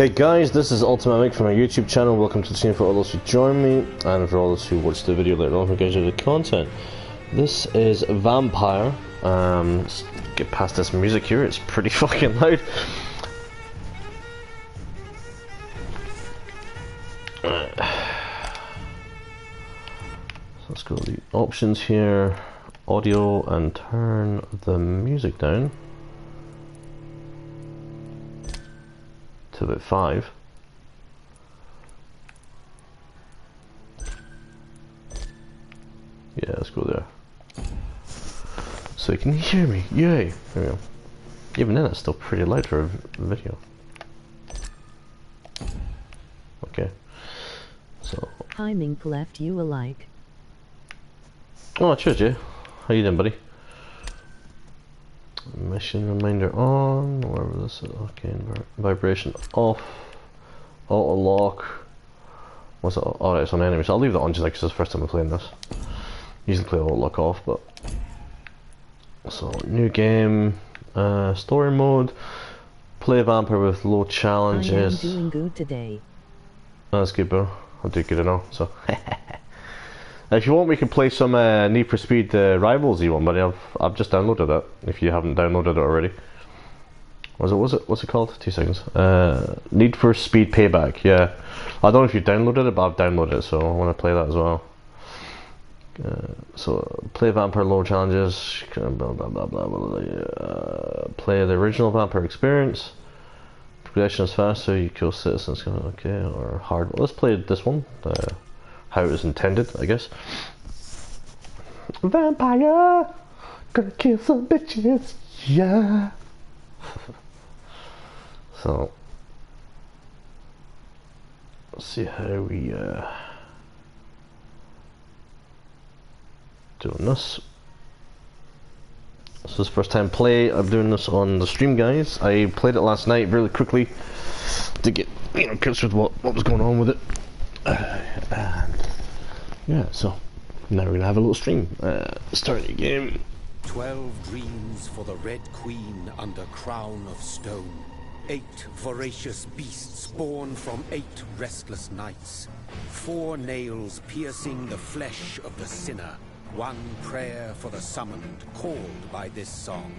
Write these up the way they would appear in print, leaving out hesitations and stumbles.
Hey guys, this is Ultimate Mic from my YouTube channel. Welcome to the stream for all those who join me and for all those who watch the video later on who guys the content. This is Vampyr. Let's get past this music here, it's pretty fucking loud. Let's go to the options here, audio, and turn the music down to about 5. Yeah, let's go there. So you can hear me, yay! There we go. Even then it's still pretty loud for a video. Okay. So. Timing left you alike. Oh, cheers, Jay. How you doing, buddy? Mission reminder on. Wherever this is. Okay, vibration off. Auto lock. What's it? Oh, right, it's on enemies. I'll leave that on just like it's the first time I'm playing this. Usually play auto lock off, but. So, new game. Story mode. Play Vampyr with low challenges. I am doing good today. That's good, bro. I'll do good enough. So. If you want, we can play some Need for Speed Rivals you want, buddy. I've just downloaded it. If you haven't downloaded it already, what's it called? 2 seconds. Need for Speed Payback. Yeah, I don't know if you downloaded it, but I've downloaded it, so I want to play that as well. So play Vampyr low challenges. Blah, blah, blah, blah, blah, play the original Vampyr experience. Progression is faster. You kill citizens. Okay, or hard. Let's play this one. How it was intended, I guess. Vampire, gonna kill some bitches, yeah. So, let's see how we doing this. This is the first time play. I'm doing this on the stream, guys. I played it last night really quickly to get curious with what was going on with it. And yeah, so now we're gonna have a little stream. Start the game. 12 dreams for the Red Queen under crown of stone. 8 voracious beasts born from 8 restless nights. 4 nails piercing the flesh of the sinner. 1 prayer for the summoned, called by this song.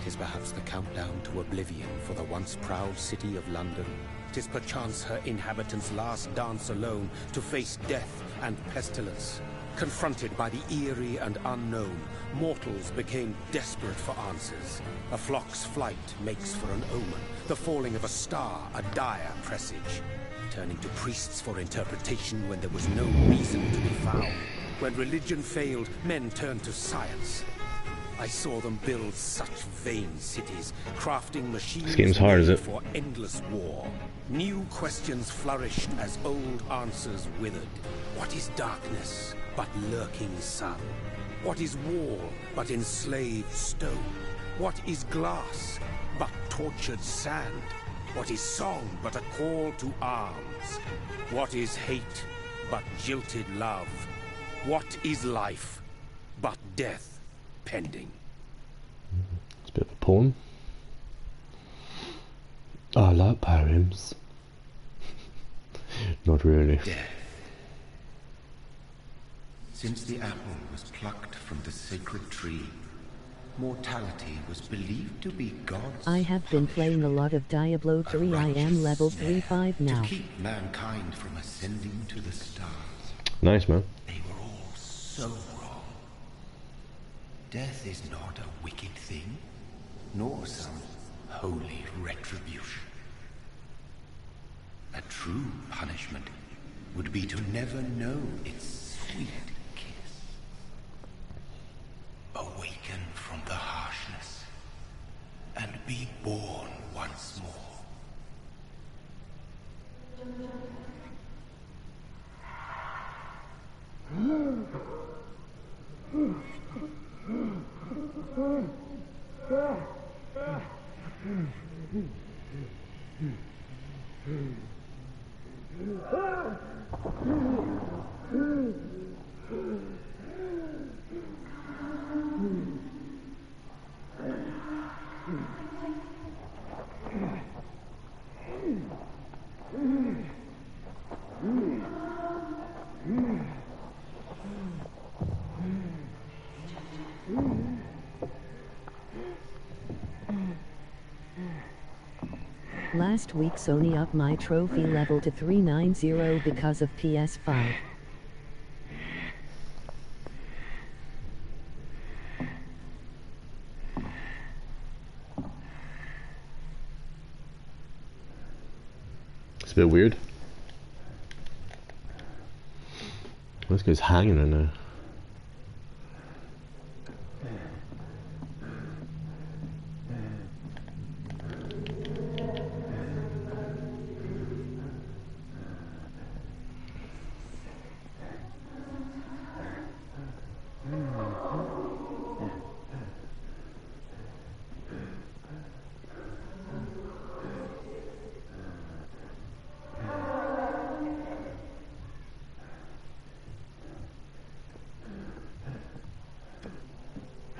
'Tis perhaps the countdown to oblivion for the once proud city of London. 'Tis perchance her inhabitants' last dance alone to face death and pestilence. Confronted by the eerie and unknown, mortals became desperate for answers. A flock's flight makes for an omen, the falling of a star a dire presage. Turning to priests for interpretation when there was no reason to be found. When religion failed, men turned to science. I saw them build such vain cities, crafting machines this game's hard, is it? For endless war. New questions flourished as old answers withered. What is darkness but lurking sun? What is wall but enslaved stone? What is glass but tortured sand? What is song but a call to arms? What is hate but jilted love? What is life but death pending? It's a bit of a poem. I like poems. Not really. Death. Since the apple was plucked from the sacred tree, mortality was believed to be God's I have been playing a lot of Diablo 3. I am level 35 now. to keep mankind from ascending to the stars. Nice, man. They were all so wrong. Death is not a wicked thing, nor some holy retribution. A true punishment would be to never know its sweet kiss. Awaken from the harshness and be born once more. Last week Sony upped my trophy level to 390 because of PS5. It's a bit weird. This guy's hanging right now.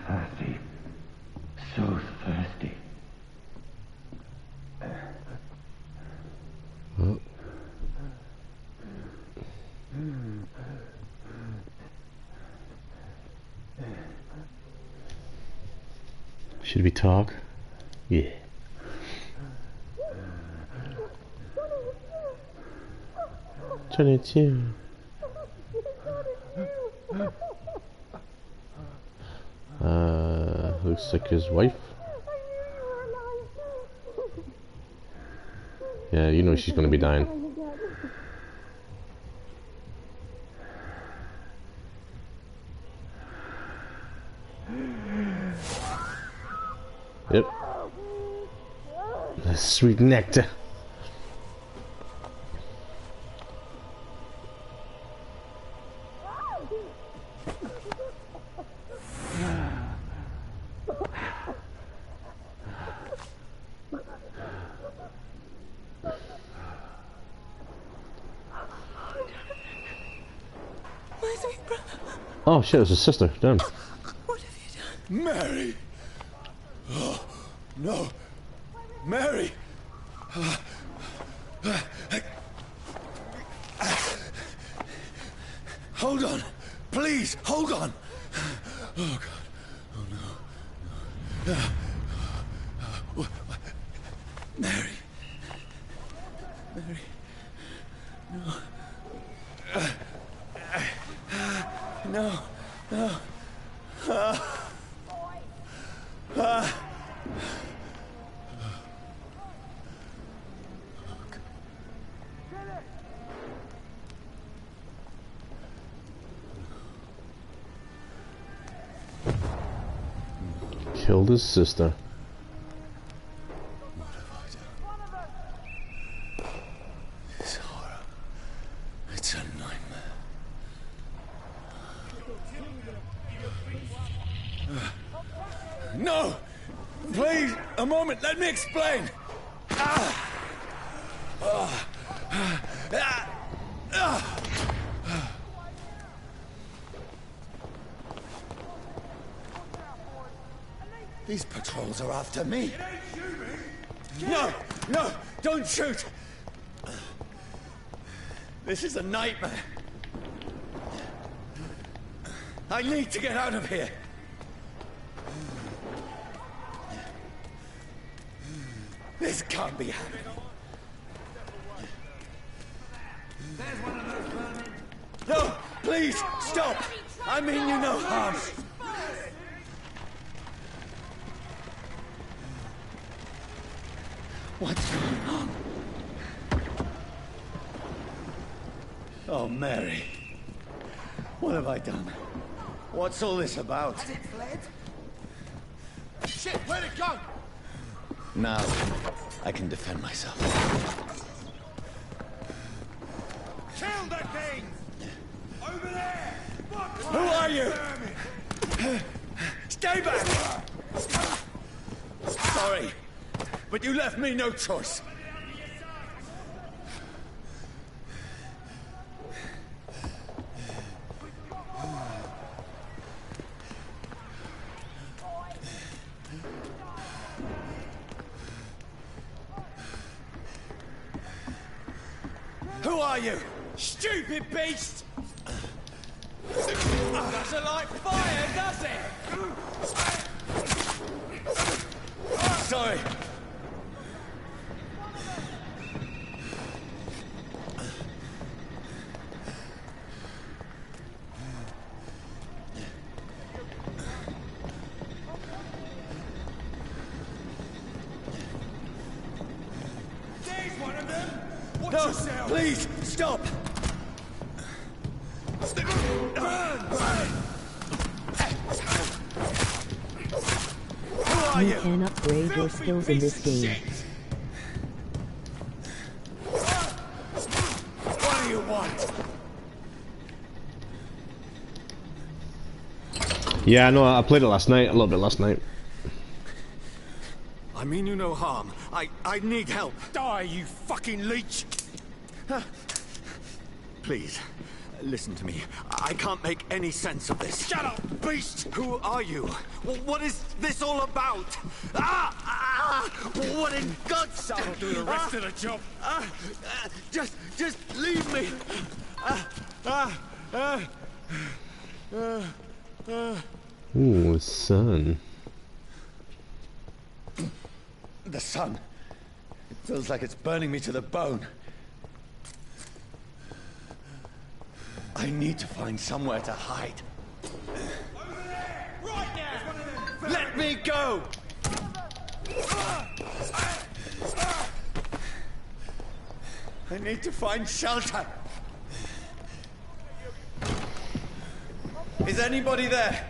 Thirsty. So thirsty. Oh. Should we talk? Yeah. Turn it to. Looks like his wife. Yeah, you know she's gonna be dying. Yep. Sweet nectar. Oh shit, it's his sister. Damn. What have you done? Mary! Oh, no. Mary! Hold on. Please, hold on. Oh, God. Oh, no. Mary. Mary. No. No. No. Killed his sister. What have I done? This horror. It's a nightmare. No! Please, a moment, let me explain! These patrols are after me. No! No! Don't shoot! This is a nightmare. I need to get out of here. This can't be happening. No! Please! Stop! I mean you no harm! What's going on? Oh, Mary. What have I done? What's all this about? Has it fled? Shit, where'd it go? Now, I can defend myself. Kill the thing! Over there! Who are you? Stay back! Sorry, but you left me no choice. Who are you? Stupid beast! Doesn't like fire, does it? Sorry. No, please, stop! Who are You you? can upgrade your skills in this game. What do you want? Yeah, no, I played it last night, a little bit last night. I mean you no harm. I need help. Die, you fucking leech! Please, listen to me. I can't make any sense of this. Shut up, beast! Who are you? What is this all about? What in God's name? I'll do the rest of the job. Just leave me. Ooh, the sun. The sun. It feels like it's burning me to the bone. I need to find somewhere to hide. Over there! Right now! Let me go! I need to find shelter. Is anybody there?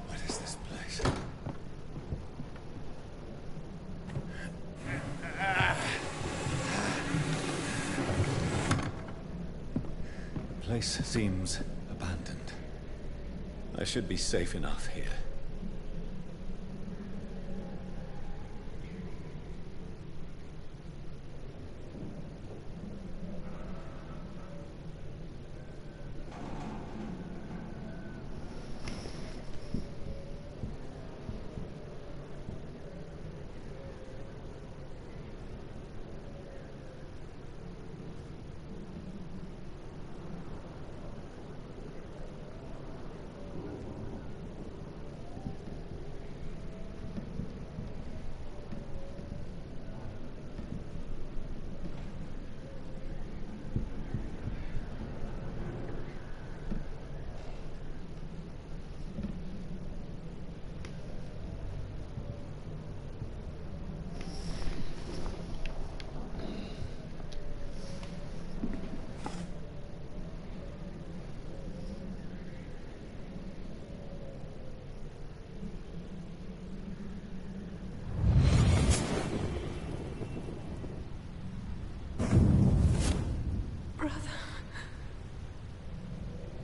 What is this place? The place seems abandoned. I should be safe enough here.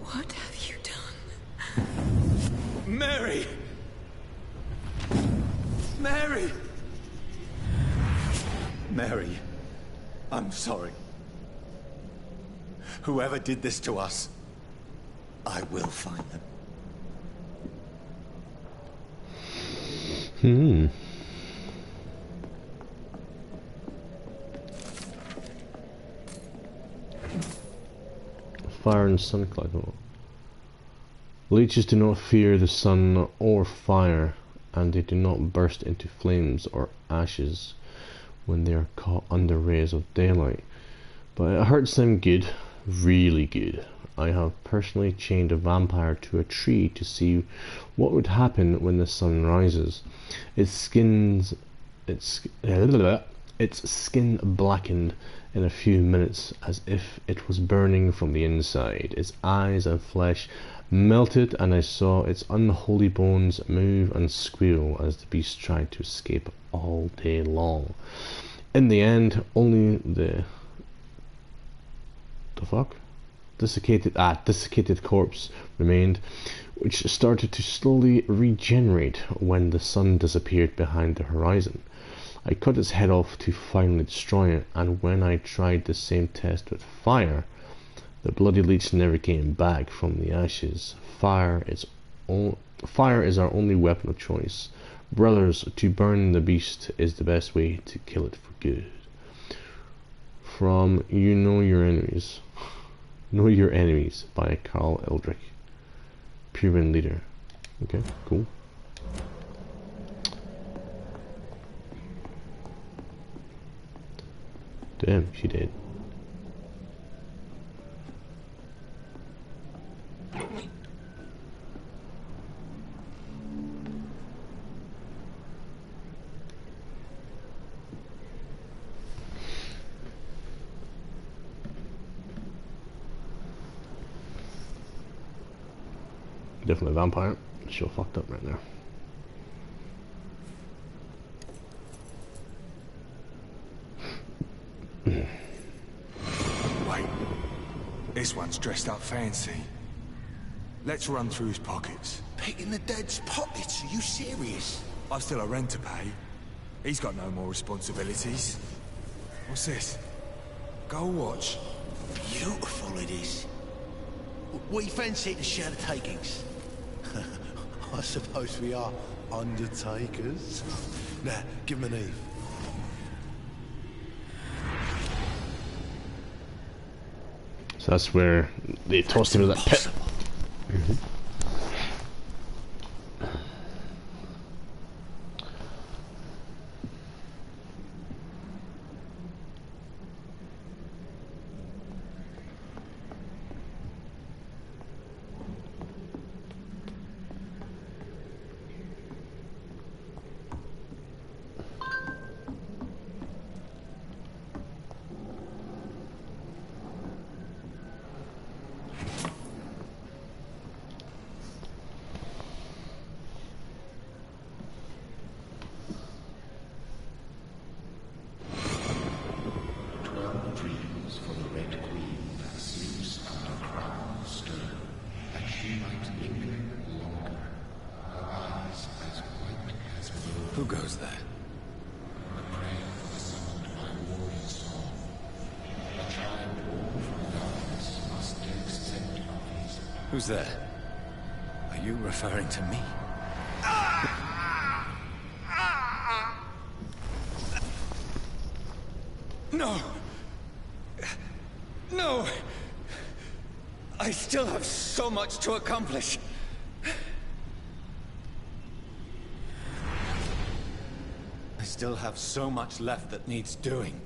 What have you done? Mary! Mary! Mary, I'm sorry. Whoever did this to us, I will find them. Fire and sun cloud. Leeches do not fear the sun or fire, and they do not burst into flames or ashes when they are caught under rays of daylight. But it hurts them good, really good. I have personally chained a vampire to a tree to see what would happen when the sun rises. Its skin blackened in a few minutes as if it was burning from the inside. Its eyes and flesh melted, and I saw its unholy bones move and squeal as the beast tried to escape all day long. In the end, only the desiccated corpse remained, which started to slowly regenerate when the sun disappeared behind the horizon. I cut its head off to finally destroy it, and when I tried the same test with fire, the bloody leech never came back from the ashes. Fire is our only weapon of choice. Brothers, to burn the beast is the best way to kill it for good. From You Know Your Enemies. Know Your Enemies by Carl Eldrick. Purebred Leader. Okay, cool. Damn, she did. Definitely a vampire. Sure fucked up right there. Wait, this one's dressed up fancy. Let's run through his pockets. Picking the dead's pockets? Are you serious? I've still a rent to pay. He's got no more responsibilities. What's this? Gold watch. Beautiful it is. We fancy to share the takings. I suppose we are undertakers. Now, give him an Eve. So that's where they tossed him in that pit. Who goes there? Who's there? Are you referring to me? No! No! I still have so much to accomplish. I still have so much left that needs doing.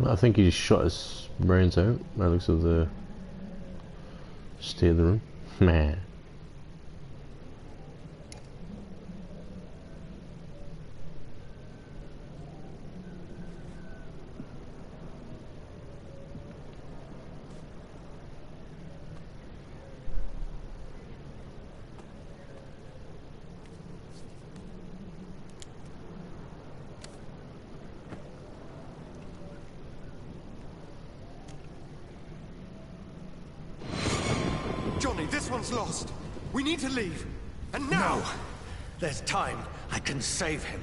I think he just shot his brains out by the looks of the state of the room. Meh. Johnny, this one's lost. We need to leave. And now! No. There's time. I can save him.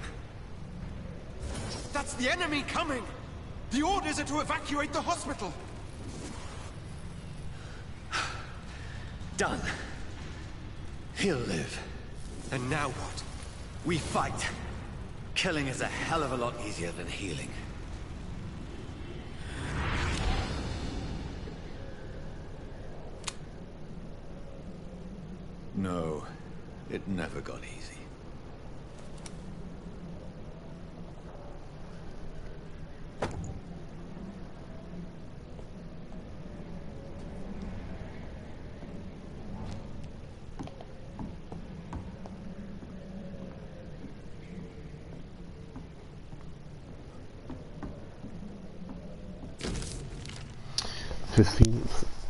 That's the enemy coming! The orders are to evacuate the hospital! Done. He'll live. And now what? We fight. Killing is a hell of a lot easier than healing. No, it never got easy.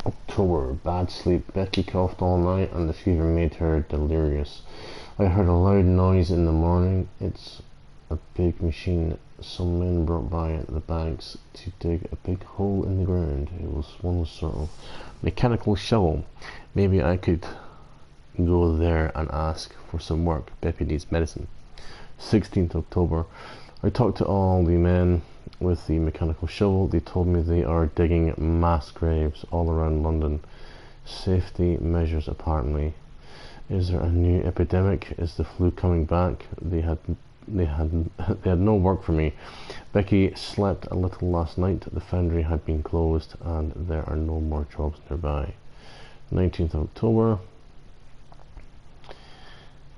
October. Bad sleep. Becky coughed all night and the fever made her delirious. I heard a loud noise in the morning. It's a big machine. Some men brought by the banks to dig a big hole in the ground. It was one sort of mechanical shovel. Maybe I could go there and ask for some work. Beppy needs medicine. 16th October. I talked to all the men with the mechanical shovel. They told me they are digging mass graves all around London. Safety measures apparently. Is there a new epidemic? Is the flu coming back? They had no work for me. Becky slept a little last night. The foundry had been closed and there are no more jobs nearby. 19th October.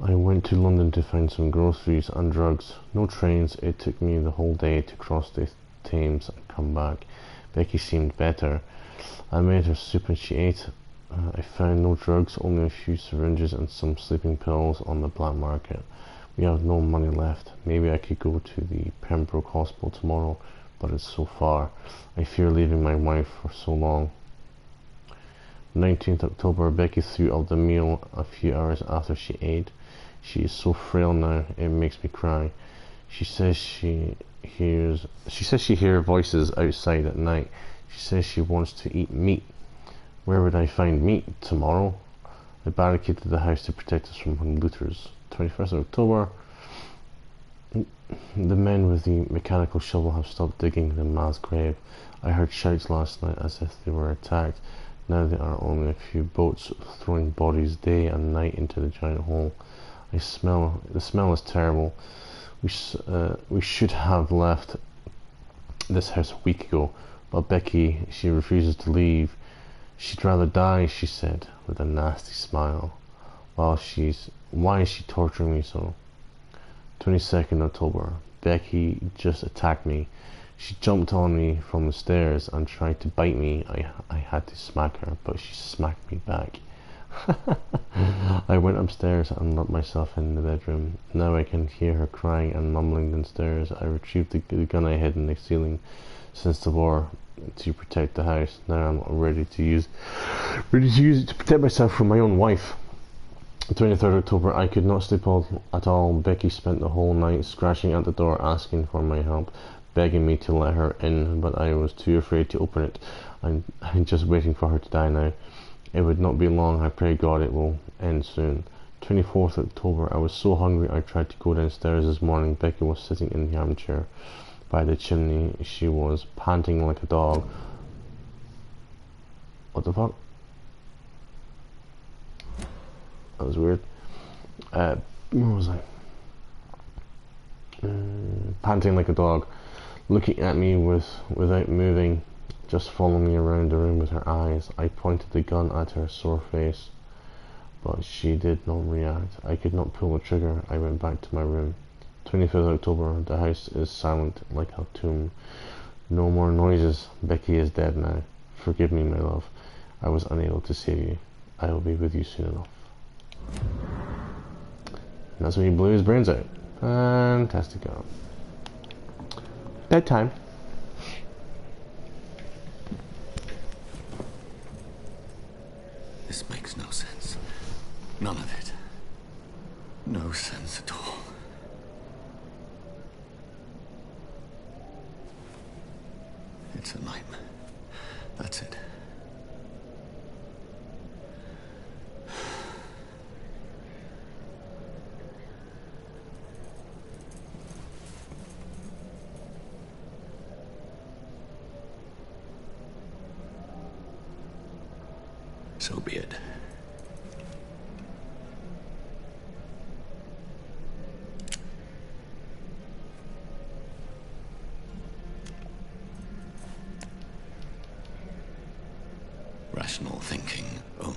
I went to London to find some groceries and drugs. No trains. It took me the whole day to cross the Thames and come back. Becky seemed better. I made her soup and she ate. I found no drugs, only a few syringes and some sleeping pills on the black market. We have no money left. Maybe I could go to the Pembroke Hospital tomorrow, but it's so far. I fear leaving my wife for so long. 19th October, Becky threw up the meal a few hours after she ate. She is so frail now, it makes me cry. She says she hears voices outside at night. She says she wants to eat meat. Where would I find meat? Tomorrow? I barricaded the house to protect us from looters. 21st of October, the men with the mechanical shovel have stopped digging the mass grave. I heard shouts last night as if they were attacked. Now there are only a few boats throwing bodies day and night into the giant hole. The smell is terrible. We should have left this house a week ago, but Becky, she refuses to leave. She'd rather die, she said, with a nasty smile. Why is she torturing me so? 22nd October, Becky just attacked me. She jumped on me from the stairs and tried to bite me. I had to smack her, but she smacked me back. I went upstairs and locked myself in the bedroom. Now I can hear her crying and mumbling downstairs. I retrieved the gun I hid in the ceiling since the war to protect the house. Now I'm ready to use it to protect myself from my own wife. 23rd October, I could not sleep at all. Becky spent the whole night scratching at the door asking for my help, begging me to let her in, but I was too afraid to open it. I'm just waiting for her to die now. It would not be long. I pray God it will end soon. 24th October, I was so hungry I tried to go downstairs this morning. Becky was sitting in the armchair by the chimney. She was panting like a dog. What the fuck? That was weird. Where was I? Panting like a dog, looking at me without moving, just following me around the room with her eyes. I pointed the gun at her sore face, but she did not react. I could not pull the trigger. I went back to my room. 25th October, the house is silent like a tomb. No more noises. Becky is dead now. Forgive me, my love. I was unable to save you. I will be with you soon enough. And that's when he blew his brains out. Fantastic. Bedtime. This makes no sense. None of it. No sense at all. It's a nightmare. That's it. So be it. Rational thinking only.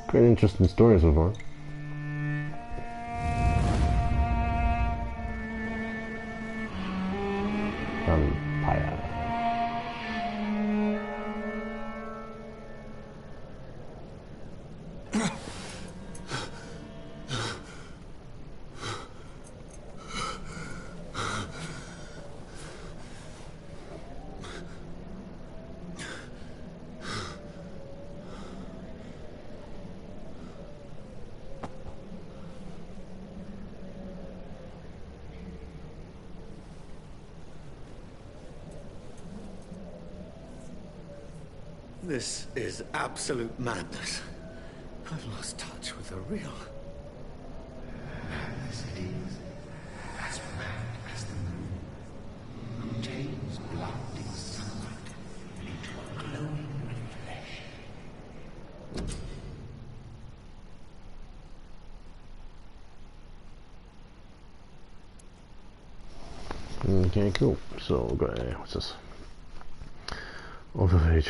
Quite an interesting story so far. Vampyr. This is absolute madness. I've lost touch with the real. Madness it is. As mad as the moon. Contains blinding sunlight into a glowing flesh. Okay, cool. So, what's this? Overpage.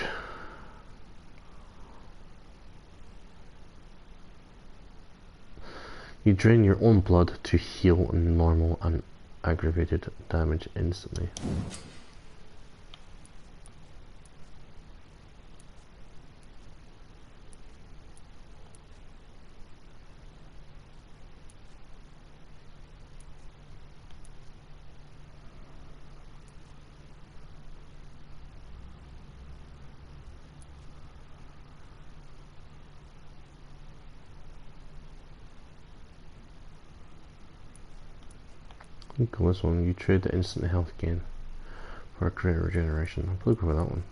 You drain your own blood to heal normal and aggravated damage instantly. Go this one. You trade the instant health gain for a greater regeneration. I'll probably go with that one.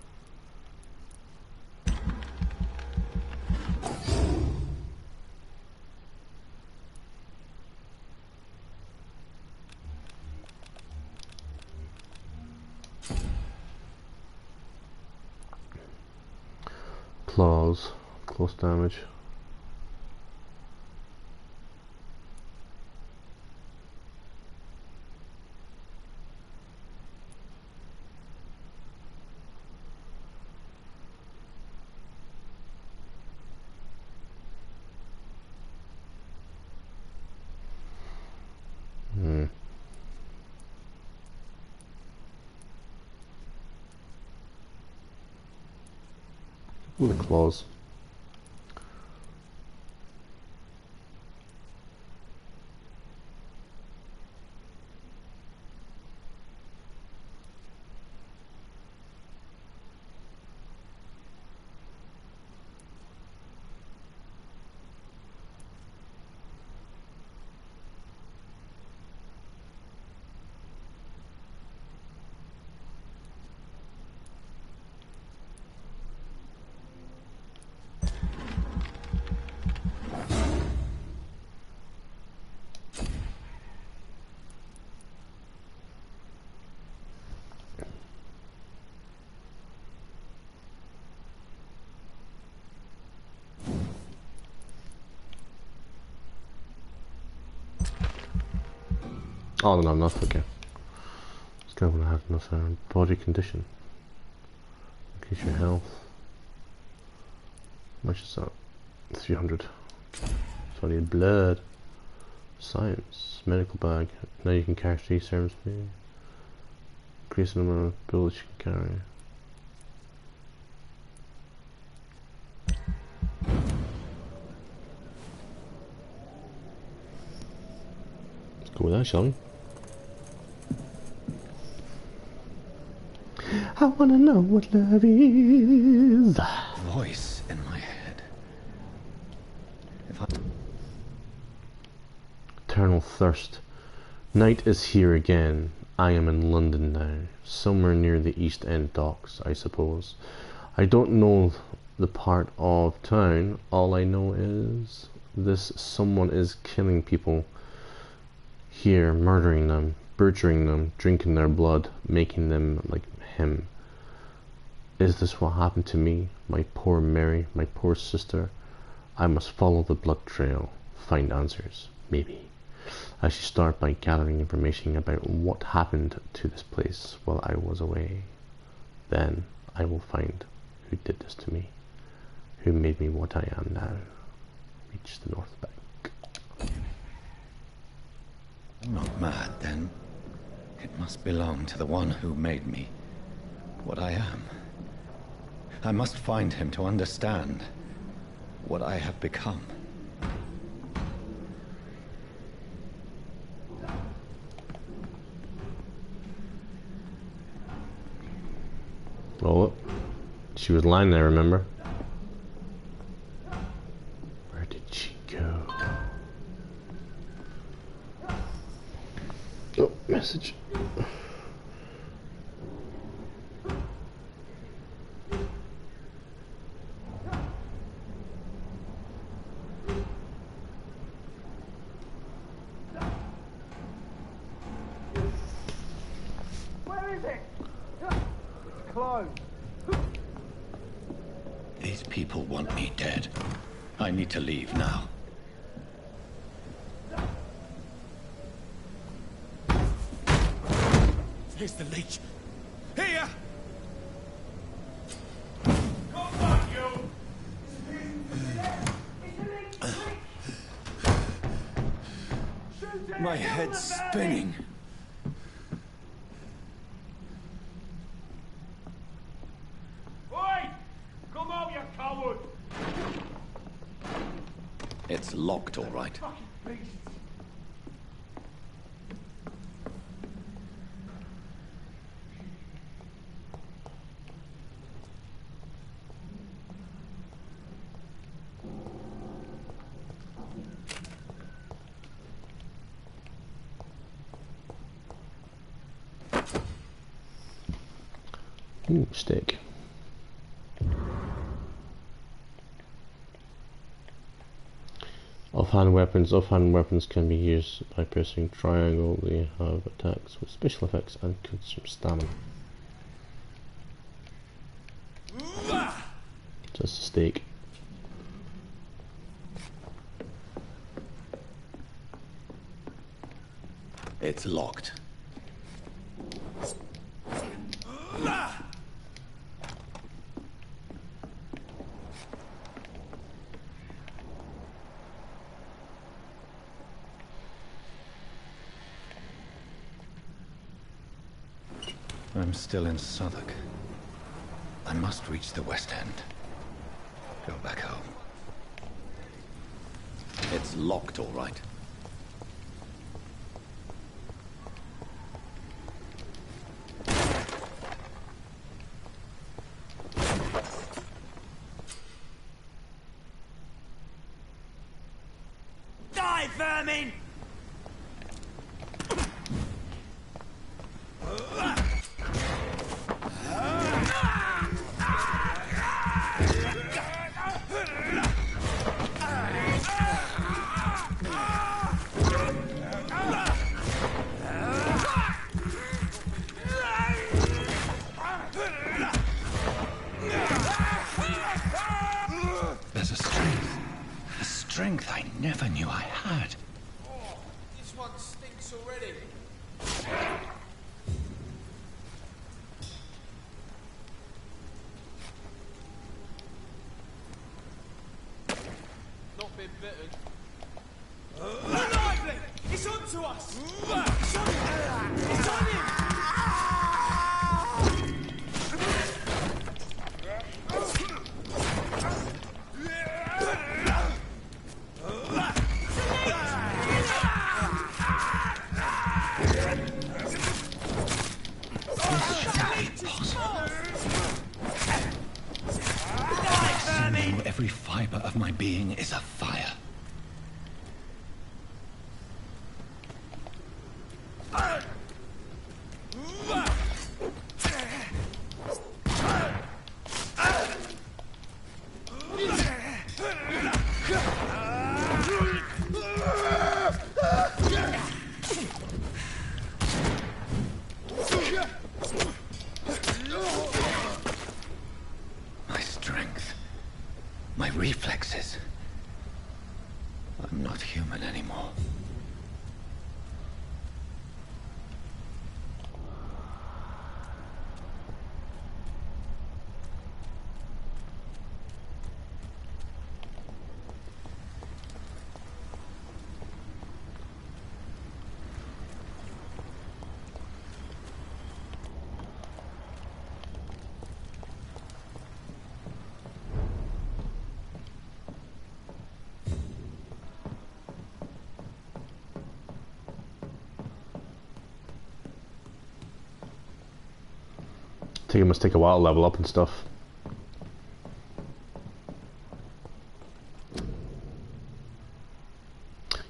Claws, close damage. With the claws. Oh, no, enough, okay. Still gonna have enough body condition. Increase your health. How much is that? 300. So I need blood. Science. Medical bag. Now you can carry 3 serums. Increase the number of bullets you can carry. Let's go with that, shall we? I wanna know what love is. Voice in my head. Eternal thirst. Night is here again. I am in London now, somewhere near the East End docks, I suppose. I don't know the part of town. All I know is this someone is killing people here, murdering them, butchering them, drinking their blood, making them like him. Is this what happened to me? My poor Mary, my poor sister? I must follow the blood trail, find answers, maybe. I should start by gathering information about what happened to this place while I was away. Then I will find who did this to me, who made me what I am now. Reach the North Bank. I'm not mad, then. It must belong to the one who made me what I am. I must find him to understand what I have become. Oh, she was lying there, remember? Where did she go? Oh, message. Where is it? It's closed. These people want me dead. I need to leave now. Here's the leech. Here! head's spinning. Oi! Come out, you coward! It's locked, all right. Fucking beasts! Ooh, steak. Offhand weapons can be used by pressing triangle. They have attacks with special effects and consume stamina. Just a steak. It's locked. I'm still in Southwark. I must reach the West End. Go back home. It's locked, all right. Die, vermin! There's a strength I never knew I had. Oh, this one stinks already. Not been bitten. Lively! It's on to us! It's on him! It's on him! Every fiber of my being is afire. My strength, my reflexes. I'm not human anymore. I think it must take a while to level up and stuff.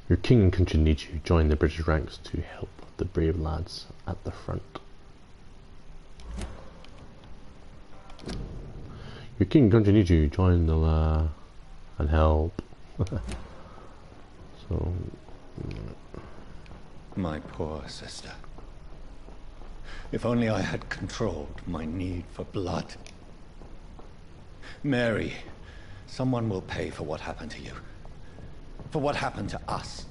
Your king and country need you. Join the British ranks to help the brave lads at the front. Your king and country need you. Join the and help. So, My poor sister. If only I had controlled my need for blood. Mary, someone will pay for what happened to you. For what happened to us.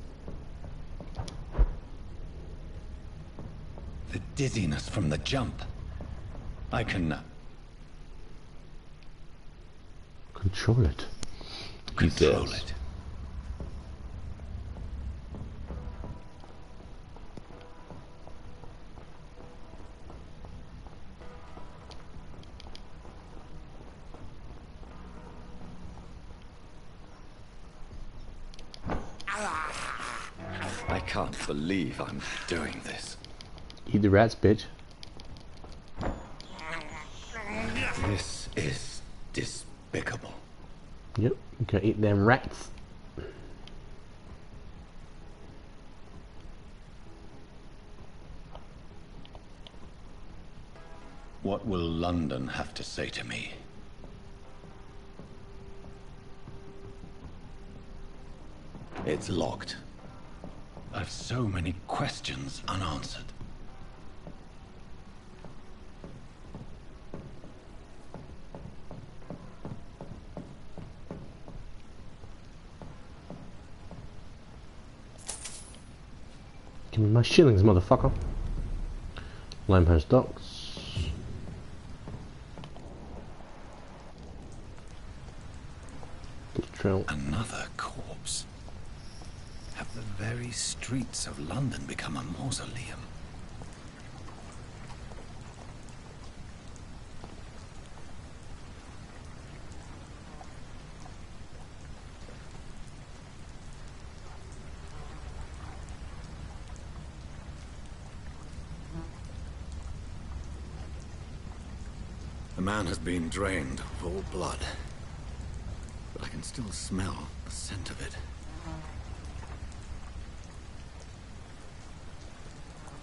The dizziness from the jump. I can... control it. control it. I can't believe I'm doing this. Eat the rats, bitch. This is despicable. Yep, you can eat them rats. What will London have to say to me? It's locked. I've so many questions unanswered. Give me my shillings, motherfucker. Limehouse Docks. Trail. Another corpse. Have the very streets of London become a mausoleum? The man has been drained of all blood, but I can still smell the scent of it.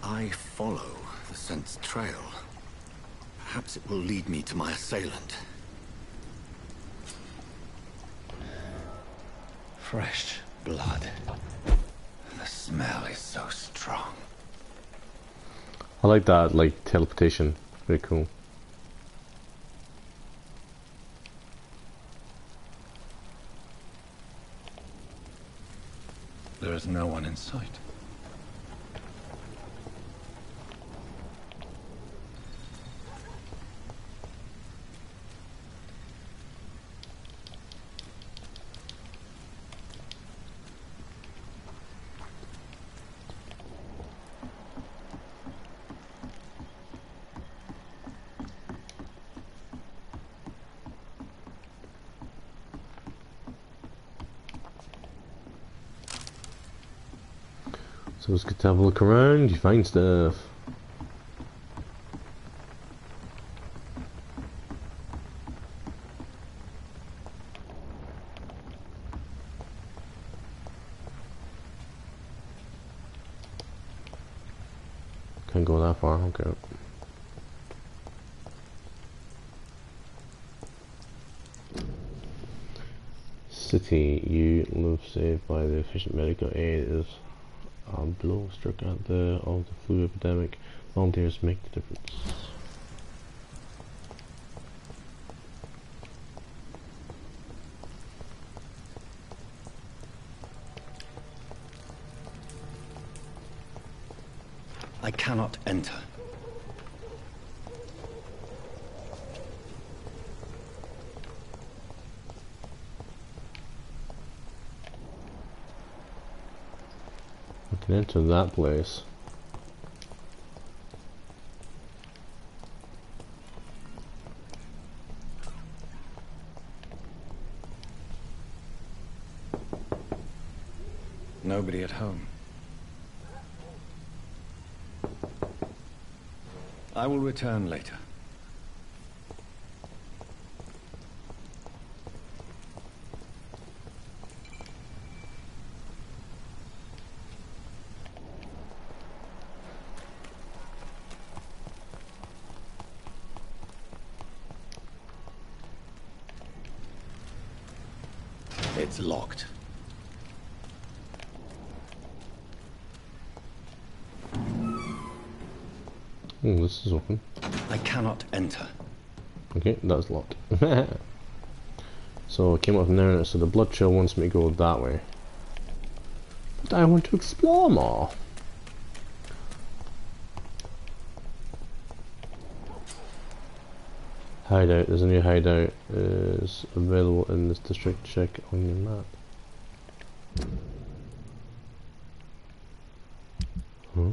I follow the scent's trail. Perhaps it will lead me to my assailant. Fresh blood. The smell is so strong. I like that, like, teleportation. Very cool. There is no one in sight. So let's get to have a look around, you find stuff. Can't go that far, okay. City, you live saved by the efficient medical aid is blow struck at the flu epidemic. Volunteers make the difference. I cannot enter. I can enter that place. Nobody at home. I will return later. It's locked. Oh, this is open. I cannot enter. Okay, that's locked. So I came up from there, so the blood chill wants me to go that way. But I want to explore more. Hideout, there's a new hideout is available in this district. Check on your map. Huh?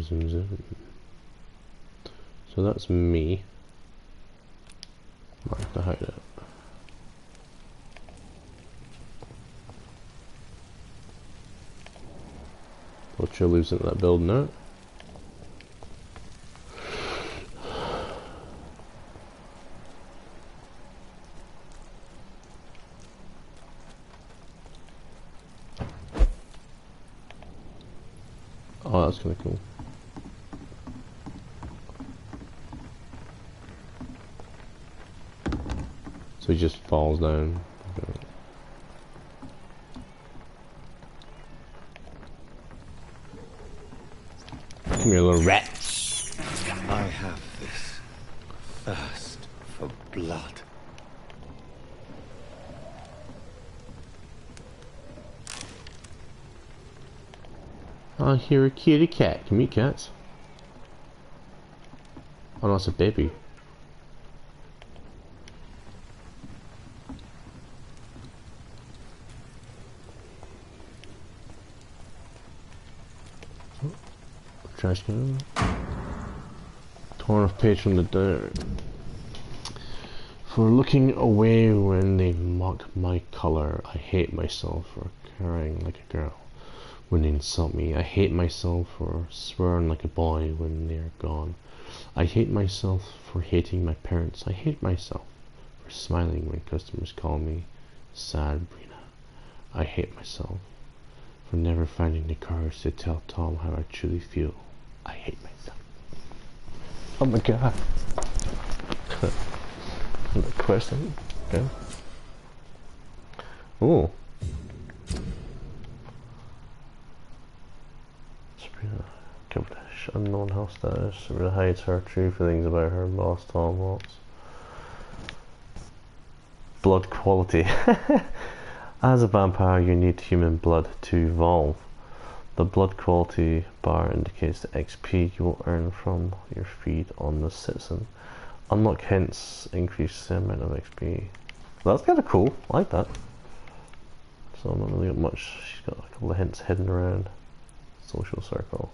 zoom, zoom. So that's me. Mark the hideout. Butcher lives in that building now. Oh, that's kind of cool. So he just falls down. Come here, little rat. I have this thirst for blood. I hear a kitty cat. Can we eat cats? Oh no, it's a baby. Oh, trash can. Torn off page from the dirt. For looking away when they mock my color, I hate myself for crying like a girl. When they insult me, I hate myself for swearing like a boy when they're gone. I hate myself for hating my parents. I hate myself for smiling when customers call me sad Brina. I hate myself for never finding the courage to tell Tom how I truly feel. I hate myself. Oh my god. Question. Okay. Ooh. Unknown house status. Sabrina hides her true feelings about her boss Tom Watts. Blood quality. As a vampire, you need human blood to evolve. The blood quality bar indicates the XP you will earn from your feed on the citizen. Unlock hints increase the amount of XP. That's kind of cool. I like that. So I'm not really got much. She's got a couple of hints hidden around. Social circle.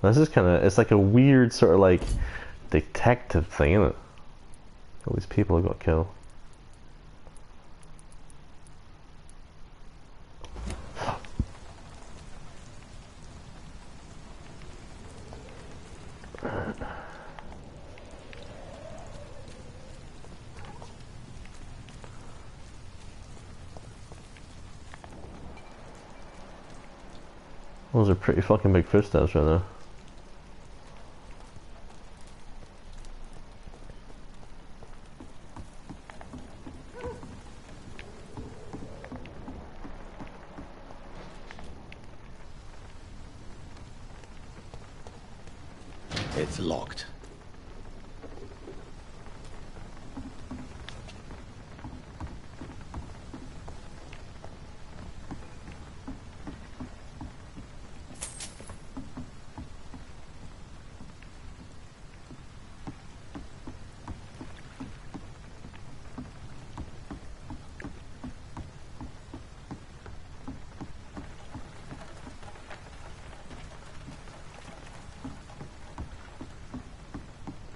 This is kind of, it's like a weird sort of like detective thing, isn't it? All these people have got killed. Those are pretty fucking big footsteps right there. It's locked.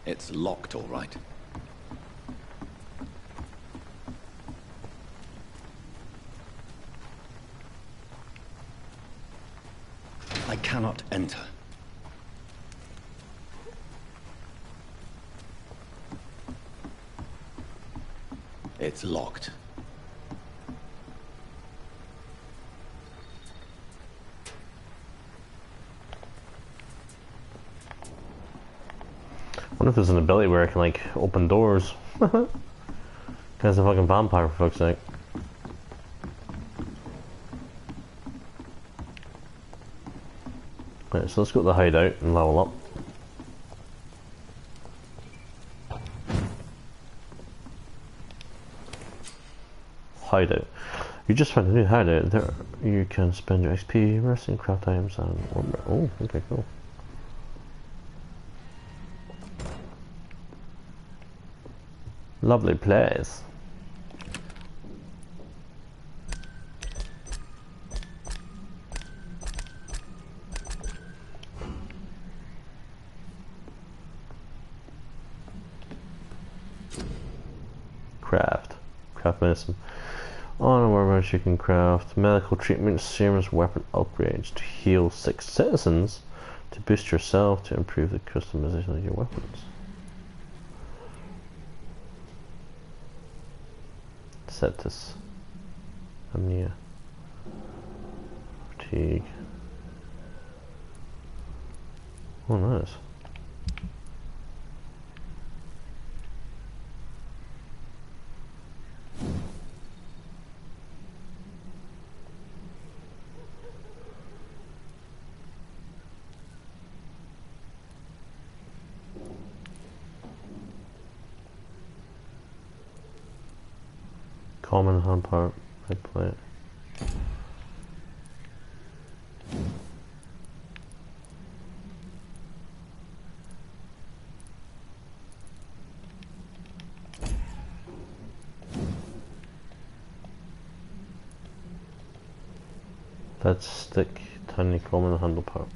It's locked, all right. I cannot enter. It's locked. I wonder if there's an ability where I can like open doors. Guy's a fucking vampire for fuck's sake. Right, so let's go to the hideout and level up. Hideout. You just found a new hideout. There you can spend your XP, resting, craft items, and oh, okay, cool. Lovely place. craft medicine. On a whereabouts you can craft medical treatments, serums, weapon upgrades to heal 6 citizens, to boost yourself, to improve the customization of your weapons. Septus. Amnesia. Fatigue. Oh, nice. Common hand part, red plate. Let's stick tiny common handle part.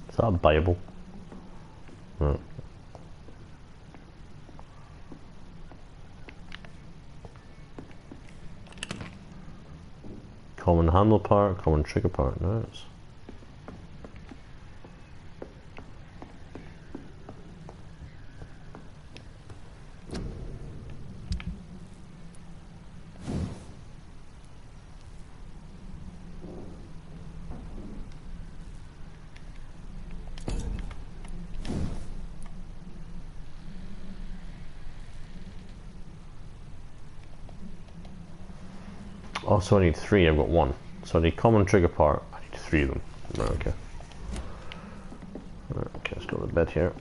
Is that a Bible? No. Common handle part, common trigger part, nice. Oh, so I need 3, I've got 1. So I need common trigger part, I need 3 of them. Right, okay. Right, okay, let's go to bed here.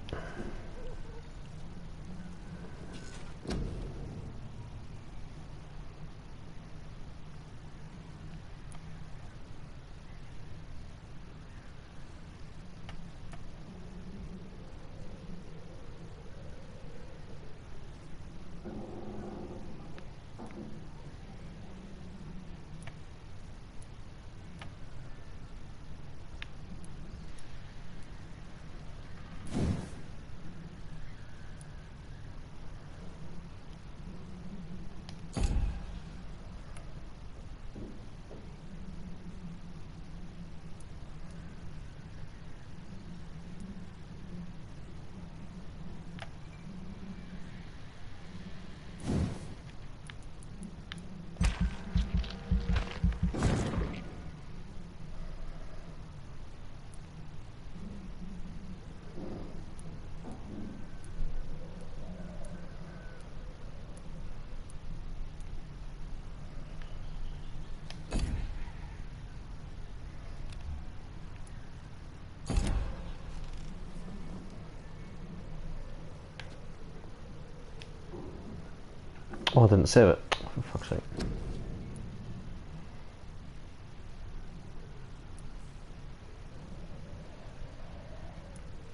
Oh, I didn't save it. For fuck's sake.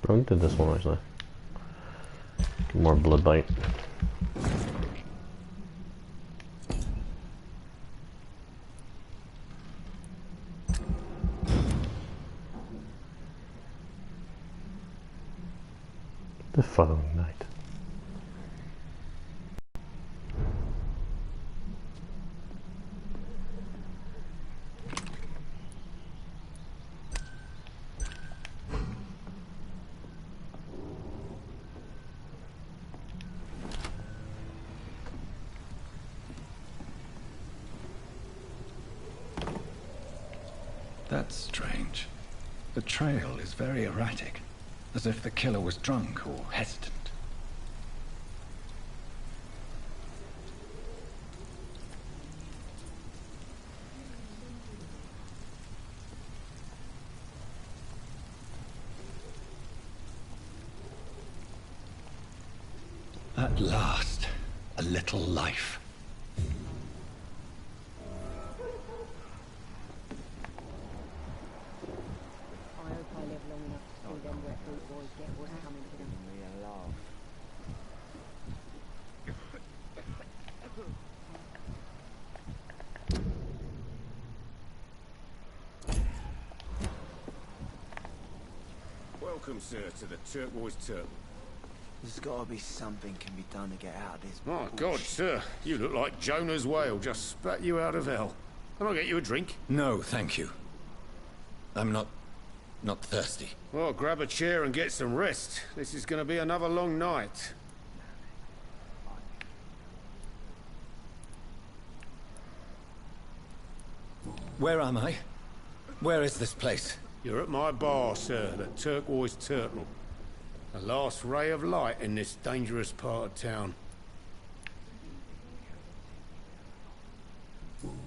I did this one actually. Get more blood bite. The following night. That's strange. The trail is very erratic, as if the killer was drunk or hesitant. At last, a little life. Welcome, sir, to the Turquoise Turtle. There's gotta be something can be done to get out of this. My God, sir, you look like Jonah's whale just spat you out of hell. Can I get you a drink? No, thank you. I'm not thirsty. Well, grab a chair and get some rest. This is going to be another long night. Where am I? Where is this place? You're at my bar, sir, the Turquoise Turtle. The last ray of light in this dangerous part of town.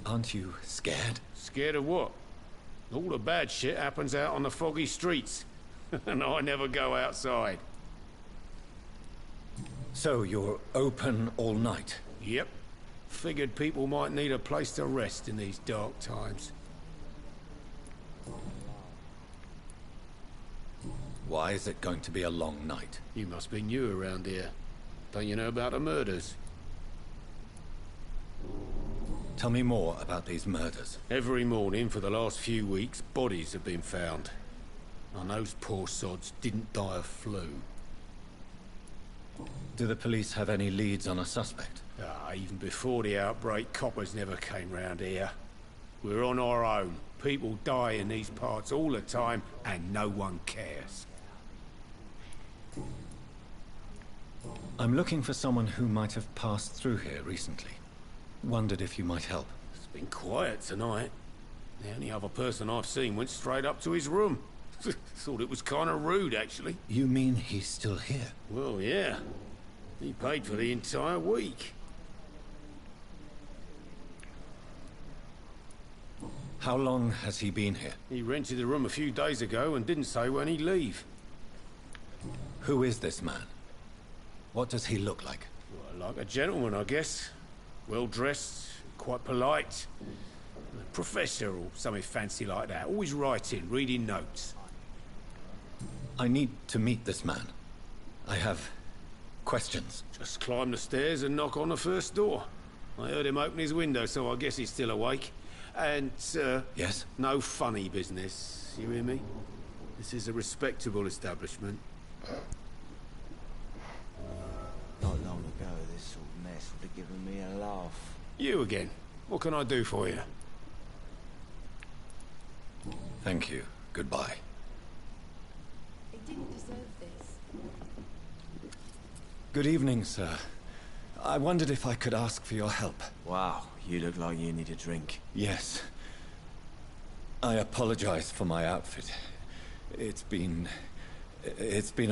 Aren't you scared? Scared of what? All the bad shit happens out on the foggy streets. And I never go outside. So you're open all night? Yep. Figured people might need a place to rest in these dark times. Why is it going to be a long night? You must be new around here. Don't you know about the murders? Tell me more about these murders. Every morning for the last few weeks, bodies have been found. And those poor sods didn't die of flu. Do the police have any leads on a suspect? Even before the outbreak, coppers never came round here. We're on our own. People die in these parts all the time, and no one cares. I'm looking for someone who might have passed through here recently. Wondered if you might help. It's been quiet tonight. The only other person I've seen went straight up to his room. Thought it was kind of rude, actually. You mean he's still here? Well, yeah. He paid for the entire week. How long has he been here? He rented the room a few days ago and didn't say when he'd leave. Who is this man? What does he look like? Well, like a gentleman, I guess. Well-dressed, quite polite. A professor or something fancy like that. Always writing, reading notes. I need to meet this man. I have questions. Just climb the stairs and knock on the first door. I heard him open his window, so I guess he's still awake. And, Yes? no funny business, you hear me? This is a respectable establishment. Not long ago, this sort of mess would have given me a laugh. You again. What can I do for you? Thank you. Goodbye. It didn't deserve this. Good evening, sir. I wondered if I could ask for your help. Wow, you look like you need a drink. Yes. I apologize for my outfit. It's been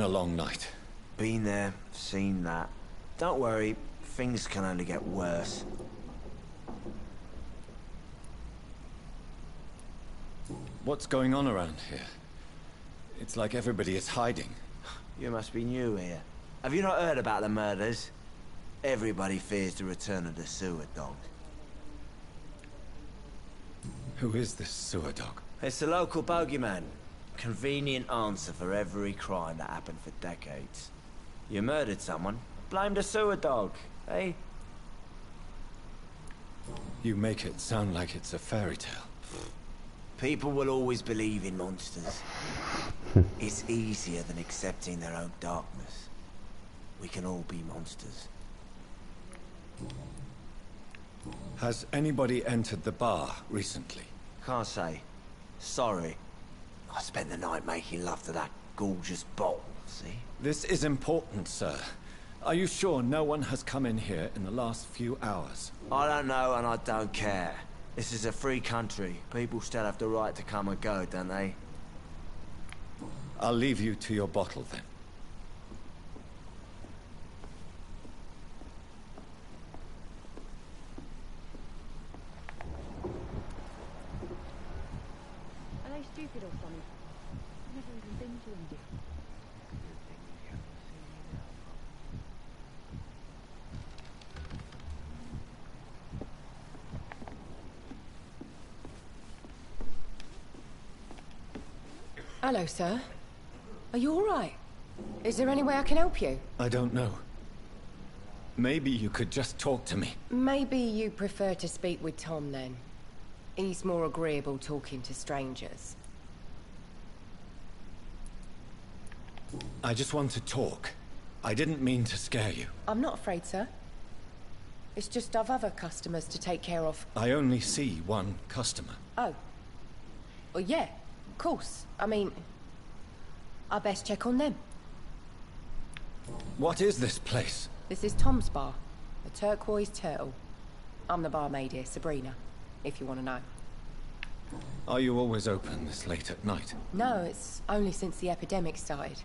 a long night. Been there, seen that. Don't worry, things can only get worse. What's going on around here? It's like everybody is hiding. You must be new here. Have you not heard about the murders? Everybody fears the return of the sewer dog. Who is this sewer dog? It's the local bogeyman. Convenient answer for every crime that happened for decades. You murdered someone, blame the sewer dog, eh? You make it sound like it's a fairy tale. People will always believe in monsters. It's easier than accepting their own darkness. We can all be monsters. Has anybody entered the bar recently? Can't say. Sorry. I spent the night making love to that gorgeous bottle, see? This is important, sir. Are you sure no one has come in here in the last few hours? I don't know and I don't care. This is a free country. People still have the right to come and go, don't they? I'll leave you to your bottle then. Are they stupid or something? I've never even been to India. Hello, sir. Are you all right? Is there any way I can help you? I don't know. Maybe you could just talk to me. Maybe you prefer to speak with Tom, then. He's more agreeable talking to strangers. I just want to talk. I didn't mean to scare you. I'm not afraid, sir. It's just I've other customers to take care of. I only see one customer. Oh. Well, yeah, of course. I mean, I best check on them. What is this place? This is Tom's bar, the Turquoise Turtle. I'm the barmaid here, Sabrina, if you want to know. Are you always open this late at night? No, it's only since the epidemic started.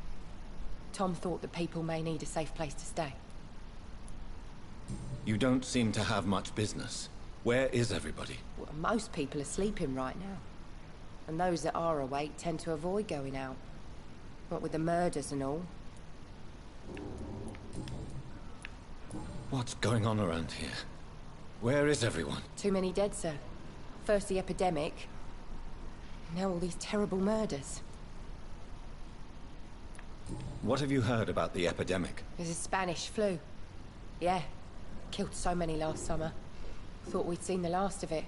Tom thought that people may need a safe place to stay. You don't seem to have much business. Where is everybody? Well, most people are sleeping right now. And those that are awake tend to avoid going out. What with the murders and all. What's going on around here? Where is everyone? Too many dead, sir. First the epidemic, now all these terrible murders. What have you heard about the epidemic? There's a Spanish flu. Yeah, killed so many last summer. Thought we'd seen the last of it.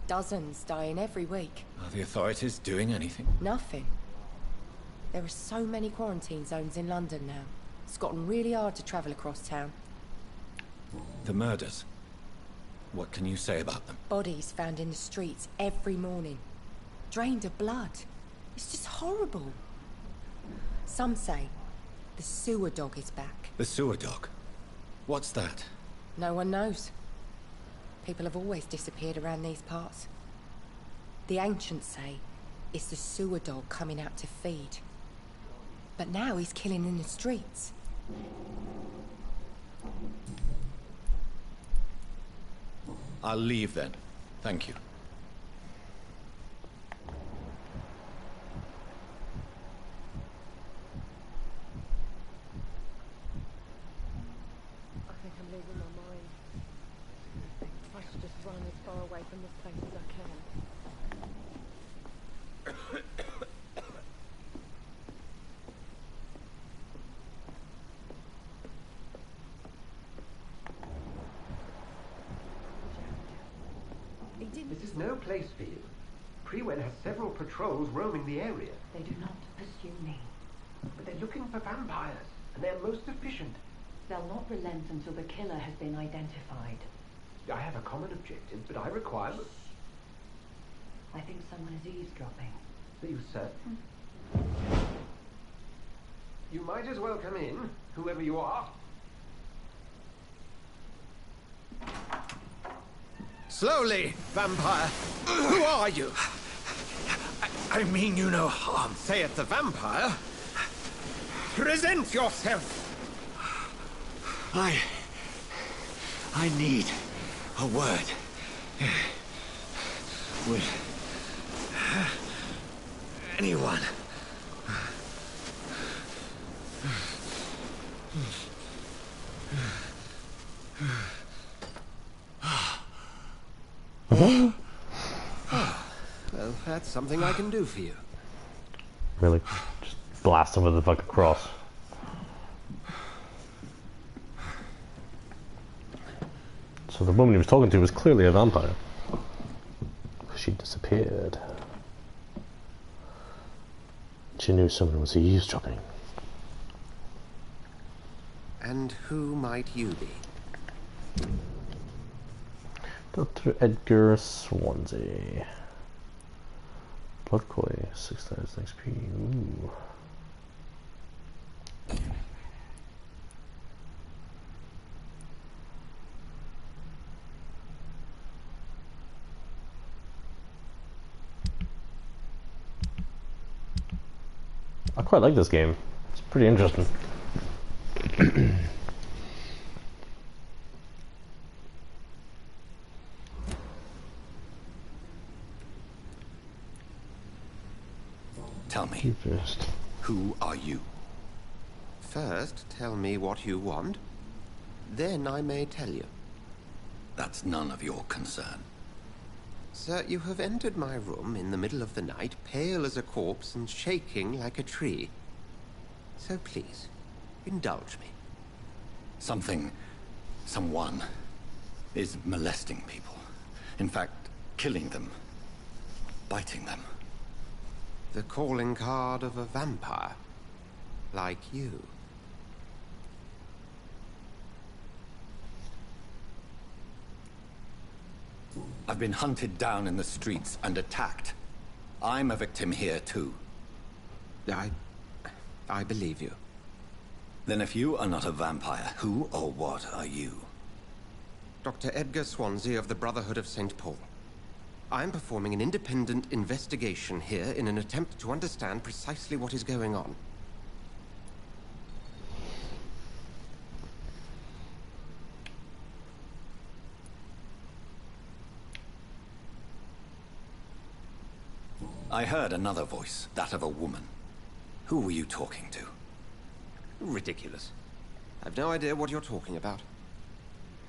Dozens dying every week. Are the authorities doing anything? Nothing. There are so many quarantine zones in London now. It's gotten really hard to travel across town. The murders. What can you say about them? Bodies found in the streets every morning. Drained of blood. It's just horrible. Some say the sewer dog is back. The sewer dog? What's that? No one knows. People have always disappeared around these parts. The ancients say it's the sewer dog coming out to feed. But now he's killing in the streets. I'll leave then. Thank you. I think I'm losing my mind. I should just run as far away from this place as I can. This is no place for you. Prewen has several patrols roaming the area. They do not pursue me. But they're looking for vampires, and they're most efficient. They'll not relent until the killer has been identified. I have a common objective, but I require... I think someone is eavesdropping. Are you certain? You might as well come in, whoever you are. Slowly, vampire. Who are you? I mean you no harm, saith the vampire. Present yourself. I need a word with anyone. Well, that's something I can do for you. Really? Just blast him with the fucking cross. So the woman he was talking to was clearly a vampire. She disappeared. She knew someone was eavesdropping. And who might you be? Dr. Edgar Swansea. Blood Koi, 6,000 XP. Ooh. I quite like this game. It's pretty interesting. Tell me, You first. who are you? First, tell me what you want. Then I may tell you. That's none of your concern. Sir, you have entered my room in the middle of the night, pale as a corpse and shaking like a tree. So please, indulge me. Someone is molesting people. In fact, killing them. Biting them. The calling card of a vampire. Like you. I've been hunted down in the streets and attacked. I'm a victim here, too. I believe you. Then if you are not a vampire, who or what are you? Dr. Edgar Swansea of the Brotherhood of St. Paul. I'm performing an independent investigation here in an attempt to understand precisely what is going on. I heard another voice, that of a woman. Who were you talking to? Ridiculous. I've no idea what you're talking about.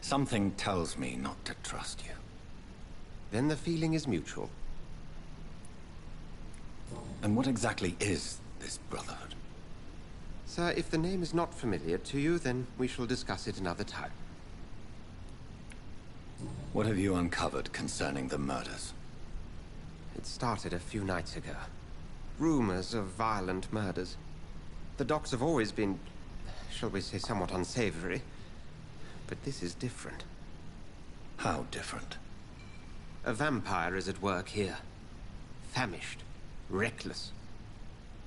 Something tells me not to trust you. Then the feeling is mutual. And what exactly is this Brotherhood? Sir, if the name is not familiar to you, then we shall discuss it another time. What have you uncovered concerning the murders? It started a few nights ago. Rumors of violent murders. The docks have always been, shall we say, somewhat unsavory. But this is different. How different? A vampire is at work here. Famished. Reckless.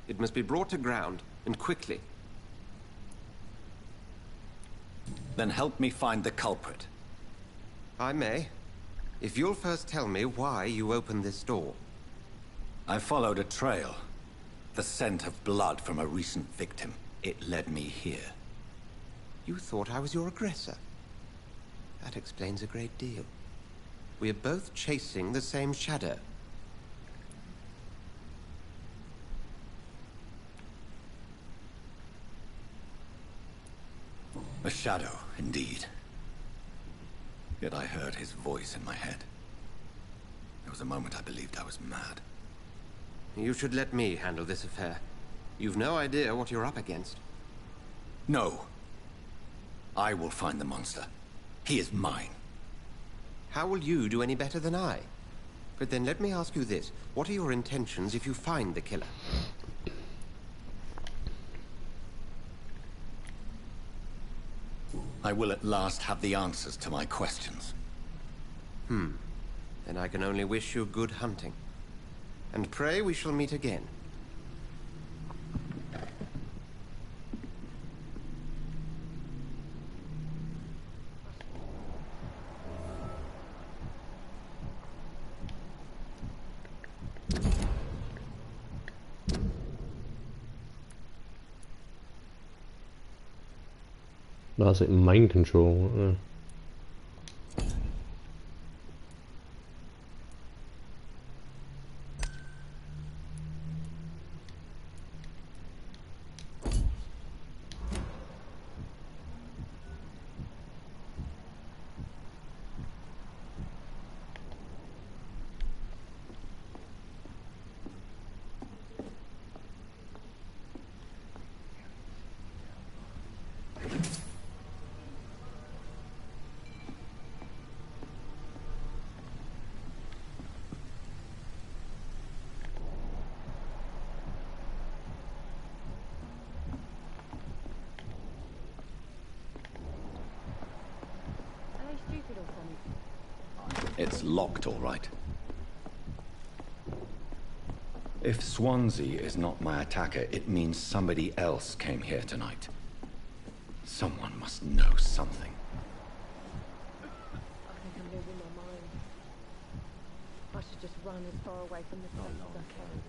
It must be brought to ground, and quickly. Then help me find the culprit. I may. If you'll first tell me why you opened this door. I followed a trail. The scent of blood from a recent victim. It led me here. You thought I was your aggressor. That explains a great deal. We are both chasing the same shadow. A shadow, indeed. Yet I heard his voice in my head. There was a moment I believed I was mad. You should let me handle this affair. You've no idea what you're up against. No. I will find the monster. He is mine. How will you do any better than I? But then let me ask you this. What are your intentions if you find the killer? I will at last have the answers to my questions. Then I can only wish you good hunting. And pray we shall meet again. That's like mind control, isn't it? It's locked, all right. If Swansea is not my attacker, it means somebody else came here tonight. Someone must know something. I think I'm losing my mind. I should just run as far away from this place as I can.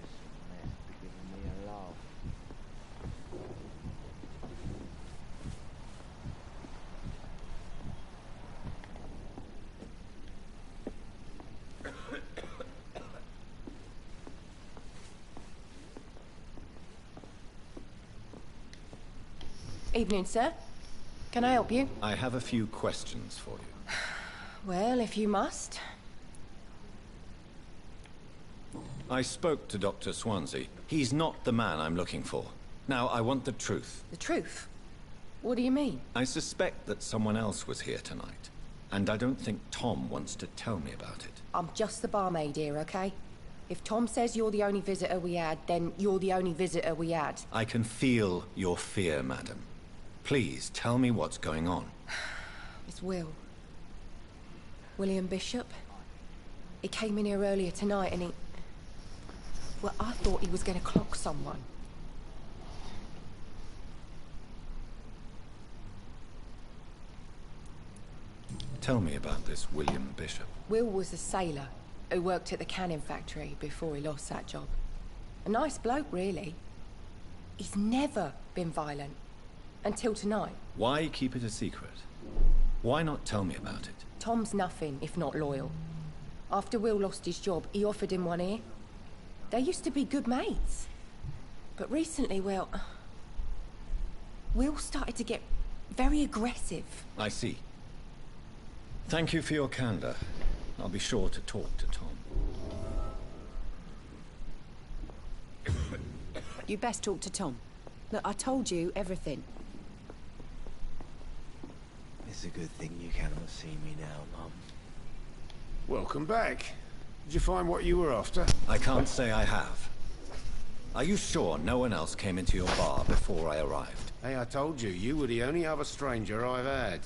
Evening, sir. Can I help you? I have a few questions for you. Well, if you must. I spoke to Dr. Swansea. He's not the man I'm looking for. Now, I want the truth. The truth? What do you mean? I suspect that someone else was here tonight. And I don't think Tom wants to tell me about it. I'm just the barmaid here, okay? If Tom says you're the only visitor we had, then you're the only visitor we had. I can feel your fear, madam. Please, tell me what's going on. It's Will. William Bishop. He came in here earlier tonight and he... Well, I thought he was going to clock someone. Tell me about this William Bishop. Will was a sailor who worked at the cannon factory before he lost that job. A nice bloke, really. He's never been violent. Until tonight. Why keep it a secret? Why not tell me about it? Tom's nothing if not loyal. After Will lost his job, he offered him one ear. They used to be good mates. But recently, well... Will started to get very aggressive. I see. Thank you for your candor. I'll be sure to talk to Tom. You best talk to Tom. Look, I told you everything. It's a good thing you cannot see me now, Mum. Welcome back. Did you find what you were after? I can't say I have. Are you sure no one else came into your bar before I arrived? Hey, I told you, you were the only other stranger I've had.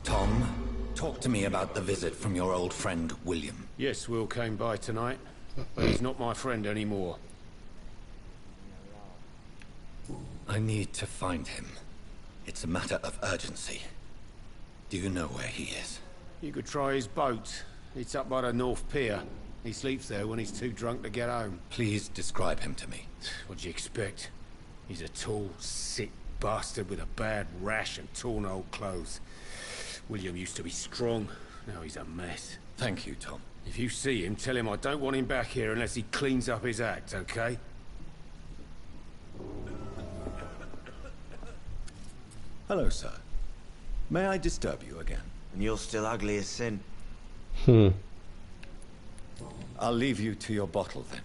Tom, talk to me about the visit from your old friend, William. Yes, Will came by tonight, but he's not my friend anymore. I need to find him. It's a matter of urgency. Do you know where he is? You could try his boat. It's up by the North Pier. He sleeps there when he's too drunk to get home. Please describe him to me. What do you expect? He's a tall, sick bastard with a bad rash and torn old clothes. William used to be strong. Now he's a mess. Thank you, Tom. If you see him, tell him I don't want him back here unless he cleans up his act, okay? Hello, sir. May I disturb you again? And you're still ugly as sin. I'll leave you to your bottle, then.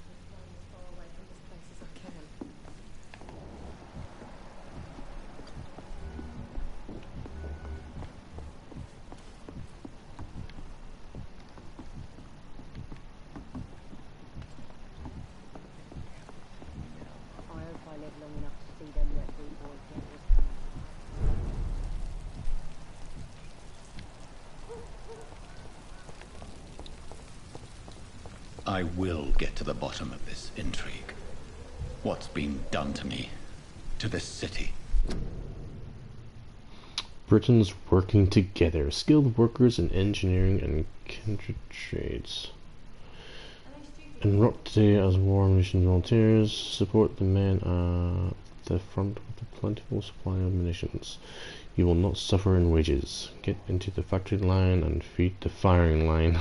I will get to the bottom of this intrigue. What's been done to me, to this city? Britain's working together. Skilled workers in engineering and kindred trades. Enrolled today as war munitions volunteers. Support the men at the front with a plentiful supply of munitions. You will not suffer in wages. Get into the factory line and feed the firing line.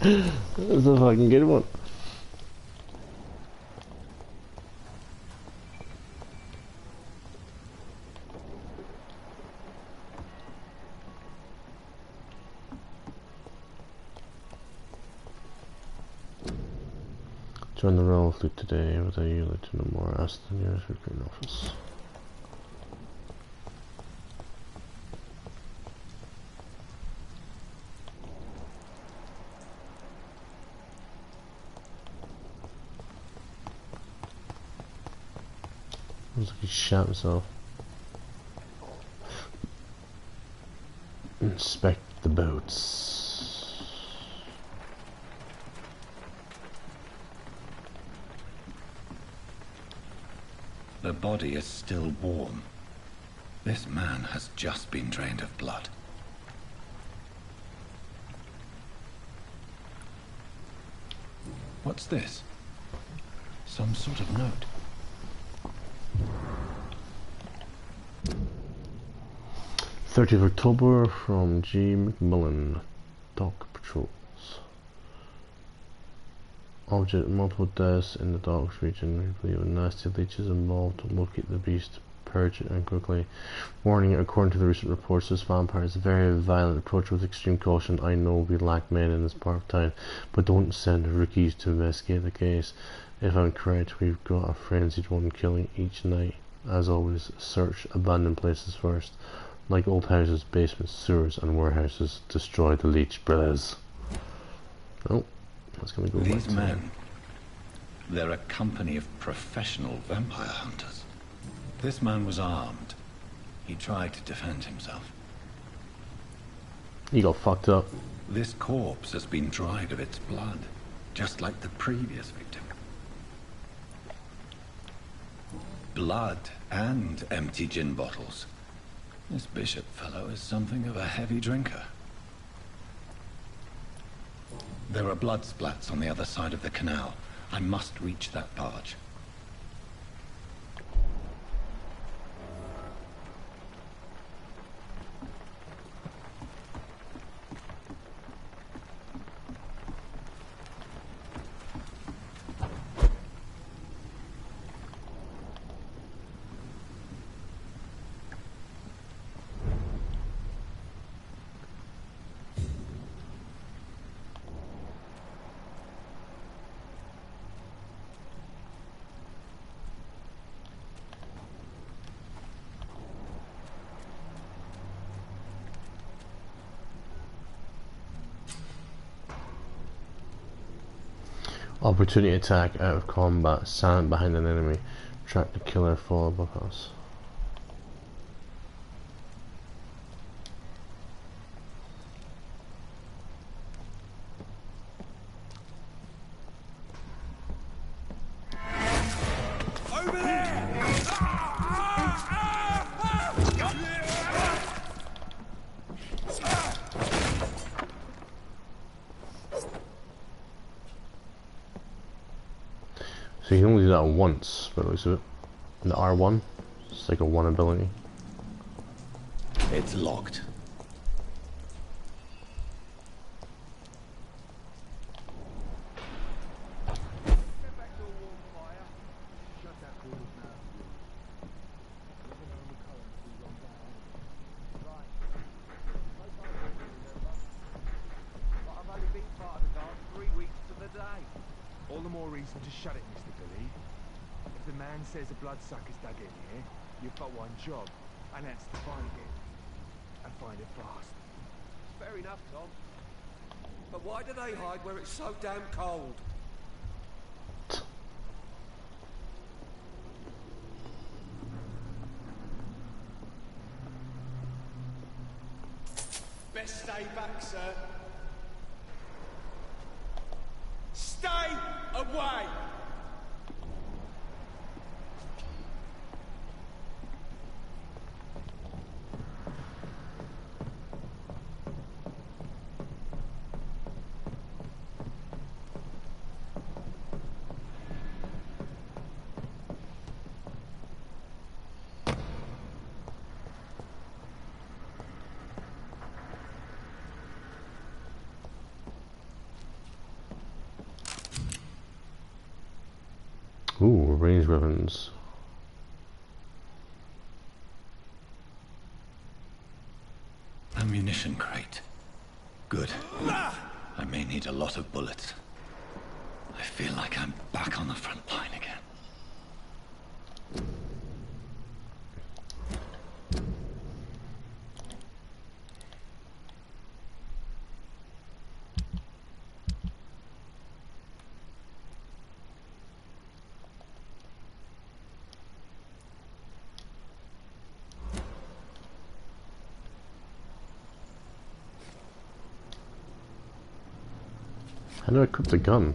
That's a fucking good one. Join the Royal Fleet today. Without you, like to know more. Ask the nearest recruiting office. Looks like he shot himself. Inspect the boats. The body is still warm. This man has just been drained of blood. What's this? Some sort of note. 30th October from G. McMillan. Dock patrols. Object multiple deaths in the docks region. We believe nasty leeches involved. Locate the beast purge it and quickly. Warning, according to the recent reports, this vampire is a very violent. Approach with extreme caution. I know we lack men in this part of town, but don't send rookies to investigate the case. If I'm correct, we've got a frenzied one killing each night. As always, search abandoned places first. Like old houses, basements, sewers, and warehouses, destroy the leech brothers. Oh, that's gonna go. These men, they're a company of professional vampire hunters. This man was armed. He tried to defend himself. He got fucked up. This corpse has been dried of its blood, just like the previous victim. Blood and empty gin bottles. This Bishop fellow is something of a heavy drinker. There are blood splats on the other side of the canal. I must reach that barge. Opportunity attack out of combat, silent behind an enemy, track the killer, fall above us. Over there! So you can only do that once, by the looks of it. In the R1, it's like a one ability. It's locked. All the more reason to shut it, Mr. Billy. If the man says a bloodsucker's dug in here, you've got one job, and that's to find it. And find it fast. Fair enough, Tom. But why do they hide where it's so damn cold? Best stay back, sir. Stay away! Ooh, ranged weapons. Ammunition crate. Good. I may need a lot of bullets. I feel like I'm back on the front line again. How do I equip the gun?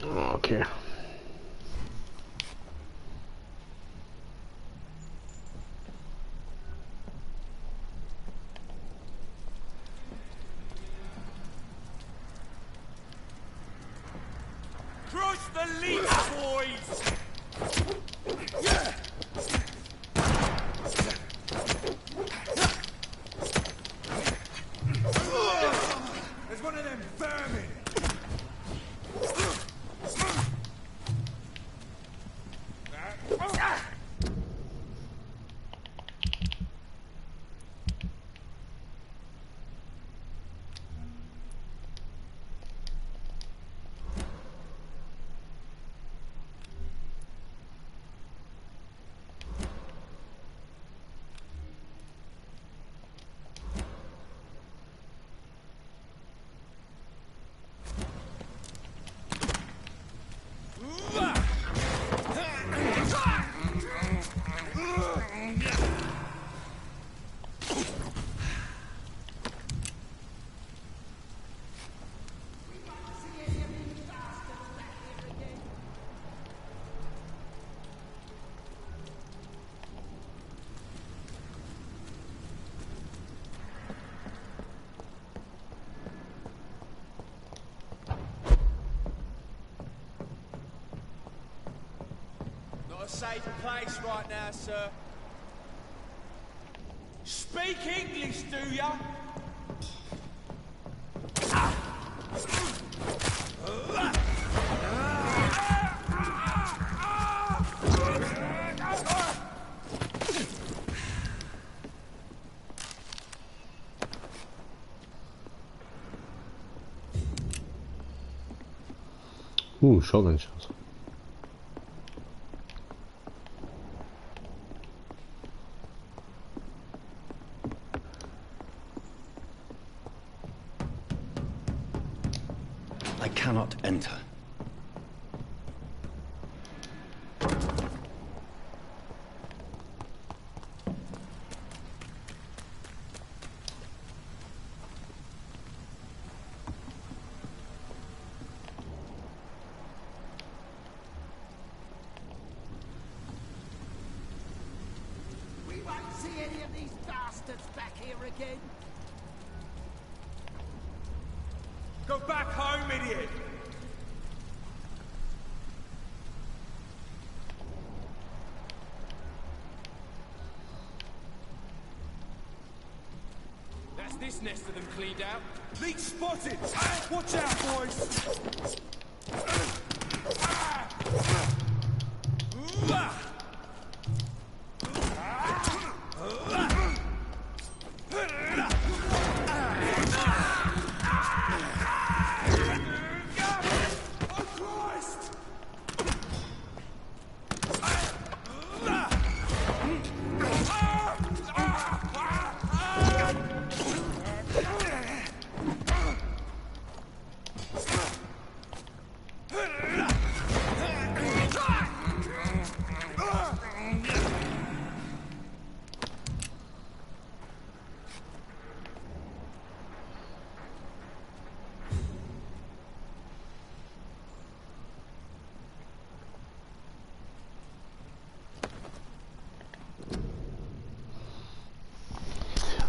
Okay. Crush the leech, boys! Yeah! There's one of them vermin! Not a safe place right now, sir. Speak English, do ya? Ooh, shotgun shells. I cannot enter. We won't see any of these bastards back here again. Go back home, idiot! That's this nest of them cleaned out. Leech spotted! Watch out, boys!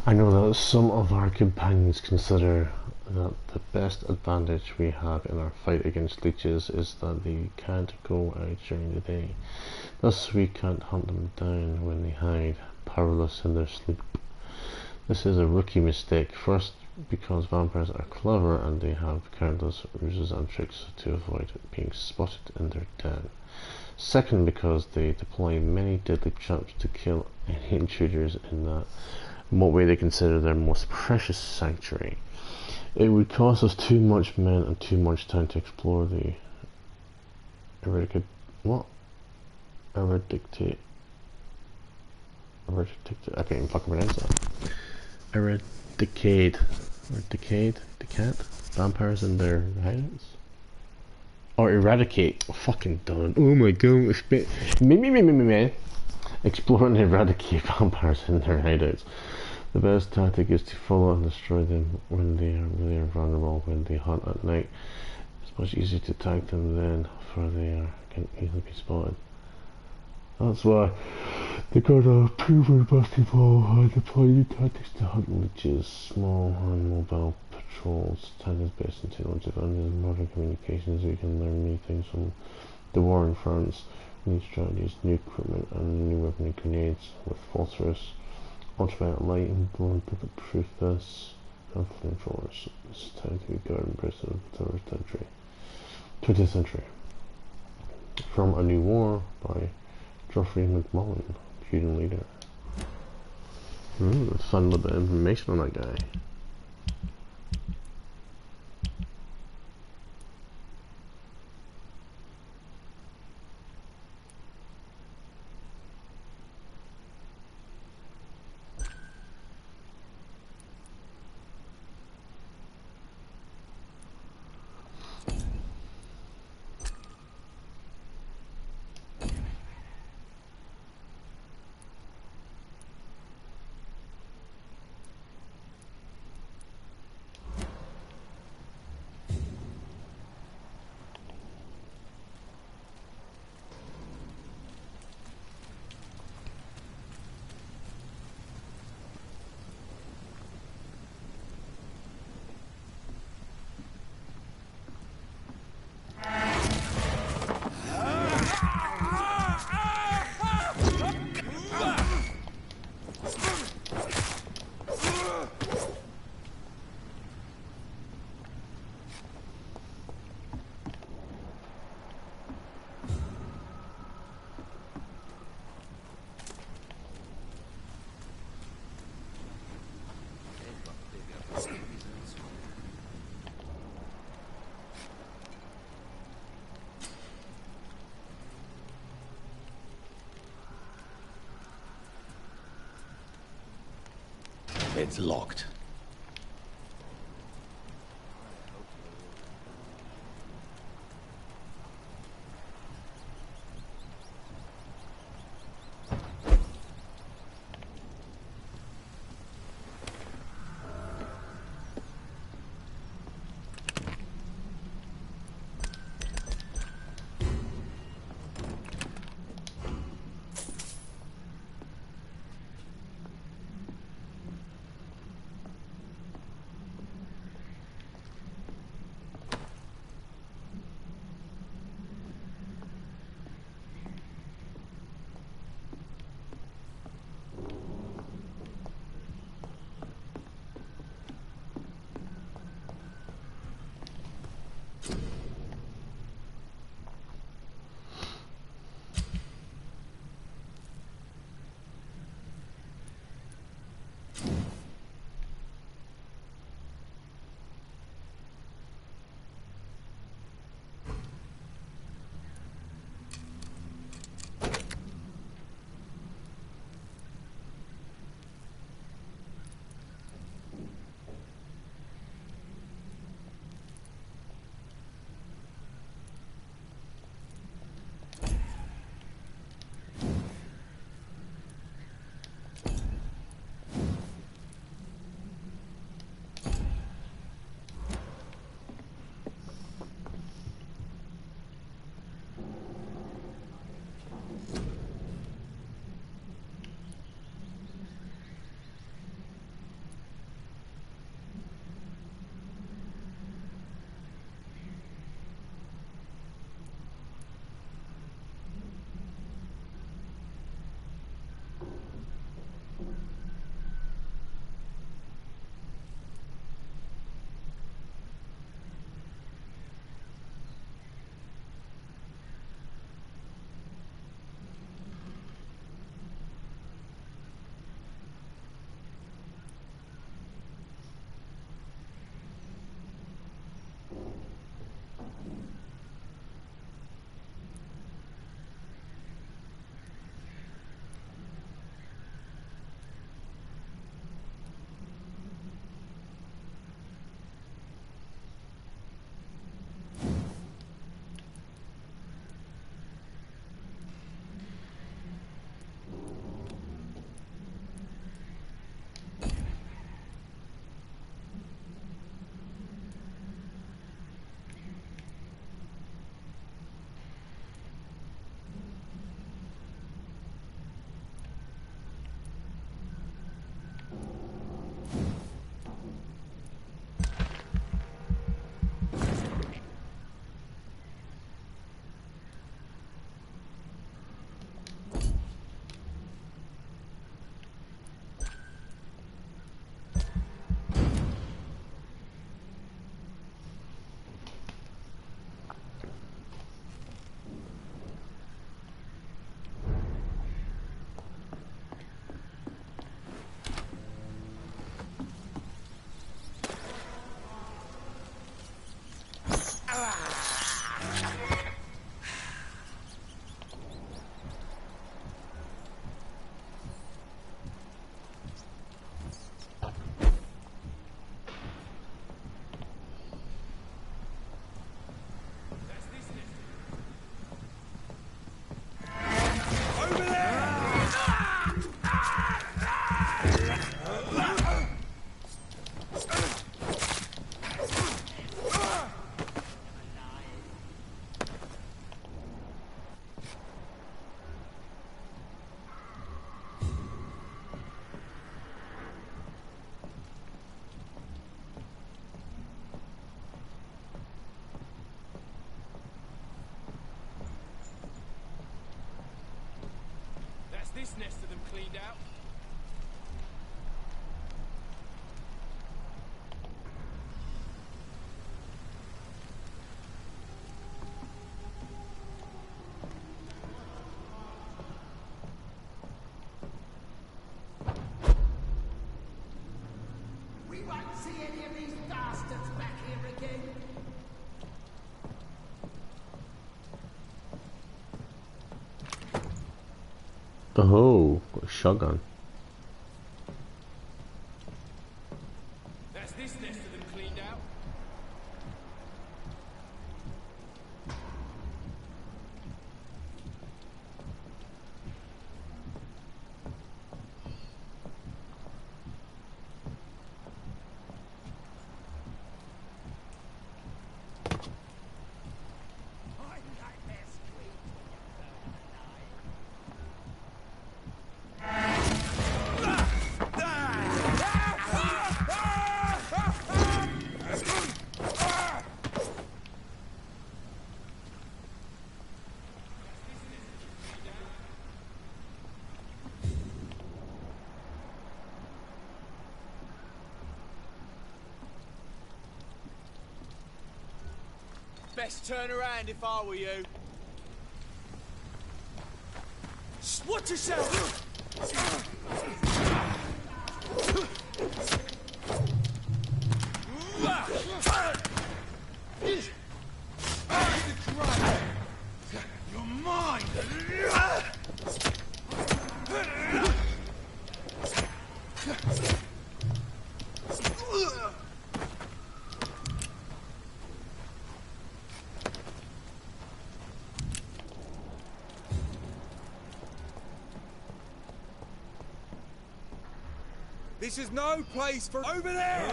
I know that some of our companions consider that the best advantage we have in our fight against leeches is that they can't go out during the day. Thus we can't hunt them down when they hide, powerless in their sleep. This is a rookie mistake. First, because vampires are clever and they have countless ruses and tricks to avoid being spotted in their den. Second, because they deploy many deadly traps to kill any intruders in that what way they consider their most precious sanctuary. It would cost us too much men and too much time to explore the eradicate. I can't even fucking pronounce that. Eradicate vampires in their hideouts? Or eradicate. Oh, fucking done. Oh my god, man. Explore and eradicate vampires in their hideouts. The best tactic is to follow and destroy them when they are really vulnerable. When they hunt at night, it's It's much easier to tag them then, for they can easily be spotted. That's why they got a proven basketball and deploy new tactics to hunt witches, small and mobile patrols. Tactics based on technology advances and modern communications. We can learn new things from the war in France, new strategies, new equipment, and new weaponry grenades with phosphorus, ultraviolet light, and bulletproof vests, and flamethrowers. It's time to be guarded Britain of the 20th century. From A New War by Geoffrey McMullen, student leader. Ooh, let's find a little bit of information on that guy. It's locked. this nest of them cleaned out. We won't see any of these bastards back here again. Oh, got a shotgun. That's this nest of them cleaned out. Best turn around if I were you. Watch yourself! You're mine! This is no place for over there!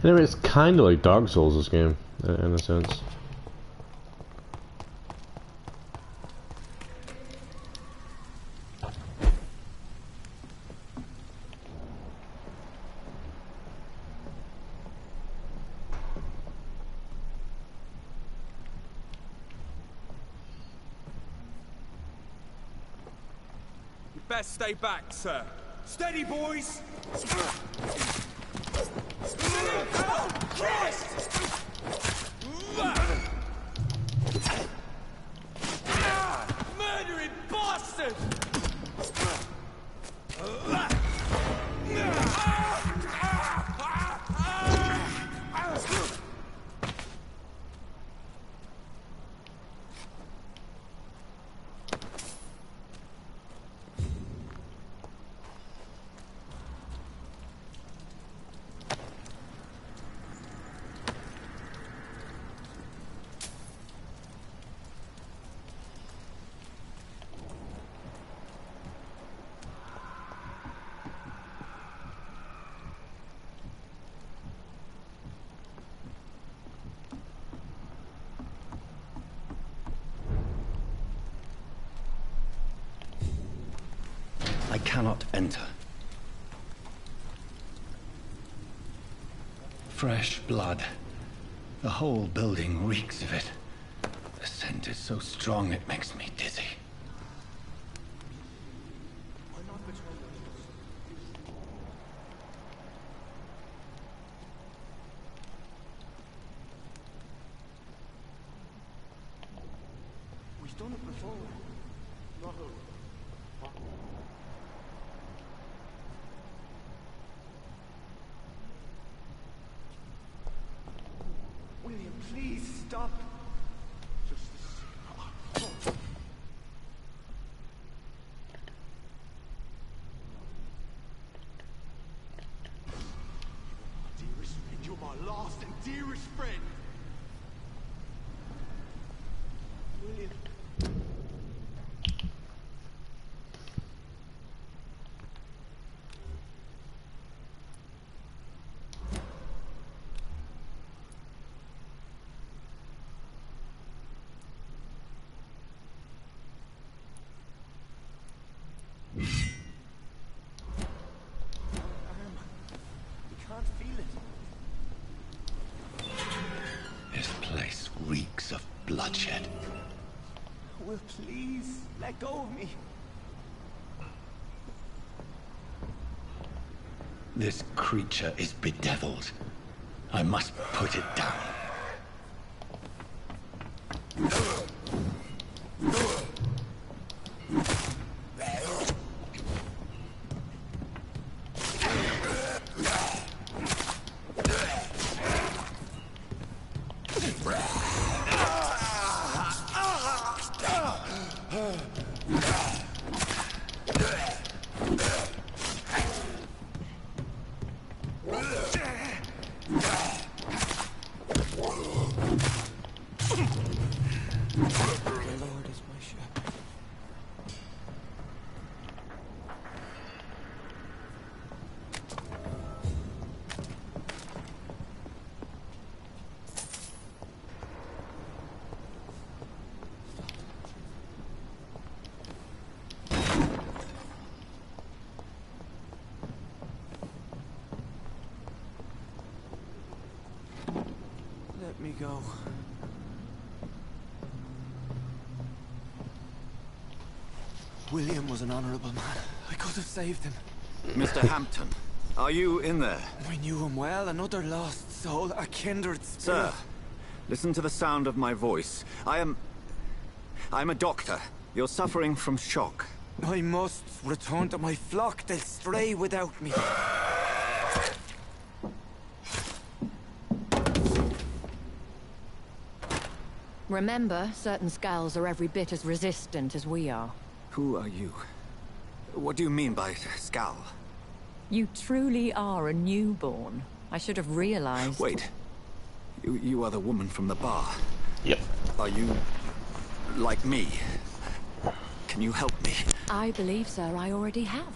Anyway, it's kind of like Dark Souls, this game, in a sense. You best stay back, sir. Steady, boys! Oh, Christ! Murdering bastard! I cannot enter. Fresh blood. The whole building reeks of it. The scent is so strong it makes me dizzy. We've done it before. Not William, please stop. Jewish friend. William. This place reeks of bloodshed. Will please let go of me. This creature is bedeviled. I must put it down. Let me go. William was an honorable man. I could have saved him. Mr. Hampton, are you in there? I knew him well, another lost soul, a kindred spirit. Sir, listen to the sound of my voice. I'm a doctor. You're suffering from shock. I must return to my flock. They'll stray without me. Remember, certain skulls are every bit as resistant as we are. Who are you? What do you mean by skull? You truly are a newborn. I should have realized. Wait. You are the woman from the bar. Yep. Are you like me? Can you help me? I believe, sir, I already have.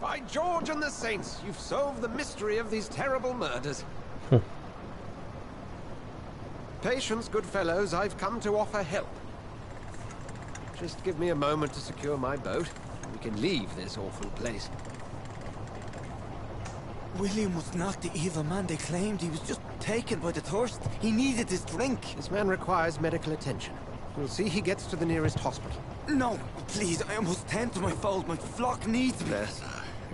By George and the Saints, you've solved the mystery of these terrible murders. Patience, good fellows, I've come to offer help. Just give me a moment to secure my boat. We can leave this awful place. William was not the evil man they claimed. He was just taken by the thirst. He needed his drink. This man requires medical attention. We'll see he gets to the nearest hospital. No, please, I must tend to my fold. My flock needs me. There, sir.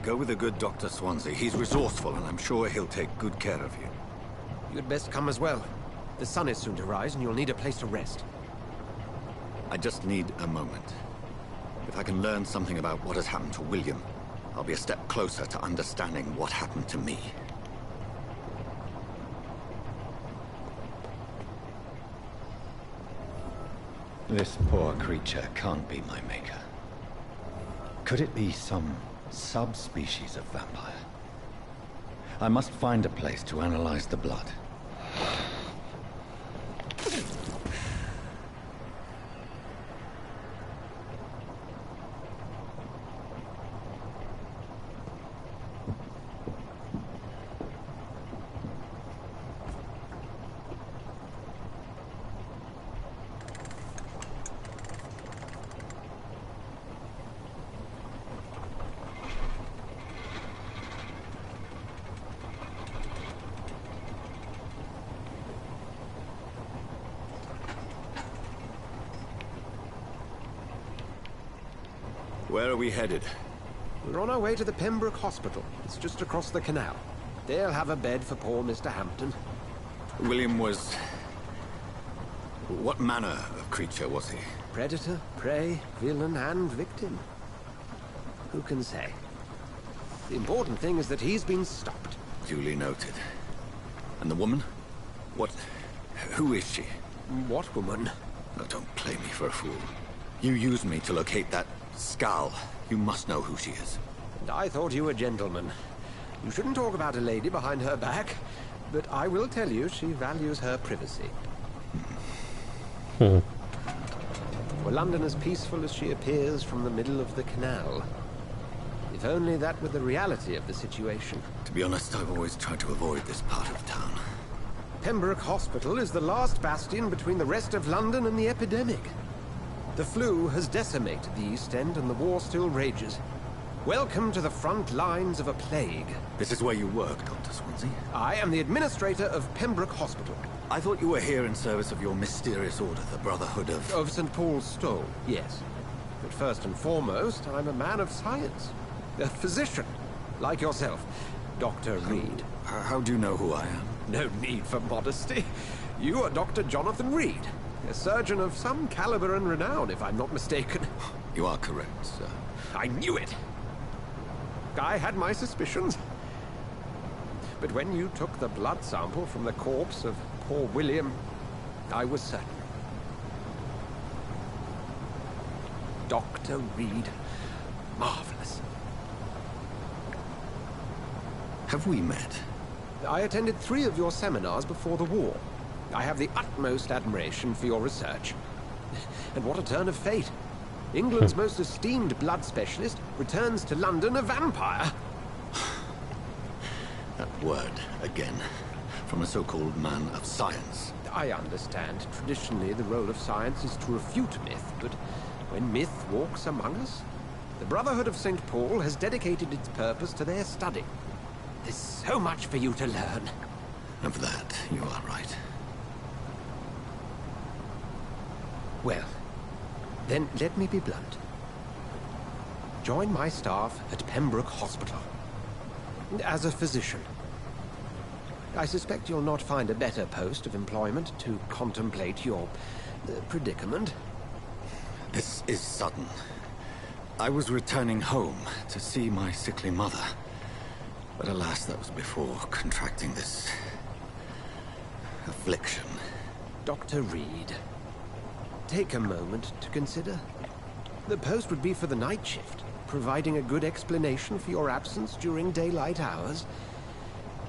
Go with the good Dr. Swansea. He's resourceful, and I'm sure he'll take good care of you. You'd best come as well. The sun is soon to rise, and you'll need a place to rest. I just need a moment. If I can learn something about what has happened to William, I'll be a step closer to understanding what happened to me. This poor creature can't be my maker. Could it be some subspecies of vampire? I must find a place to analyze the blood. Where are we headed? We're on our way to the Pembroke Hospital. It's just across the canal. They'll have a bed for poor Mr. Hampton. William was... what manner of creature was he? Predator, prey, villain, and victim. Who can say? The important thing is that he's been stopped. Duly noted. And the woman? What... who is she? What woman? Oh, don't play me for a fool. You used me to locate that skull. You must know who she is. I thought you a gentleman. You shouldn't talk about a lady behind her back, but I will tell you she values her privacy. Were London as peaceful as she appears from the middle of the canal? If only that were the reality of the situation. To be honest, I've always tried to avoid this part of town. Pembroke Hospital is the last bastion between the rest of London and the epidemic. The flu has decimated the East End and the war still rages. Welcome to the front lines of a plague. This is where you work, Dr. Swansea? I am the administrator of Pembroke Hospital. I thought you were here in service of your mysterious order, the Brotherhood of... Of St. Paul's Stole, yes. But first and foremost, I'm a man of science. A physician, like yourself, Dr. Reed. How do you know who I am? No need for modesty. You are Dr. Jonathan Reed, a surgeon of some caliber and renown, if I'm not mistaken. You are correct, sir. I knew it! I had my suspicions. But when you took the blood sample from the corpse of poor William, I was certain. Dr. Reed. Marvelous. Have we met? I attended 3 of your seminars before the war. I have the utmost admiration for your research. And what a turn of fate. England's most esteemed blood specialist returns to London a vampire. That word, again, from a so-called man of science. I understand. Traditionally, the role of science is to refute myth, but when myth walks among us, the Brotherhood of St. Paul has dedicated its purpose to their study. There's so much for you to learn. Of that, you are right. Well, then let me be blunt. Join my staff at Pembroke Hospital. As a physician. I suspect you'll not find a better post of employment to contemplate your predicament. This is sudden. I was returning home to see my sickly mother. But alas, that was before contracting this... affliction. Dr. Reed, take a moment to consider. The post would be for the night shift, providing a good explanation for your absence during daylight hours.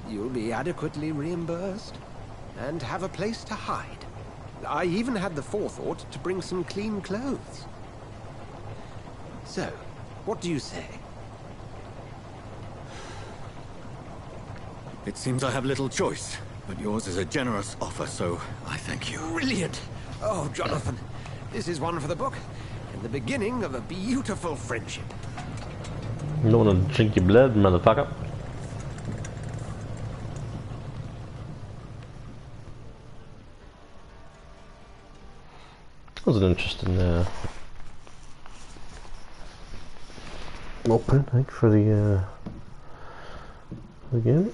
You'll be adequately reimbursed, and have a place to hide. I even had the forethought to bring some clean clothes. So, what do you say? It seems I have little choice, but yours is a generous offer, so I thank you. Brilliant! Oh, Jonathan, this is one for the book, and the beginning of a beautiful friendship. You don't want to drink your blood, motherfucker. That was an interesting opening, I think, for the game.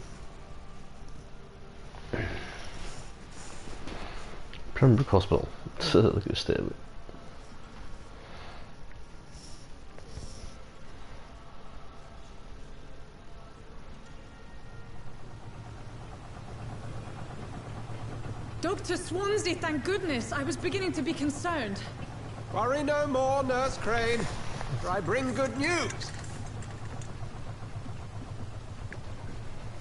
Pembroke Hospital. Look at the state of it. Dr. Swansea, thank goodness. I was beginning to be concerned. Worry no more, Nurse Crane, for I bring good news.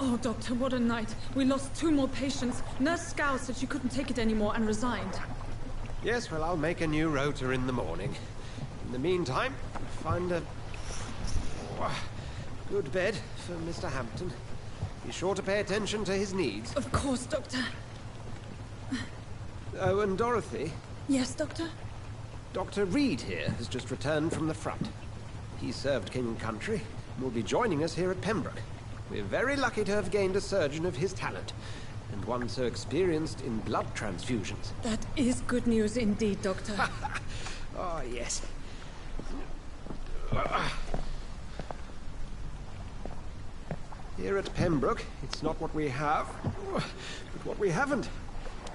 Oh, Doctor, what a night. We lost 2 more patients. Nurse Scow said she couldn't take it anymore and resigned. Yes, well, I'll make a new rota in the morning. In the meantime, find a good bed for Mr. Hampton. Be sure to pay attention to his needs. Of course, Doctor. Oh, and Dorothy? Yes, Doctor? Dr. Reed here has just returned from the front. He served King and Country and will be joining us here at Pembroke. We're very lucky to have gained a surgeon of his talent, and one so experienced in blood transfusions. That is good news indeed, Doctor. Oh, yes. Here at Pembroke, it's not what we have, but what we haven't.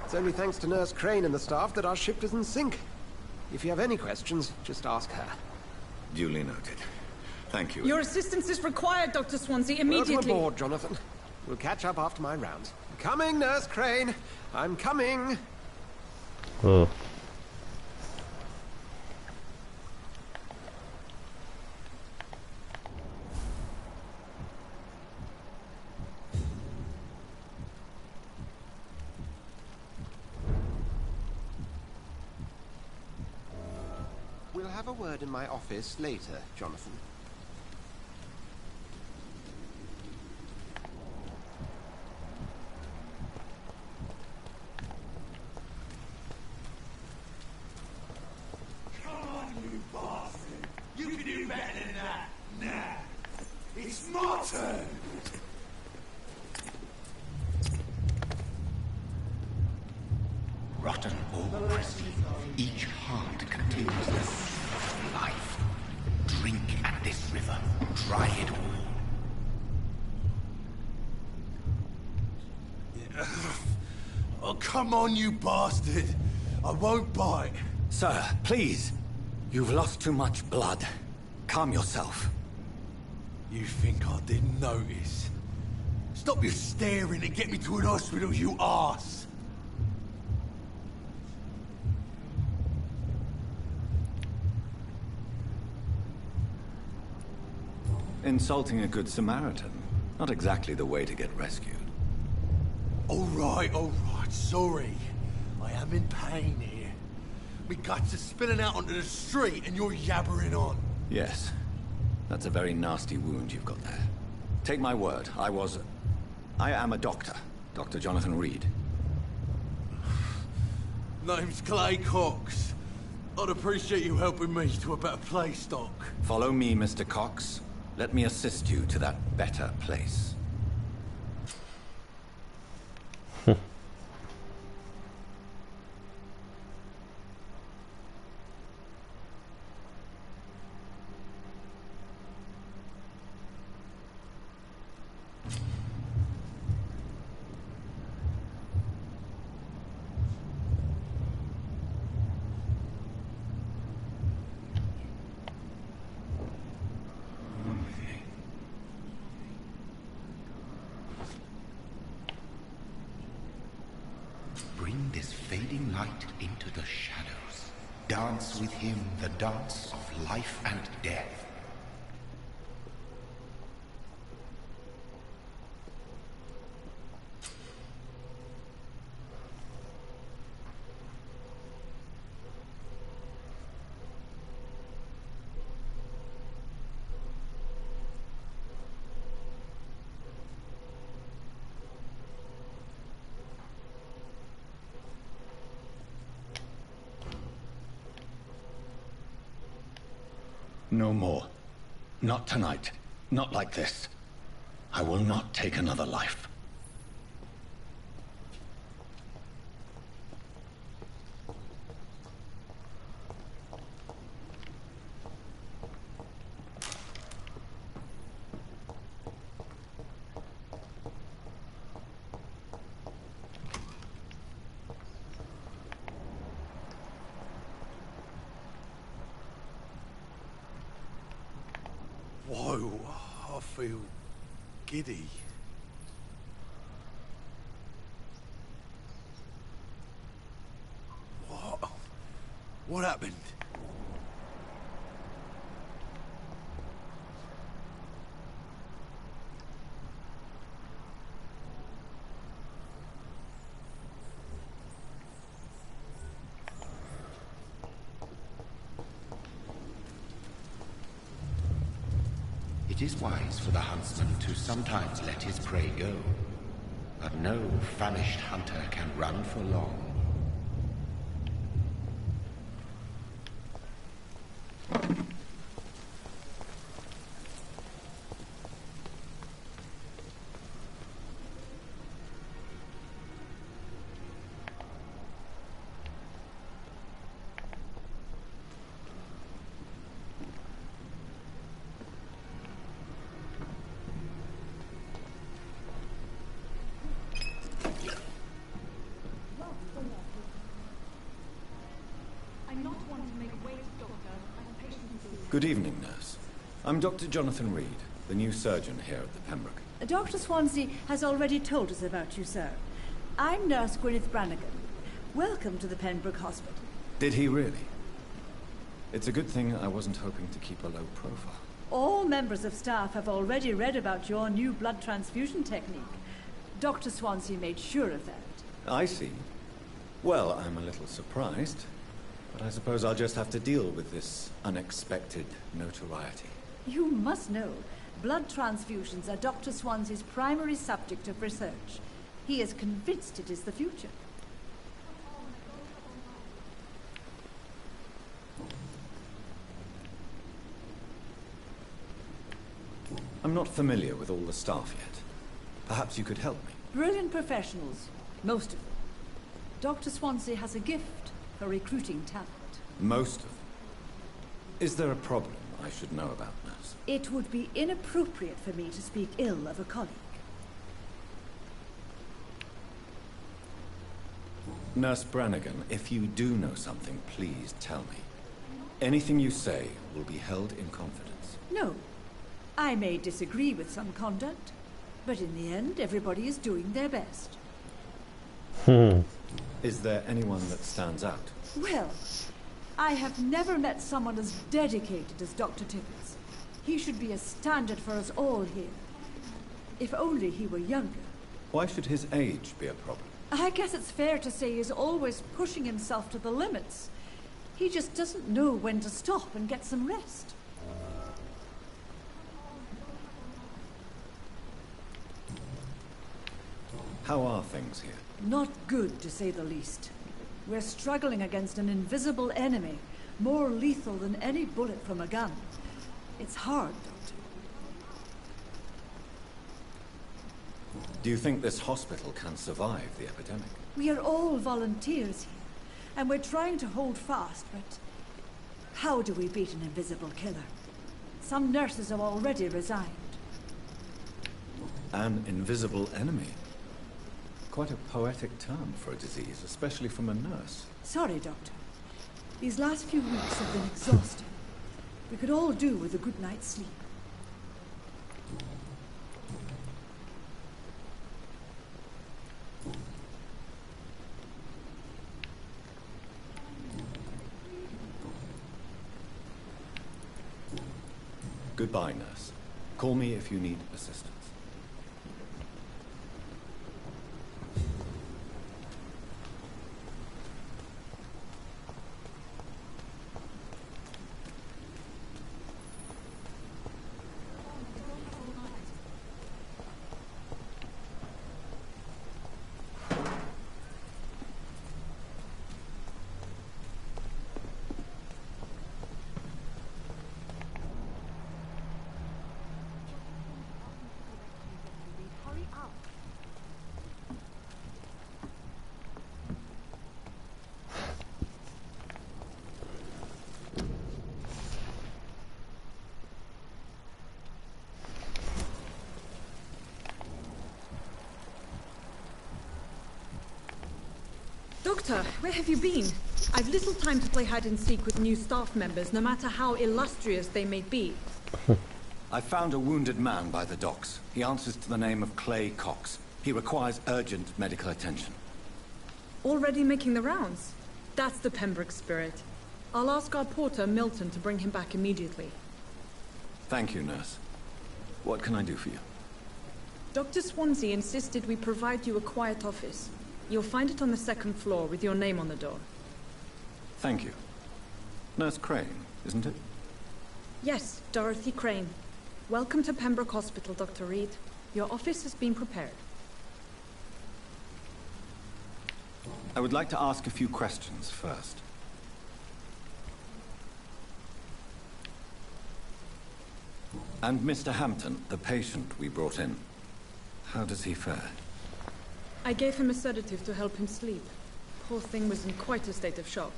It's only thanks to Nurse Crane and the staff that our ship is in sync. If you have any questions, just ask her. Duly noted. Thank you. Your assistance is required, Dr. Swansea, immediately. Welcome aboard, Jonathan. We'll catch up after my rounds. Coming, Nurse Crane. I'm coming. Oh. We'll have a word in my office later, Jonathan. Come on, you bastard! You can do better than that! Nah! It's my turn! Rotten or pristine, each heart contains the source of life. Drink at this river, try it all. Oh, come on, you bastard! I won't bite. Sir, please. You've lost too much blood. Calm yourself. You think I didn't notice? Stop your staring and get me to an hospital, you arse! Insulting a good Samaritan. Not exactly the way to get rescued. All right, sorry. I am in pain here. My guts are spilling out onto the street and you're yabbering on. Yes. That's a very nasty wound you've got there. Take my word, I am a doctor. Dr. Jonathan Reed. Name's Clay Cox. I'd appreciate you helping me to a better place, Doc. Follow me, Mr. Cox. Let me assist you to that better place. Bring this fading light into the shadows. Dance with him the dance of life and death. No more. Not tonight. Not like this. I will not take another life. Whoa, I feel giddy. What? What happened? It is wise for the huntsman to sometimes let his prey go, but no famished hunter can run for long. Good evening, nurse. I'm Dr. Jonathan Reed, the new surgeon here at the Pembroke. Dr. Swansea has already told us about you, sir. I'm Nurse Gwyneth Brannigan. Welcome to the Pembroke Hospital. Did he really? It's a good thing I wasn't hoping to keep a low profile. All members of staff have already read about your new blood transfusion technique. Dr. Swansea made sure of that. I see. Well, I'm a little surprised, but I suppose I'll just have to deal with this unexpected notoriety. You must know, blood transfusions are Dr. Swansea's primary subject of research. He is convinced it is the future. I'm not familiar with all the staff yet. Perhaps you could help me. Brilliant professionals, most of them. Dr. Swansea has a gift for recruiting talent. Most of them. Is there a problem I should know about, Nurse? It would be inappropriate for me to speak ill of a colleague. Nurse Brannigan, if you do know something, please tell me. Anything you say will be held in confidence. No. I may disagree with some conduct, but in the end, everybody is doing their best. Is there anyone that stands out? Well, I have never met someone as dedicated as Dr. Tippett. He should be a standard for us all here. If only he were younger. Why should his age be a problem? I guess it's fair to say he's always pushing himself to the limits. He just doesn't know when to stop and get some rest. How are things here? Not good, to say the least. We're struggling against an invisible enemy, more lethal than any bullet from a gun. It's hard, Doctor. Do you think this hospital can survive the epidemic? We are all volunteers here, and we're trying to hold fast, but how do we beat an invisible killer? Some nurses have already resigned. An invisible enemy? Quite a poetic term for a disease, especially from a nurse. Sorry, Doctor. These last few weeks have been exhausting. We could all do with a good night's sleep. Goodbye, nurse. Call me if you need assistance. Doctor, where have you been? I've little time to play hide and seek with new staff members, no matter how illustrious they may be. I found a wounded man by the docks. He answers to the name of Clay Cox. He requires urgent medical attention. Already making the rounds? That's the Pembroke spirit. I'll ask our porter, Milton, to bring him back immediately. Thank you, nurse. What can I do for you? Dr. Swansea insisted we provide you a quiet office. You'll find it on the second floor with your name on the door. Thank you. Nurse Crane, isn't it? Yes, Dorothy Crane. Welcome to Pembroke Hospital, Dr. Reed. Your office has been prepared. I would like to ask a few questions first. And Mr. Hampton, the patient we brought in, how does he fare? I gave him a sedative to help him sleep. Poor thing was in quite a state of shock.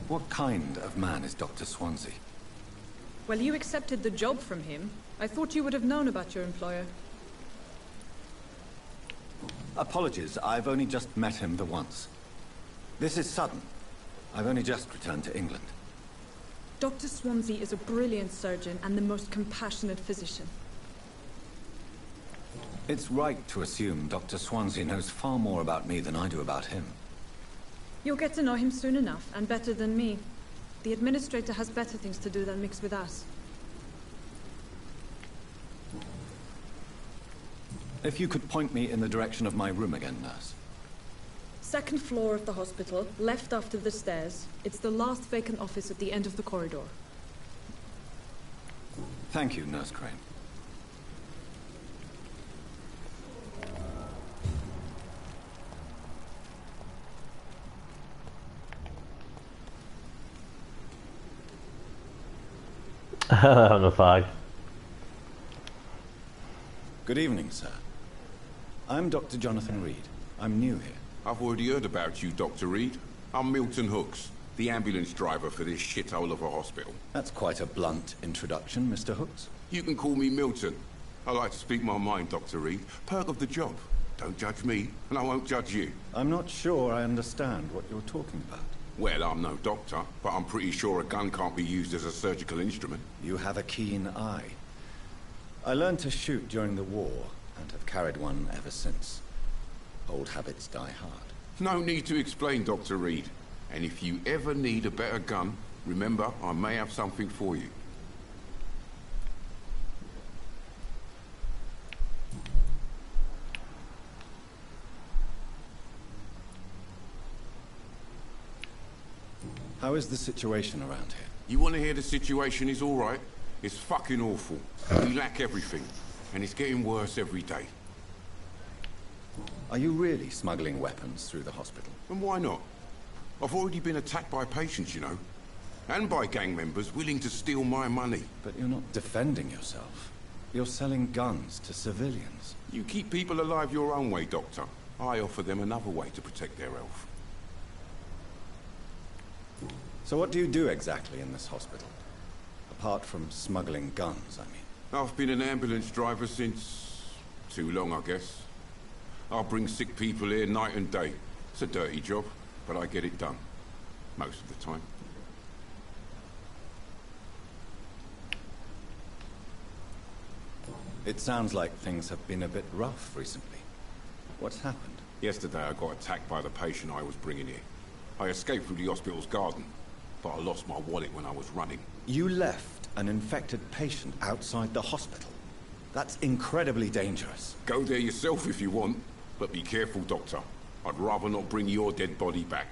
What kind of man is Dr. Swansea? Well, you accepted the job from him. I thought you would have known about your employer. Apologies, I've only just met him the once. This is sudden. I've only just returned to England. Dr. Swansea is a brilliant surgeon and the most compassionate physician. It's right to assume Dr. Swansea knows far more about me than I do about him. You'll get to know him soon enough, and better than me. The administrator has better things to do than mix with us. If you could point me in the direction of my room again, nurse. Second floor of the hospital, left after the stairs. It's the last vacant office at the end of the corridor. Thank you, Nurse Crane. On the fag. Good evening, sir. I'm Dr. Jonathan Reed. I'm new here. I've already heard about you, Dr. Reed. I'm Milton Hooks, the ambulance driver for this shithole of a hospital. That's quite a blunt introduction, Mr. Hooks. You can call me Milton. I like to speak my mind, Dr. Reed. Perk of the job. Don't judge me, and I won't judge you. I'm not sure I understand what you're talking about. Well, I'm no doctor, but I'm pretty sure a gun can't be used as a surgical instrument. You have a keen eye. I learned to shoot during the war, and have carried one ever since. Old habits die hard. No need to explain, Dr. Reed. And if you ever need a better gun, remember, I may have something for you. How is the situation around here? You want to hear the situation is all right? It's fucking awful. We lack everything, and it's getting worse every day. Are you really smuggling weapons through the hospital? And why not? I've already been attacked by patients, you know. And by gang members willing to steal my money. But you're not defending yourself. You're selling guns to civilians. You keep people alive your own way, Doctor. I offer them another way to protect their health. So what do you do exactly in this hospital? Apart from smuggling guns, I mean. I've been an ambulance driver since... too long, I guess. I bring sick people here night and day. It's a dirty job, but I get it done. Most of the time. It sounds like things have been a bit rough recently. What's happened? Yesterday I got attacked by the patient I was bringing here. I escaped through the hospital's garden, but I lost my wallet when I was running. You left an infected patient outside the hospital? That's incredibly dangerous. Go there yourself if you want, but be careful, Doctor. I'd rather not bring your dead body back.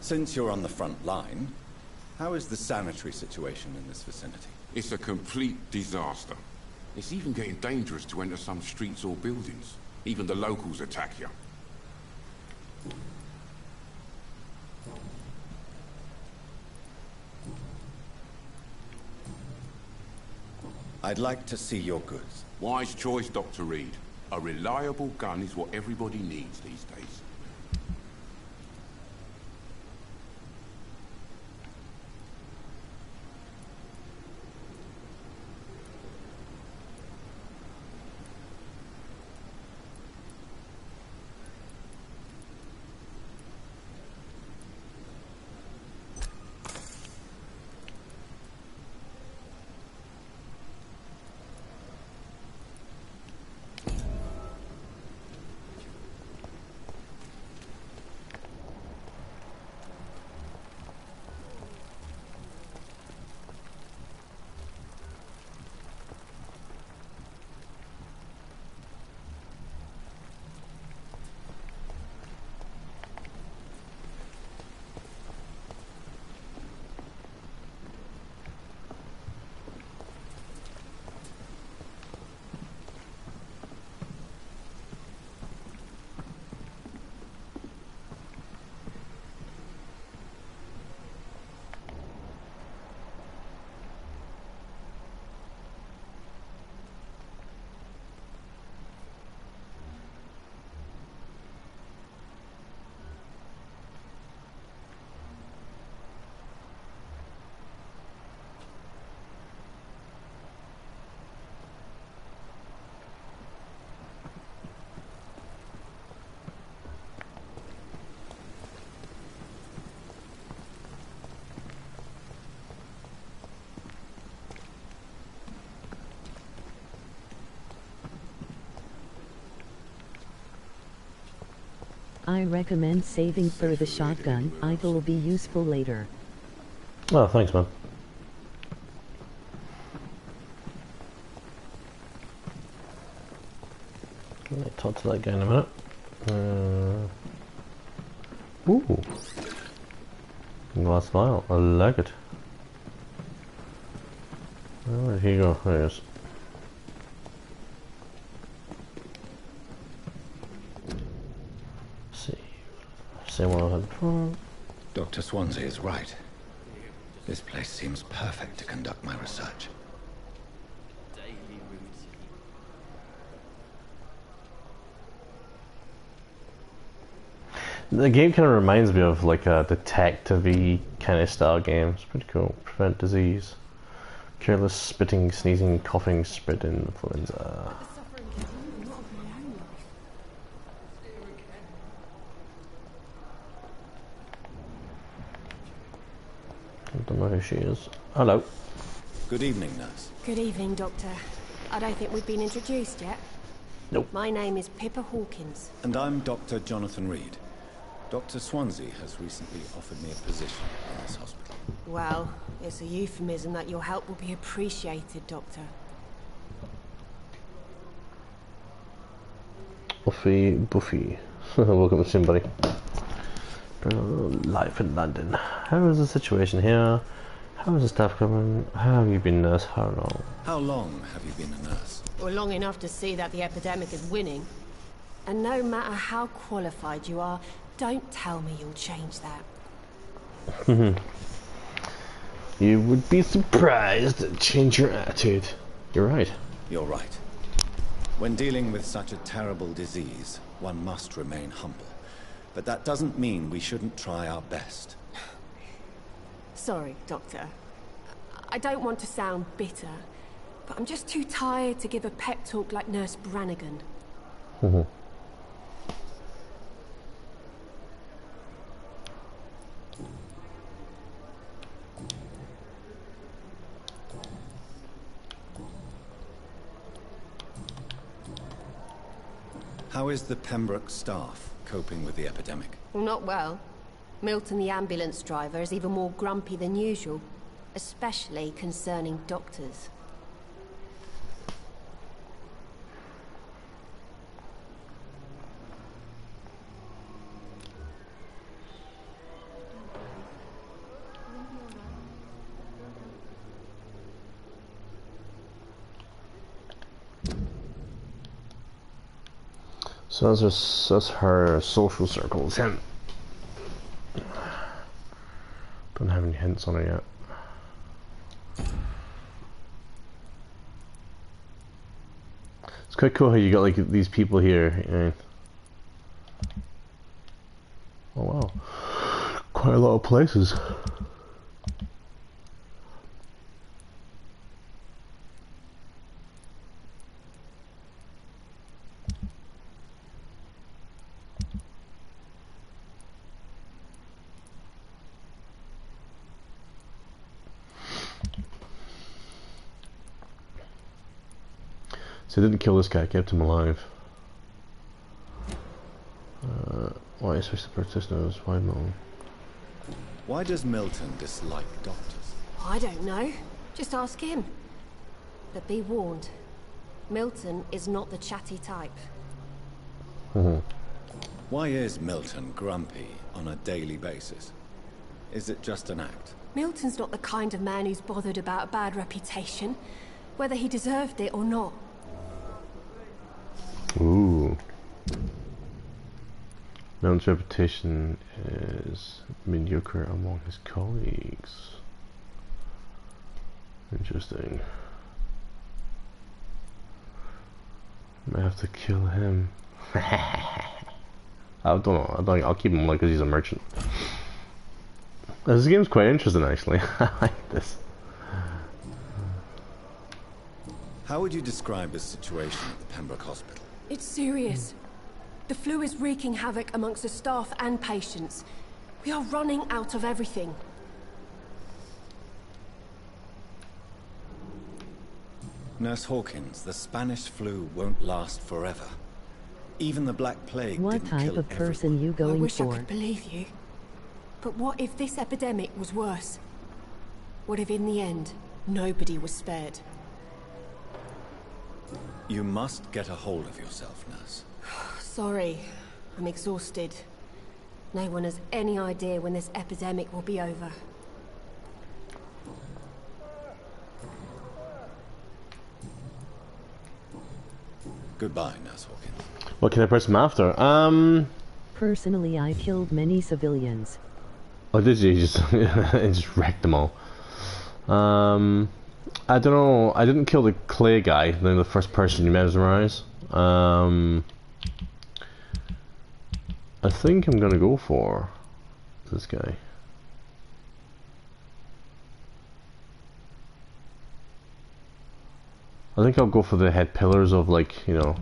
Since you're on the front line, how is the sanitary situation in this vicinity? It's a complete disaster. It's even getting dangerous to enter some streets or buildings. Even the locals attack you. I'd like to see your goods. Wise choice, Dr. Reed. A reliable gun is what everybody needs these days. I recommend saving for the shotgun. It'll be useful later. Oh, thanks, man. Let me talk to that guy in a minute. Ooh. Glass vial. I like it. Where did he go? There he is. See. Same one I had before. Dr. Swansea is right. This place seems perfect to conduct my research. The game kind of reminds me of like a detective-y kind of style game. It's pretty cool. Prevent disease. Careless spitting, sneezing, coughing, spread influenza. I don't know who she is. Hello. Good evening, nurse. Good evening, Doctor. I don't think we've been introduced yet. Nope. My name is Pippa Hawkins. And I'm Dr. Jonathan Reed. Dr. Swansea has recently offered me a position in this hospital. Well, it's a euphemism that your help will be appreciated, Doctor. Buffy. Welcome to somebody. Life in London. How is the situation here? How is the staff coming? How have you been, nurse? How long? How long have you been a nurse? Well, long enough to see that the epidemic is winning. And no matter how qualified you are, don't tell me you'll change that. You would be surprised to change your attitude. You're right. You're right. When dealing with such a terrible disease, one must remain humble. But that doesn't mean we shouldn't try our best. Sorry, Doctor. I don't want to sound bitter, but I'm just too tired to give a pep talk like Nurse Brannigan. How is the Pembroke staff coping with the epidemic? Well, not well. Milton, the ambulance driver, is even more grumpy than usual, especially concerning doctors. So that's her social circles. Don't have any hints on her yet. It's quite cool how you got like these people here. You know. Oh wow, quite a lot of places. So I didn't kill this guy, I kept him alive. Why switch the practitioners? Why Milton? Why does Milton dislike doctors? I don't know. Just ask him. But be warned, Milton is not the chatty type. Why is Milton grumpy on a daily basis? Is it just an act? Milton's not the kind of man who's bothered about a bad reputation, whether he deserved it or not. Ooh. Milton's reputation is mediocre among his colleagues. Interesting. Might have to kill him. I don't know. I'll keep him like because he's a merchant. This game's quite interesting, actually. I like this. How would you describe the situation at the Pembroke Hospital? It's serious. The flu is wreaking havoc amongst the staff and patients. We are running out of everything. Nurse Hawkins, the Spanish flu won't last forever. Even the Black Plague What didn't type kill of person you I going wish I for? could believe you. But what if this epidemic was worse? What if in the end, nobody was spared? You must get a hold of yourself, nurse. Sorry, I'm exhausted. No one has any idea when this epidemic will be over. Goodbye, Nurse Hawkins. What can I press him after? Personally, I killed many civilians. Oh, did you? Just, just wrecked them all. I don't know. I didn't kill the clay guy, the first person you mesmerize. I think I'm gonna go for this guy. I think I'll go for the head pillars of, like, you know.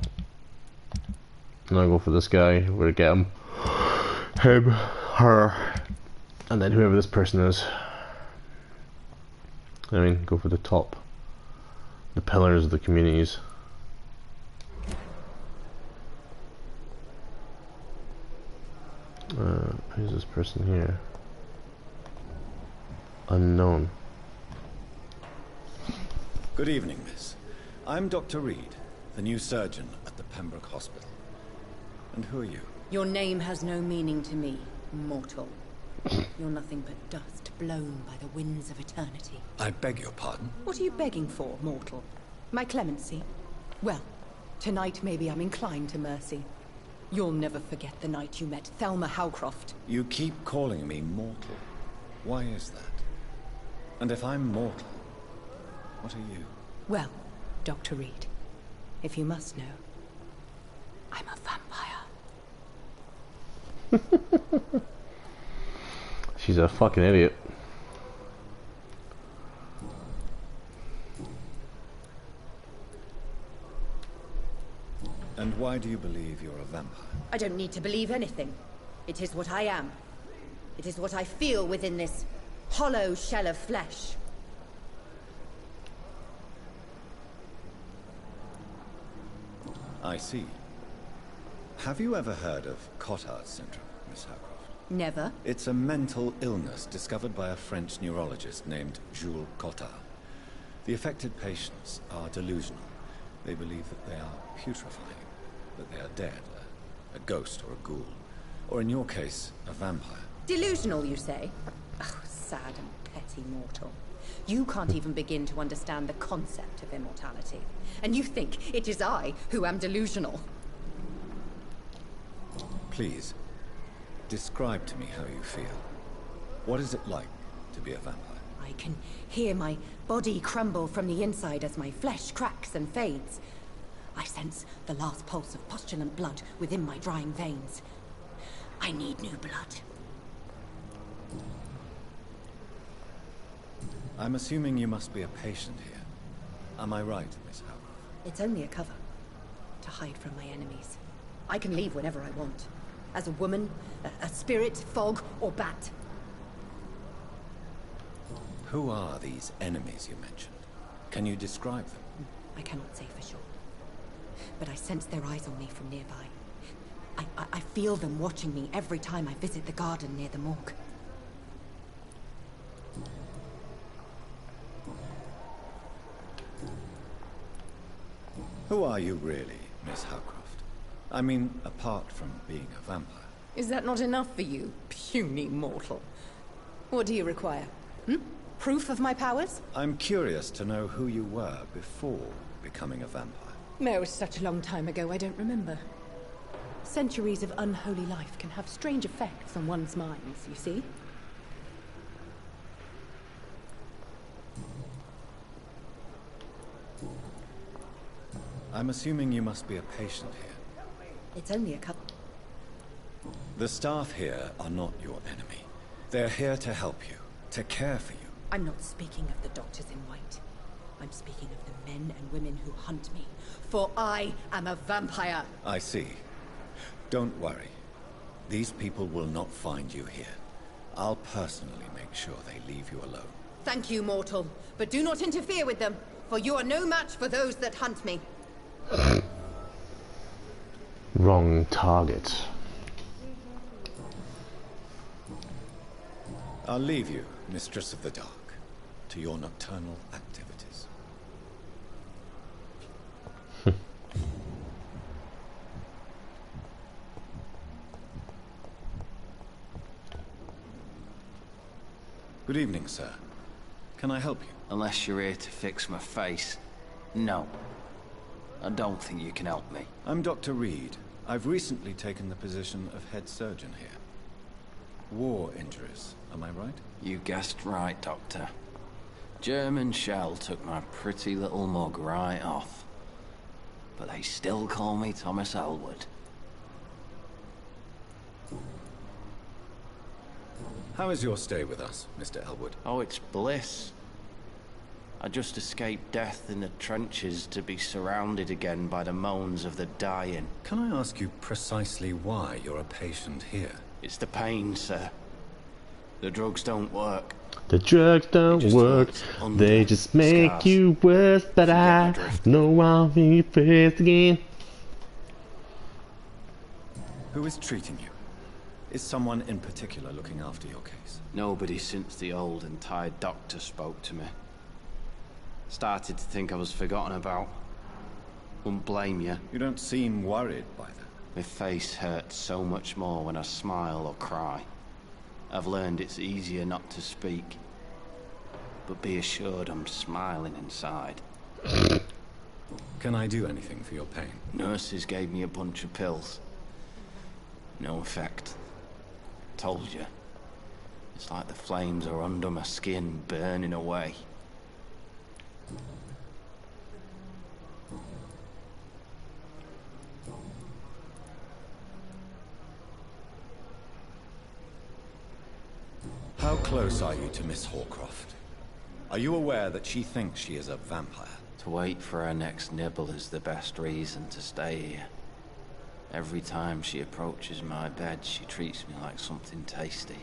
And I'll go for this guy. We're gonna get him. Him. Her. And then whoever this person is. I mean, go for the top. The pillars of the communities. Who's this person here? Unknown. Good evening, miss. I'm Dr. Reed, the new surgeon at the Pembroke Hospital. And who are you? Your name has no meaning to me, mortal. You're nothing but dust blown by the winds of eternity. I beg your pardon? What are you begging for, mortal? My clemency? Well, tonight maybe I'm inclined to mercy. You'll never forget the night you met Thelma Howcroft. You keep calling me mortal. Why is that? And if I'm mortal, what are you? Well, Dr. Reed, if you must know, I'm a vampire. She's a fucking idiot. And why do you believe you're a vampire? I don't need to believe anything. It is what I am. It is what I feel within this hollow shell of flesh. I see. Have you ever heard of Cotard's syndrome, Miss Howcroft? Never. It's a mental illness discovered by a French neurologist named Jules Cotard. The affected patients are delusional. They believe that they are putrefying, that they are dead, a ghost or a ghoul, or in your case, a vampire. Delusional, you say? Oh, sad and petty mortal. You can't even begin to understand the concept of immortality. And you think it is I who am delusional. Please, describe to me how you feel. What is it like to be a vampire? I can hear my body crumble from the inside as my flesh cracks and fades. I sense the last pulse of postulant blood within my drying veins. I need new blood. I'm assuming you must be a patient here. Am I right, Miss Howcroft? It's only a cover. To hide from my enemies. I can leave whenever I want. As a woman, a spirit, fog, or bat. Who are these enemies you mentioned? Can you describe them? I cannot say for sure. But I sense their eyes on me from nearby. I feel them watching me every time I visit the garden near the morgue. Who are you really, Miss Howcroft? I mean, apart from being a vampire. Is that not enough for you, puny mortal? What do you require? Proof of my powers? I'm curious to know who you were before becoming a vampire. No, it was such a long time ago, I don't remember. Centuries of unholy life can have strange effects on one's minds, you see? I'm assuming you must be a patient here. It's only a couple. The staff here are not your enemy. They're here to help you, to care for you. I'm not speaking of the doctors in white. I'm speaking of the men and women who hunt me. For I am a vampire. I see. Don't worry. These people will not find you here. I'll personally make sure they leave you alone. Thank you, mortal. But do not interfere with them, for you are no match for those that hunt me. Wrong target. I'll leave you, Mistress of the Dark, to your nocturnal activities. Good evening, sir. Can I help you? Unless you're here to fix my face. No. I don't think you can help me. I'm Dr. Reed. I've recently taken the position of head surgeon here. War injuries, am I right? You guessed right, Doctor. German shell took my pretty little mug right off. But they still call me Thomas Elwood. How is your stay with us, Mr. Elwood? Oh, it's bliss. I just escaped death in the trenches to be surrounded again by the moans of the dying. Can I ask you precisely why you're a patient here? It's the pain, sir. The drugs don't work. The drugs don't work. They just make scars. You worse, but I know I'll be faced again. Who is treating you? Is someone in particular looking after your case? Nobody since the old and tired doctor spoke to me. Started to think I was forgotten about. Wouldn't blame you. You don't seem worried by that. My face hurts so much more when I smile or cry. I've learned it's easier not to speak. But be assured I'm smiling inside. Can I do anything for your pain? Nurses gave me a bunch of pills. No effect. Told you. It's like the flames are under my skin, burning away. How close are you to Miss Horcroft? Are you aware that she thinks she is a vampire? To wait for her next nibble is the best reason to stay here. Every time she approaches my bed, she treats me like something tasty.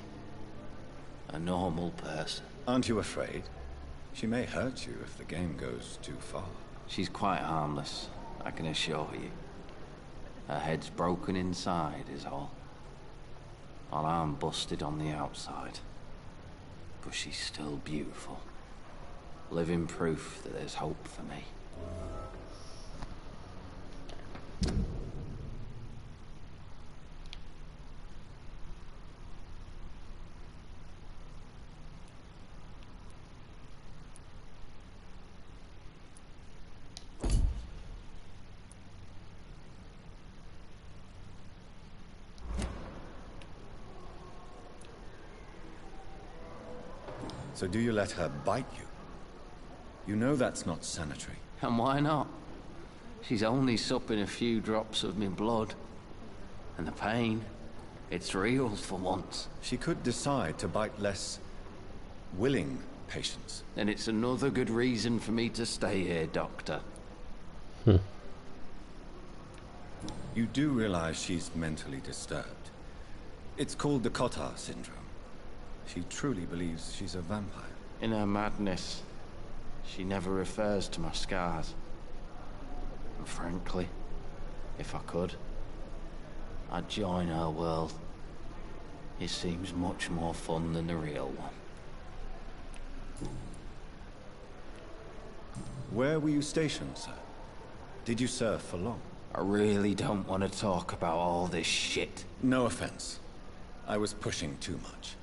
A normal person. Aren't you afraid? She may hurt you if the game goes too far. She's quite harmless, I can assure you. Her head's broken inside is all. Her arm busted on the outside. But she's still beautiful. Living proof that there's hope for me. So do you let her bite you? You know that's not sanitary. And why not? She's only supping a few drops of me blood. And the pain, it's real for once. She could decide to bite less willing patients. Then it's another good reason for me to stay here, Doctor. You do realize she's mentally disturbed. It's called the Cotard syndrome. She truly believes she's a vampire. In her madness, she never refers to my scars. And frankly, if I could, I'd join her world. It seems much more fun than the real one. Where were you stationed, sir? Did you serve for long? I really don't want to talk about all this shit. No offense. I was pushing too much.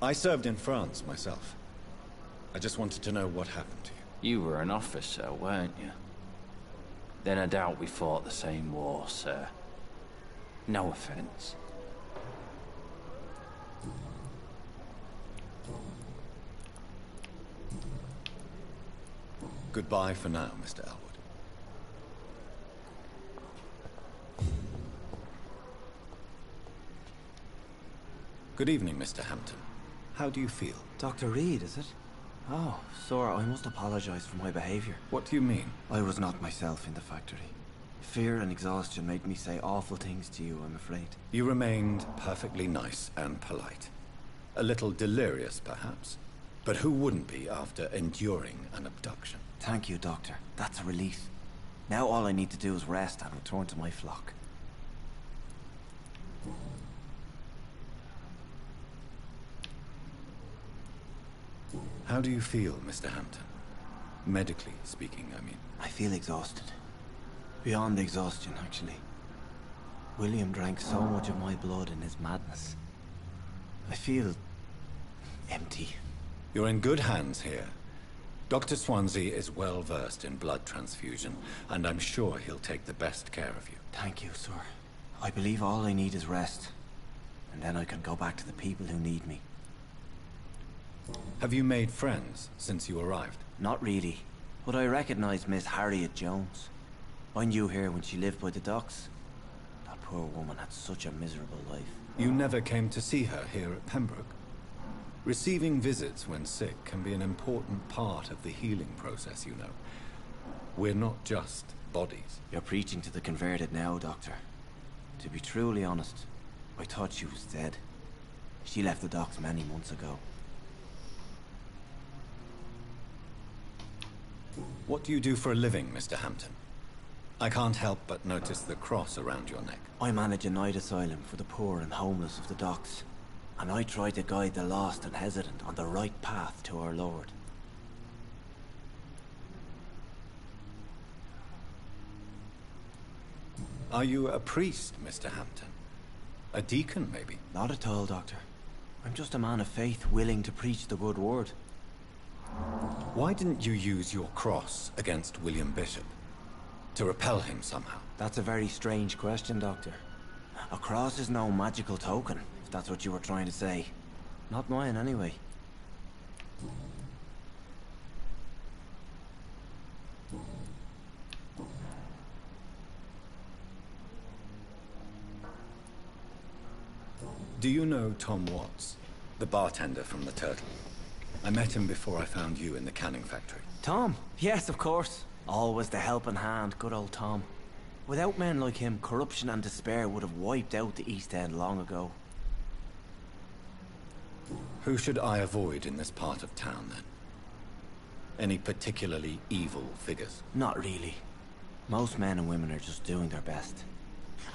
I served in France myself. I just wanted to know what happened to you. You were an officer, weren't you? Then I doubt we fought the same war, sir. No offense. Goodbye for now, Mr. Elwood. Good evening, Mr. Hampton. How do you feel? Dr. Reed, is it? Oh, sir, I must apologize for my behavior. What do you mean? I was not myself in the factory. Fear and exhaustion made me say awful things to you, I'm afraid. You remained perfectly nice and polite. A little delirious, perhaps. But who wouldn't be after enduring an abduction? Thank you, Doctor. That's a relief. Now all I need to do is rest and return to my flock. How do you feel, Mr. Hampton? Medically speaking, I mean. I feel exhausted. Beyond exhaustion, actually. William drank so much of my blood in his madness. I feel empty. You're in good hands here. Dr. Swansea is well versed in blood transfusion, and I'm sure he'll take the best care of you. Thank you, sir. I believe all I need is rest. And then I can go back to the people who need me. Have you made friends since you arrived? Not really. But I recognize Miss Harriet Jones. I knew her when she lived by the docks. That poor woman had such a miserable life. You never came to see her here at Pembroke? Receiving visits when sick can be an important part of the healing process, you know. We're not just bodies. You're preaching to the converted now, Doctor. To be truly honest, I thought she was dead. She left the docks many months ago. What do you do for a living, Mr. Hampton? I can't help but notice the cross around your neck. I manage a night asylum for the poor and homeless of the docks. And I try to guide the lost and hesitant on the right path to our Lord. Are you a priest, Mr. Hampton? A deacon, maybe? Not at all, Doctor. I'm just a man of faith willing to preach the good word. Why didn't you use your cross against William Bishop? To repel him somehow? That's a very strange question, Doctor. A cross is no magical token, if that's what you were trying to say. Not mine, anyway. Do you know Tom Watts, the bartender from the Turtle? I met him before I found you in the canning factory. Tom? Yes, of course. Always the helping hand, good old Tom. Without men like him, corruption and despair would have wiped out the East End long ago. Who should I avoid in this part of town, then? Any particularly evil figures? Not really. Most men and women are just doing their best.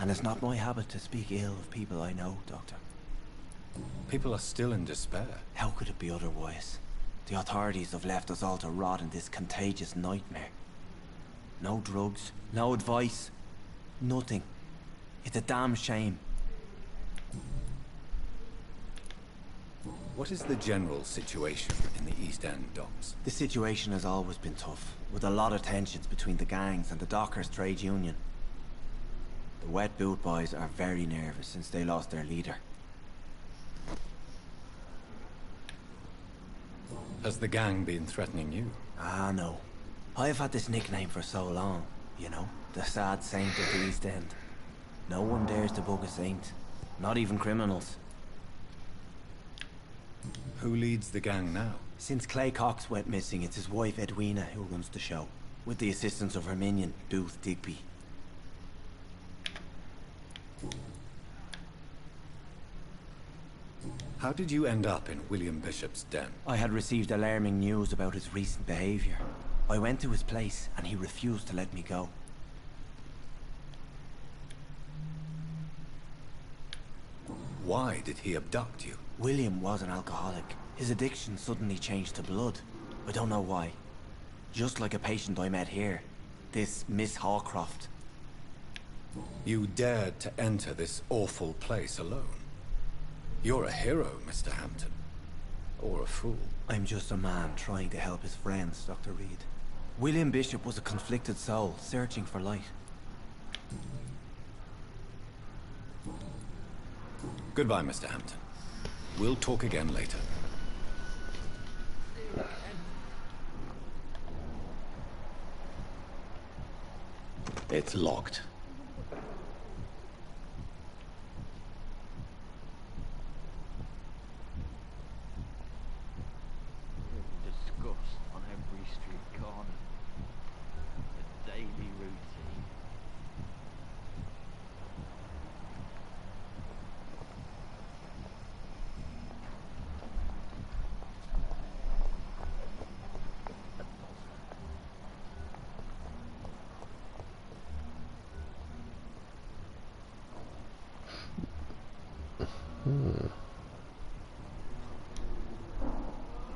And it's not my habit to speak ill of people I know, Doctor. People are still in despair. How could it be otherwise? The authorities have left us all to rot in this contagious nightmare. No drugs, no advice, nothing. It's a damn shame. What is the general situation in the East End docks? The situation has always been tough, with a lot of tensions between the gangs and the dockers' trade union. The wet boot boys are very nervous since they lost their leader. Has the gang been threatening you? Ah, no. I've had this nickname for so long, you know, the sad saint of the East End. No one dares to bug a saint, not even criminals. Who leads the gang now? Since Clay Cox went missing, it's his wife Edwina who runs the show, with the assistance of her minion, Booth Digby. How did you end up in William Bishop's den? I had received alarming news about his recent behavior. I went to his place, and he refused to let me go. Why did he abduct you? William was an alcoholic. His addiction suddenly changed to blood. I don't know why. Just like a patient I met here. This Miss Hawcroft. You dared to enter this awful place alone. You're a hero, Mr. Hampton. Or a fool. I'm just a man trying to help his friends, Dr. Reed. William Bishop was a conflicted soul, searching for light. Goodbye, Mr. Hampton. We'll talk again later. It's locked. Disgust on every street corner. A daily routine.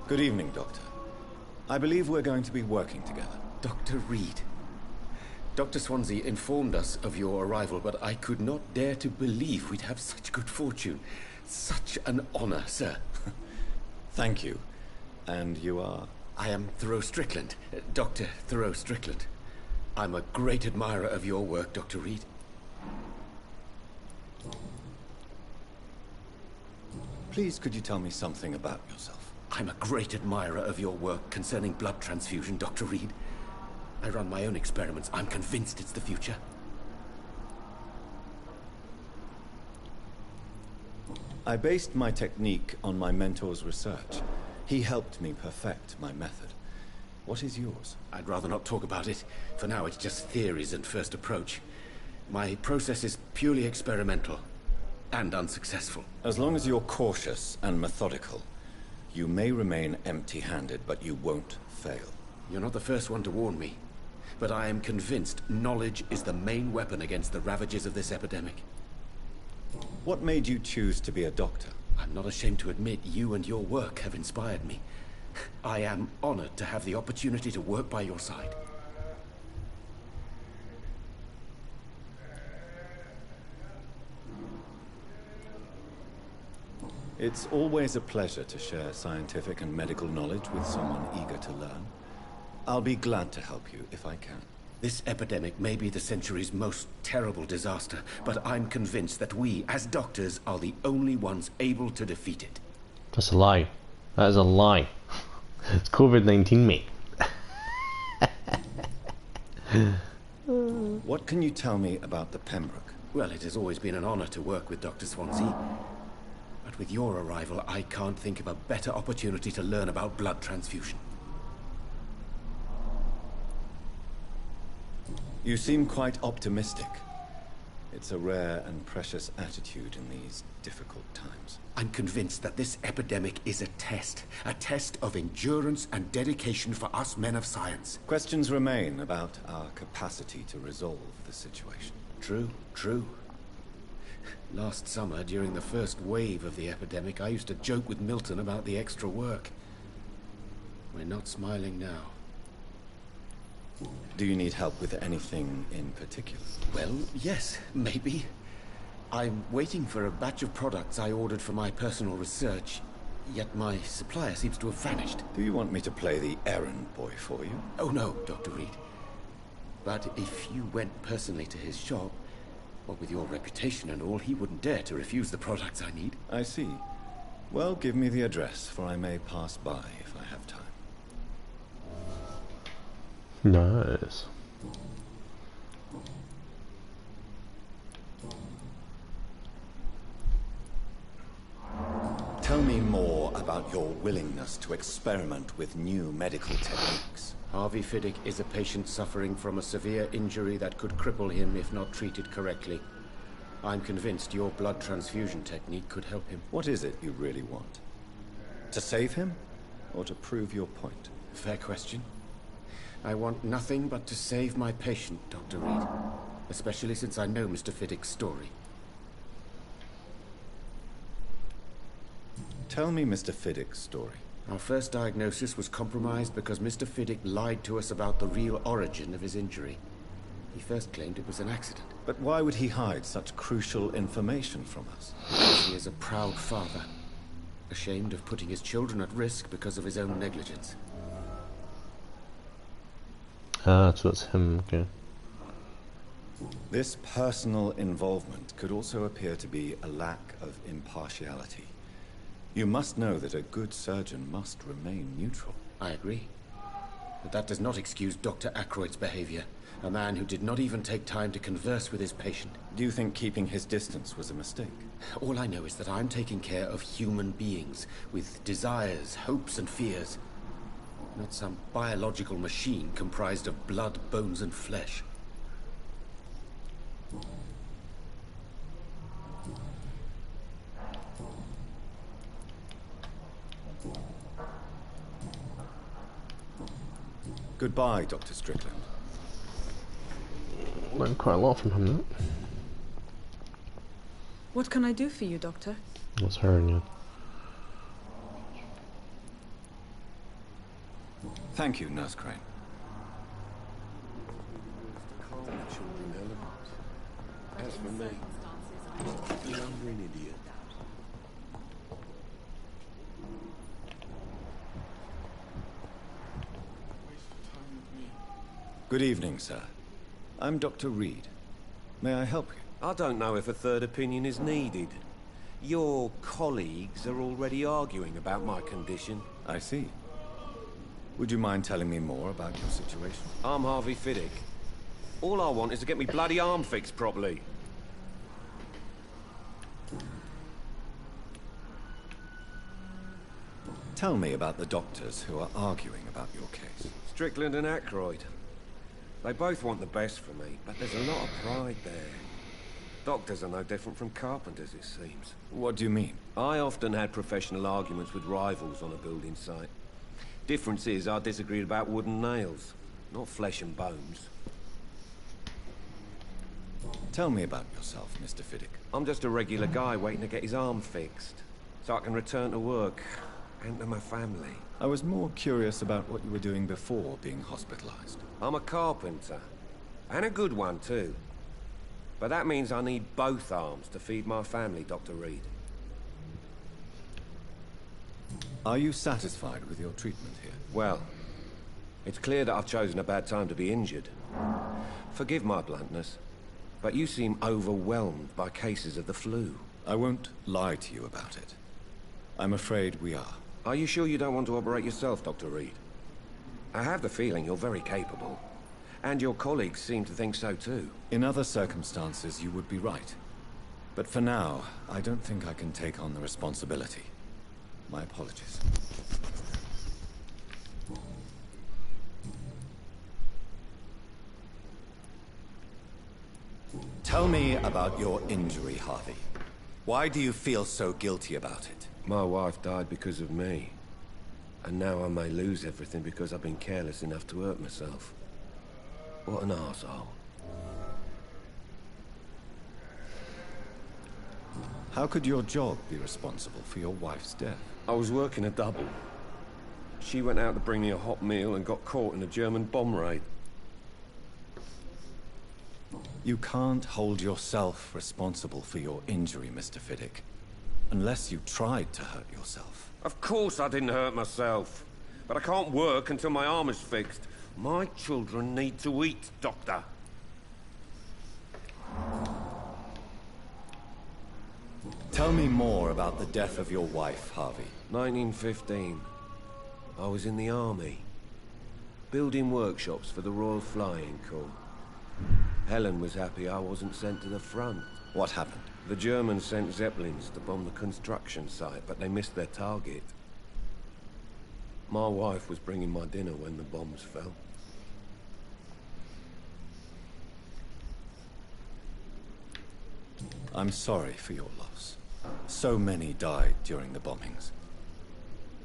Good evening, Doctor. I believe we're going to be working together. Dr. Reed. Dr. Swansea informed us of your arrival, but I could not dare to believe we'd have such good fortune. Such an honor, sir. Thank you. And you are? I am Thoreau Strickland, Dr. Thoreau Strickland. I'm a great admirer of your work, Dr. Reed. Please, could you tell me something about yourself? I'm a great admirer of your work concerning blood transfusion, Dr. Reed. I run my own experiments. I'm convinced it's the future. I based my technique on my mentor's research. He helped me perfect my method. What is yours? I'd rather not talk about it. For now, it's just theories and first approach. My process is purely experimental and unsuccessful. As long as you're cautious and methodical, you may remain empty-handed, but you won't fail. You're not the first one to warn me, but I am convinced knowledge is the main weapon against the ravages of this epidemic. What made you choose to be a doctor? I'm not ashamed to admit you and your work have inspired me. I am honored to have the opportunity to work by your side. It's always a pleasure to share scientific and medical knowledge with someone eager to learn. I'll be glad to help you if I can. This epidemic may be the century's most terrible disaster, but I'm convinced that we, as doctors, are the only ones able to defeat it. That's a lie. That is a lie. It's COVID-19, mate. What can you tell me about the Pembroke? Well, it has always been an honor to work with Dr. Swansea. But with your arrival, I can't think of a better opportunity to learn about blood transfusion. You seem quite optimistic. It's a rare and precious attitude in these difficult times. I'm convinced that this epidemic is a test of endurance and dedication for us men of science. Questions remain about our capacity to resolve the situation. True, true. Last summer, during the first wave of the epidemic, I used to joke with Milton about the extra work. We're not smiling now. Do you need help with anything in particular? Well, yes, maybe. I'm waiting for a batch of products I ordered for my personal research, yet my supplier seems to have vanished. Do you want me to play the errand boy for you? Oh no, Dr. Reed. But if you went personally to his shop, what with your reputation and all, he wouldn't dare to refuse the products I need. I see. Well, give me the address, for I may pass by if I have time. Nice. Tell me more about your willingness to experiment with new medical techniques. Harvey Fiddick is a patient suffering from a severe injury that could cripple him if not treated correctly. I'm convinced your blood transfusion technique could help him. What is it you really want? To save him? Or to prove your point? Fair question. I want nothing but to save my patient, Dr. Reed. Especially since I know Mr. Fiddick's story. Tell me Mr. Fiddick's story. Our first diagnosis was compromised because Mr. Fiddick lied to us about the real origin of his injury. He first claimed it was an accident. But why would he hide such crucial information from us? Because he is a proud father, ashamed of putting his children at risk because of his own negligence. Ah, so that's him, okay. This personal involvement could also appear to be a lack of impartiality. You must know that a good surgeon must remain neutral. I agree. But that does not excuse Dr. Ackroyd's behavior. A man who did not even take time to converse with his patient. Do you think keeping his distance was a mistake? All I know is that I'm taking care of human beings with desires, hopes, and fears. Not some biological machine comprised of blood, bones, and flesh. Goodbye, Dr. Strickland. Learned quite a lot from him, though. What can I do for you, Doctor? What's hernia? Thank you, Nurse Crane. As for me, you're an idiot. Good evening, sir. I'm Dr. Reed. May I help you? I don't know if a third opinion is needed. Your colleagues are already arguing about my condition. I see. Would you mind telling me more about your situation? I'm Harvey Fiddick. All I want is to get me bloody arm fixed properly. Tell me about the doctors who are arguing about your case. Strickland and Aykroyd. They both want the best for me, but there's a lot of pride there. Doctors are no different from carpenters, it seems. What do you mean? I often had professional arguments with rivals on a building site. Difference is, I disagreed about wooden nails, not flesh and bones. Tell me about yourself, Mr. Fiddick. I'm just a regular guy waiting to get his arm fixed, so I can return to work and to my family. I was more curious about what you were doing before being hospitalized. I'm a carpenter, and a good one too. But that means I need both arms to feed my family, Dr. Reed. Are you satisfied with your treatment here? Well, it's clear that I've chosen a bad time to be injured. Forgive my bluntness, but you seem overwhelmed by cases of the flu. I won't lie to you about it. I'm afraid we are. Are you sure you don't want to operate yourself, Dr. Reed? I have the feeling you're very capable. And your colleagues seem to think so too. In other circumstances, you would be right. But for now, I don't think I can take on the responsibility. My apologies. Tell me about your injury, Harvey. Why do you feel so guilty about it? My wife died because of me. And now I may lose everything because I've been careless enough to hurt myself. What an arsehole. How could your job be responsible for your wife's death? I was working a double. She went out to bring me a hot meal and got caught in a German bomb raid. You can't hold yourself responsible for your injury, Mr. Fiddick. Unless you tried to hurt yourself. Of course I didn't hurt myself. But I can't work until my arm is fixed. My children need to eat, Doctor. Tell me more about the death of your wife, Harvey. 1915. I was in the army. Building workshops for the Royal Flying Corps. Helen was happy I wasn't sent to the front. What happened? The Germans sent Zeppelins to bomb the construction site, but they missed their target. My wife was bringing my dinner when the bombs fell. I'm sorry for your loss. So many died during the bombings.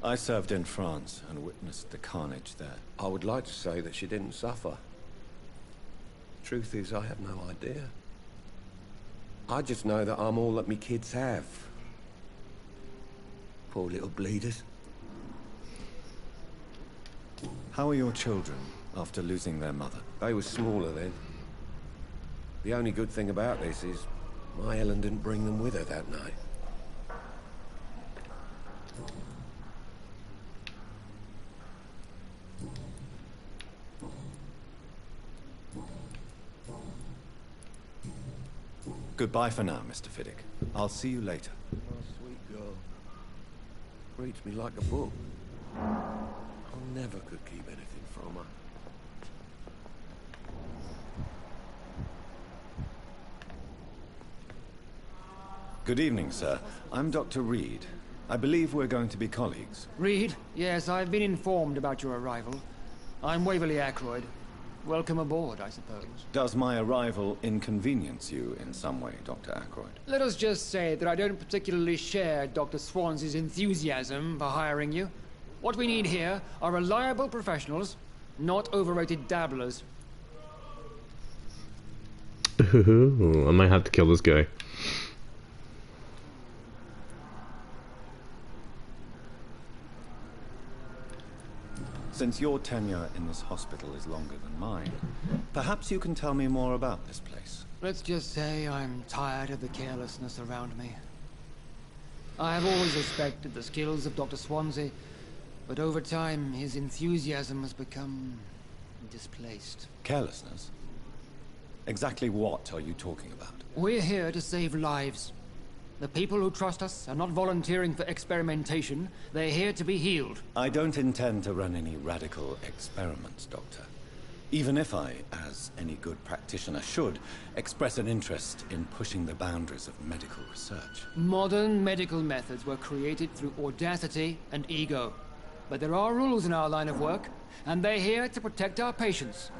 I served in France and witnessed the carnage there. I would like to say that she didn't suffer. Truth is, I have no idea. I just know that I'm all that me kids have. Poor little bleeders. How are your children after losing their mother? They were smaller then. The only good thing about this is my Helen didn't bring them with her that night. Goodbye for now, Mr. Fiddick. I'll see you later. Oh, sweet girl. Reads me like a book. I never could keep anything from her. Good evening, sir. I'm Dr. Reed. I believe we're going to be colleagues. Reed? Yes, I've been informed about your arrival. I'm Waverly Aykroyd. Welcome aboard, I suppose. Does my arrival inconvenience you in some way, Dr. Aykroyd? Let us just say that I don't particularly share Dr. Swans's enthusiasm for hiring you. What we need here are reliable professionals, not overrated dabblers. Ooh, I might have to kill this guy. Since your tenure in this hospital is longer than mine, perhaps you can tell me more about this place. Let's just say I'm tired of the carelessness around me. I have always respected the skills of Dr. Swansea, but over time his enthusiasm has become displaced. Carelessness? Exactly what are you talking about? We're here to save lives. The people who trust us are not volunteering for experimentation. They're here to be healed. I don't intend to run any radical experiments, Doctor. Even if I, as any good practitioner should, express an interest in pushing the boundaries of medical research. Modern medical methods were created through audacity and ego. But there are rules in our line of work, and they're here to protect our patients.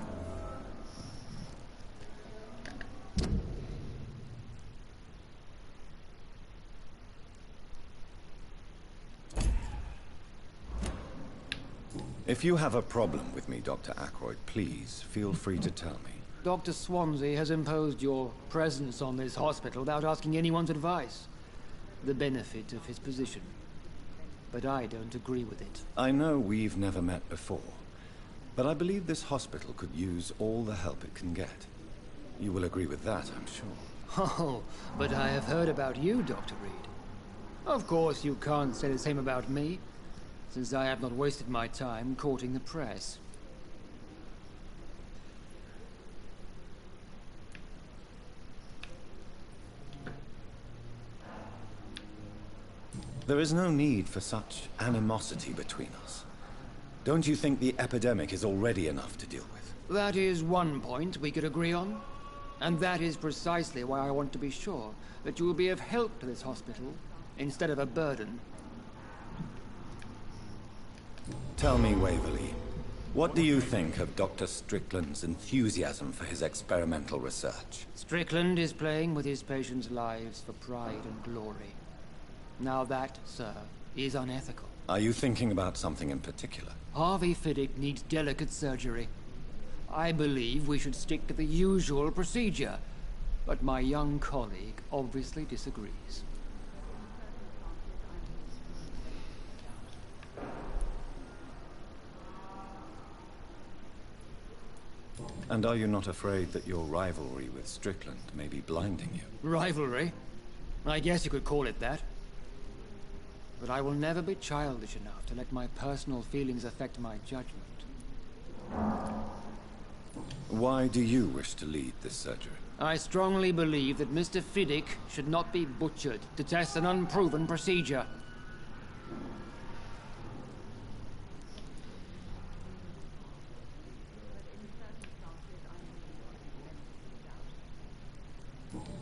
If you have a problem with me, Dr. Ackroyd, please feel free to tell me. Dr. Swansea has imposed your presence on this hospital without asking anyone's advice. The benefit of his position. But I don't agree with it. I know we've never met before, but I believe this hospital could use all the help it can get. You will agree with that, I'm sure. Oh, but I have heard about you, Dr. Reed. Of course you can't say the same about me, since I have not wasted my time courting the press. There is no need for such animosity between us. Don't you think the epidemic is already enough to deal with? That is one point we could agree on. And that is precisely why I want to be sure that you will be of help to this hospital, instead of a burden. Tell me, Waverly, what do you think of Dr. Strickland's enthusiasm for his experimental research? Strickland is playing with his patients' lives for pride and glory. Now that, sir, is unethical. Are you thinking about something in particular? Harvey Fiddick needs delicate surgery. I believe we should stick to the usual procedure, but my young colleague obviously disagrees. And are you not afraid that your rivalry with Strickland may be blinding you? Rivalry? I guess you could call it that. But I will never be childish enough to let my personal feelings affect my judgment. Why do you wish to lead this surgery? I strongly believe that Mr. Fiddick should not be butchered to test an unproven procedure.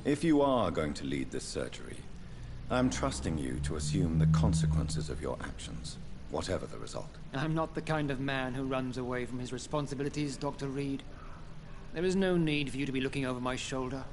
If you are going to lead this surgery, I'm trusting you to assume the consequences of your actions, whatever the result. I'm not the kind of man who runs away from his responsibilities, Dr. Reed. There is no need for you to be looking over my shoulder.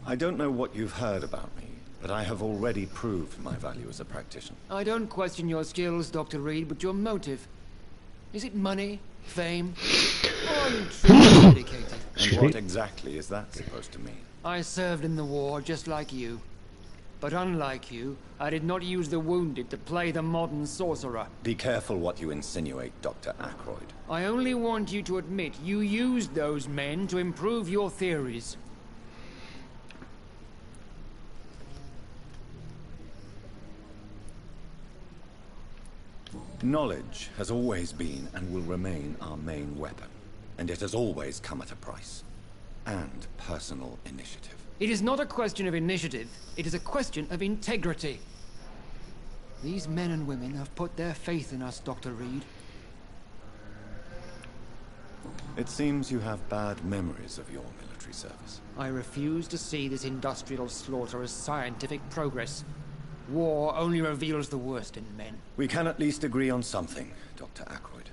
I don't know what you've heard about me, but I have already proved my value as a practitioner. I don't question your skills, Dr. Reed, but your motive. Is it money, fame, or are you truly dedicated? And what exactly is that supposed to mean? I served in the war just like you. But unlike you, I did not use the wounded to play the modern sorcerer. Be careful what you insinuate, Dr. Ackroyd. I only want you to admit you used those men to improve your theories. Knowledge has always been and will remain our main weapon, and it has always come at a price. And personal initiative. It is not a question of initiative, it is a question of integrity. These men and women have put their faith in us, Dr. Reed. It seems you have bad memories of your military service. I refuse to see this industrial slaughter as scientific progress. War only reveals the worst in men. We can at least agree on something, Dr. Ackroyd.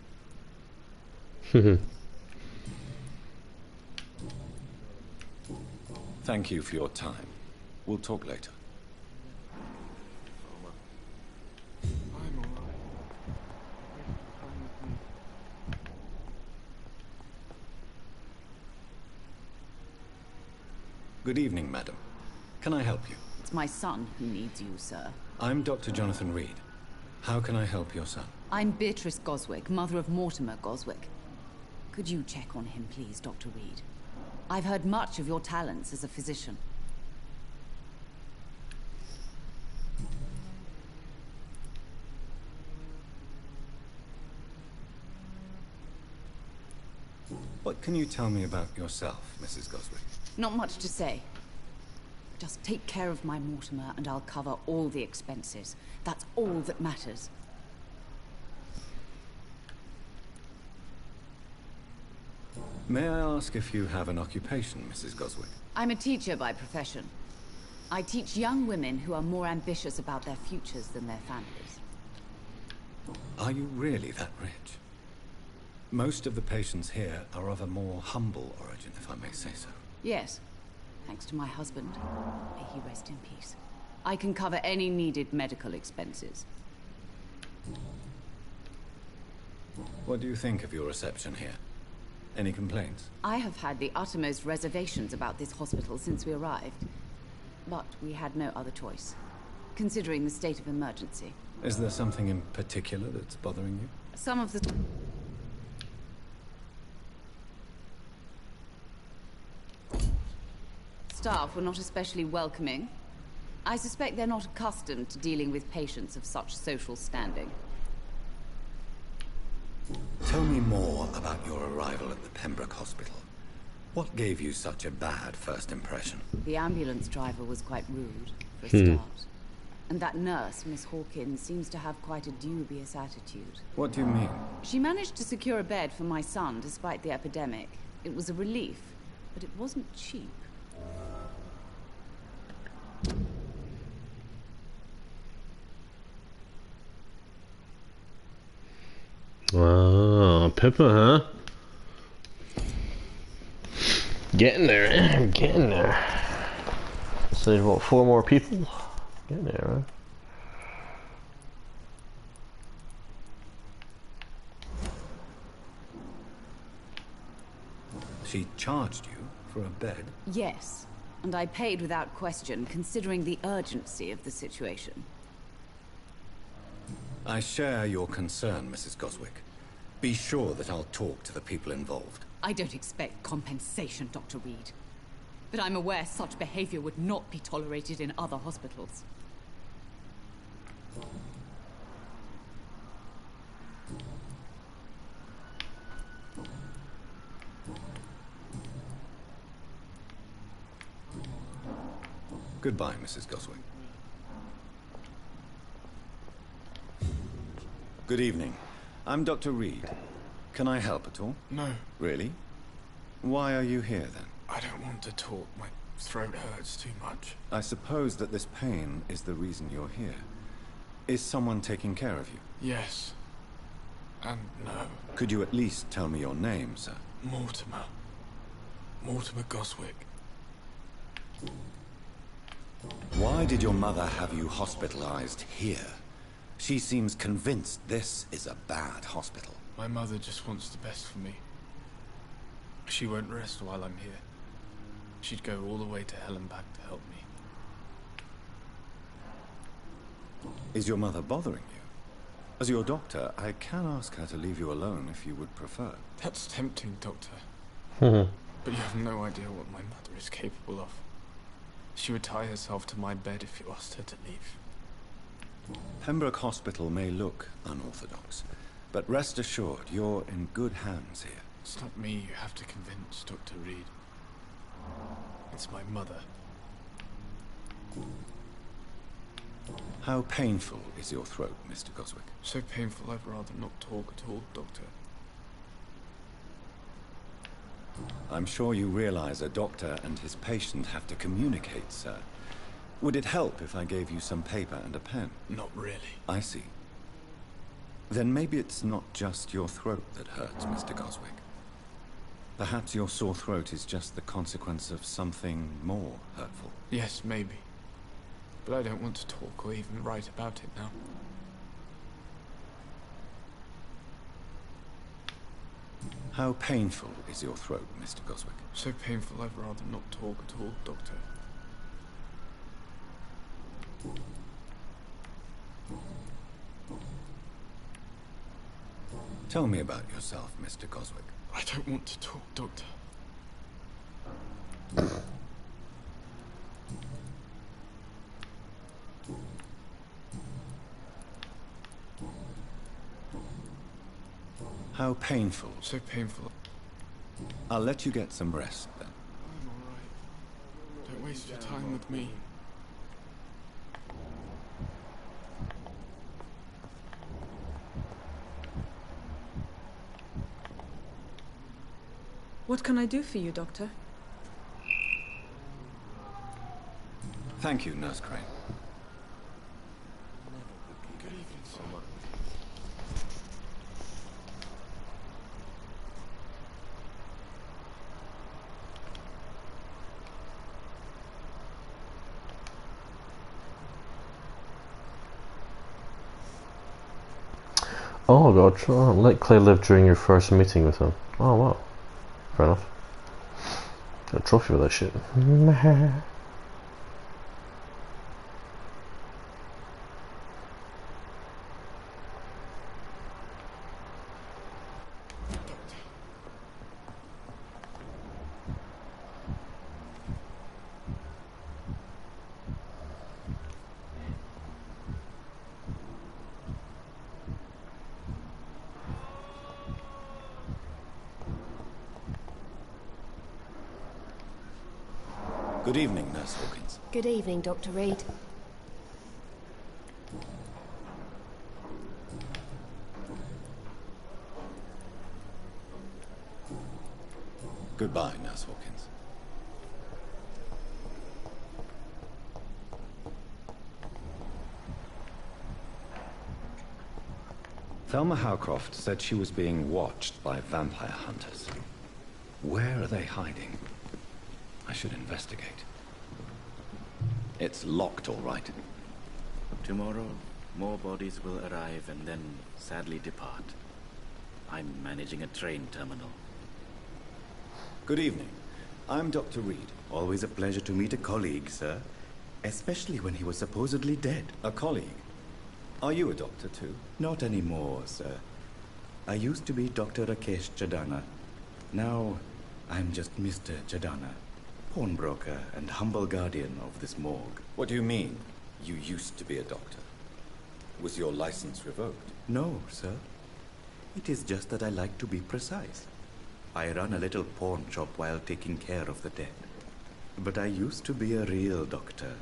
Thank you for your time. We'll talk later. Good evening, madam. Can I help you? It's my son who needs you, sir. I'm Dr. Jonathan Reed. How can I help your son? I'm Beatrice Goswick, mother of Mortimer Goswick. Could you check on him, please, Dr. Reed? I've heard much of your talents as a physician. What can you tell me about yourself, Mrs. Goswick? Not much to say. Just take care of my Mortimer and I'll cover all the expenses. That's all that matters. May I ask if you have an occupation, Mrs. Goswick? I'm a teacher by profession. I teach young women who are more ambitious about their futures than their families. Are you really that rich? Most of the patients here are of a more humble origin, if I may say so. Yes, thanks to my husband. May he rest in peace. I can cover any needed medical expenses. What do you think of your reception here? Any complaints? I have had the uttermost reservations about this hospital since we arrived. But we had no other choice, considering the state of emergency. Is there something in particular that's bothering you? Some of the... staff were not especially welcoming. I suspect they're not accustomed to dealing with patients of such social standing. Tell me more about your arrival at the Pembroke Hospital. What gave you such a bad first impression? The ambulance driver was quite rude, for a start. And that nurse, Miss Hawkins, seems to have quite a dubious attitude. What do you mean? She managed to secure a bed for my son despite the epidemic. It was a relief, but it wasn't cheap. Oh, Pippa, huh? Getting there, getting there. So there's what, 4 more people? Getting there, right? She charged you for a bed? Yes, and I paid without question, considering the urgency of the situation. I share your concern, Mrs. Goswick. Be sure that I'll talk to the people involved. I don't expect compensation, Dr. Reed. But I'm aware such behavior would not be tolerated in other hospitals. Goodbye, Mrs. Goswick. Good evening. I'm Dr. Reed. Can I help at all? No. Really? Why are you here, then? I don't want to talk. My throat hurts too much. I suppose that this pain is the reason you're here. Is someone taking care of you? Yes. And no. Could you at least tell me your name, sir? Mortimer. Mortimer Goswick. Why did your mother have you hospitalized here? She seems convinced this is a bad hospital. My mother just wants the best for me. She won't rest while I'm here. She'd go all the way to hell and back to help me. Is your mother bothering you? As your doctor, I can ask her to leave you alone if you would prefer. That's tempting, Doctor. But you have no idea what my mother is capable of. She would tie herself to my bed if you asked her to leave. Pembroke Hospital may look unorthodox, but rest assured you're in good hands here. It's not me you have to convince, Dr. Reed. It's my mother. How painful is your throat, Mr. Goswick? So painful I'd rather not talk at all, Doctor. I'm sure you realize a doctor and his patient have to communicate, sir. Would it help if I gave you some paper and a pen? Not really. I see. Then maybe it's not just your throat that hurts, Mr. Goswick. Perhaps your sore throat is just the consequence of something more hurtful. Yes, maybe. But I don't want to talk or even write about it now. How painful is your throat, Mr. Goswick? So painful I'd rather not talk at all, Doctor. Tell me about yourself, Mr. Goswick. I don't want to talk, Doctor. How painful. So painful. I'll let you get some rest, then. I'm alright. Don't waste your time with me. What can I do for you, Doctor? Thank you, Nurse Crane. Good evening, sir. Oh god, let Clay live during your first meeting with him. Oh wow. Fair enough. Got a trophy for that shit. Good evening, Nurse Hawkins. Good evening, Dr. Reed. Goodbye, Nurse Hawkins. Thelma Howcroft said she was being watched by vampire hunters. Where are they hiding? I should investigate. It's locked, all right. Tomorrow, more bodies will arrive and then sadly depart. I'm managing a train terminal. Good evening. I'm Dr. Reed. Always a pleasure to meet a colleague, sir. Especially when he was supposedly dead. A colleague? Are you a doctor, too? Not anymore, sir. I used to be Dr. Rakesh Chadana. Now, I'm just Mr. Chadana. Pawnbroker and humble guardian of this morgue. What do you mean, you used to be a doctor? Was your license revoked? No, sir. It is just that I like to be precise. I run a little pawn shop while taking care of the dead. But I used to be a real doctor.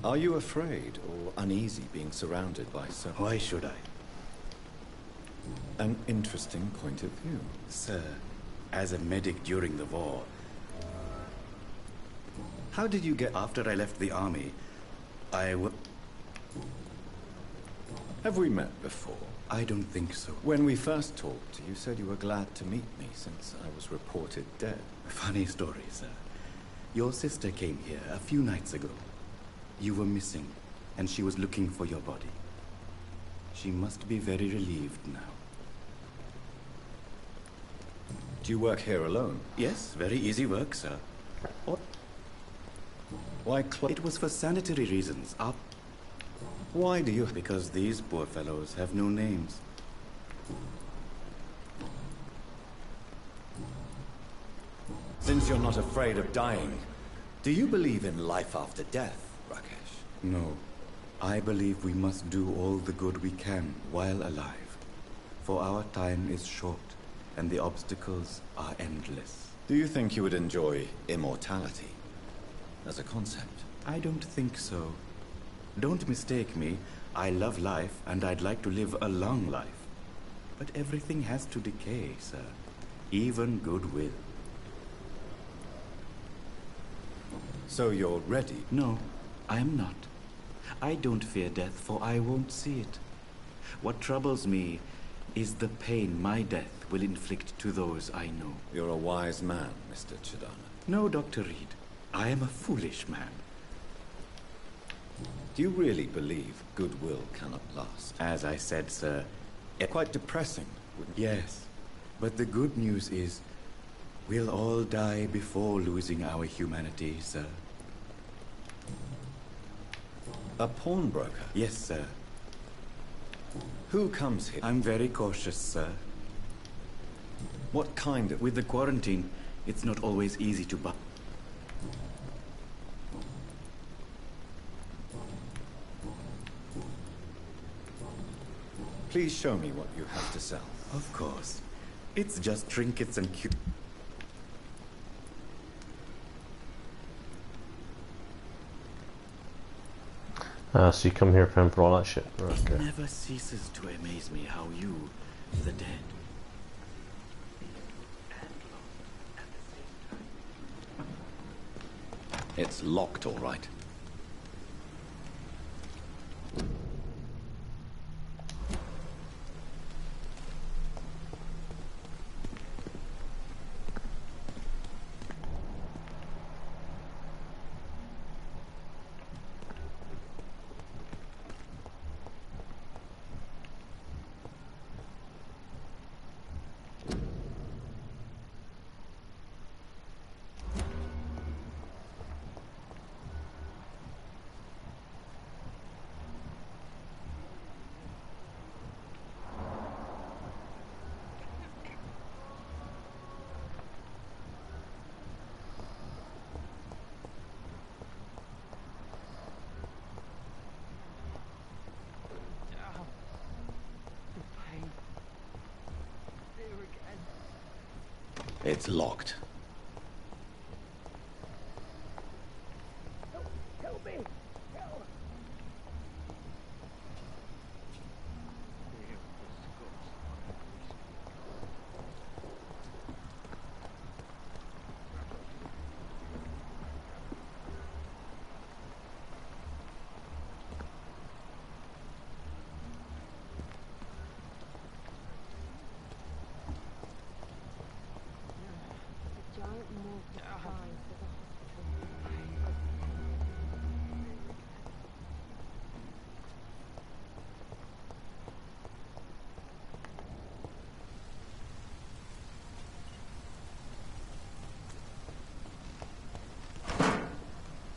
Are you afraid or uneasy being surrounded by so... Why should I? An interesting point of view. Sir, as a medic during the war... How did you get... After I left the army, Have we met before? I don't think so. When we first talked, you said you were glad to meet me since I was reported dead. Funny story, sir. Your sister came here a few nights ago. You were missing, and she was looking for your body. She must be very relieved now. Do you work here alone? Yes, very easy work, sir. What? Why It was for sanitary reasons. Why do you... Because these poor fellows have no names. Since you're not afraid of dying, do you believe in life after death, Rakesh? No. I believe we must do all the good we can while alive. For our time is short, and the obstacles are endless. Do you think you would enjoy immortality as a concept? I don't think so. Don't mistake me. I love life, and I'd like to live a long life. But everything has to decay, sir. Even goodwill. So you're ready? No, I'm not. I don't fear death, for I won't see it. What troubles me is the pain my death will inflict to those I know. You're a wise man, Mr. Chadana. No, Dr. Reed. I am a foolish man. Do you really believe goodwill cannot last? As I said, sir, it's quite depressing. Yes, but the good news is we'll all die before losing our humanity, sir. A pawnbroker? Yes, sir. Who comes here? I'm very cautious, sir. What kind of... With the quarantine, it's not always easy to buy. Please show me what you have to sell. Of course. It's just trinkets and so you come here paying for all that shit. Right, okay. It never ceases to amaze me how you, the dead, it's locked, all right. It's locked. Help me! Help!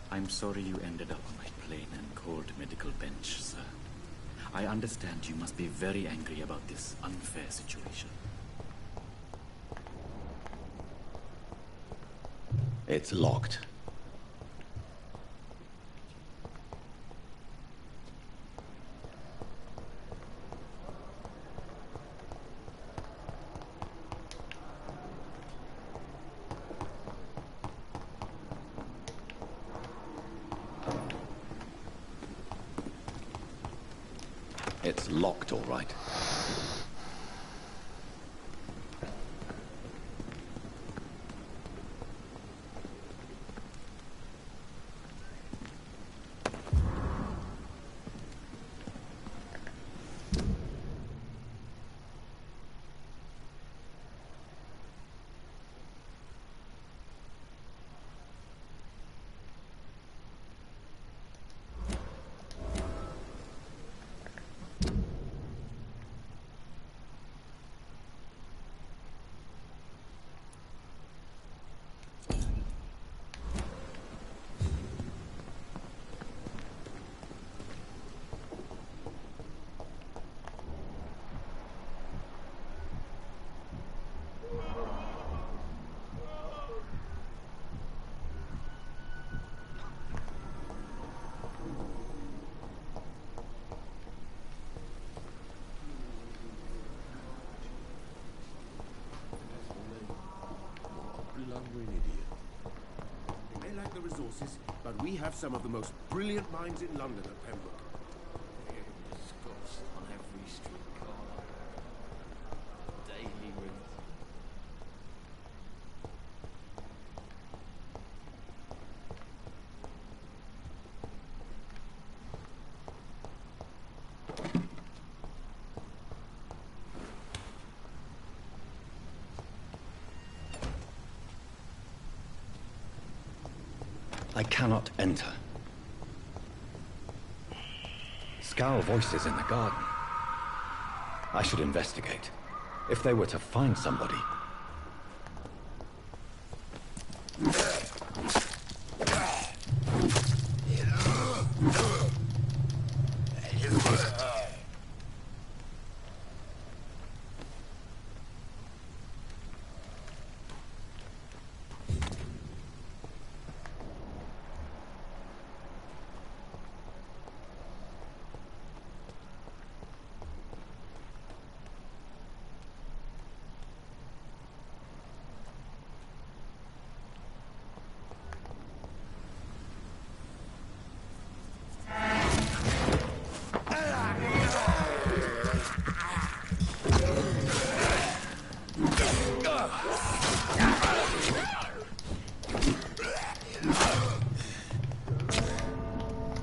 I'm sorry you ended up on a plain and cold medical bench, sir. I understand you must be very angry about this unfair situation. It's locked. It's locked, all right. They lack the resources, but we have some of the most brilliant minds in London at Pembroke. Disgust on every street corner. Daily rinse. I cannot enter. Scowl voices in the garden. I should investigate. If they were to find somebody...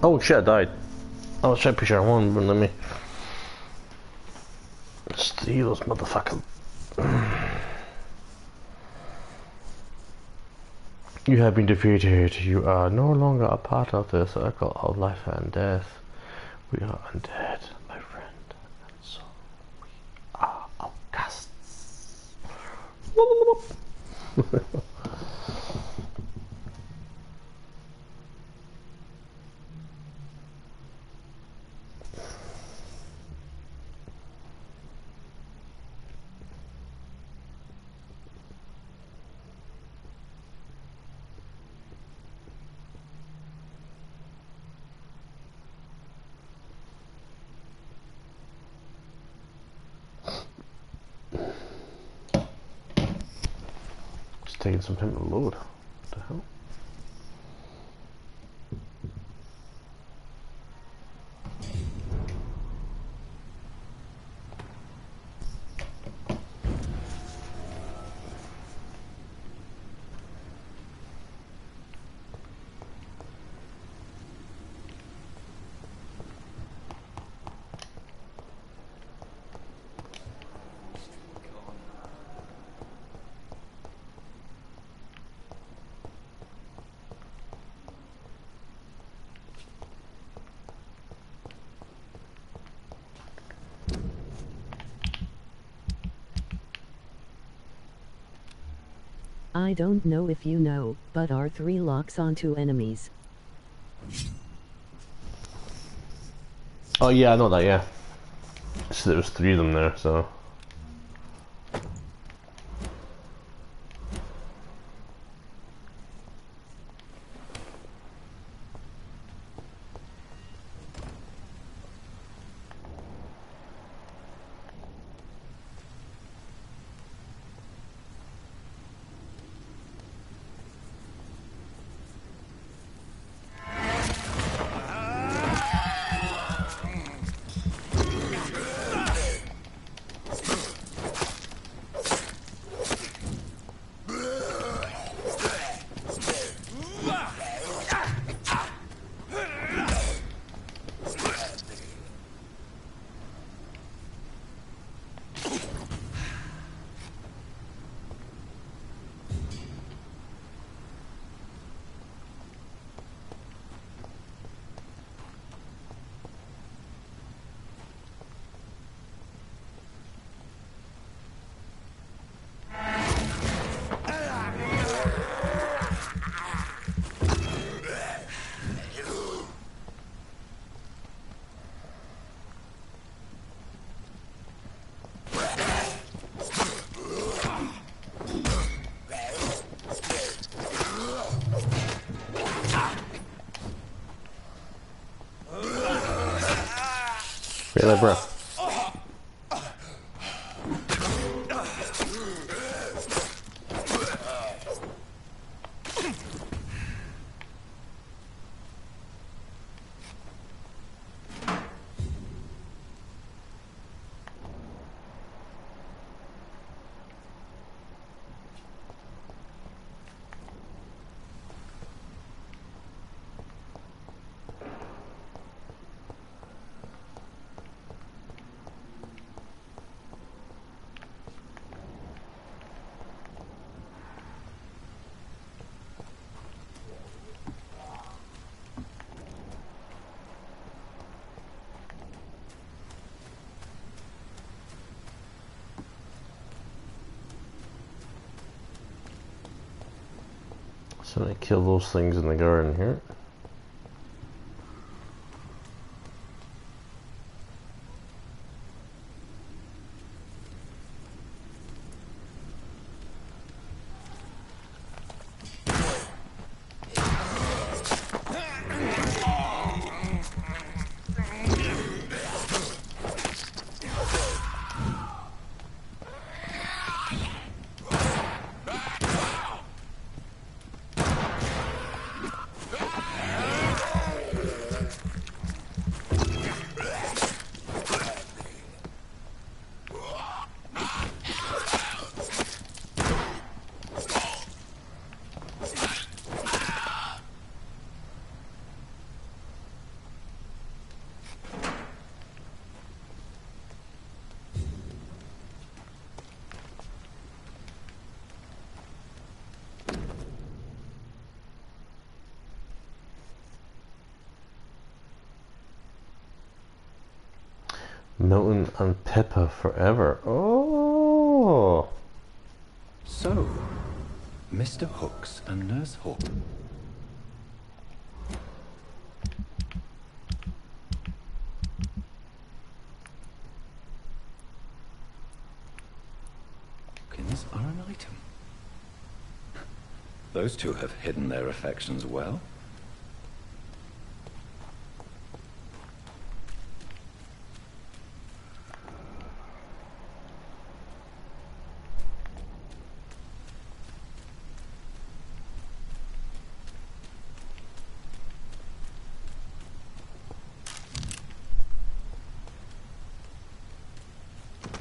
Oh shit, I died. I was trying to push R1, but let me steal those motherfuckers. You have been defeated. You are no longer a part of the circle of life and death. We are undead, my friend, and so we are outcasts. It's taking some time to load. What the hell? I don't know if you know, but R3 locks onto enemies. Oh yeah, I know that, yeah. So there was 3 of them there, so... Feel that breath. So I'm gonna kill those things in the garden here. Milton and Pippa forever. Oh! So, Mr. Hooks and Nurse Hope. Tokens are an item. Those two have hidden their affections well.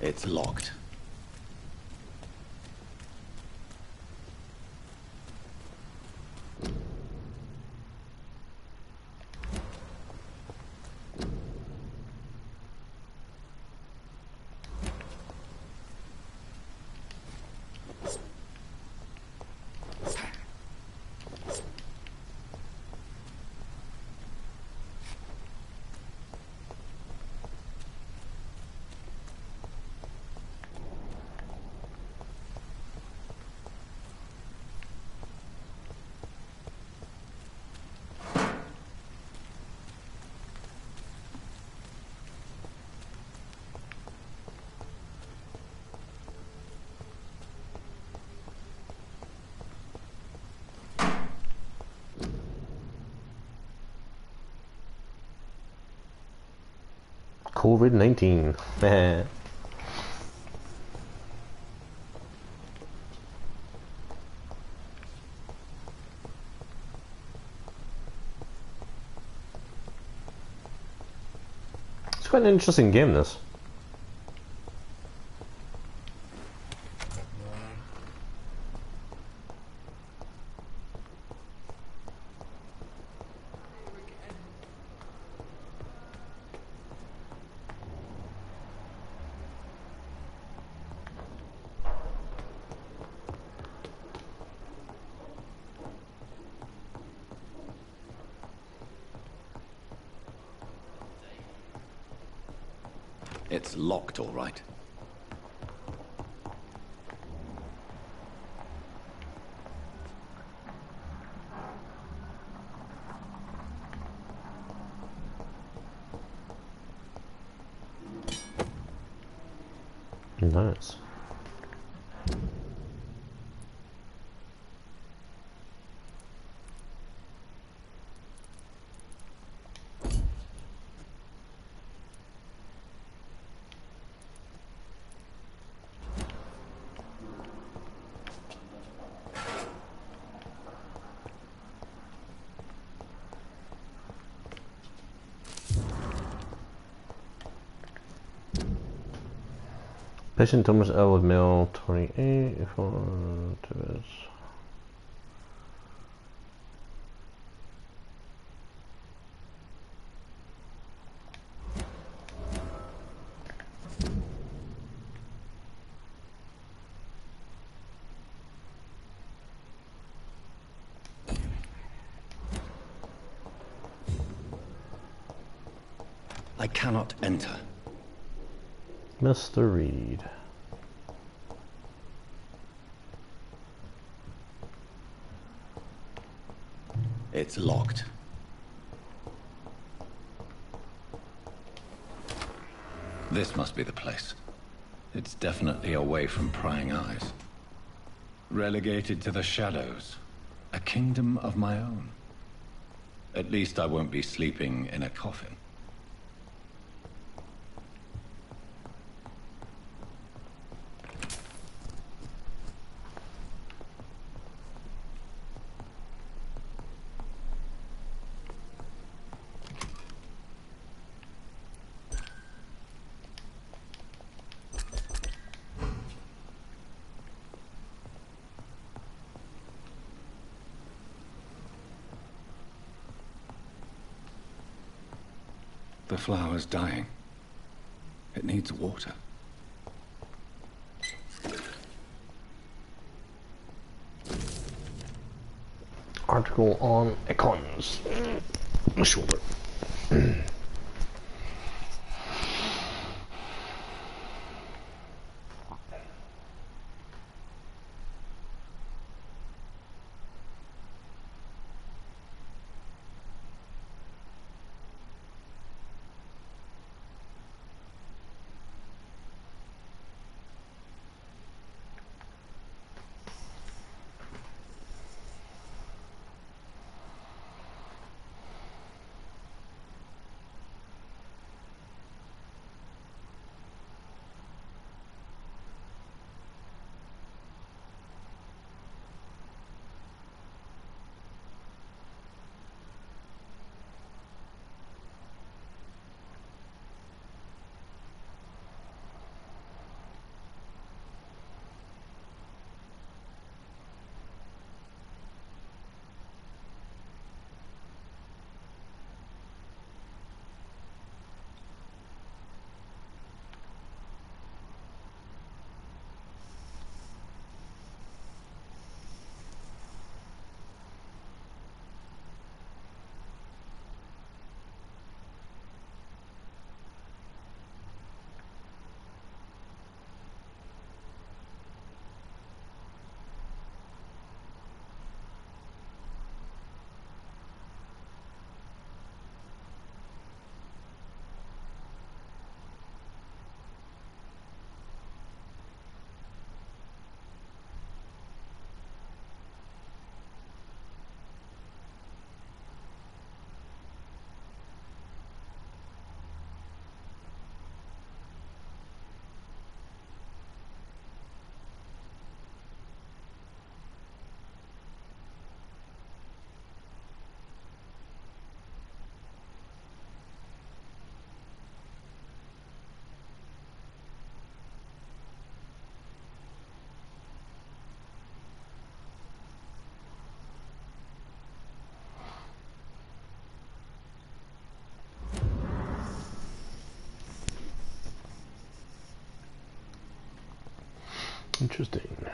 It's locked. COVID-19. It's quite an interesting game, this. It's locked, all right. Nice. Patient Thomas Elwood, male, 28, if I want to do this. I cannot enter. Mr. Reed. It's locked. This must be the place. It's definitely away from prying eyes. Relegated to the shadows. A kingdom of my own. At least I won't be sleeping in a coffin. The flower's dying. It needs water. Article on icons. My shoulder. Interesting.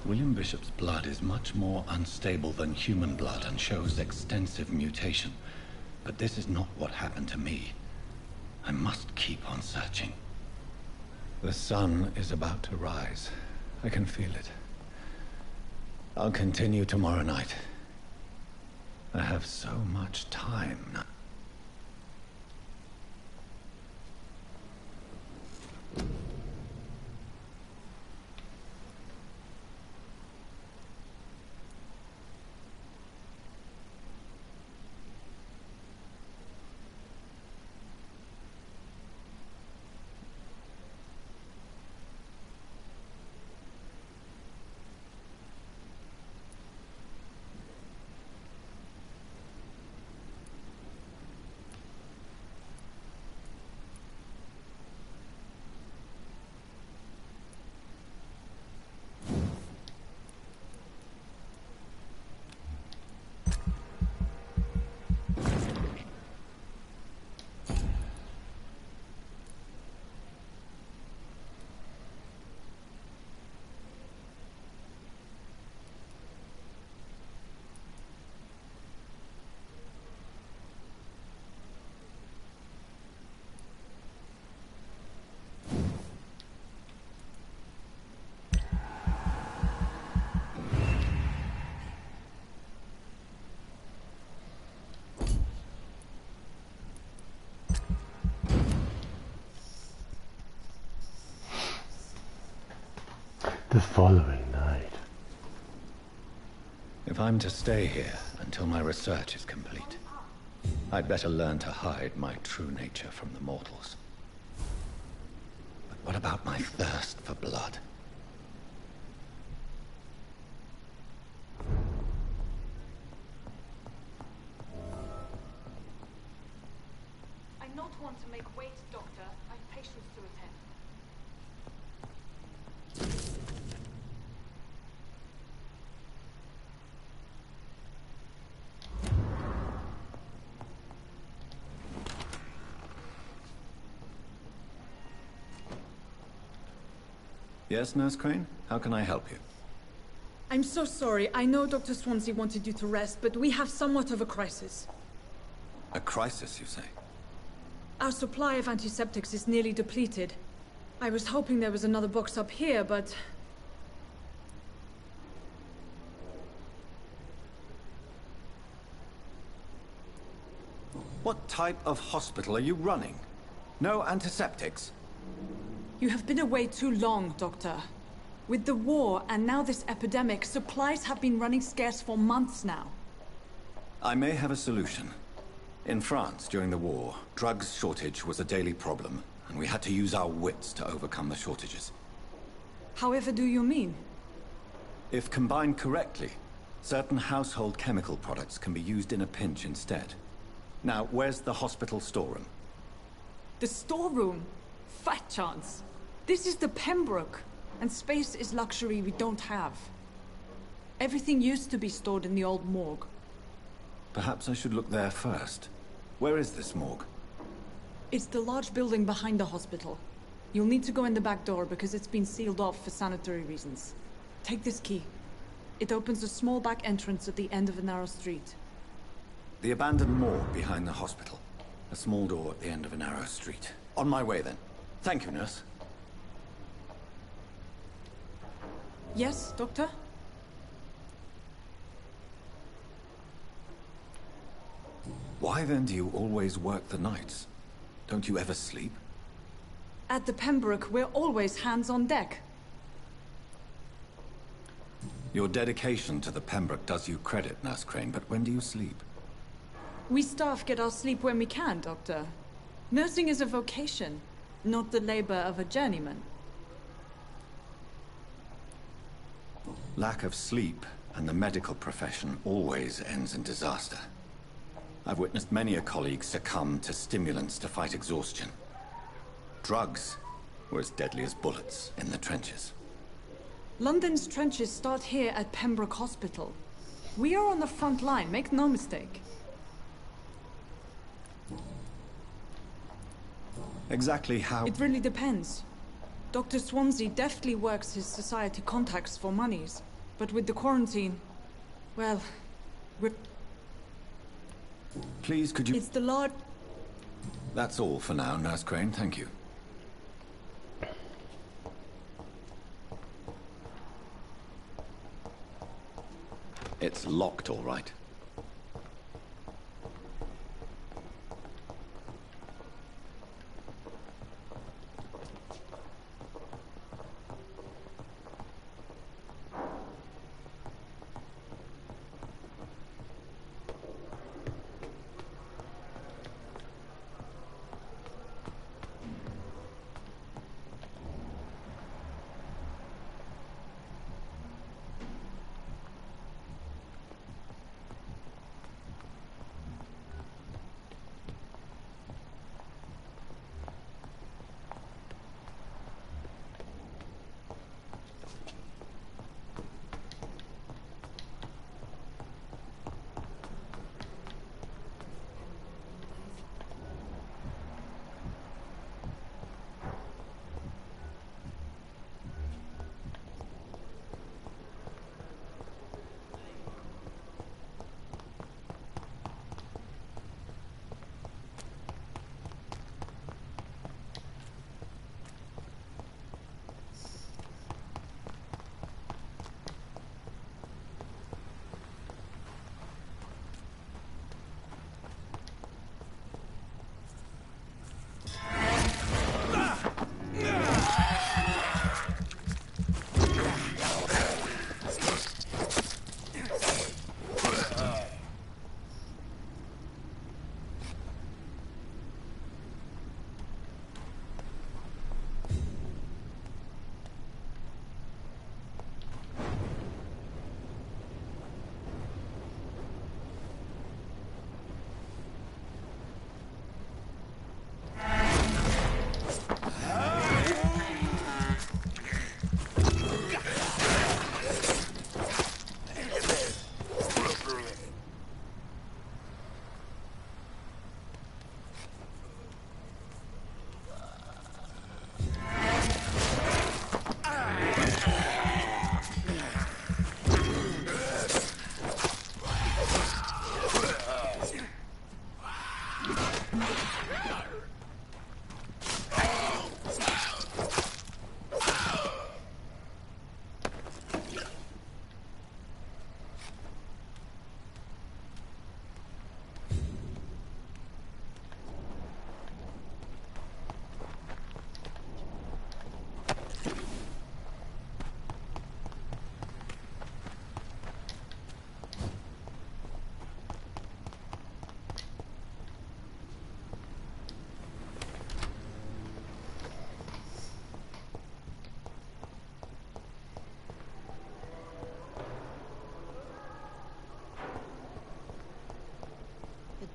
William Bishop's blood is much more unstable than human blood and shows extensive mutation. But this is not what happened to me. I must keep on searching. The sun is about to rise. I can feel it. I'll continue tomorrow night. I have so much time now. following night. If I'm to stay here until my research is complete, I'd better learn to hide my true nature from the mortals. But what about my thirst for blood? I not want to make wait, Doctor. I've patients to attend. Yes, Nurse Crane? How can I help you? I'm so sorry. I know Dr. Swansea wanted you to rest, but we have somewhat of a crisis. A crisis, you say? Our supply of antiseptics is nearly depleted. I was hoping there was another box up here, but... What type of hospital are you running? No antiseptics? You have been away too long, Doctor. With the war and now this epidemic, supplies have been running scarce for months now. I may have a solution. In France, during the war, drugs shortage was a daily problem, and we had to use our wits to overcome the shortages. However do you mean? If combined correctly, certain household chemical products can be used in a pinch instead. Now, where's the hospital storeroom? The storeroom? Fat chance. This is the Pembroke, and space is luxury we don't have. Everything used to be stored in the old morgue. Perhaps I should look there first. Where is this morgue? It's the large building behind the hospital. You'll need to go in the back door because it's been sealed off for sanitary reasons. Take this key. It opens a small back entrance at the end of a narrow street. The abandoned morgue behind the hospital. A small door at the end of a narrow street. On my way then. Thank you, nurse. Yes, Doctor? Why then do you always work the nights? Don't you ever sleep? At the Pembroke, we're always hands on deck. Your dedication to the Pembroke does you credit, Nurse Crane, but when do you sleep? We staff get our sleep when we can, Doctor. Nursing is a vocation, not the labor of a journeyman. Lack of sleep and the medical profession always ends in disaster. I've witnessed many a colleague succumb to stimulants to fight exhaustion. Drugs were as deadly as bullets in the trenches. London's trenches start here at Pembroke Hospital. We are on the front line, make no mistake. Exactly how? It really depends. Dr. Swansea deftly works his society contacts for monies, but with the quarantine, well, we're... Please, could you... It's the large... That's all for now, Nurse Crane, thank you. It's locked, all right.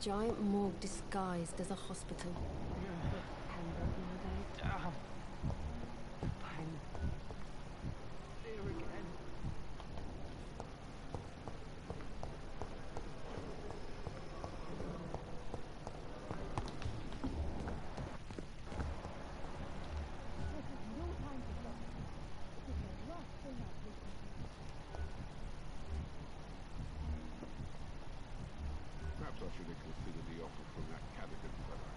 giant morgue disguised as a hospital. Pembroke, no doubt. Pain. There again. Perhaps I should have considered the offer from that Cadigan fella.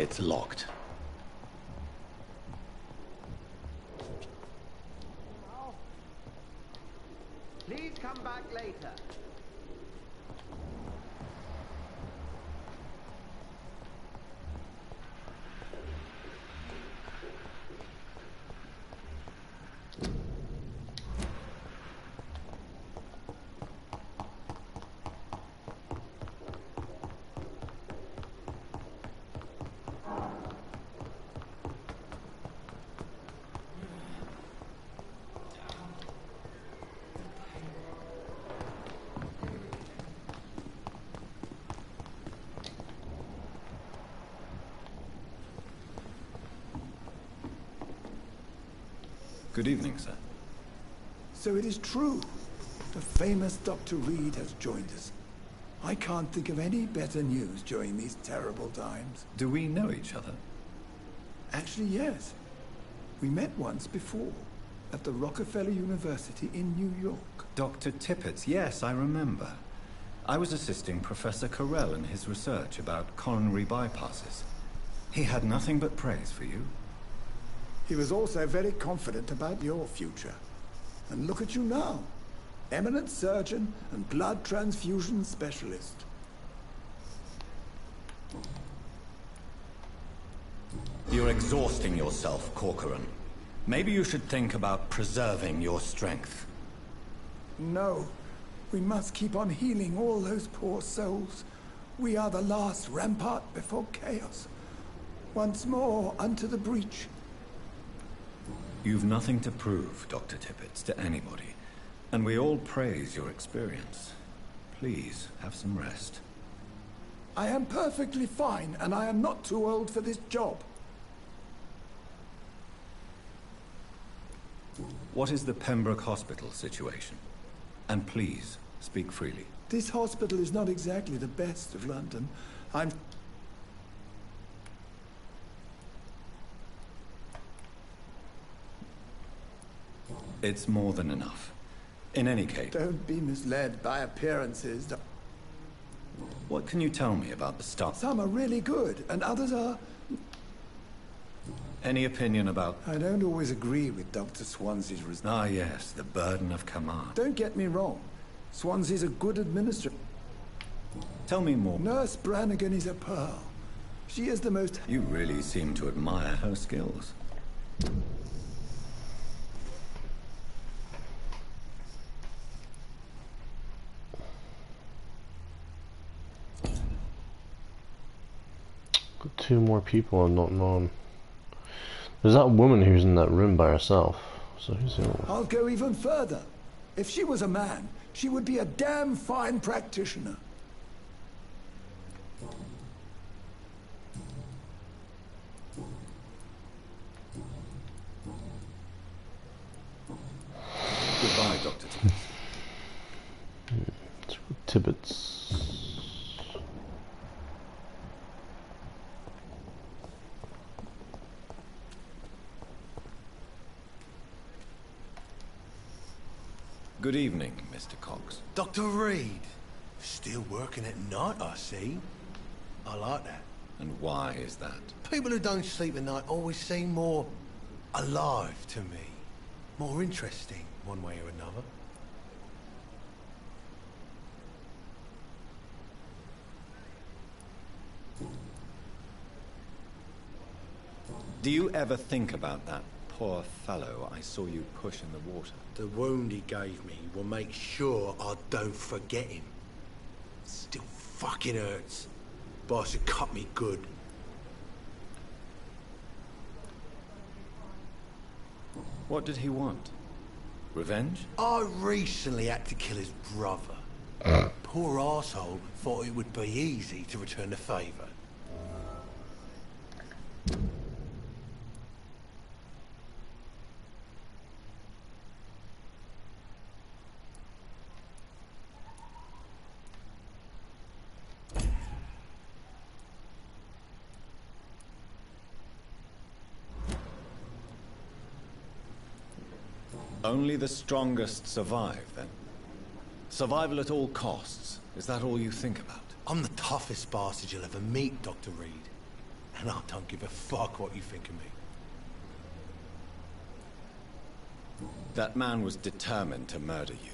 It's locked. Please come back later. Good evening, sir. So it is true. The famous Dr. Reed has joined us. I can't think of any better news during these terrible times. Do we know each other? Actually, yes. We met once before, at the Rockefeller University in New York. Dr. Tippett's, yes, I remember. I was assisting Professor Carell in his research about coronary bypasses. He had nothing but praise for you. He was also very confident about your future. And look at you now. Eminent surgeon and blood transfusion specialist. You're exhausting yourself, Corcoran. Maybe you should think about preserving your strength. No. We must keep on healing all those poor souls. We are the last rampart before chaos. Once more, unto the breach. You've nothing to prove, Dr. Tippett, to anybody. And we all praise your experience. Please, have some rest. I am perfectly fine, and I am not too old for this job. What is the Pembroke Hospital situation? And please, speak freely. This hospital is not exactly the best of London. It's more than enough. In any case... Don't be misled by appearances. What can you tell me about the staff? Some are really good, and others are... Any opinion about... I don't always agree with Dr. Swansea's... Ah, yes, the burden of command. Don't get me wrong. Swansea's a good administrator. Tell me more. Nurse Brannigan is a pearl. She is the most... You really seem to admire her skills. Got two more people I've not known. There's that woman who's in that room by herself. So who's the other one? I'll go even further. If she was a man, she would be a damn fine practitioner. Goodbye, Dr. Tibbets. Tibbets. Good evening, Mr. Cox. Dr. Reed. Still working at night, I see. I like that. And why is that? People who don't sleep at night always seem more alive to me. More interesting, one way or another. Do you ever think about that poor fellow I saw you push in the water. The wound he gave me will make sure I don't forget him. Still fucking hurts. Boss had cut me good. What did he want? Revenge? I recently had to kill his brother. Poor arsehole thought it would be easy to return the favour. Only the strongest survive, then? Survival at all costs. Is that all you think about? I'm the toughest bastard you'll ever meet, Dr. Reed. And I don't give a fuck what you think of me. That man was determined to murder you.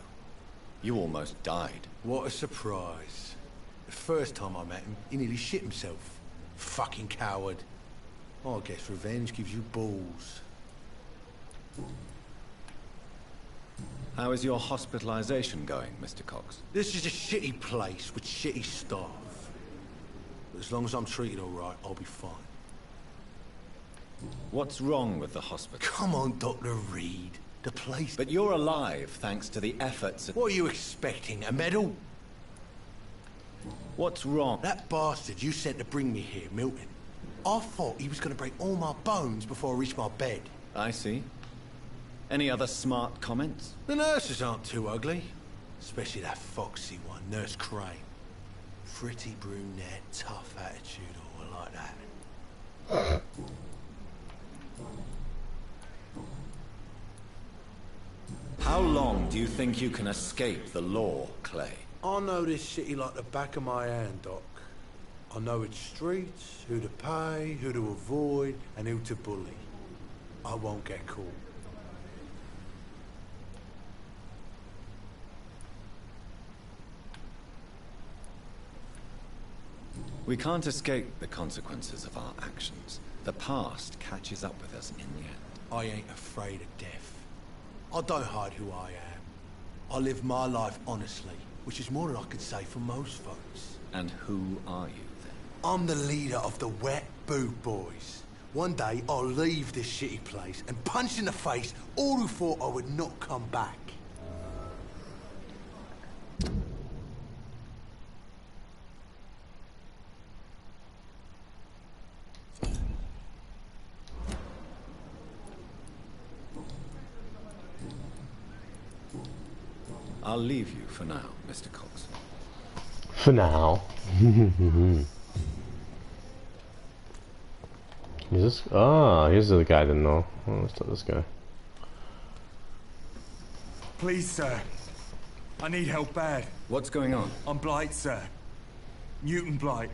You almost died. What a surprise. The first time I met him, he nearly shit himself. Fucking coward. I guess revenge gives you balls. How is your hospitalization going, Mr. Cox? This is a shitty place with shitty staff. But as long as I'm treated all right, I'll be fine. What's wrong with the hospital? Come on, Dr. Reed. The place... But you're alive thanks to the efforts... What are you expecting, a medal? What's wrong? That bastard you sent to bring me here, Milton. I thought he was going to break all my bones before I reached my bed. I see. Any other smart comments? The nurses aren't too ugly. Especially that foxy one, Nurse Crane. Pretty brunette, tough attitude, all like that. How long do you think you can escape the law, Clay? I know this city like the back of my hand, Doc. I know its streets, who to pay, who to avoid, and who to bully. I won't get caught. We can't escape the consequences of our actions. The past catches up with us in the end. I ain't afraid of death. I don't hide who I am. I live my life honestly, which is more than I could say for most folks. And who are you, then? I'm the leader of the Wet Boot Boys. One day, I'll leave this shitty place and punch in the face all who thought I would not come back. I'll leave you for now, Mr. Cox. For now. Is this? Ah, here's the guy I didn't know. Oh, let's talk to this guy. Please, sir. I need help bad. What's going on? I'm Blight, sir. Newton Blight.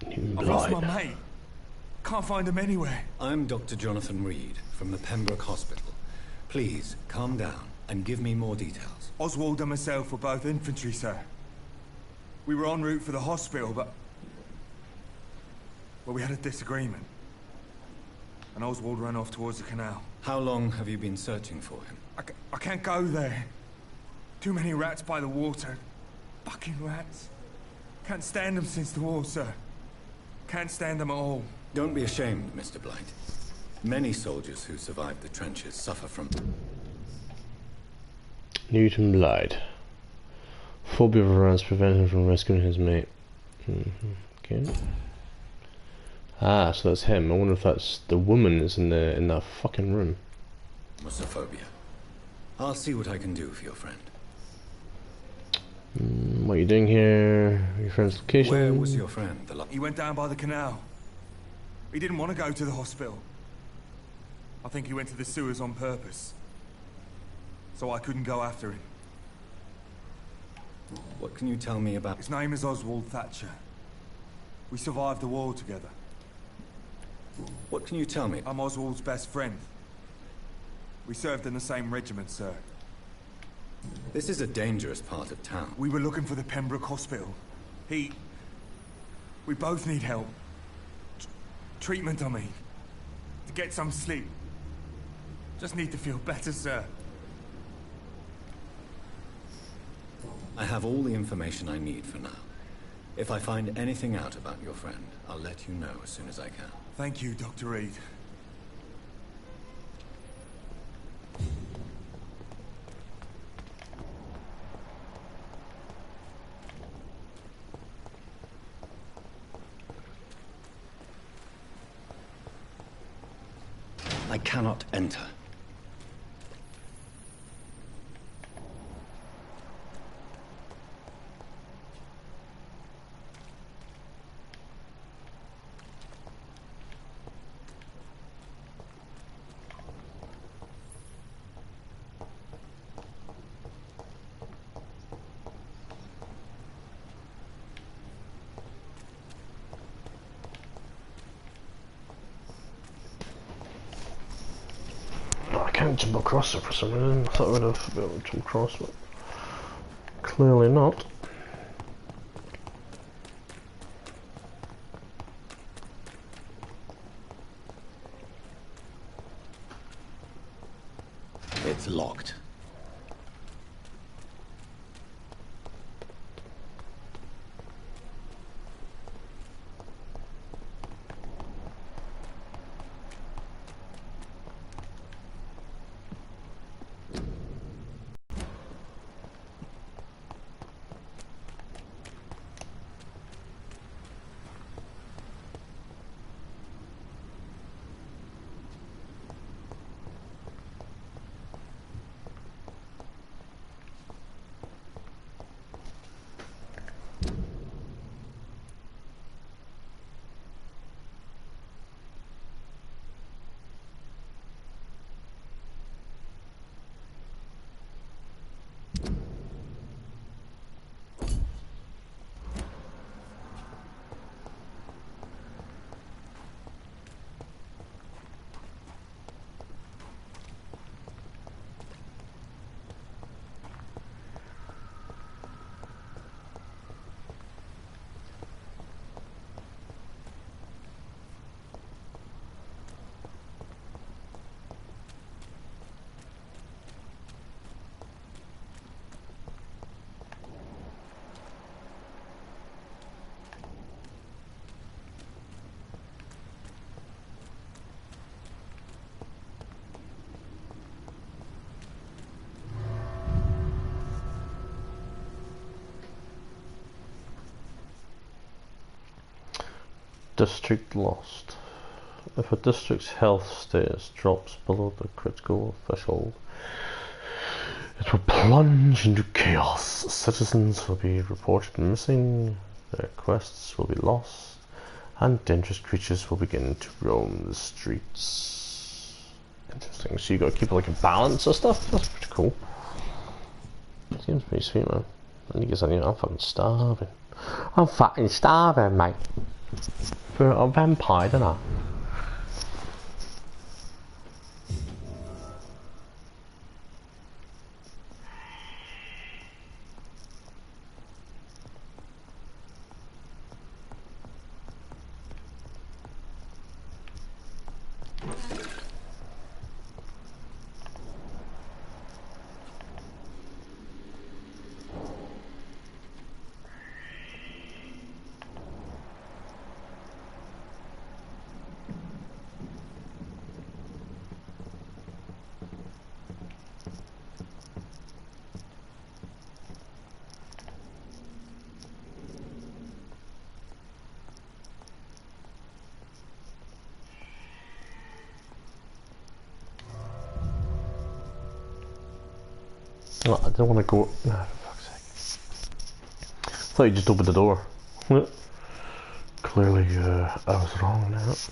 Newton I've Blight. lost my mate. Can't find him anywhere. I'm Dr. Jonathan Reed from the Pembroke Hospital. Please, calm down and give me more details. Oswald and myself were both infantry, sir. We were en route for the hospital, but... well, we had a disagreement. And Oswald ran off towards the canal. How long have you been searching for him? I can't go there. Too many rats by the water. Fucking rats. Can't stand them since the war, sir. Can't stand them at all. Don't be ashamed, Mr. Blight. Many soldiers who survived the trenches suffer from... Newton Blight. Phobia of rats prevent him from rescuing his mate. Okay. Ah, so that's him. I wonder if that's the woman that's in that fucking room. Mosophobia. I'll see what I can do for your friend. What are you doing here? Your friend's location? Where was your friend? He went down by the canal. He didn't want to go to the hospital. I think he went to the sewers on purpose. So I couldn't go after him. What can you tell me about... His name is Oswald Thatcher. We survived the war together. What can you tell me? I'm Oswald's best friend. We served in the same regiment, sir. This is a dangerous part of town. We were looking for the Pembroke Hospital. We both need help. Treatment, I mean. To get some sleep. Just need to feel better, sir. I have all the information I need for now. If I find anything out about your friend, I'll let you know as soon as I can. Thank you, Dr. Reed. I cannot enter. I can't jump across it for some reason. I thought I would have been able to jump across, but clearly not. It's locked. District lost. If a district's health status drops below the critical threshold, it will plunge into chaos. Citizens will be reported missing, their quests will be lost, and dangerous creatures will begin to roam the streets. Interesting. So you gotta keep like a balance of stuff? That's pretty cool. Seems pretty sweet, man. And you guess I'm fucking starving. I'm fucking starving, mate. For a vampire, don't I? Oh, I don't want to go. Nah, for fuck's sake. I thought you just opened the door. Clearly, I was wrong on that.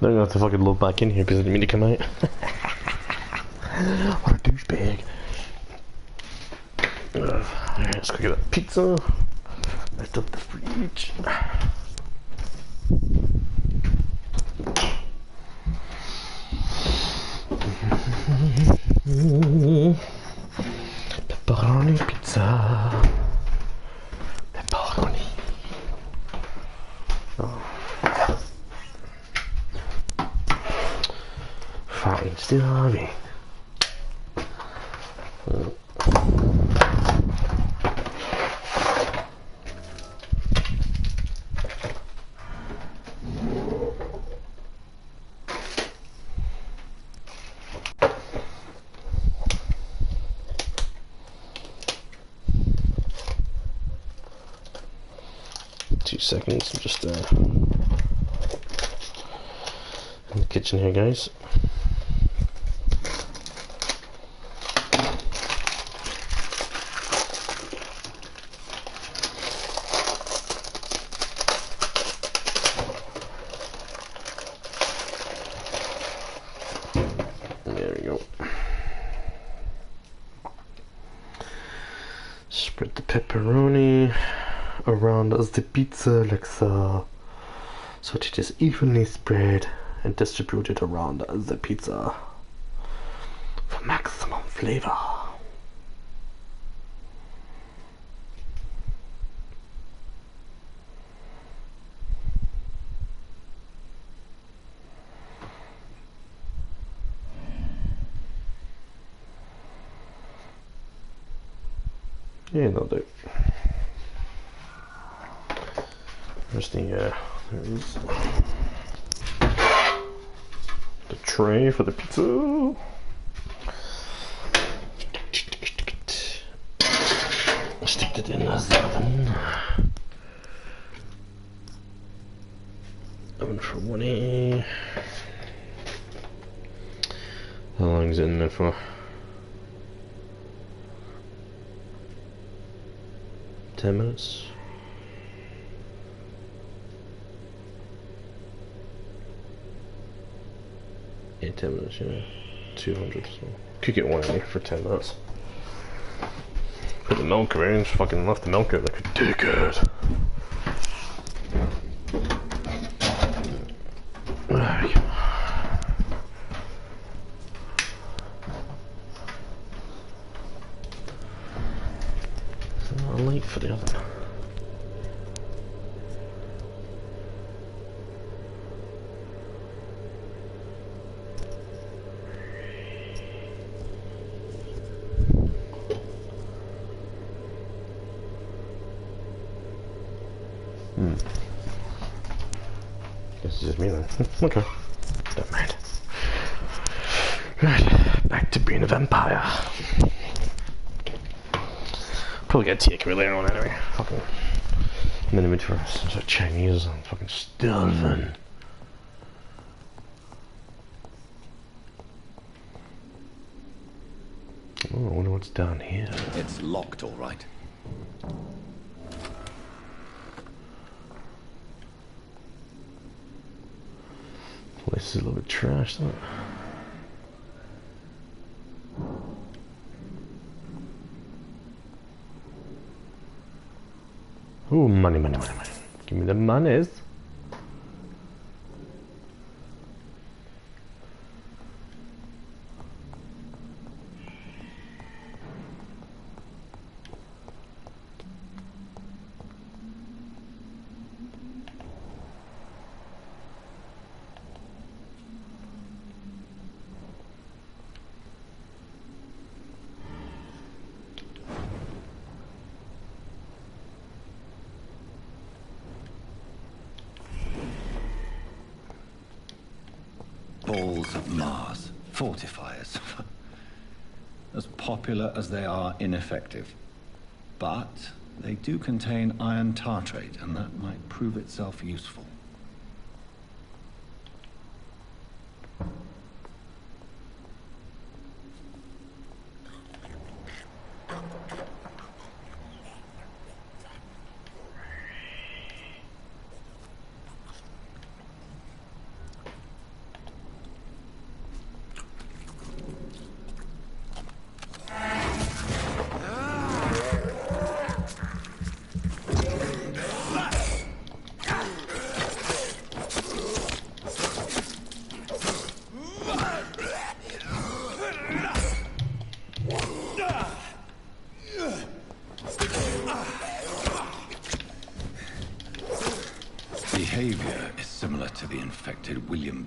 They're gonna have to fucking load back in here because I didn't mean to come out. What a douchebag. Alright, let's go get that pizza. Lift up the fridge. Pepperoni pizza. Pepperoni. Oh. Fine, still heavy. 2 seconds, I'm just in the kitchen here, guys. There we go. Spread the pepperoni around as the pizza like so it is evenly spread and distributed around as the pizza for maximum flavor. Yeah, no doubt. There's the there's the tray for the pizza. Stick it in as the oven. Oven for 180. How long is it in there for? 10 minutes. Yeah, 10 minutes, yeah. 200, so cook it 180 for 10 minutes. Put the milk away and just fucking left the milk out like a dickhead. There we go. It's not late for the oven. Guess it's just me then. Okay. Don't mind. Right, back to being a vampire. Probably get a takeaway later on anyway. Fucking. I'm in the mood for some sort of Chinese and fucking starving. Oh, I wonder what's down here. It's locked, all right. Place is a little bit trashed, isn't it? Ooh, money, money, money, money. Give me the monies. Balls of Mars. Fortifiers. As popular as they are ineffective. But they do contain iron tartrate, and that might prove itself useful.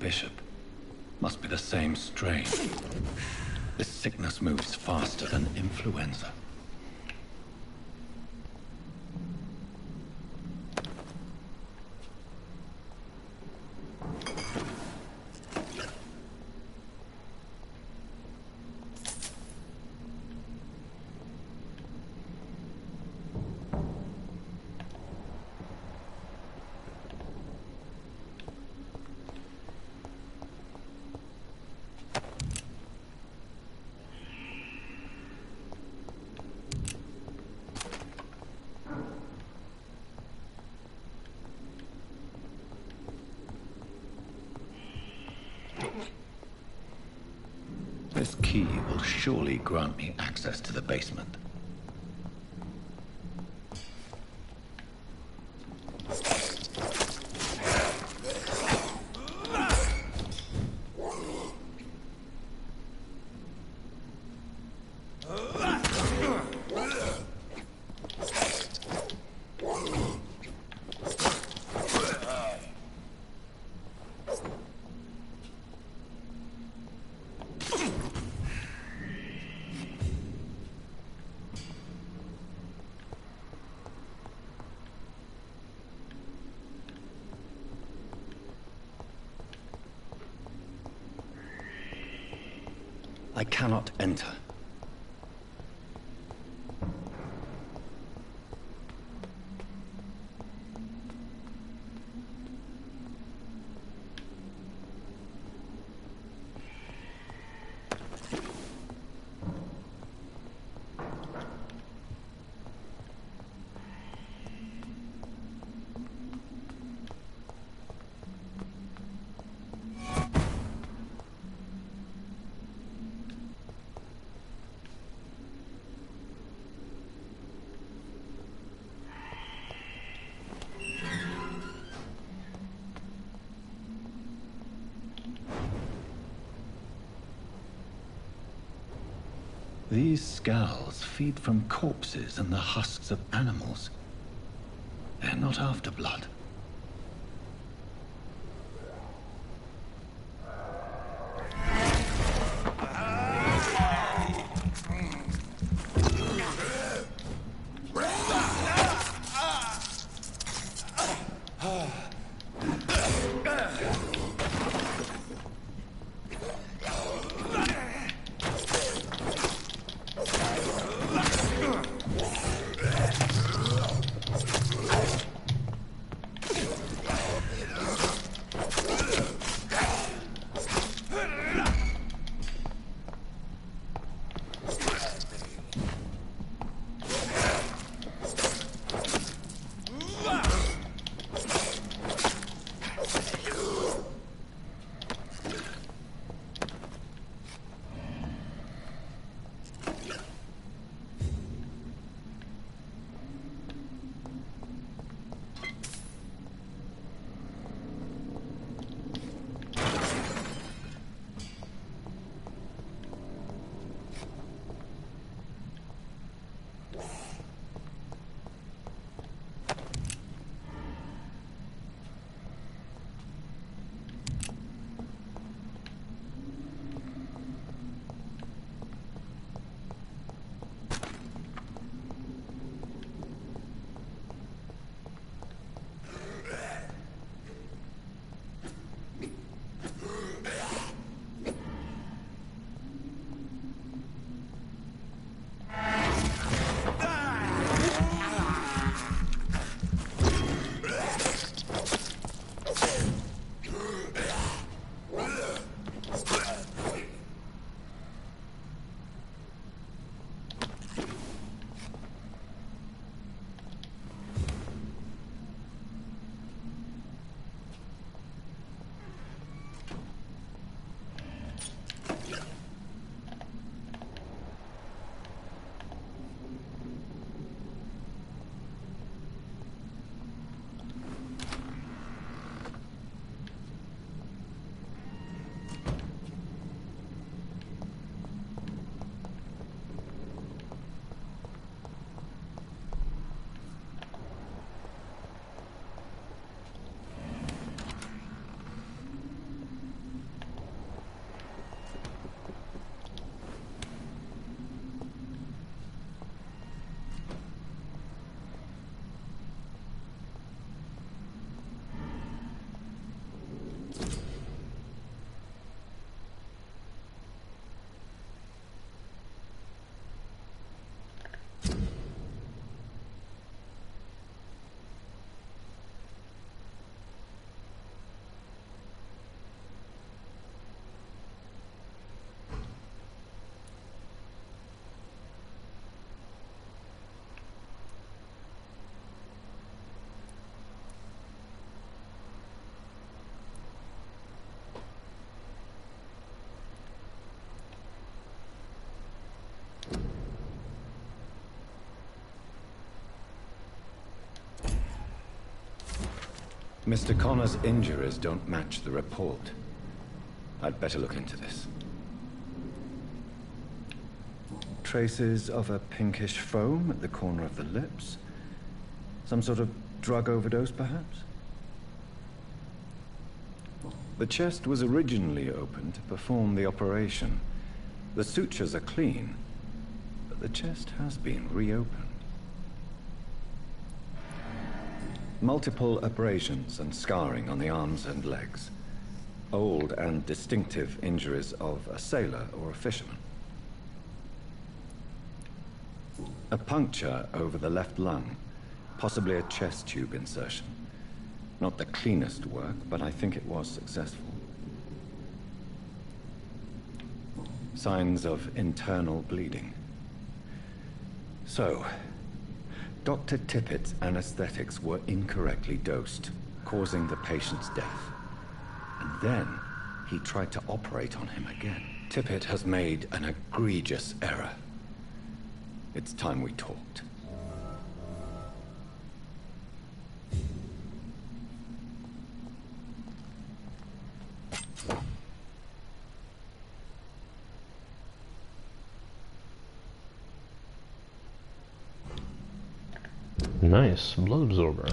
bishop. Must be the same strain. This sickness moves faster than influenza. This key will surely grant me access to the basement. I cannot enter. These skulls feed from corpses and the husks of animals. They're not after blood. Mr. Connor's injuries don't match the report. I'd better look into this. Traces of a pinkish foam at the corner of the lips. Some sort of drug overdose, perhaps? The chest was originally open to perform the operation. The sutures are clean, but the chest has been reopened. Multiple abrasions and scarring on the arms and legs. Old and distinctive injuries of a sailor or a fisherman. A puncture over the left lung, possibly a chest tube insertion. Not the cleanest work, but I think it was successful. Signs of internal bleeding. So, Dr. Tippett's anesthetics were incorrectly dosed, causing the patient's death. And then, he tried to operate on him again. Tippett has made an egregious error. It's time we talked. Nice, blood absorber.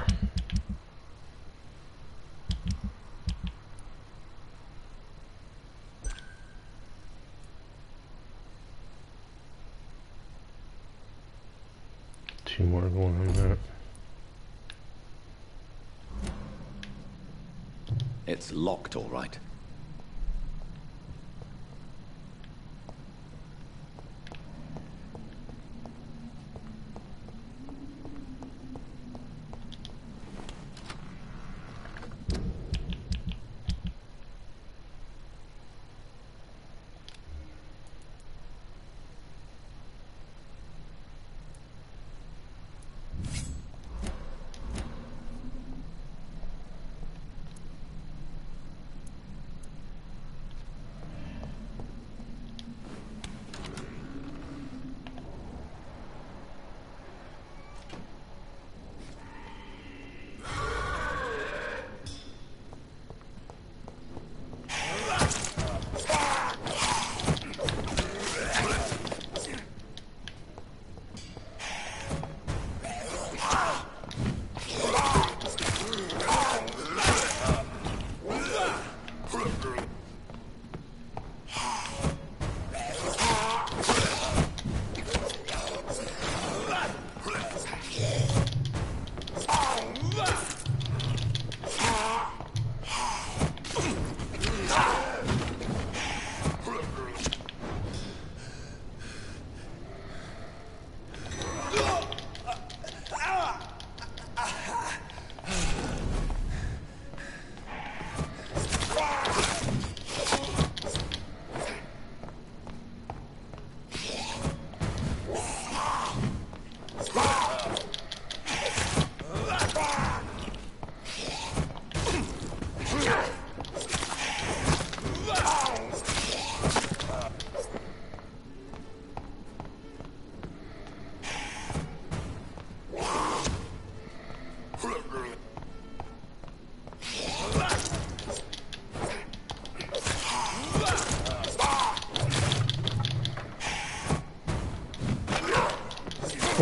Two more going on there. It's locked, all right.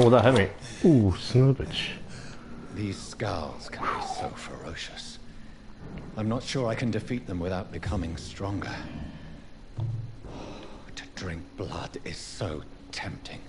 Oh, that hit me. Ooh, son of a bitch. These scowls can be so ferocious. I'm not sure I can defeat them without becoming stronger. To drink blood is so tempting.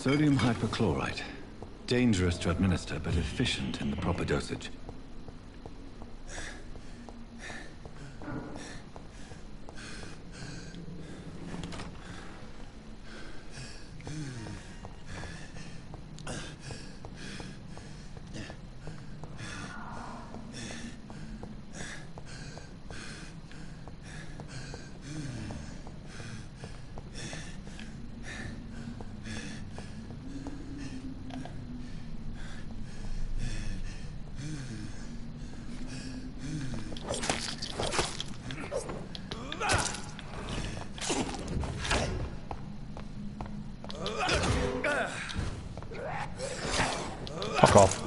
Sodium hypochlorite. Dangerous to administer, but efficient in the proper dosage. Fuck off.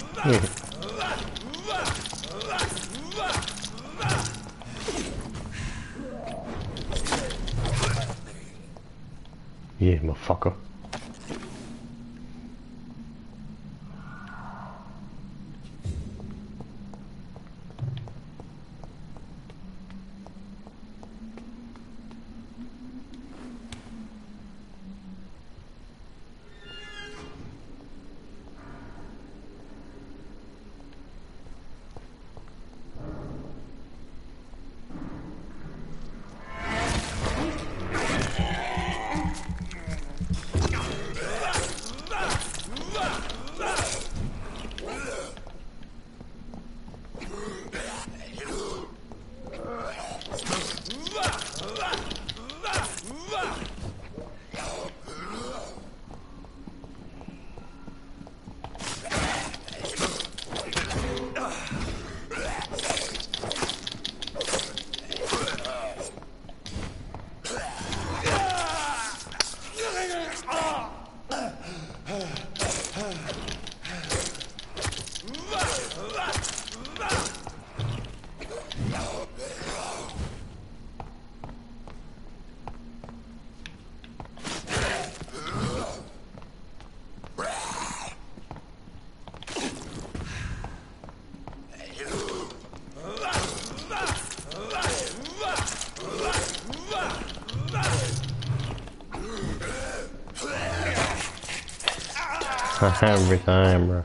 Yeah, motherfucker. Every time, bro.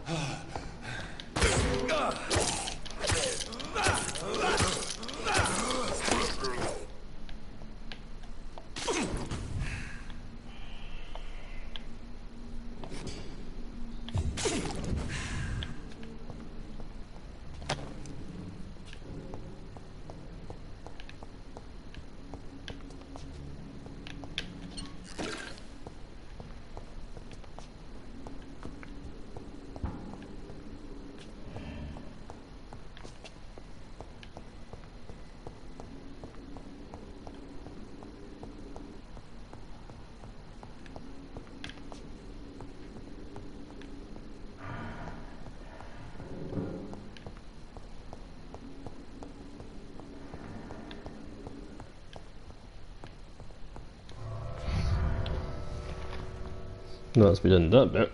No, let's be done that bit.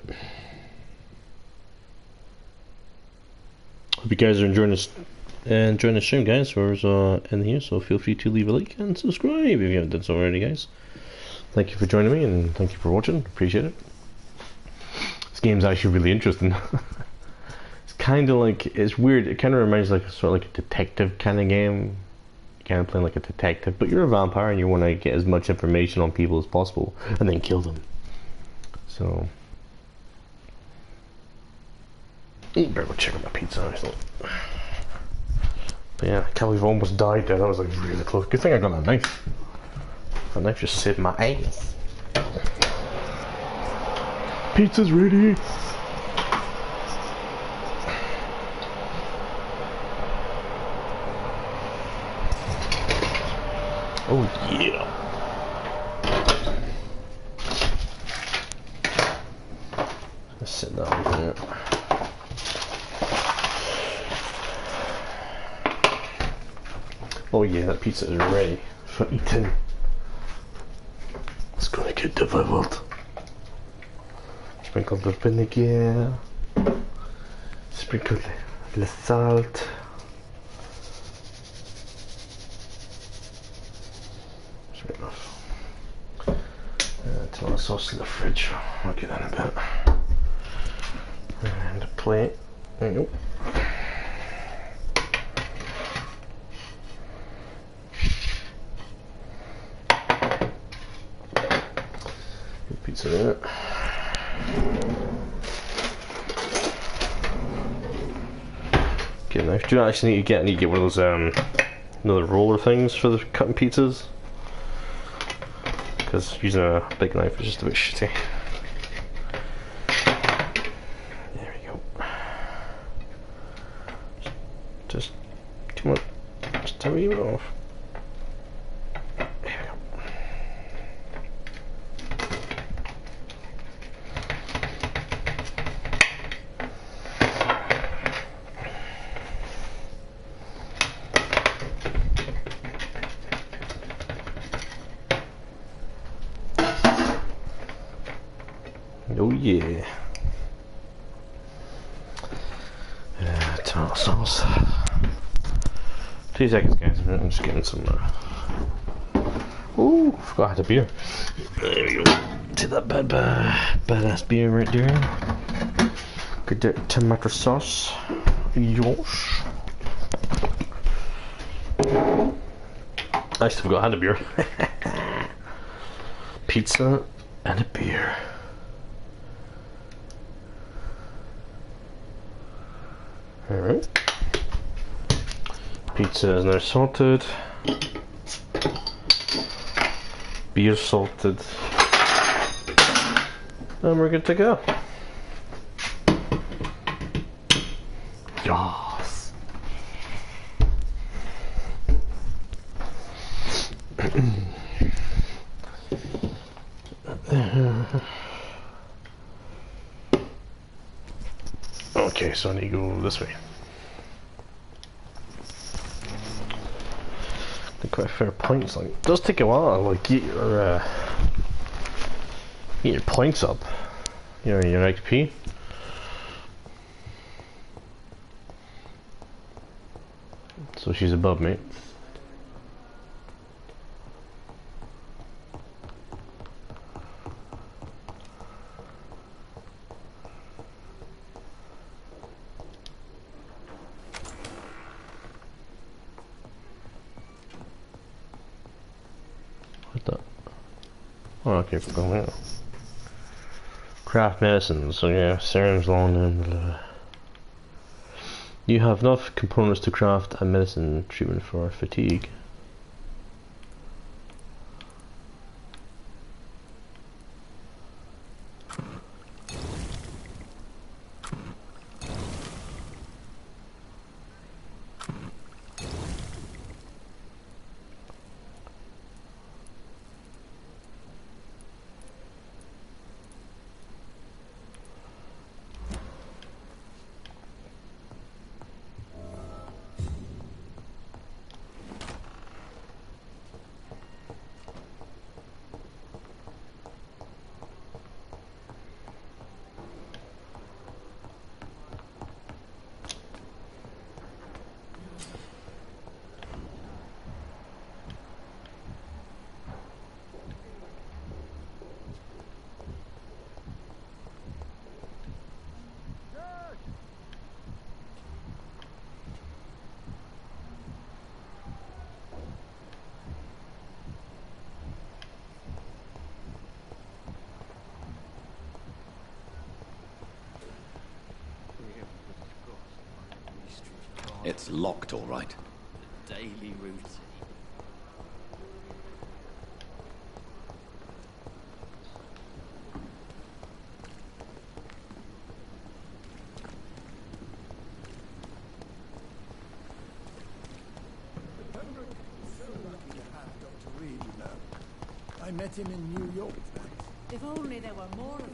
Hope you guys are enjoying this stream, guys. We're in here, so feel free to leave a like and subscribe if you haven't done so already, guys. Thank you for joining me and thank you for watching. Appreciate it. This game's actually really interesting. It's kind of like, it's weird. It kind of reminds like sort of like a detective kind of game. You're kind of playing like a detective, but you're a vampire and you want to get as much information on people as possible and then kill them. So, better go check out my pizza actually. But yeah, I can't believe I almost died there. That was like really close. Good thing I got that knife. That knife just saved my ass. Pizza's ready. Oh yeah. Let's sit down here. Oh yeah, that pizza is ready for eating. It's gonna get devoured. Sprinkle the vinegar. Sprinkle the salt. Tomato sauce else in the fridge? I'll get that in a bit. And a plate. There you go. Pizza in it. Okay, knife. Do you actually need to get one of those another roller things for the cutting pizzas? Because using a big knife is just a bit shitty. There we go. Just come on, just a wee bit off. Oh yeah. Tomato sauce. 2 seconds, guys. I'm just getting some. Ooh, forgot I had a beer. There we go. See that badass beer right there. Good tomato sauce. Yosh. I still forgot I had a beer. Pizza and a beer. Alright. Pizza is now salted. Beer salted. And we're good to go. Yes. Okay, so I need to go this way. Quite fair points. Like, it does take a while. Like, get your points up. Your XP. So she's above me. Oh, okay, for going out. Craft medicines, so yeah, serums, long and you have enough components to craft a medicine treatment for fatigue. It's locked, all right. Daily routine. I met him in New York. If only there were more of us.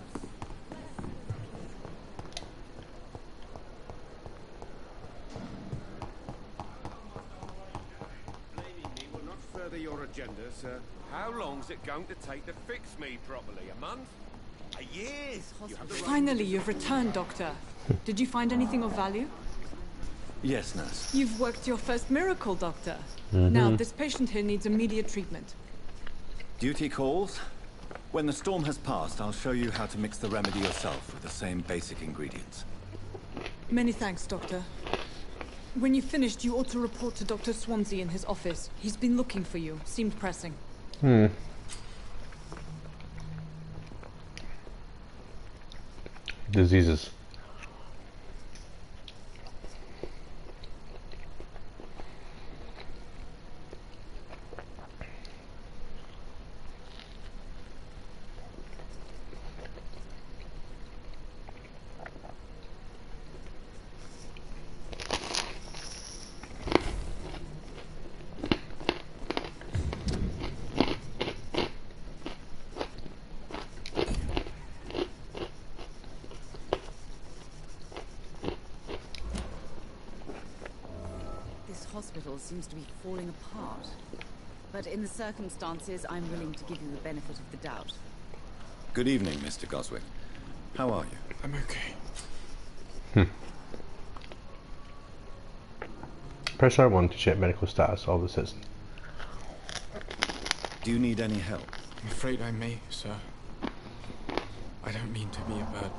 Your agenda, sir. How long's it going to take to fix me properly? A month? A year? Finally, you've returned, Doctor. Did you find anything of value? Yes, nurse. You've worked your first miracle, Doctor. Now, this patient here needs immediate treatment. Duty calls? When the storm has passed, I'll show you how to mix the remedy yourself with the same basic ingredients. Many thanks, Doctor. When you've finished, you ought to report to Dr. Swansea in his office. He's been looking for you. Seemed pressing. Diseases. Hospital seems to be falling apart. But in the circumstances, I'm willing to give you the benefit of the doubt. Good evening, Mr. Goswick. How are you? I'm okay. Press R1 to check medical status of the citizen. Do you need any help? I'm afraid I may, sir. I don't mean to be a burden.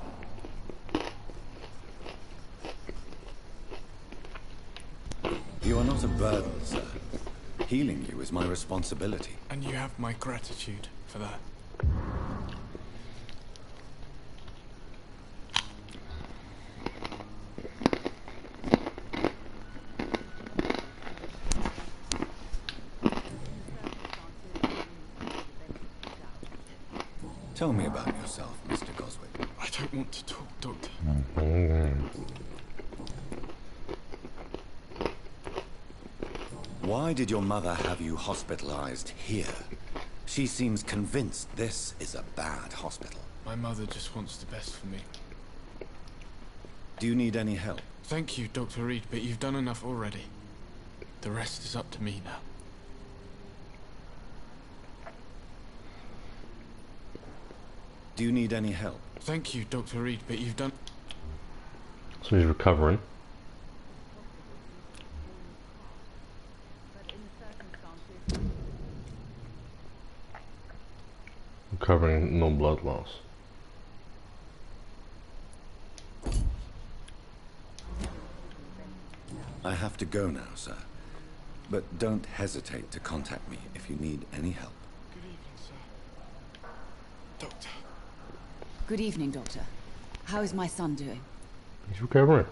You are not a burden, sir. Healing you is my responsibility. And you have my gratitude for that. Tell me about yourself, Mr. Goswick. I don't want to talk, Doctor. Why did your mother have you hospitalized here? She seems convinced this is a bad hospital. My mother just wants the best for me. Do you need any help? Thank you, Dr. Reed, but you've done enough already. The rest is up to me now. Do you need any help? Thank you, Dr. Reed, but you've done... So he's recovering. Recovering, no blood loss. I have to go now, sir. But don't hesitate to contact me if you need any help. Good evening, sir. Doctor. Good evening, Doctor. How is my son doing? He's recovering.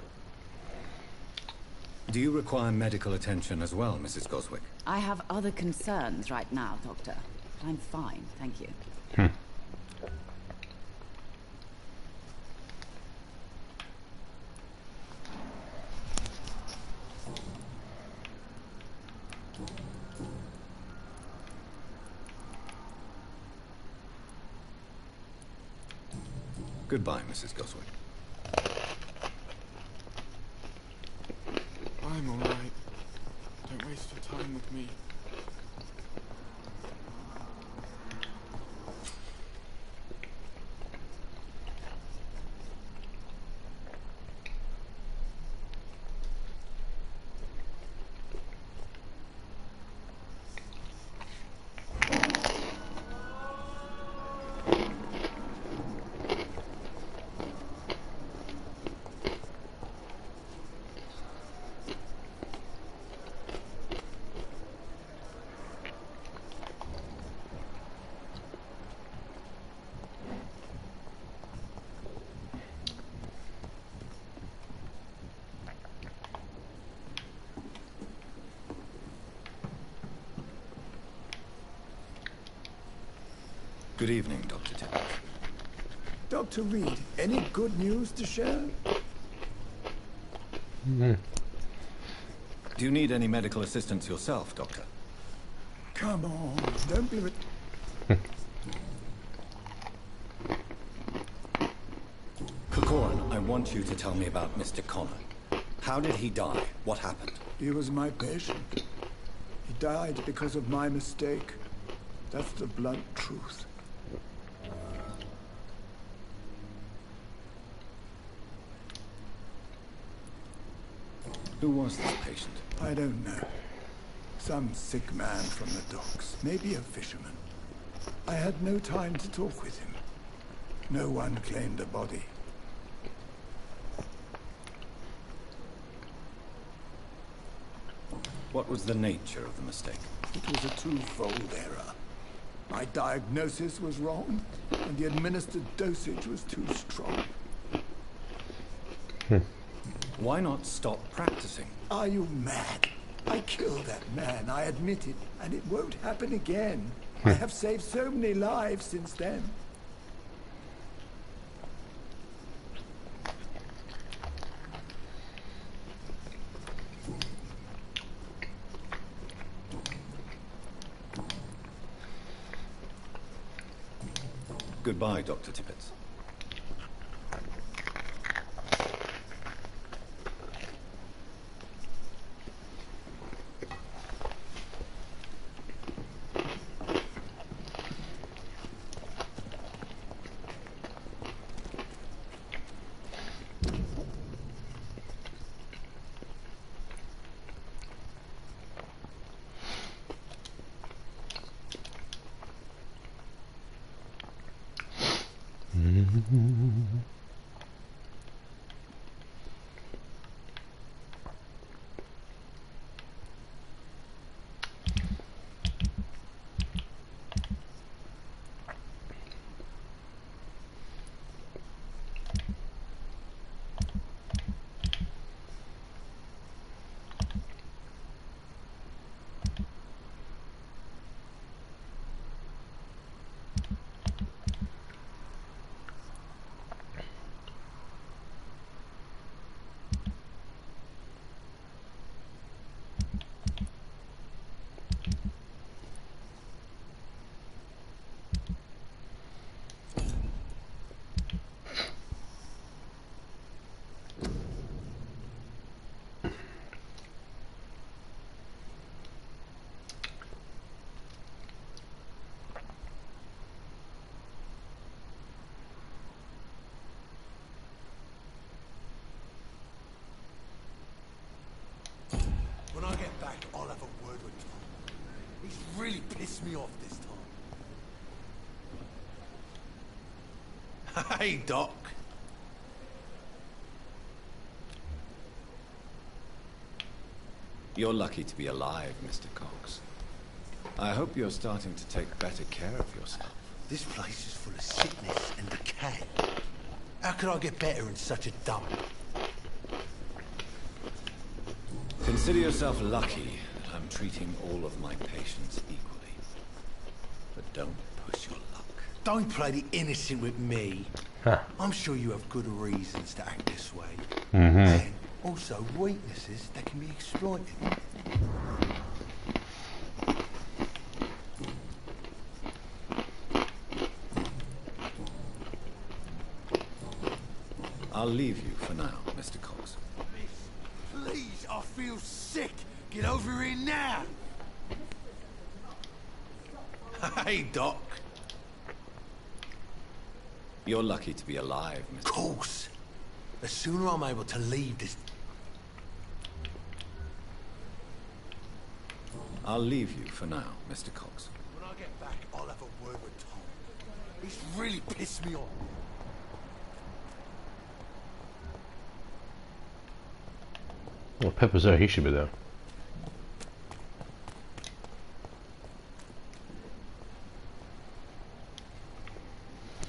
Do you require medical attention as well, Mrs. Goswick? I have other concerns right now, Doctor. But I'm fine, thank you. Goodbye, Mrs. Goswick. I'm all right. Don't waste your time with me. Good evening, Dr. Tippett. Dr. Reed, any good news to share? Do you need any medical assistance yourself, Doctor? Come on, don't be... Corcoran, I want you to tell me about Mr. Connor. How did he die? What happened? He was my patient. He died because of my mistake. That's the blunt truth. Who was this patient? I don't know. Some sick man from the docks. Maybe a fisherman. I had no time to talk with him. No one claimed a body. What was the nature of the mistake? It was a twofold error. My diagnosis was wrong, and the administered dosage was too strong. Why not stop practicing? Are you mad? I killed that man, I admit it, and it won't happen again. I have saved so many lives since then. Goodbye, Dr. Tippett. When I get back, I'll have a word with Tom. He's really pissed me off this time. Hey, Doc. You're lucky to be alive, Mr. Cox. I hope you're starting to take better care of yourself. This place is full of sickness and decay. How could I get better in such a dump? Consider yourself lucky that I'm treating all of my patients equally. But don't push your luck. Don't play the innocent with me. Huh. I'm sure you have good reasons to act this way. Mm-hmm. And also weaknesses that can be exploited. I'll leave you for now, Mr. Cox. Please, I feel sick. Get over here now. Hey, Doc. You're lucky to be alive, Mr. Of course. The sooner I'm able to leave this... I'll leave you for now, Mr. Cox. When I get back, I'll have a word with Tom. He's really pissed me off. Well, Pepper's there, he should be there.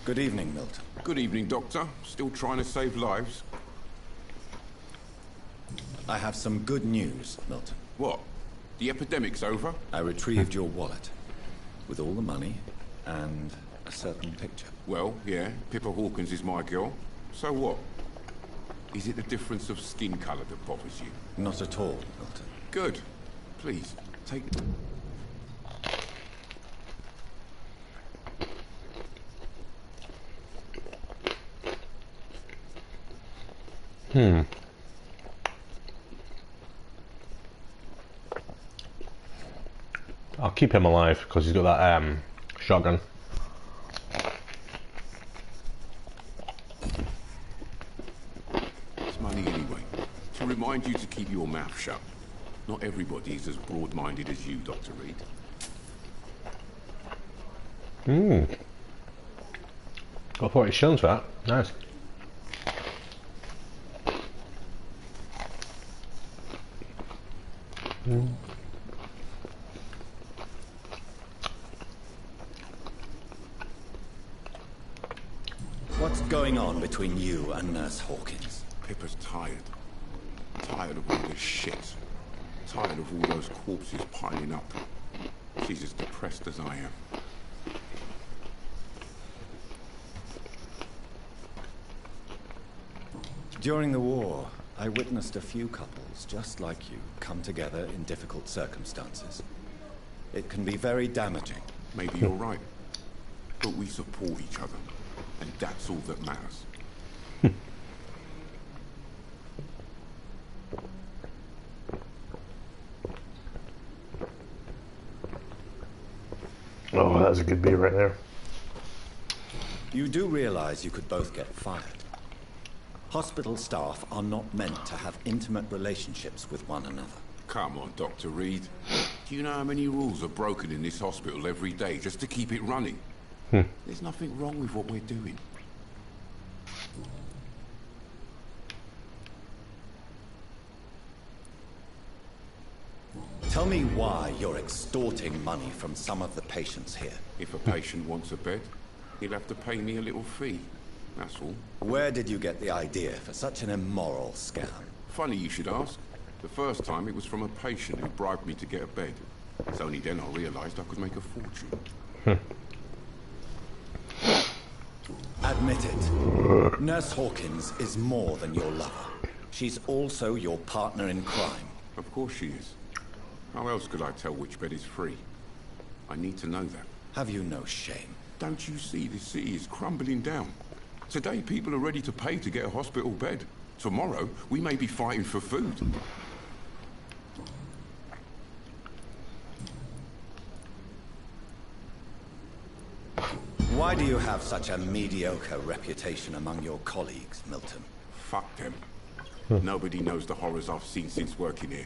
Good evening, Milton. Good evening, Doctor. Still trying to save lives? I have some good news, Milton. What? The epidemic's over? I retrieved your wallet with all the money and a certain picture. Well, yeah, Pippa Hawkins is my girl. So what? Is it the difference of skin colour that bothers you? Not at all, Milton. Good. Please, take it. I'll keep him alive because he's got that shotgun. It's money anyway. To remind you to keep your mouth shut. Not everybody is as broad-minded as you, Dr. Reed. Got 40 shillings for that. Nice. What's going on between you and Nurse Hawkins? Pippa's tired. Tired of all this shit. Tired of all those corpses piling up. She's as depressed as I am. During the war, I witnessed a few couples just like you come together in difficult circumstances. It can be very damaging. Maybe you're right. But we support each other. And that's all that matters. Oh, that's a good beer right there. You do realize you could both get fired. Hospital staff are not meant to have intimate relationships with one another. Come on, Dr. Reed. Do you know how many rules are broken in this hospital every day just to keep it running? There's nothing wrong with what we're doing. Tell me why you're extorting money from some of the patients here. If a patient wants a bed, he'll have to pay me a little fee. That's all. Where did you get the idea for such an immoral scam? Funny you should ask. The first time it was from a patient who bribed me to get a bed. It's only then I realized I could make a fortune. Admit it. Nurse Hawkins is more than your lover. She's also your partner in crime. Of course she is. How else could I tell which bed is free? I need to know that. Have you no shame? Don't you see this city is crumbling down? Today people are ready to pay to get a hospital bed. Tomorrow we may be fighting for food. Why do you have such a mediocre reputation among your colleagues, Milton? Fuck them. Nobody knows the horrors I've seen since working here.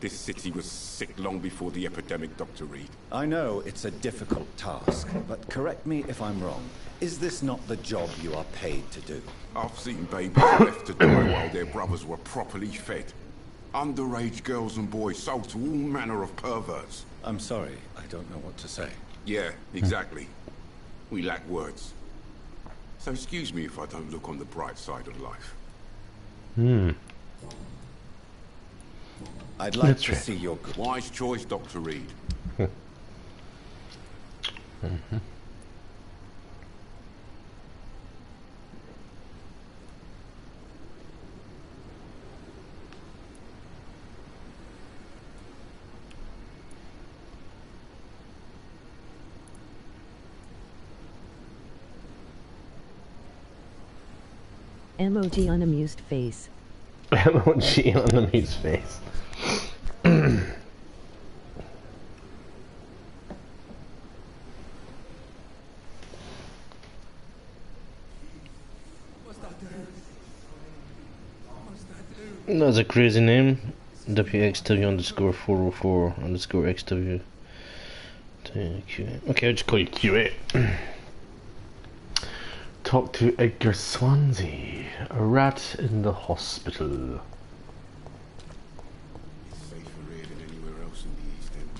This city was sick long before the epidemic, Dr. Reed. I know it's a difficult task, but correct me if I'm wrong. Is this not the job you are paid to do? I've seen babies left to die while their brothers were properly fed. Underage girls and boys sold to all manner of perverts. I'm sorry, I don't know what to say. Yeah, exactly. We lack words. So excuse me if I don't look on the bright side of life. I'd like to see your good. Wise choice, Dr. Reed. Emoji unamused face. Emoji unamused face. That's a crazy name. WXW_404_XW. Okay, I'll just call you QA. Talk to Edgar Swansea, a rat in the hospital. It's safer here than anywhere else in the East End.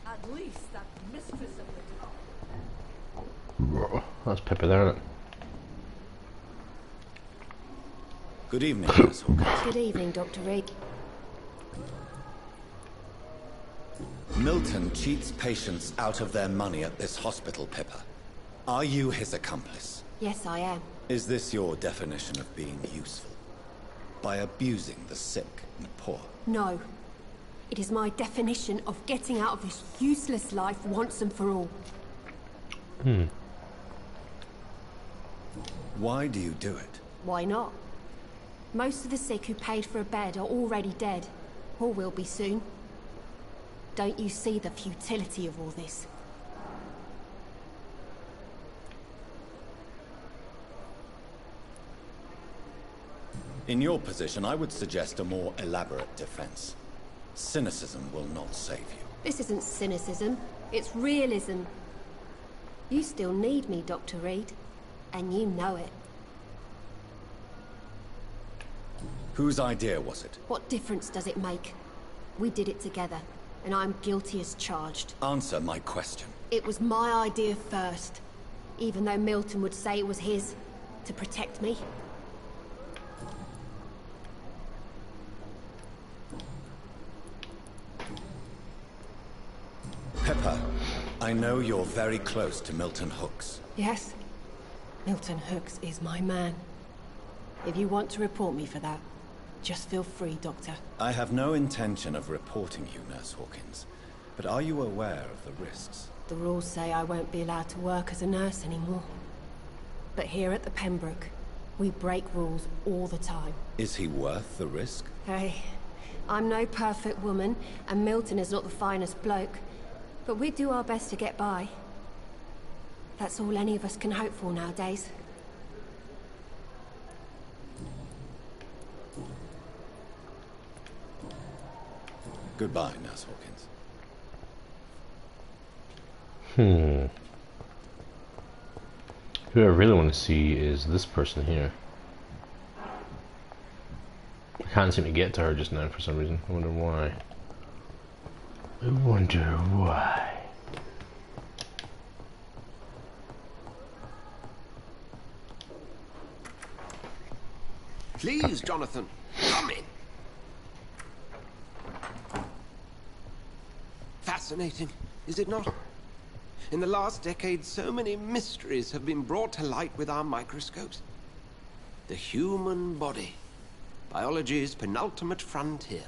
At least that mistress of the town. That's Pippa there, isn't it? Good evening, Miss Hawkins. Good evening, Dr. Reed. Milton cheats patients out of their money at this hospital, Pippa. Are you his accomplice? Yes, I am. Is this your definition of being useful? By abusing the sick and poor? No. It is my definition of getting out of this useless life once and for all. Why do you do it? Why not? Most of the sick who paid for a bed are already dead, or will be soon. Don't you see the futility of all this? In your position, I would suggest a more elaborate defense. Cynicism will not save you. This isn't cynicism, it's realism. You still need me, Dr. Reed, and you know it. Whose idea was it? What difference does it make? We did it together, and I'm guilty as charged. Answer my question. It was my idea first, even though Milton would say it was his, to protect me. Pepper, I know you're very close to Milton Hooks. Yes, Milton Hooks is my man. If you want to report me for that, just feel free, Doctor. I have no intention of reporting you, Nurse Hawkins. But are you aware of the risks? The rules say I won't be allowed to work as a nurse anymore. But here at the Pembroke, we break rules all the time. Is he worth the risk? Hey, I'm no perfect woman, and Milton is not the finest bloke. But we do our best to get by. That's all any of us can hope for nowadays. Goodbye, Nurse Hawkins. Who I really want to see is this person here. I can't seem to get to her just now for some reason. I wonder why. I wonder why. Please, Jonathan, come in. Fascinating, is it not? In the last decade, so many mysteries have been brought to light with our microscopes. The human body, biology's penultimate frontier.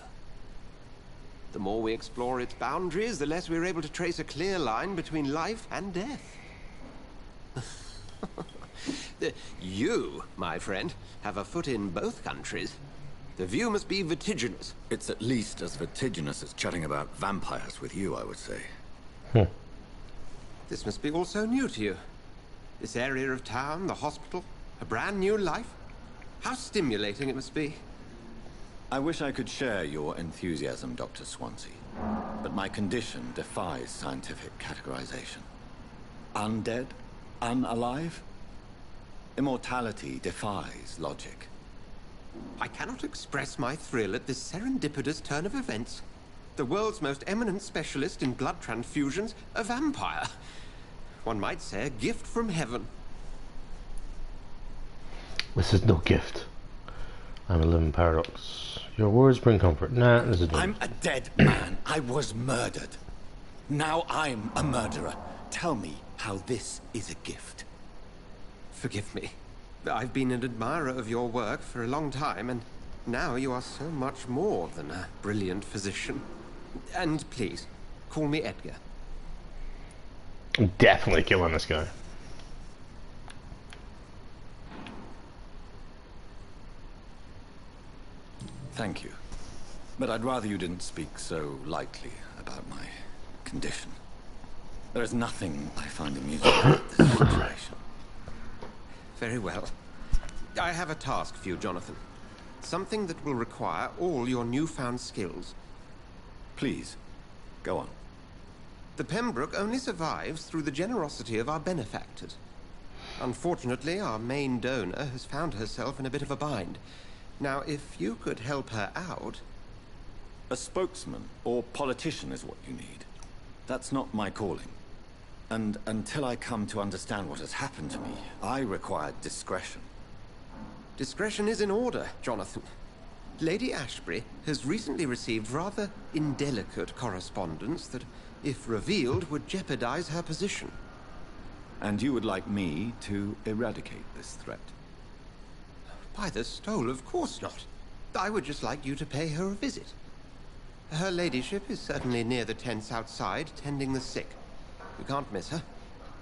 The more we explore its boundaries, the less we're able to trace a clear line between life and death. You, my friend, have a foot in both countries. The view must be vertiginous. It's at least as vertiginous as chatting about vampires with you, I would say. This must be all so new to you. This area of town, the hospital, a brand new life. How stimulating it must be. I wish I could share your enthusiasm, Dr. Swansea. But my condition defies scientific categorization. Undead? Unalive? Immortality defies logic. I cannot express my thrill at this serendipitous turn of events. The world's most eminent specialist in blood transfusions, a vampire. One might say a gift from heaven. This is no gift. I'm a living paradox. Your words bring comfort. Nah, this is no. I'm a dead man. I was murdered. Now I'm a murderer. Tell me how this is a gift. Forgive me. I've been an admirer of your work for a long time, and now you are so much more than a brilliant physician. And please, call me Edgar. I'm definitely killing this guy. Thank you. But I'd rather you didn't speak so lightly about my condition. There is nothing I find amusing about this situation. Very well. I have a task for you, Jonathan. Something that will require all your newfound skills. Please, go on. The Pembroke only survives through the generosity of our benefactors. Unfortunately, our main donor has found herself in a bit of a bind. Now, if you could help her out... A spokesman or politician is what you need. That's not my calling. And until I come to understand what has happened to me, I require discretion. Discretion is in order, Jonathan. Lady Ashbury has recently received rather indelicate correspondence that, if revealed, would jeopardize her position. And you would like me to eradicate this threat? By the stole, of course not. I would just like you to pay her a visit. Her ladyship is certainly near the tents outside, tending the sick. You can't miss her.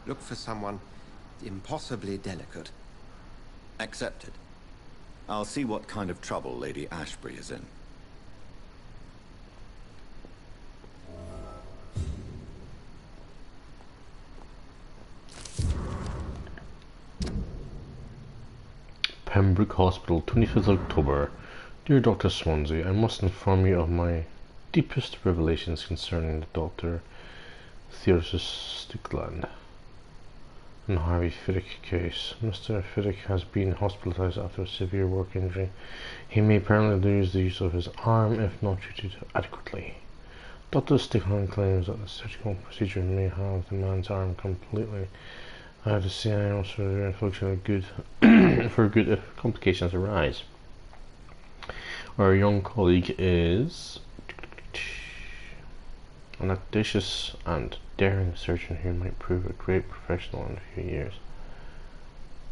Look for someone impossibly delicate. Accepted. I'll see what kind of trouble Lady Ashbury is in. Pembroke Hospital, 25th October. Dear Dr. Swansea, I must inform you of my deepest revelations concerning the Dr. Theosis Stickland and Harvey Fiddick case. Mr. Fiddick has been hospitalized after a severe work injury. He may permanently lose the use of his arm if not treated adequately. Dr. Stickland claims that the surgical procedure may have the man's arm completely out of the CIA and also functional good for good if complications arise. Our young colleague is an audacious and daring surgeon who might prove a great professional in a few years.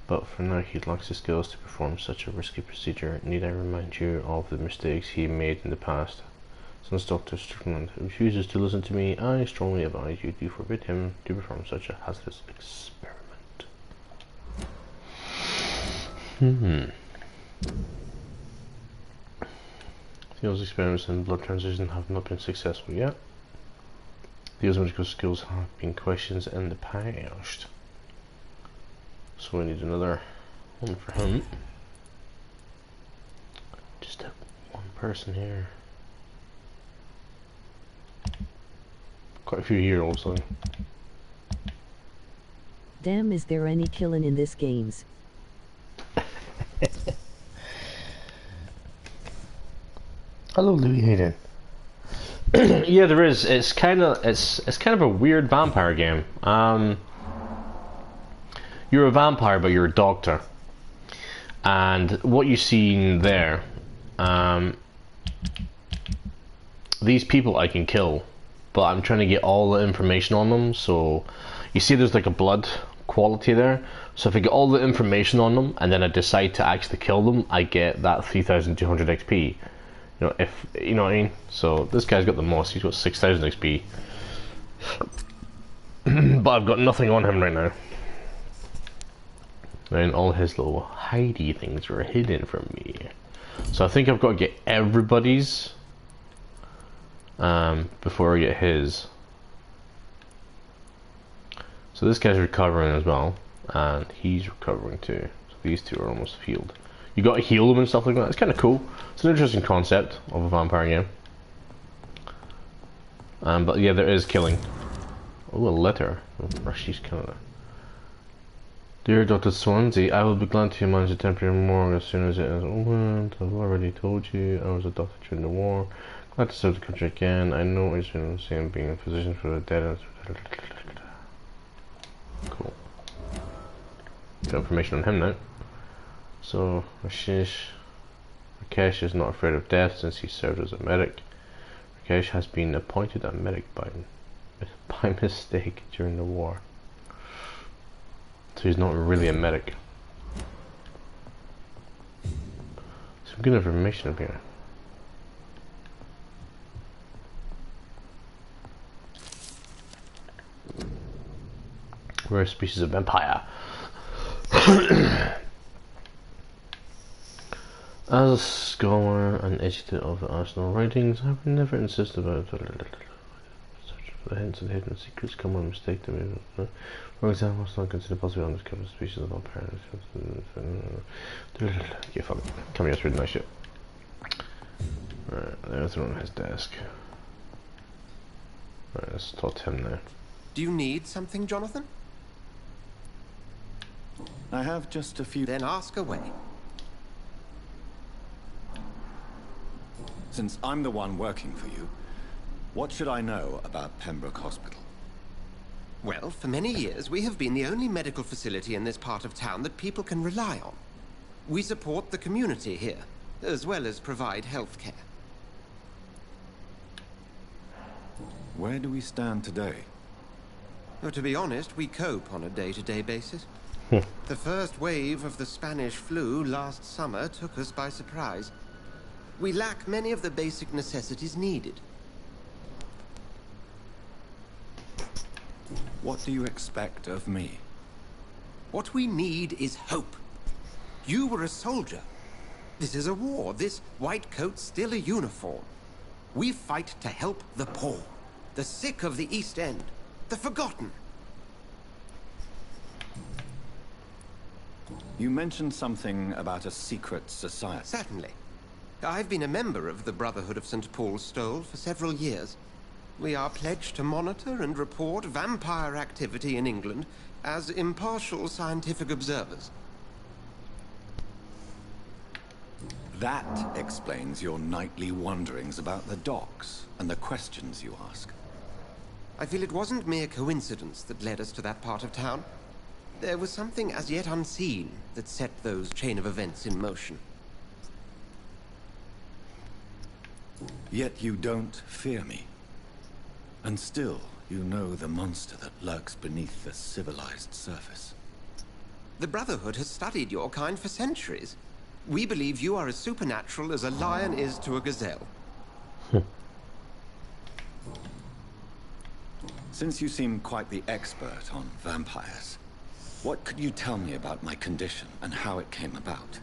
But for now he lacks the skills to perform such a risky procedure. Need I remind you of the mistakes he made in the past? Since Dr. Strickland refuses to listen to me, I strongly advise you to forbid him to perform such a hazardous experiment. Theo's experiments in blood transfusion have not been successful yet. Theo's medical skills have been questioned in the past. So we need another one for him. Just one person here. Quite a few here also. Damn, is there any killing in this games? Hello, Louis Hayden. Yeah, there is. It's kind of a weird vampire game. You're a vampire, but you're a doctor, and what you see there, these people I can kill, but I'm trying to get all the information on them. So you see, there's like a blood quality there. So if I get all the information on them, and then I decide to actually kill them, I get that 3,200 XP. You know, if you know what I mean. So this guy's got the most. He's got 6,000 XP, but I've got nothing on him right now. And all his little hidey things were hidden from me. So I think I've got to get everybody's before I get his. So this guy's recovering as well, and he's recovering too. So these two are almost healed. You got to heal them and stuff like that. It's kind of cool. It's an interesting concept of a vampire game. But yeah, there is killing. Oh, a letter from Rashi's Canada. Dear Dr. Swansea, I will be glad to manage the temporary morgue as soon as it is opened. I've already told you I was a doctor during the war. Glad to serve the country again. I know it's the same being a physician for the dead. Cool. Got information on him now. So, Rakesh is not afraid of death since he served as a medic. Rakesh has been appointed a medic by mistake during the war. So he's not really a medic. Some good information up here. Rare species of vampire. As a scholar and educator of the Arsenal writings, I have never insisted about search for the hints and hidden secrets come on mistake to me. For example, it's not considered possible to undiscovered species of vampire. Okay, fuck it. Come here, it's really nice shit. Alright, there's one on his desk. Alright, let's talk to him now. Do you need something, Jonathan? I have just a few... Then ask away. Since I'm the one working for you, what should I know about Pembroke Hospital? Well, for many years, we have been the only medical facility in this part of town that people can rely on. We support the community here, as well as provide health care. Where do we stand today? Well, to be honest, we cope on a day-to-day basis. The first wave of the Spanish flu last summer took us by surprise. We lack many of the basic necessities needed. What do you expect of me? What we need is hope. You were a soldier. This is a war. This white coat's still a uniform. We fight to help the poor, the sick of the East End, the forgotten. You mentioned something about a secret society. Certainly. I've been a member of the Brotherhood of St. Paul's Stole for several years. We are pledged to monitor and report vampire activity in England as impartial scientific observers. That explains your nightly wanderings about the docks and the questions you ask. I feel it wasn't mere coincidence that led us to that part of town. There was something as yet unseen that set those chain of events in motion. Yet you don't fear me. And still, you know the monster that lurks beneath the civilized surface. The Brotherhood has studied your kind for centuries. We believe you are as supernatural as a lion is to a gazelle. Since you seem quite the expert on vampires, what could you tell me about my condition and how it came about?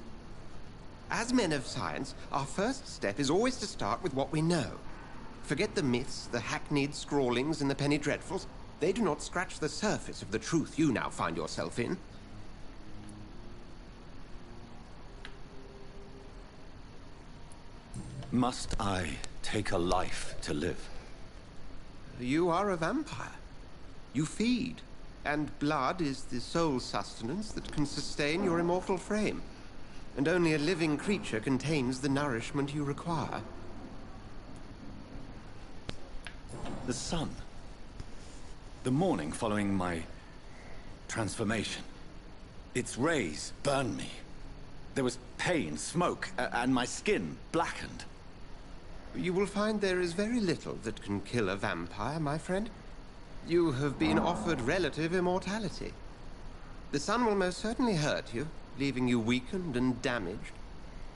As men of science, our first step is always to start with what we know. Forget the myths, the hackneyed scrawlings, and the penny dreadfuls. They do not scratch the surface of the truth you now find yourself in. Must I take a life to live? You are a vampire. You feed, and blood is the sole sustenance that can sustain your immortal frame. And only a living creature contains the nourishment you require. The sun. The morning following my transformation. Its rays burned me. There was pain, smoke, and my skin blackened. You will find there is very little that can kill a vampire, my friend. You have been offered relative immortality. The sun will most certainly hurt you, leaving you weakened and damaged,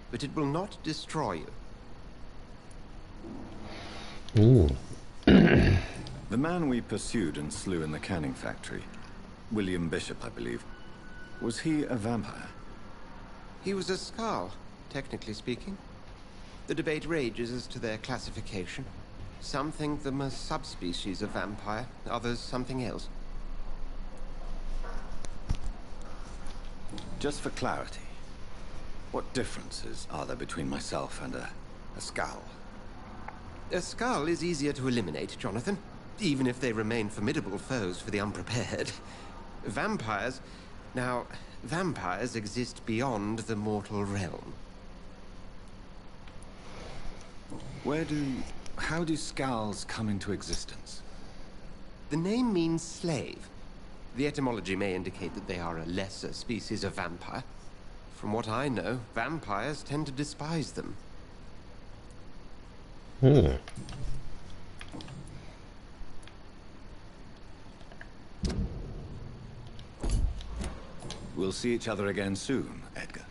but it will not destroy you. Ooh. The man we pursued and slew in the canning factory, William Bishop, I believe, was he a vampire? He was a Skull, technically speaking. The debate rages as to their classification. Some think them a subspecies of vampire, others something else. Just for clarity, what differences are there between myself and a Skull? A Skull is easier to eliminate, Jonathan, even if they remain formidable foes for the unprepared. Vampires... Now, vampires exist beyond the mortal realm. How do Skulls come into existence? The name means slave. The etymology may indicate that they are a lesser species of vampire. From what I know, vampires tend to despise them. We'll see each other again soon, Edgar.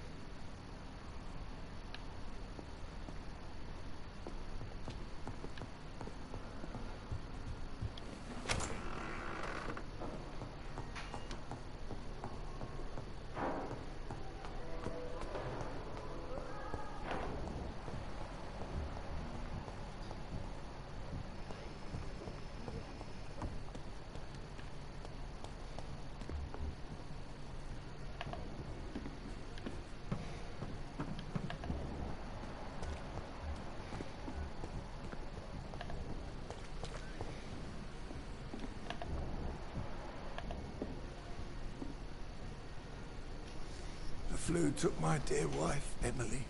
The flu took my dear wife, Emily.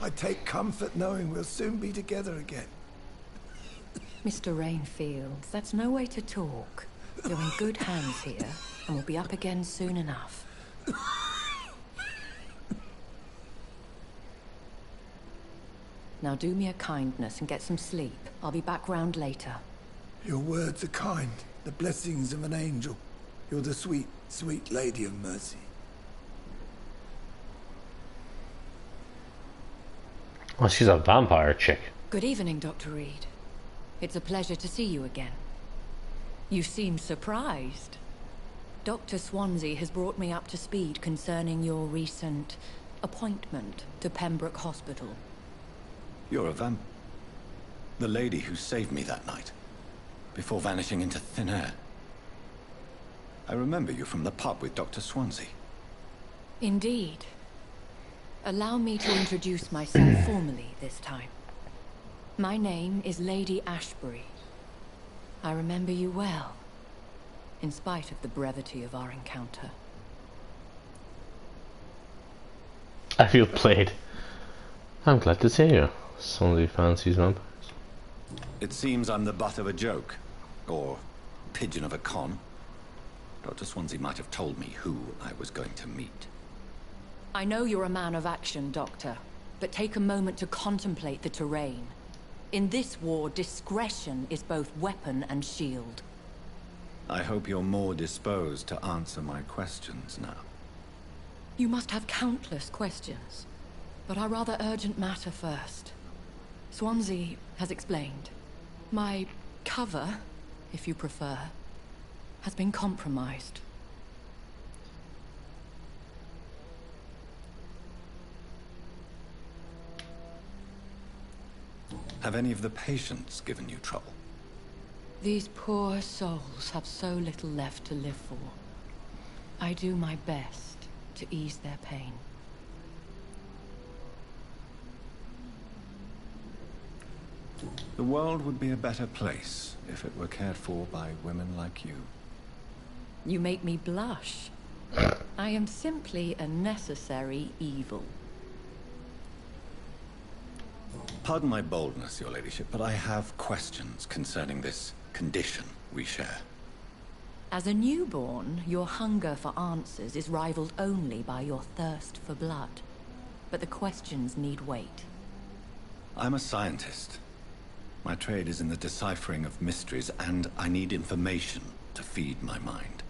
I take comfort knowing we'll soon be together again. Mr. Rainfield, that's no way to talk. You're in good hands here, and we'll be up again soon enough. Now do me a kindness and get some sleep. I'll be back round later. Your words are kind, the blessings of an angel. You're the sweet, sweet Lady of Mercy. Oh, she's a vampire chick. Good evening, Dr. Reed. It's a pleasure to see you again. You seem surprised. Dr. Swansea has brought me up to speed concerning your recent appointment to Pembroke Hospital. You're a the lady who saved me that night, before vanishing into thin air. I remember you from the pub with Dr. Swansea. Indeed. Allow me to introduce myself formally this time. My name is Lady Ashbury. I remember you well, in spite of the brevity of our encounter. I feel played. I'm glad to see you. Somebody fancies vampires. It seems I'm the butt of a joke. Or pigeon of a con. Dr. Swansea might have told me who I was going to meet. I know you're a man of action, Doctor, but take a moment to contemplate the terrain. In this war, discretion is both weapon and shield. I hope you're more disposed to answer my questions now. You must have countless questions, but our rather urgent matter first. Swansea has explained. My cover, if you prefer, has been compromised. Have any of the patients given you trouble? These poor souls have so little left to live for. I do my best to ease their pain. The world would be a better place if it were cared for by women like you. You make me blush. I am simply a necessary evil. Pardon my boldness, your ladyship, but I have questions concerning this condition we share. As a newborn, your hunger for answers is rivaled only by your thirst for blood. But the questions need wait. I'm a scientist. My trade is in the deciphering of mysteries, and I need information to feed my mind.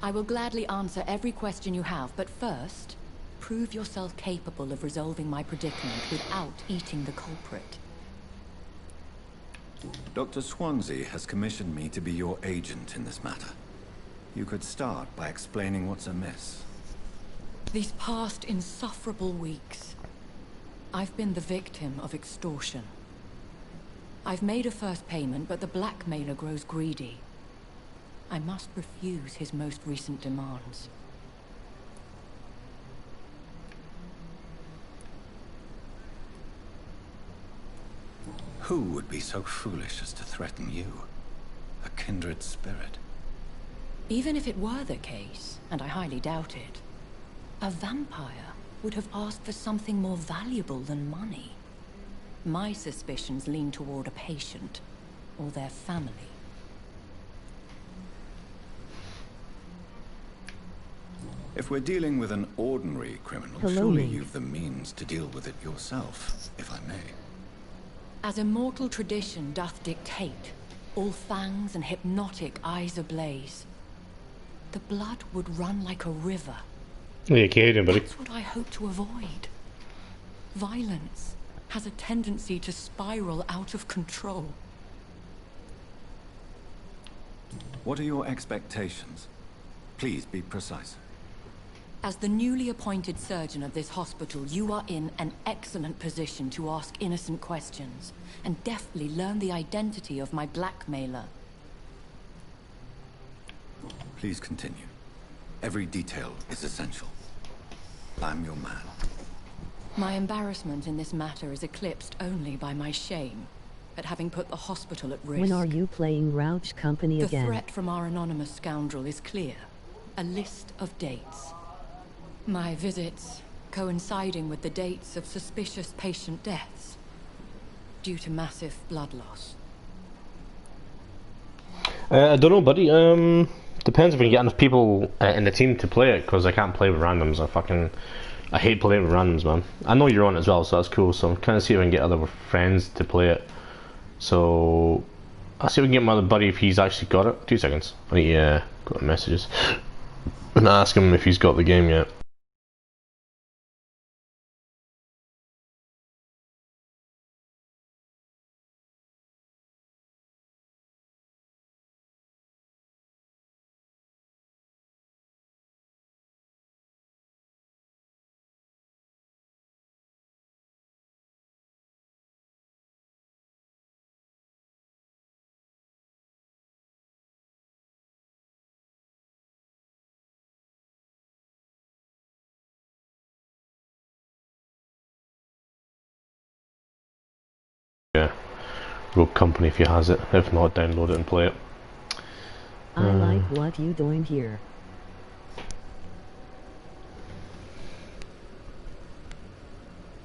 I will gladly answer every question you have, but first, prove yourself capable of resolving my predicament without eating the culprit. Dr. Swansea has commissioned me to be your agent in this matter. You could start by explaining what's amiss. These past insufferable weeks, I've been the victim of extortion. I've made a first payment, but the blackmailer grows greedy. I must refuse his most recent demands. Who would be so foolish as to threaten you? A kindred spirit. Even if it were the case, and I highly doubt it, a vampire would have asked for something more valuable than money. My suspicions lean toward a patient, or their family. If we're dealing with an ordinary criminal, surely you've the means to deal with it yourself, if I may. As immortal tradition doth dictate, all fangs and hypnotic eyes ablaze, the blood would run like a river. What are you kidding, buddy? That's what I hope to avoid. Violence has a tendency to spiral out of control. What are your expectations? Please be precise. As the newly appointed surgeon of this hospital, you are in an excellent position to ask innocent questions and deftly learn the identity of my blackmailer. Please continue. Every detail is essential. I'm your man. My embarrassment in this matter is eclipsed only by my shame at having put the hospital at risk. When are you playing Rouch Company The again? threat from our anonymous scoundrel is clear. A list of dates. My visits coinciding with the dates of suspicious patient deaths due to massive blood loss. I don't know, buddy. Depends if we can get enough people in the team to play it, because I can't play with randoms. I hate playing with randoms, man. I know you're on as well, so that's cool. So I'm trying to see if I can get other friends to play it. So I'll see if we can get my other buddy if he's actually got it. 2 seconds. I need to go to messages and ask him if he's got the game yet. Yeah, Rogue Company if he has it. If not, download it and play it. I like what you doing here.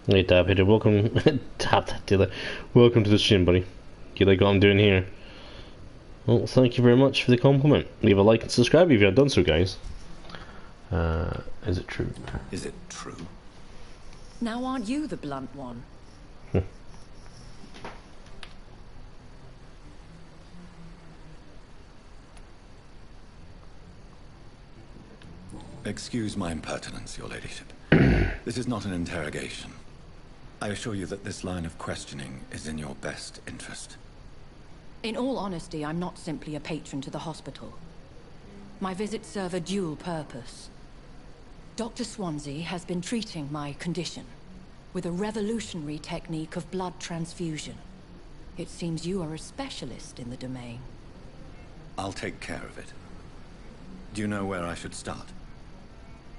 Hey Dab Hitter, welcome. Tap that dealer. Welcome to the stream, buddy. You like what I'm doing here? Well, thank you very much for the compliment. Leave a like and subscribe if you haven't done so, guys. Is it true? Is it true? Now aren't you the blunt one? Excuse my impertinence, your ladyship. This is not an interrogation. I assure you that this line of questioning is in your best interest. In all honesty, I'm not simply a patron to the hospital. My visits serve a dual purpose. Dr. Swansea has been treating my condition with a revolutionary technique of blood transfusion. It seems you are a specialist in the domain. I'll take care of it. Do you know where I should start?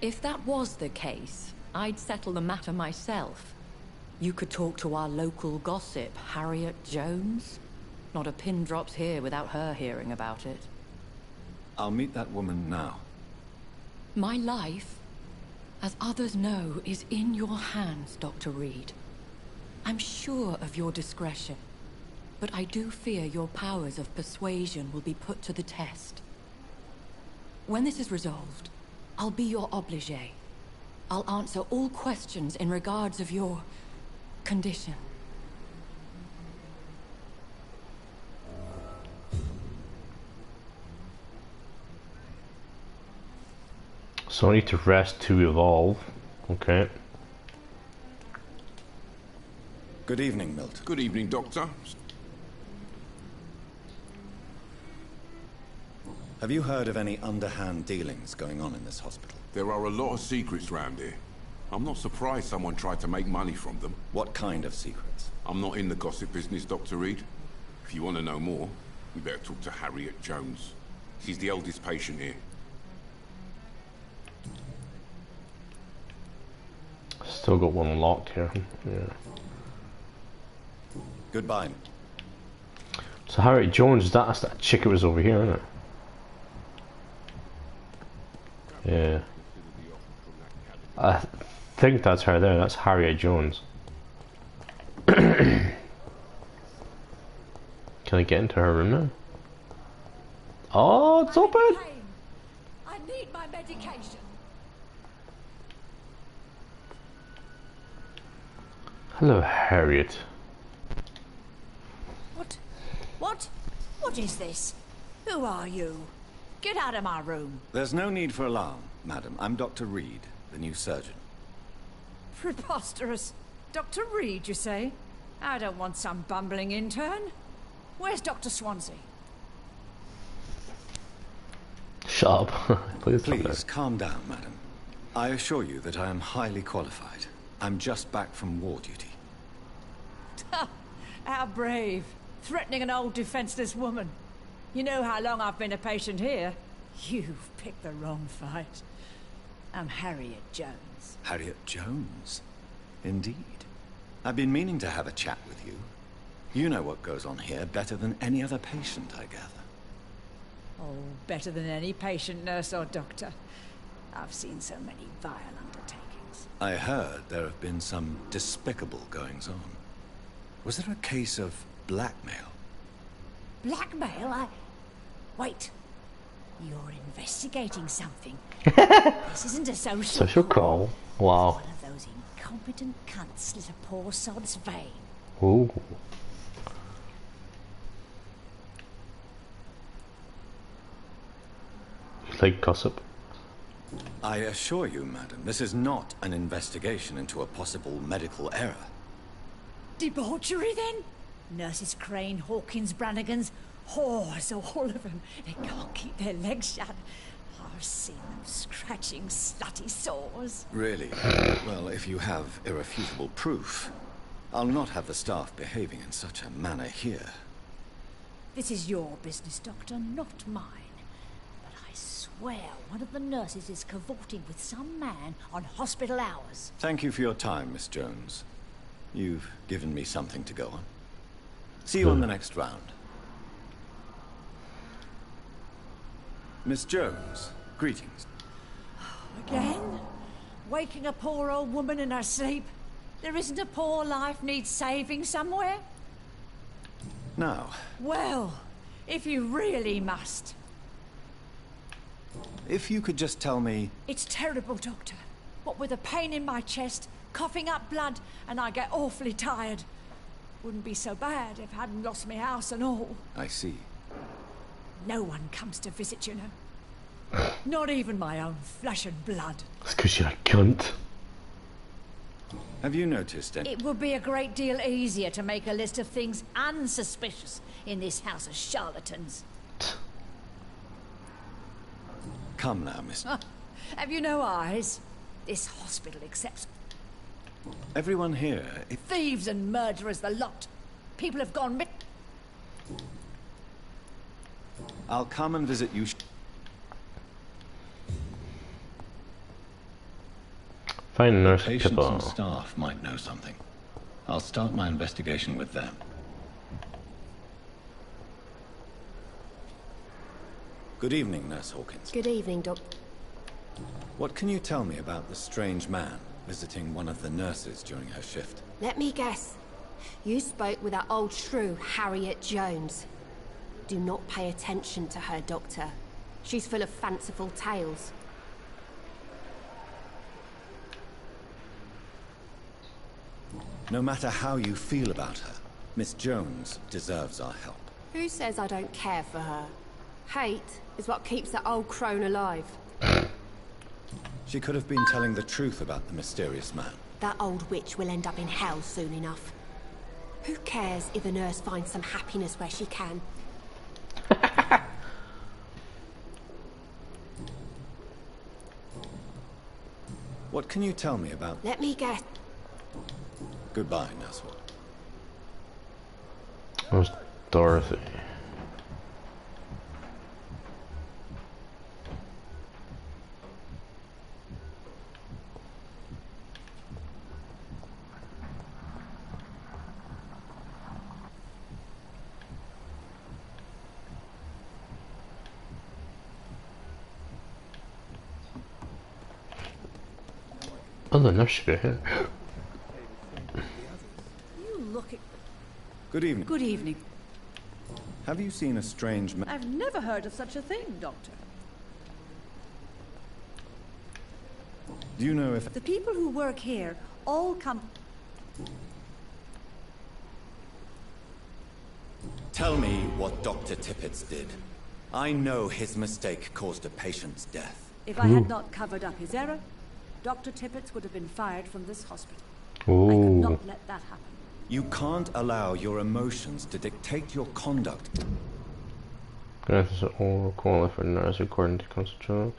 If that was the case, I'd settle the matter myself. You could talk to our local gossip, Harriet Jones. Not a pin drops here without her hearing about it. I'll meet that woman now. My life, as others know, is in your hands, Dr. Reed. I'm sure of your discretion, but I do fear your powers of persuasion will be put to the test. When this is resolved, I'll be your obligé. I'll answer all questions in regards of your condition. So I need to rest to evolve. Okay. Good evening, Milton. Good evening, Doctor. Have you heard of any underhand dealings going on in this hospital? There are a lot of secrets round here. I'm not surprised someone tried to make money from them. What kind of secrets? I'm not in the gossip business, Dr. Reed. If you want to know more, you better talk to Harriet Jones. She's the oldest patient here. Still got one unlocked here. Yeah. Goodbye. So Harriet Jones, that's that chick that was over here, isn't it? Yeah. I think that's her there. That's Harriet Jones. Can I get into her room now? Oh, it's open! I need my medication. Hello, Harriet. What is this? Who are you? Get out of my room. There's no need for alarm, madam. I'm Dr. Reed, the new surgeon. Preposterous. Dr. Reed, you say? I don't want some bumbling intern. Where's Dr. Swansea? Shut up. Please, calm down, madam. I assure you that I am highly qualified. I'm just back from war duty. How brave. Threatening an old defenseless woman. You know how long I've been a patient here? You've picked the wrong fight. I'm Harriet Jones. Harriet Jones? Indeed. I've been meaning to have a chat with you. You know what goes on here better than any other patient, I gather. Oh, better than any patient, nurse or doctor. I've seen so many vile undertakings. I heard there have been some despicable goings-on. Was there a case of blackmail? Blackmail? Wait. You're investigating something. This isn't a social call. Wow. One of those incompetent cunts slit a poor sod's vein. Ooh. You like gossip? I assure you, madam, this is not an investigation into a possible medical error. Debauchery, then? Nurses Crane, Hawkins, Brannigans, whores, all of them. They can't keep their legs shut. I've seen them scratching slutty sores. Really? Well, if you have irrefutable proof, I'll not have the staff behaving in such a manner here. This is your business, Doctor, not mine. But I swear one of the nurses is cavorting with some man on hospital hours. Thank you for your time, Miss Jones. You've given me something to go on. See you on the next round. Miss Jones, greetings. Again? Waking a poor old woman in her sleep? There isn't a poor life needs saving somewhere? Now, Well, if you really must. if you could just tell me... It's terrible, Doctor. What with a pain in my chest, coughing up blood, and I get awfully tired. Wouldn't be so bad if I hadn't lost my house and all. I see. No one comes to visit, you know. Not even my own flesh and blood. That's because you're a cunt. Have you noticed it? It would be a great deal easier to make a list of things unsuspicious in this house of charlatans. Come now, Miss... Have you no eyes? This hospital accepts Everyone here... thieves and murderers, the lot. People have gone... I'll come and visit you... Find Nurse Patients Pippa. and staff might know something. I'll start my investigation with them. Good evening, Nurse Hawkins. Good evening, Doc. What can you tell me about the strange man visiting one of the nurses during her shift? Let me guess. You spoke with that old shrew, Harriet Jones. Do not pay attention to her, Doctor. She's full of fanciful tales. No matter how you feel about her, Miss Jones deserves our help. Who says I don't care for her? Hate is what keeps that old crone alive. She could have been telling the truth about the mysterious man. That old witch will end up in hell soon enough. Who cares if a nurse finds some happiness where she can? What can you tell me about... Let me guess. Goodbye, Nurse Hawkins. Where's Dorothy? Oh, the nurse should be here. You look at... Good evening. Good evening. Have you seen a strange man? I've never heard of such a thing, Doctor. Do you know if... The people who work here all come... Tell me what Dr. Tippett did. I know his mistake caused a patient's death. If I had not covered up his error, Dr. Tippett would have been fired from this hospital. Ooh. I could not let that happen. You can't allow your emotions to dictate your conduct. This is all qualified for nurse according to Constitution.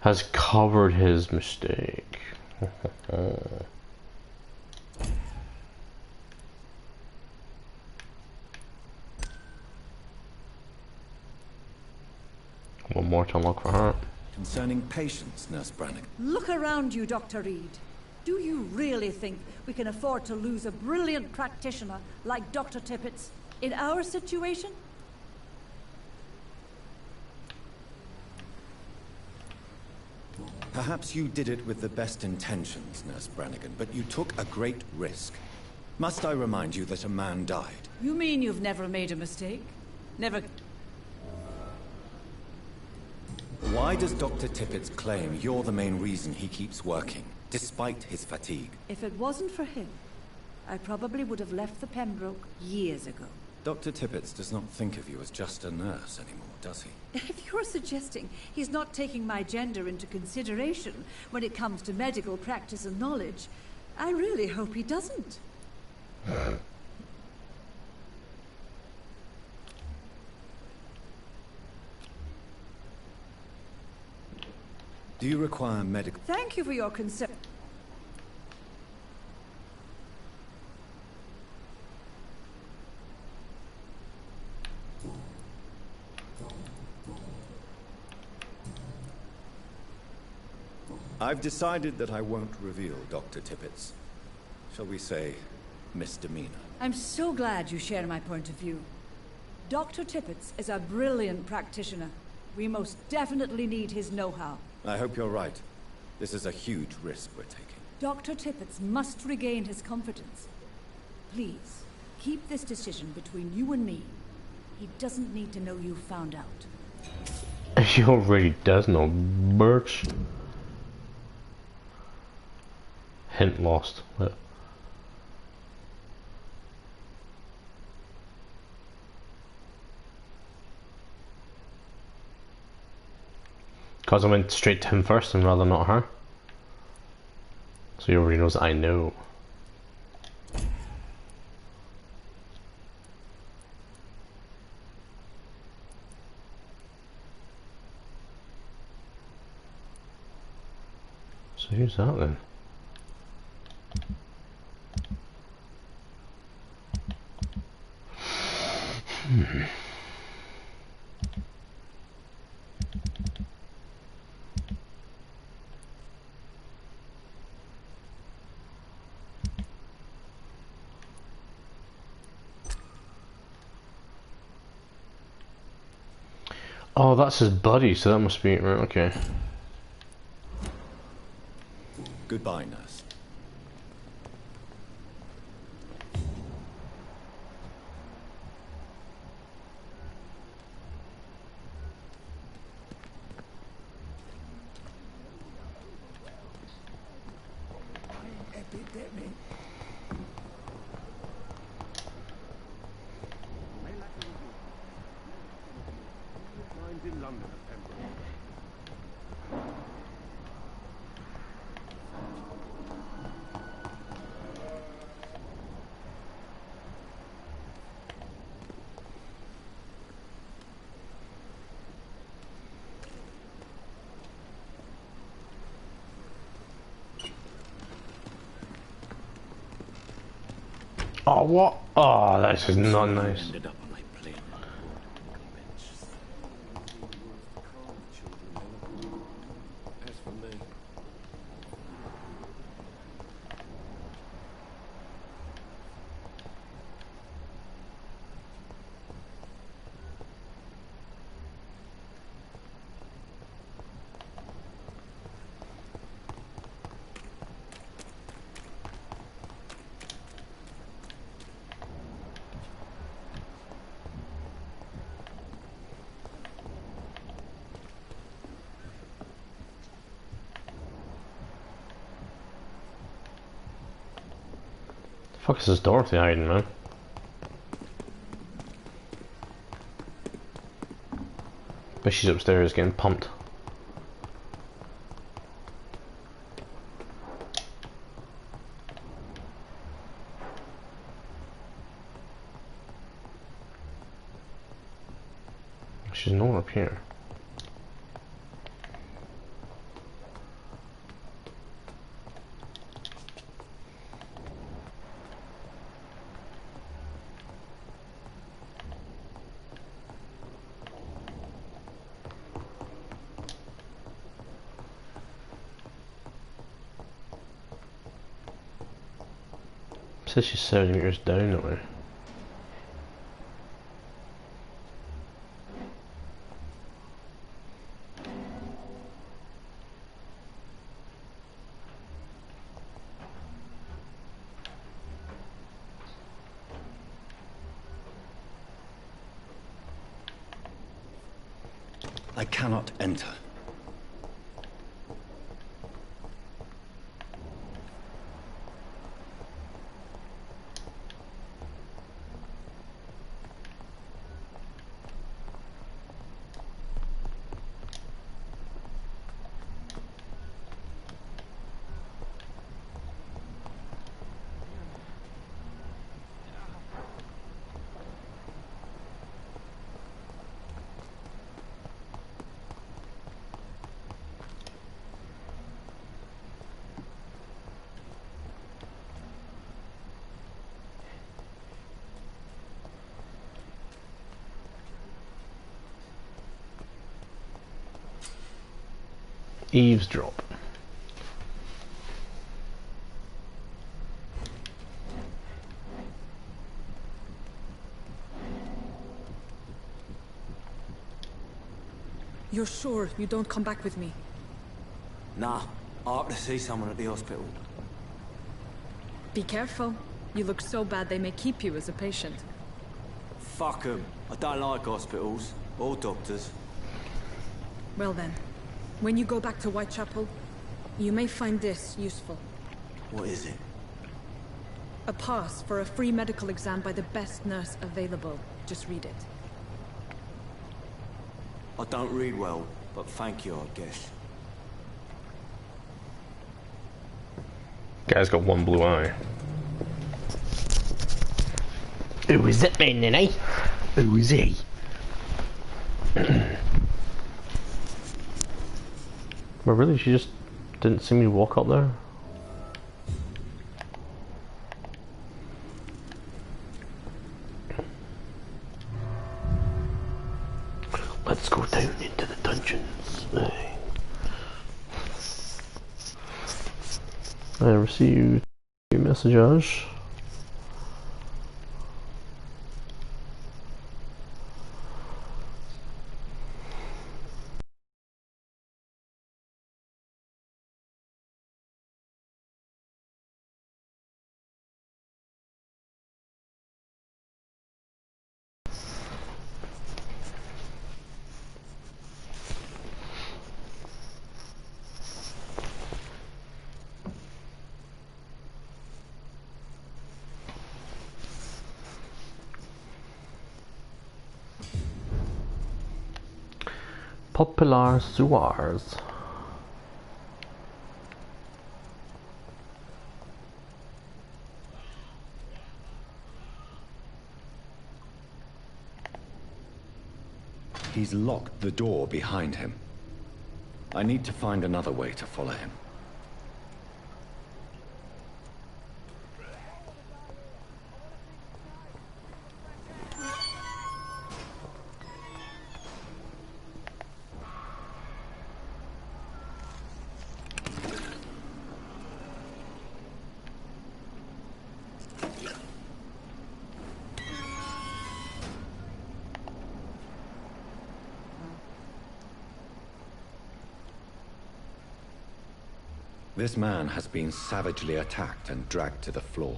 Has covered his mistake. One more to unlock for her. Concerning patients, Nurse Brannigan. Look around you, Dr. Reed. Do you really think we can afford to lose a brilliant practitioner like Dr. Tippett's in our situation? Perhaps you did it with the best intentions, Nurse Brannigan, but you took a great risk. Must I remind you that a man died? You mean you've never made a mistake? Never... Why does Dr. Tippett claim you're the main reason he keeps working, despite his fatigue? If it wasn't for him, I probably would have left the Pembroke years ago. Dr. Tippett does not think of you as just a nurse anymore, does he? If you're suggesting he's not taking my gender into consideration when it comes to medical practice and knowledge, I really hope he doesn't. Do you require medical... Thank you for your concern. I've decided that I won't reveal Dr. Tippett's, shall we say, misdemeanor. I'm so glad you share my point of view. Dr. Tippett is a brilliant practitioner. We most definitely need his know-how. I hope you're right. This is a huge risk we're taking. Dr. Tippett must regain his confidence. Please, keep this decision between you and me. He doesn't need to know you found out. He already does know, Birch. Hint lost. What? Because I went straight to him first and rather not her. So he already knows I know. So who's that then? Oh, that's his buddy, so that must be right. Okay. Goodbye, nurse. Epidemic. In London at Pembroke. Oh, what? Oh, this is not nice. Fuck is this Dorothy hiding, man? But she's upstairs getting pumped. She's not up here. Says she's 70 meters down that way. I cannot enter. Eavesdrop. You're sure you don't come back with me? Nah, I ought to see someone at the hospital. Be careful. You look so bad they may keep you as a patient. Fuck 'em. I don't like hospitals. Or doctors. Well then, when you go back to Whitechapel, you may find this useful. What is it? A pass for a free medical exam by the best nurse available. Just read it. I don't read well, but thank you, I guess. Guy's got one blue eye. Who was it then, eh? Who was he? But really, she just didn't see me walk up there. Let's go down into the dungeons. I received two messages. Popular sewers. He's locked the door behind him. I need to find another way to follow him. This man has been savagely attacked and dragged to the floor.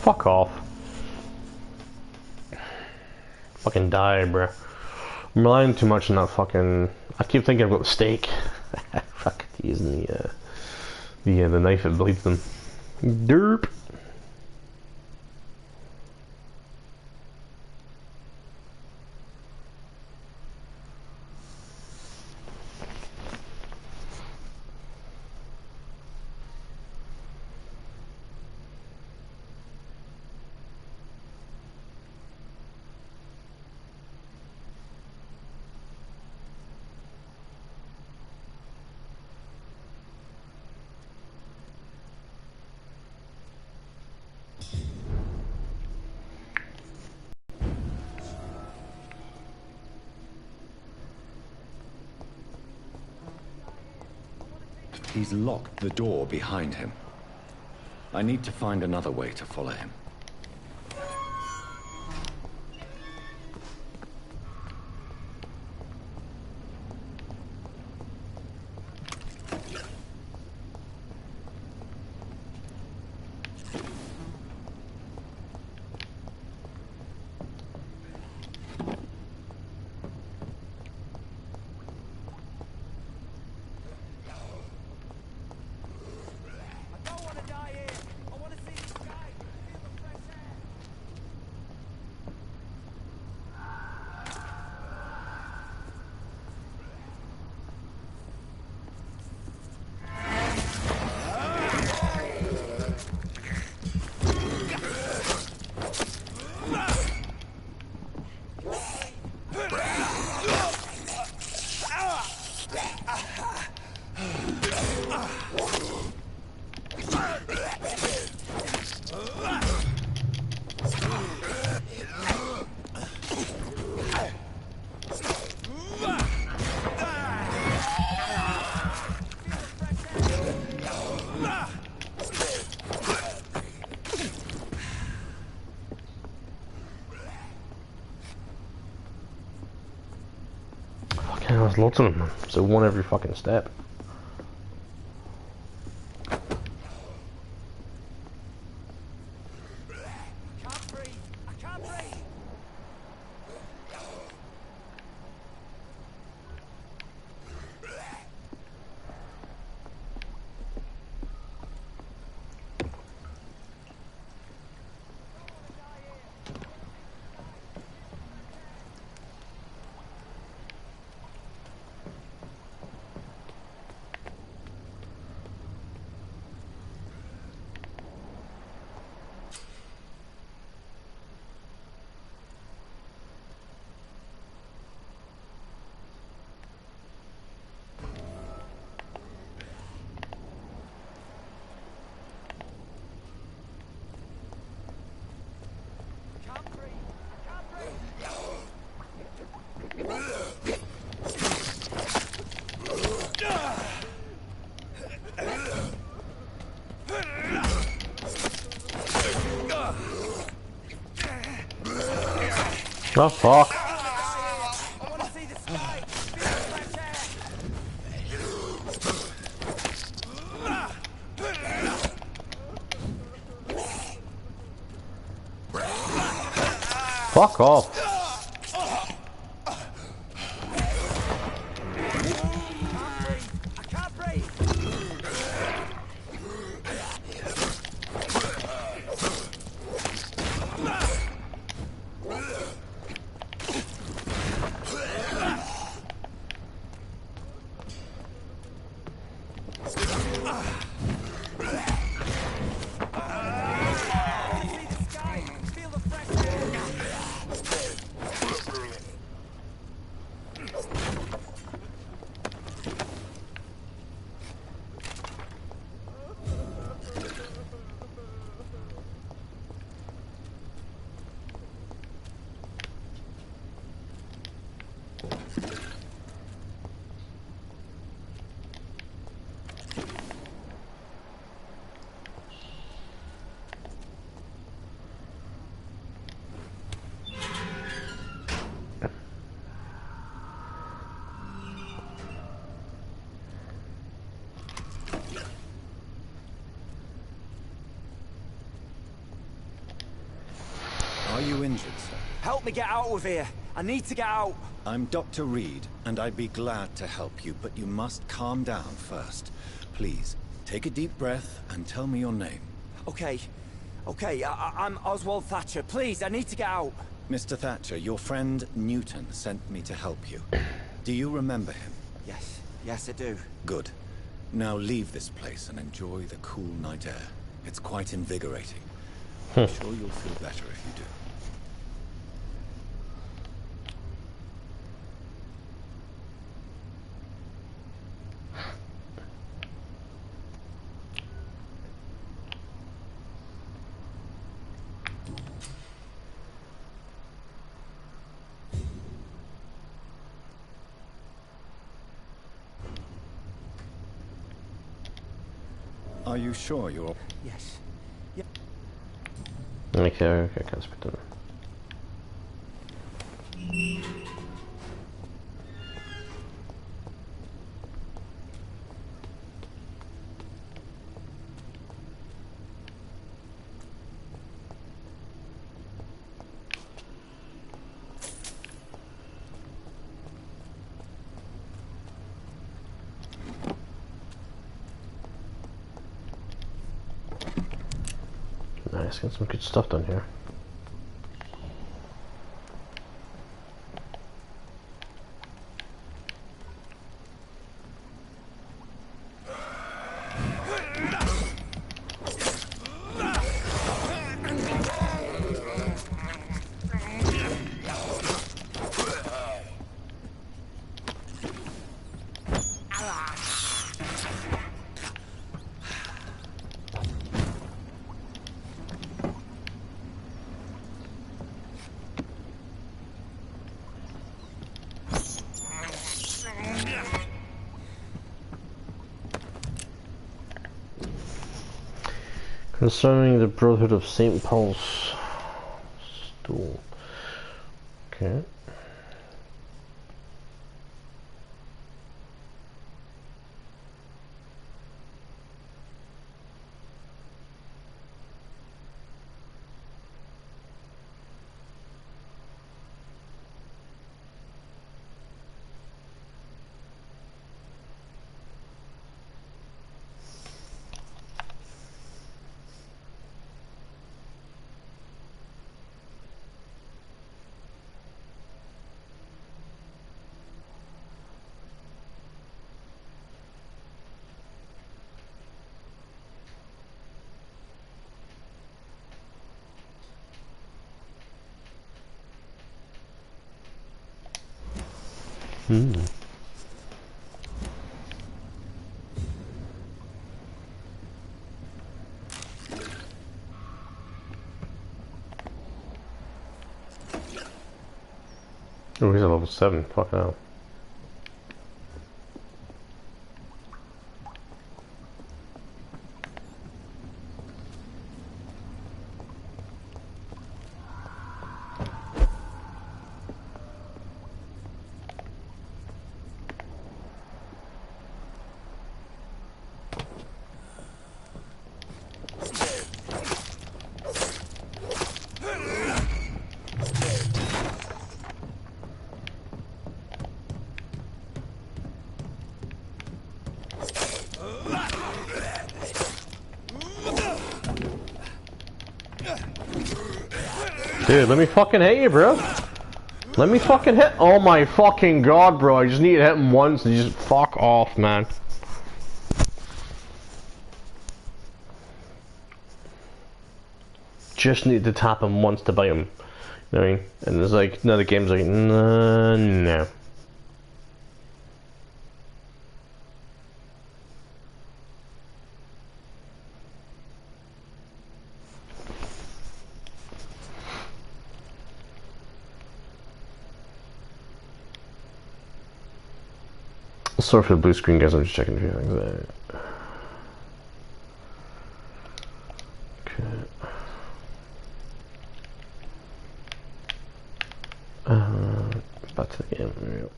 Fuck off. Fucking die, bruh. I'm relying too much on that fucking... I keep thinking I've got the steak. Fuck, using the knife that bleeds them. Derp. He's locked the door behind him. I need to find another way to follow him. there's lots of them. So one every fucking step. Oh fuck. Fuck off. Are you injured, sir? Help me get out of here. I need to get out. I'm Dr. Reed, and I'd be glad to help you, but you must calm down first. Please, take a deep breath and tell me your name. Okay. I'm Oswald Thatcher. Please, I need to get out. Mr. Thatcher, your friend Newton sent me to help you. Do you remember him? Yes, I do. Good. Now leave this place and enjoy the cool night air. It's quite invigorating. I'm sure you'll feel better if you do. Are you sure you're... Yes. Yep. Okay, I can't speak to them. Nice, got some good stuff done here. Concerning the Brotherhood of St. Paul's Stool. Okay. Oh, he's at level 7. Fucking hell. Dude, let me fucking hit you, bro. Let me fucking hit. Oh my fucking god, bro. I just need to hit him once and just fuck off, man. Just need to tap him once to bite him. You know what I mean? And there's like, no, the game's like, no. Sorry for the blue screen, guys. I'm just checking a few things there. Okay. Back to the game. There we go.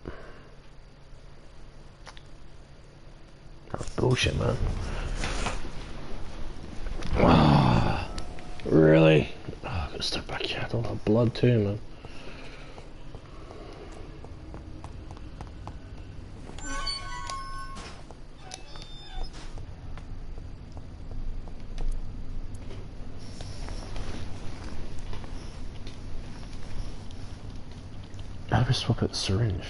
That's bullshit, man. Really? Oh, I gotta step back here. All that blood too, man. How do I swap out the syringe?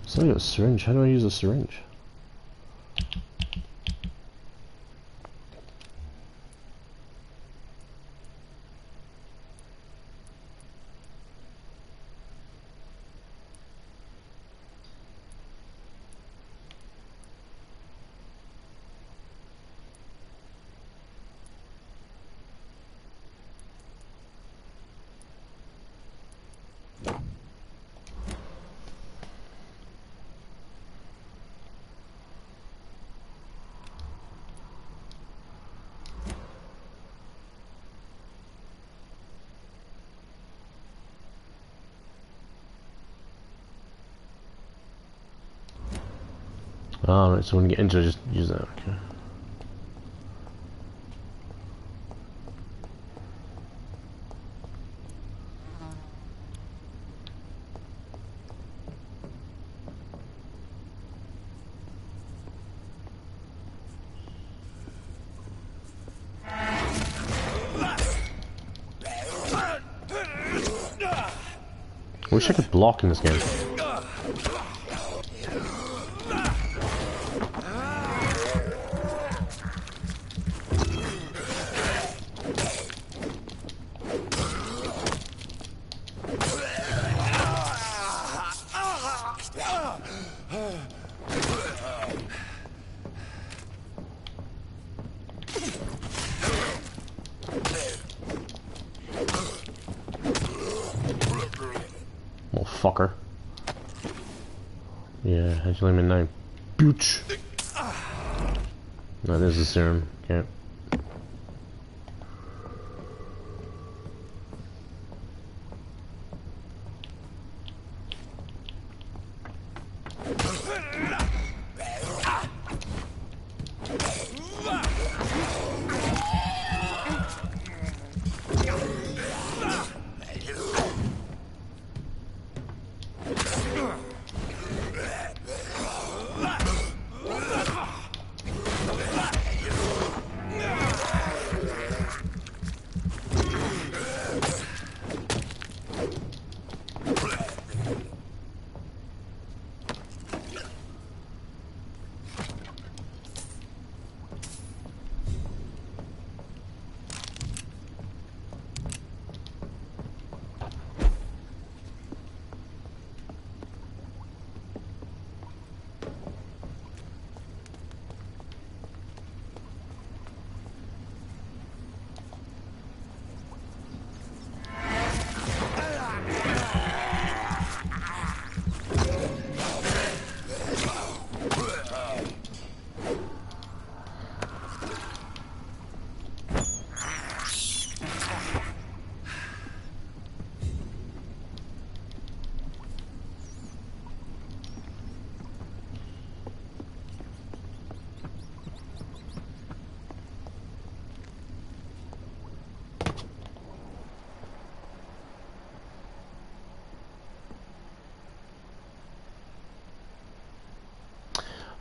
So I got a syringe. How do I use a syringe? Oh, right, so when you get injured, just use that, okay. I wish I could block in this game. Fucker. Yeah, how'd you let me know? Bitch. No, there's the serum. Okay.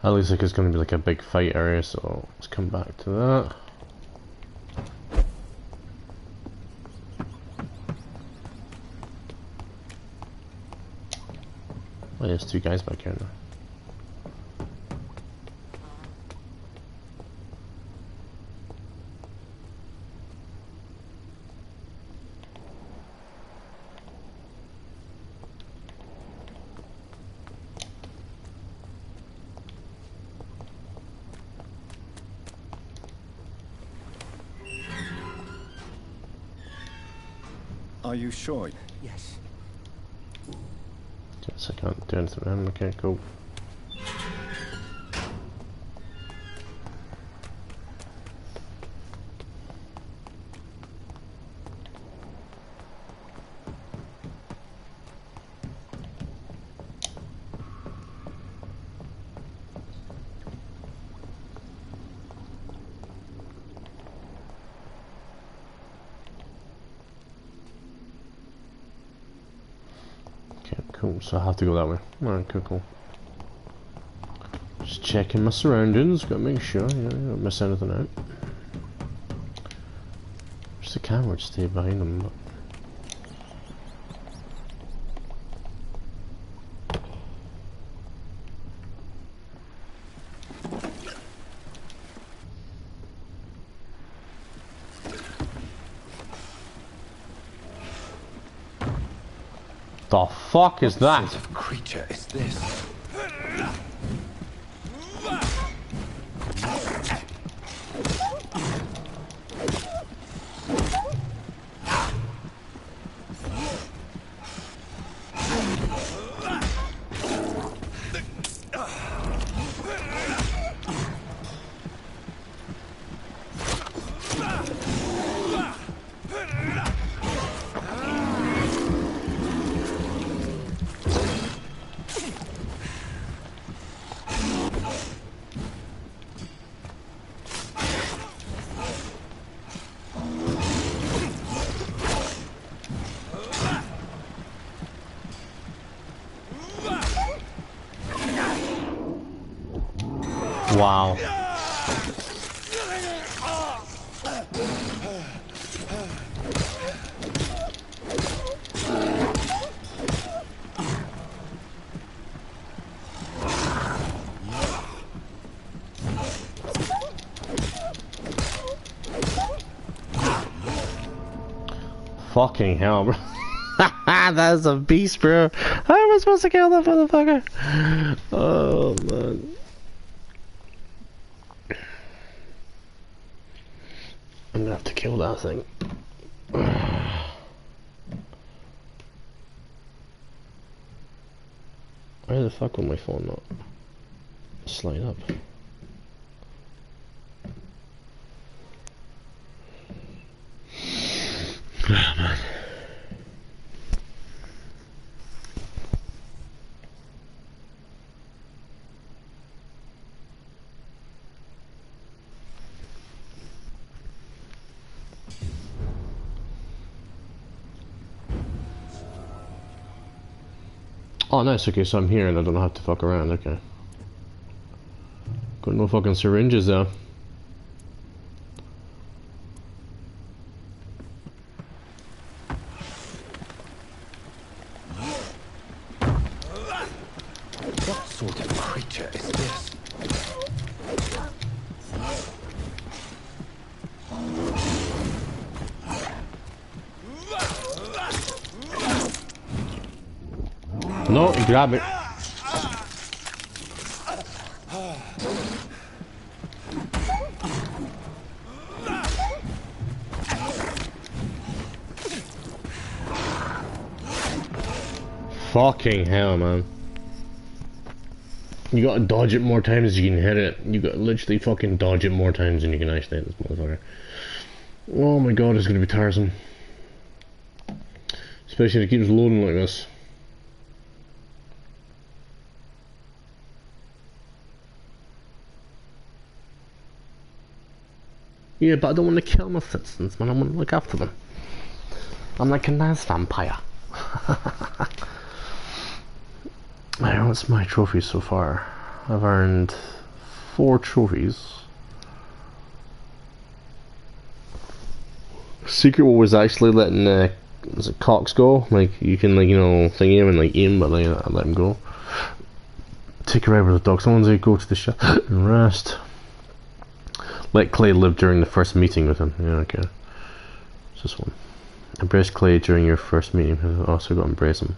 At least like it's going to be like a big fight area, so let's come back to that. Oh, there's two guys back here now. Are you sure? Yes. Guess I can't do anything with him. Okay, cool. Cool, so I have to go that way. Alright, cool. Just checking my surroundings, gotta make sure, you know, don't miss anything out. There's the camera to stay behind them, but... The fuck is that? What sort of creature is this? Wow. Fucking hell, bro. That's a beast, bro. How am I supposed to kill that motherfucker? Oh, man. I'm gonna have to kill that thing. Why the fuck will my phone not slide up? Man. Oh nice, okay, so I'm here and I don't have to fuck around, okay. Got no fucking syringes though. What sort of creature is this? No, grab it. Fucking hell, man. You gotta dodge it more times as you can hit it. You gotta literally fucking dodge it more times than you can actually hit this motherfucker. Oh my god, it's gonna be tiresome. Especially if it keeps loading like this. Yeah, but I don't want to kill my citizens, man. I want to look after them. I'm like a nice vampire. Alright, what's my trophies so far? I've earned 4 trophies. Secret was actually letting was it Cox go? Like you can like thing him and like aim, but like I let him go. Take a ride with the dog. Someone's like go to the shop and rest. Let Clay live during the first meeting with him. Yeah, okay. It's this one. Embrace Clay during your first meeting. Also got to embrace him.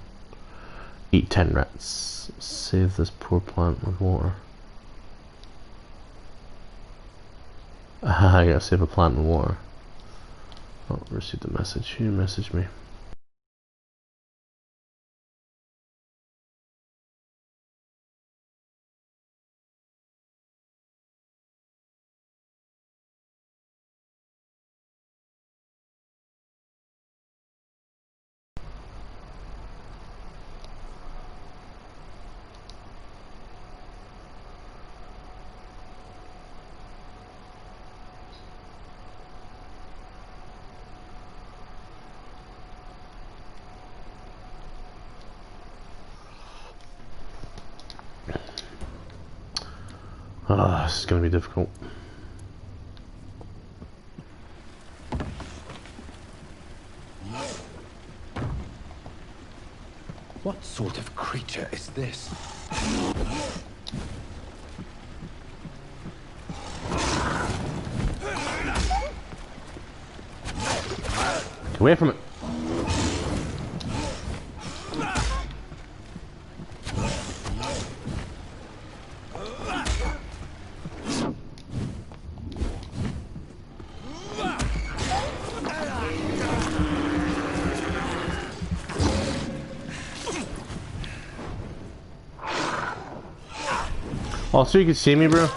Eat 10 rats. Save this poor plant with water. I gotta save a plant with water. Oh, received the message. Who messaged me? Ah, this is gonna be difficult. What sort of creature is this? Get away from it. Oh, so you can see me, bro?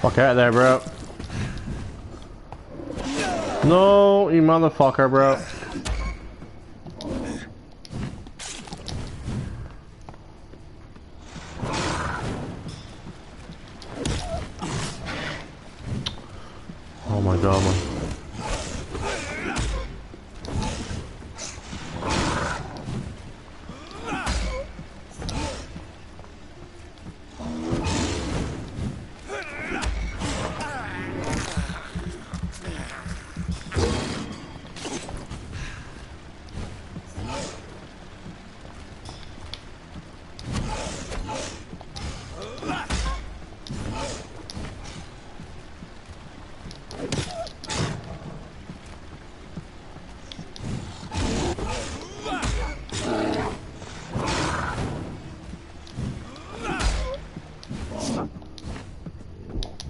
Fuck out of there, bro. No, you motherfucker, bro. Oh my god, man.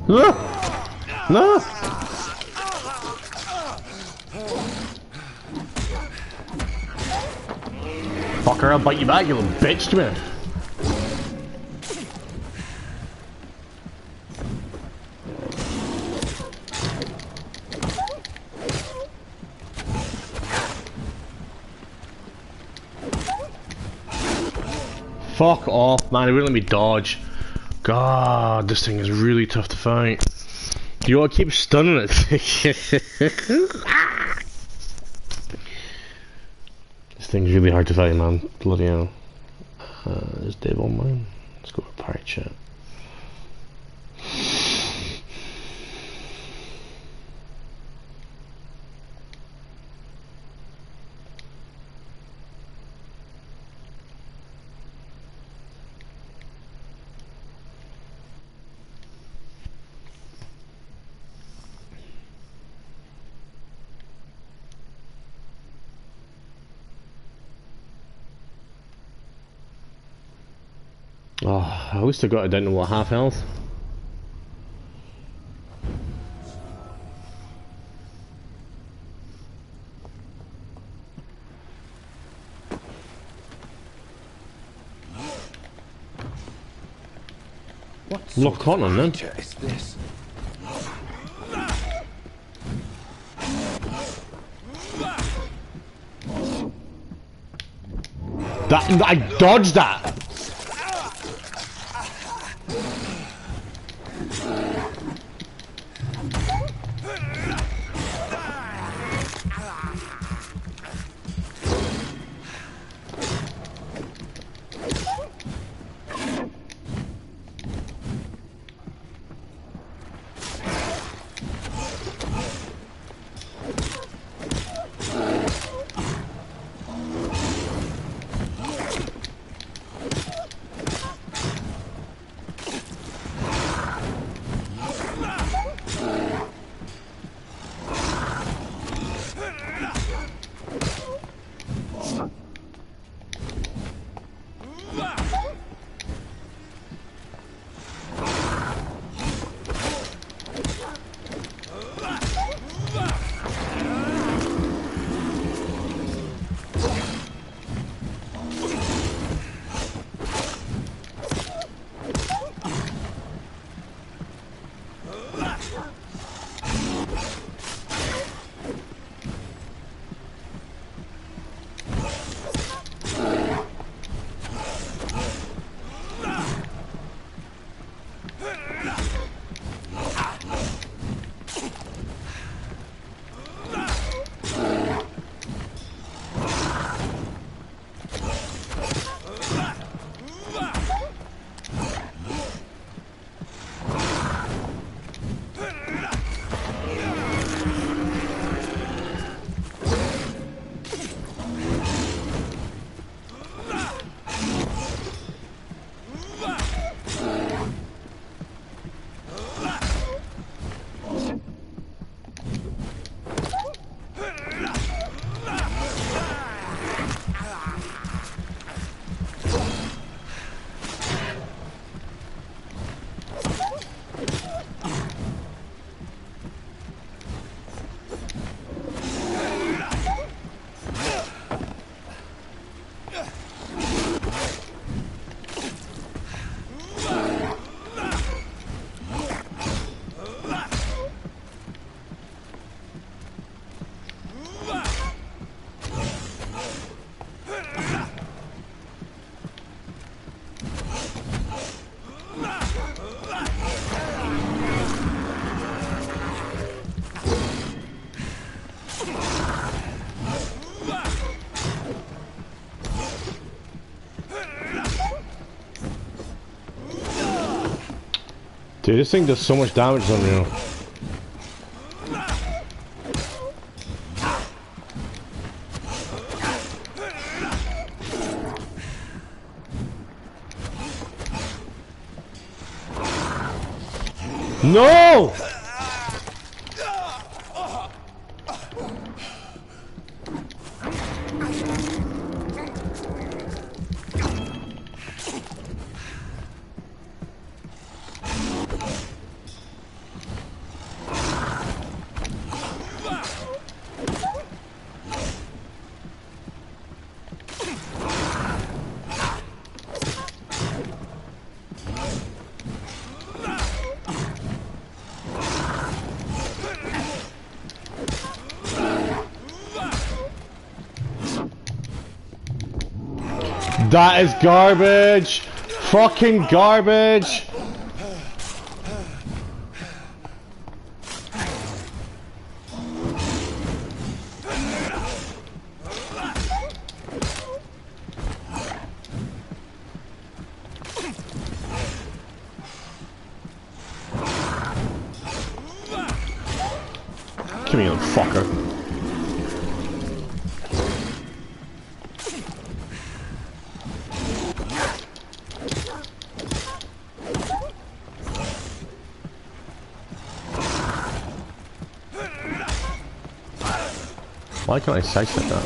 No! No! Fucker, I'll bite you back, you little bitch, come here. Fuck off, man, it wouldn't let me dodge. God, this thing is really tough to fight. You gotta keep stunning it. This thing's really hard to fight, man. Bloody hell. There's Dave online. Let's go to pirate chat. Oh, at least I got it down to what, half health? What Lock on them then. is this? That I dodged that. Dude, this thing does so much damage, it's unreal. No! That is garbage! Fucking garbage! Come here, you fucker. Why can't I sidestep that?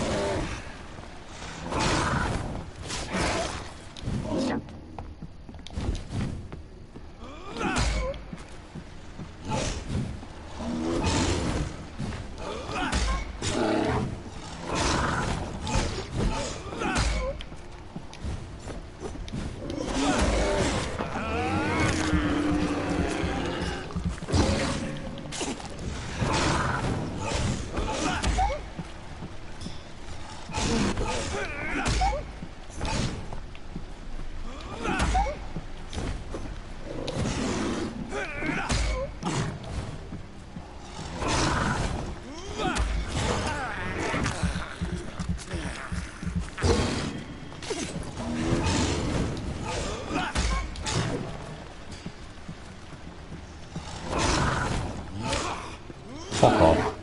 Fuck off.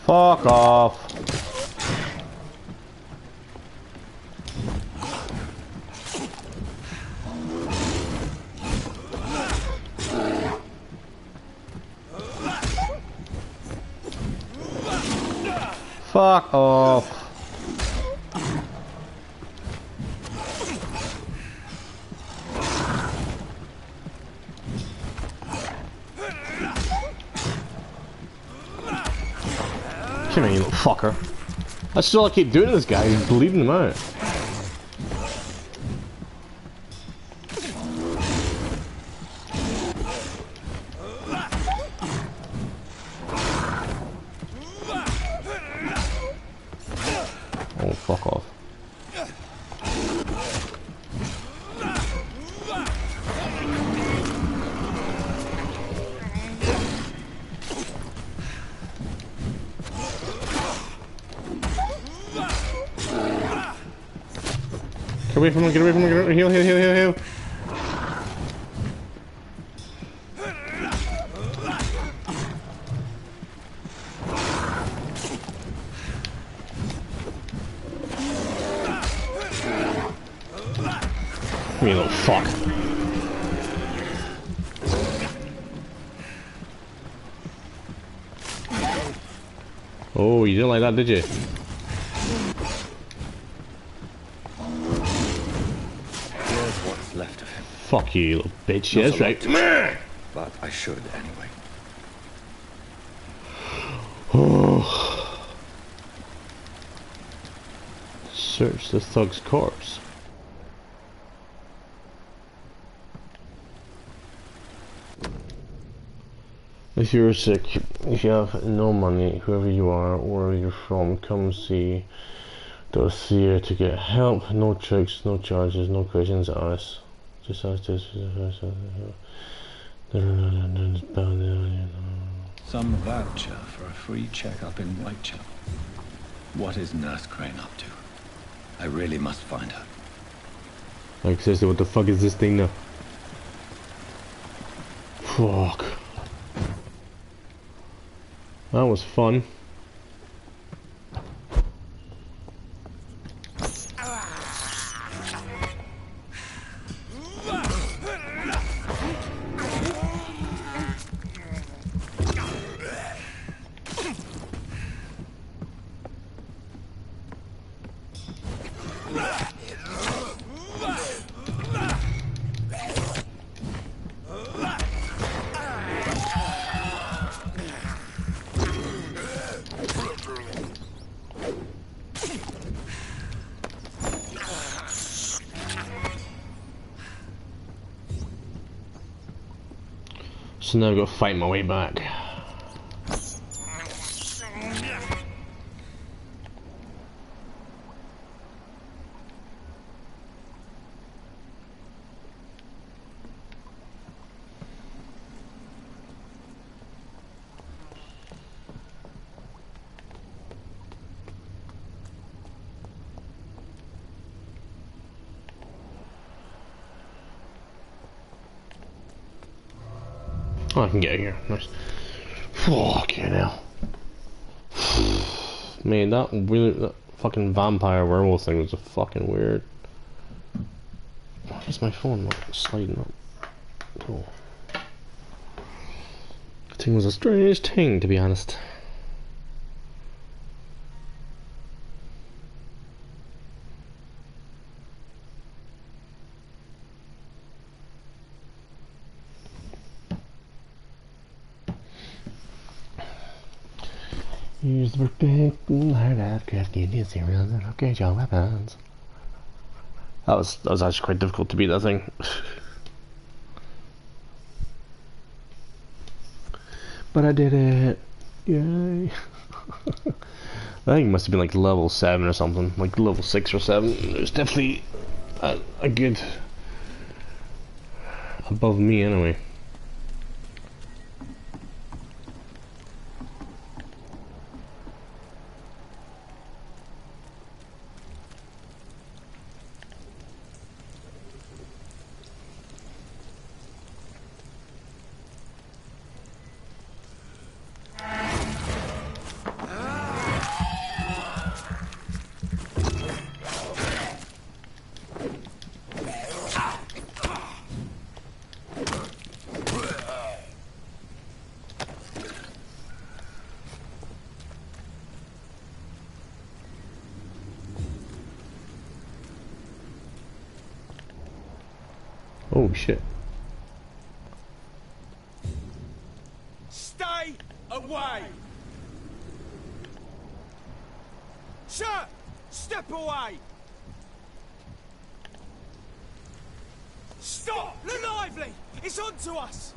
Fuck off. Fuck off. Come here, you little fucker. That's all I keep doing to this guy, he's bleeding him out. Oh, fuck off. Get away from him, get away from him, get away, heal, heal, heal, heal, heal. Come here, little fuck. Oh, you didn't like that, did you? Left of him. Fuck you, little bitch. Yeah, that's right. But I should anyway. Oh. Search the thug's corpse. If you're sick, if you have no money, whoever you are, wherever you're from, come see Dossier to get help. No tricks, no charges, no questions asked. Just ask this. Some voucher for a free checkup in Whitechapel. What is Nurse Crane up to? I really must find her. Like seriously, what the fuck is this thing now? Fuck. That was fun. So now I've got to fight my way back. Oh, I can get here. Nice. Fuck you now. Man, that fucking vampire werewolf thing was a fucking weird. Why is my phone not sliding up? Cool. The thing was a strange thing, to be honest. Use the protecting hard out crafty Indian cereals and upgrade your weapons. That was actually quite difficult to beat that thing. But I did it. Yay. I think it must have been like level 7 or something, like level 6 or 7. It was definitely a good above me anyway. Oh shit. Stay away! Sir! Step away! Stop! Look lively! It's on to us!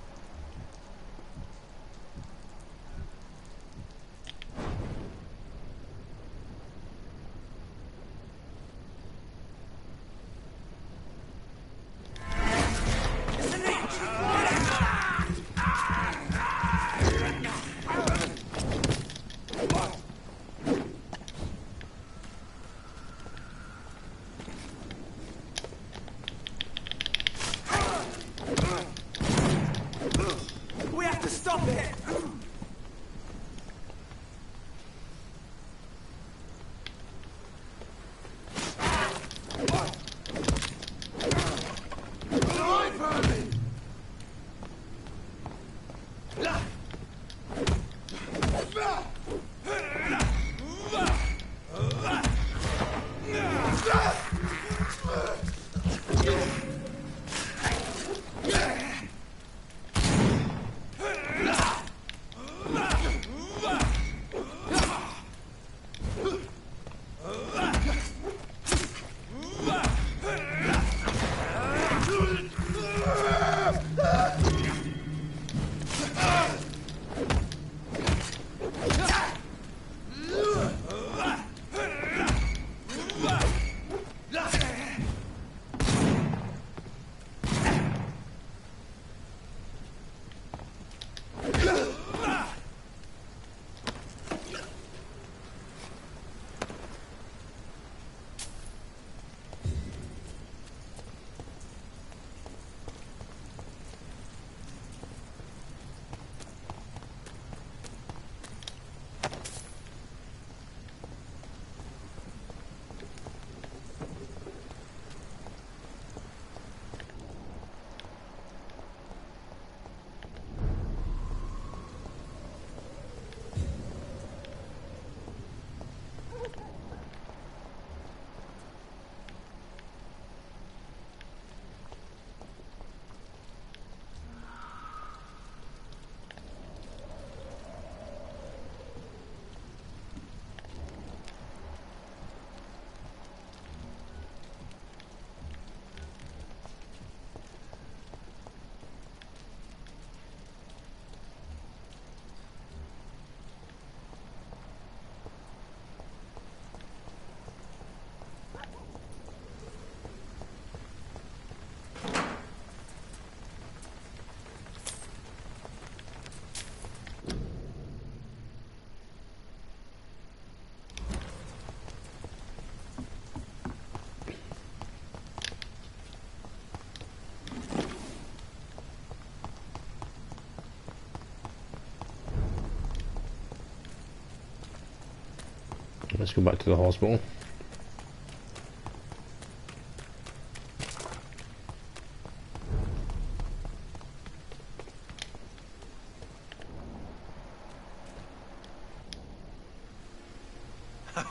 Let's go back to the hospital.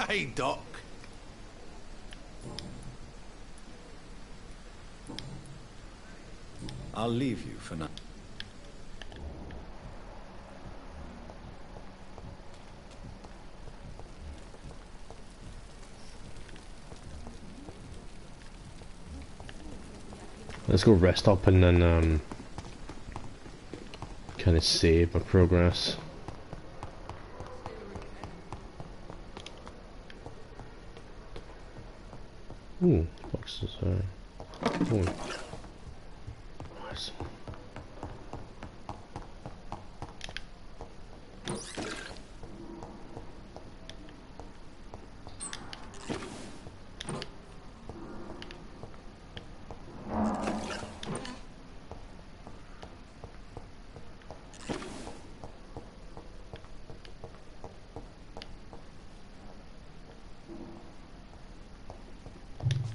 Hey, Doc. I'll leave you for now. Let's go rest up and then kind of save my progress. Ooh, boxes are. Ooh. Nice.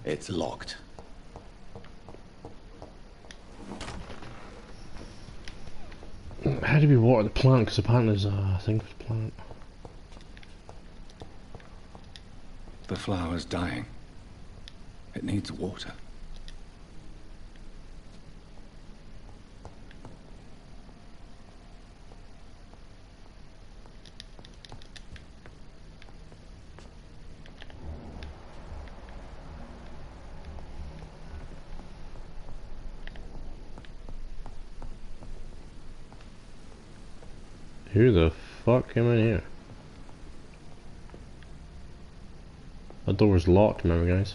It's locked. How do we water the plant? Because apparently there's a thing for the plant. The flower's dying. It needs water. Who the fuck came in here? That door was locked, remember guys?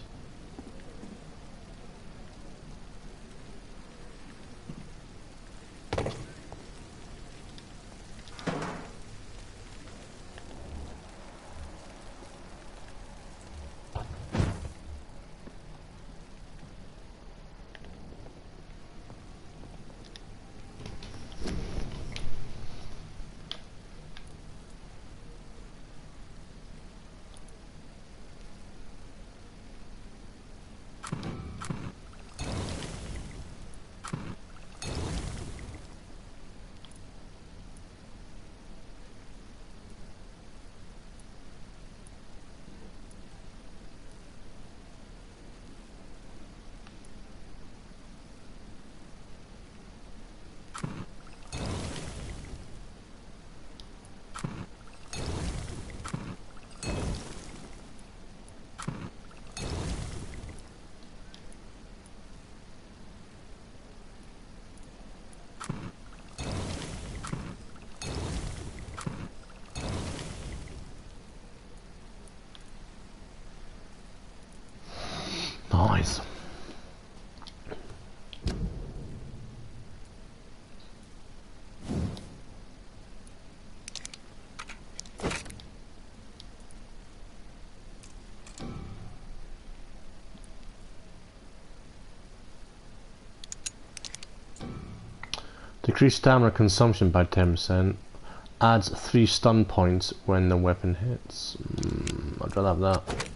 Nice. Decrease stamina consumption by 10%. Adds 3 stun points when the weapon hits. I'd rather have that.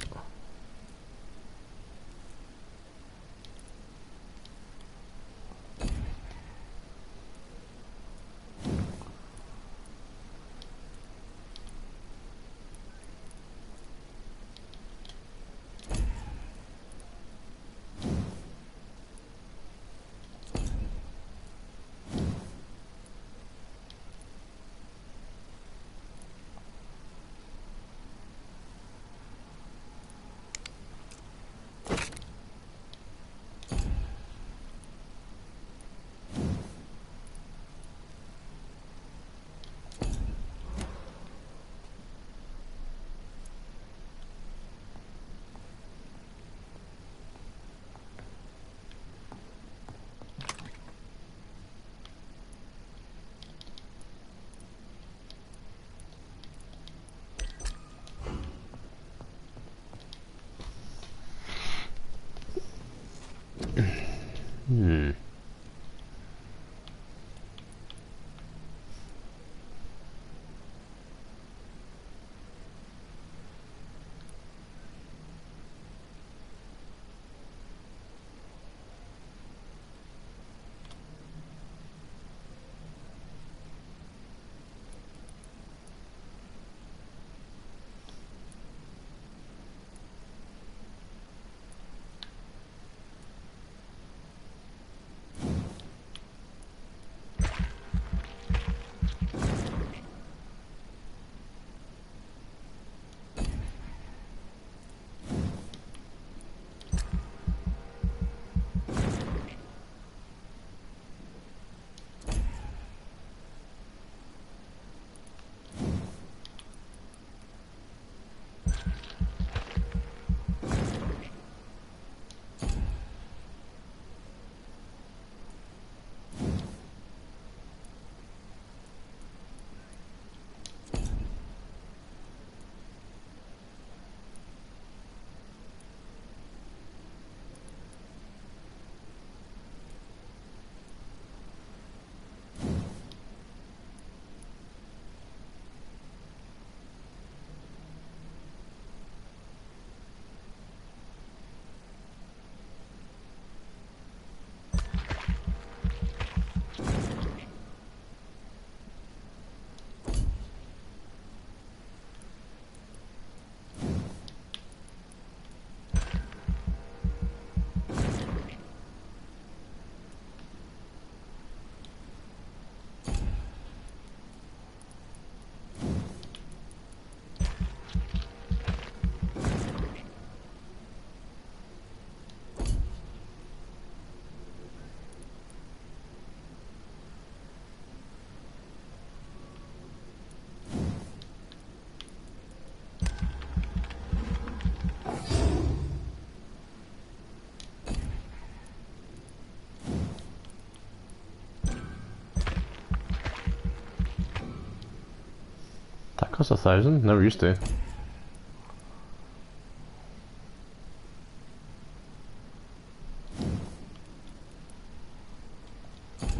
Costs 1,000. Never used to.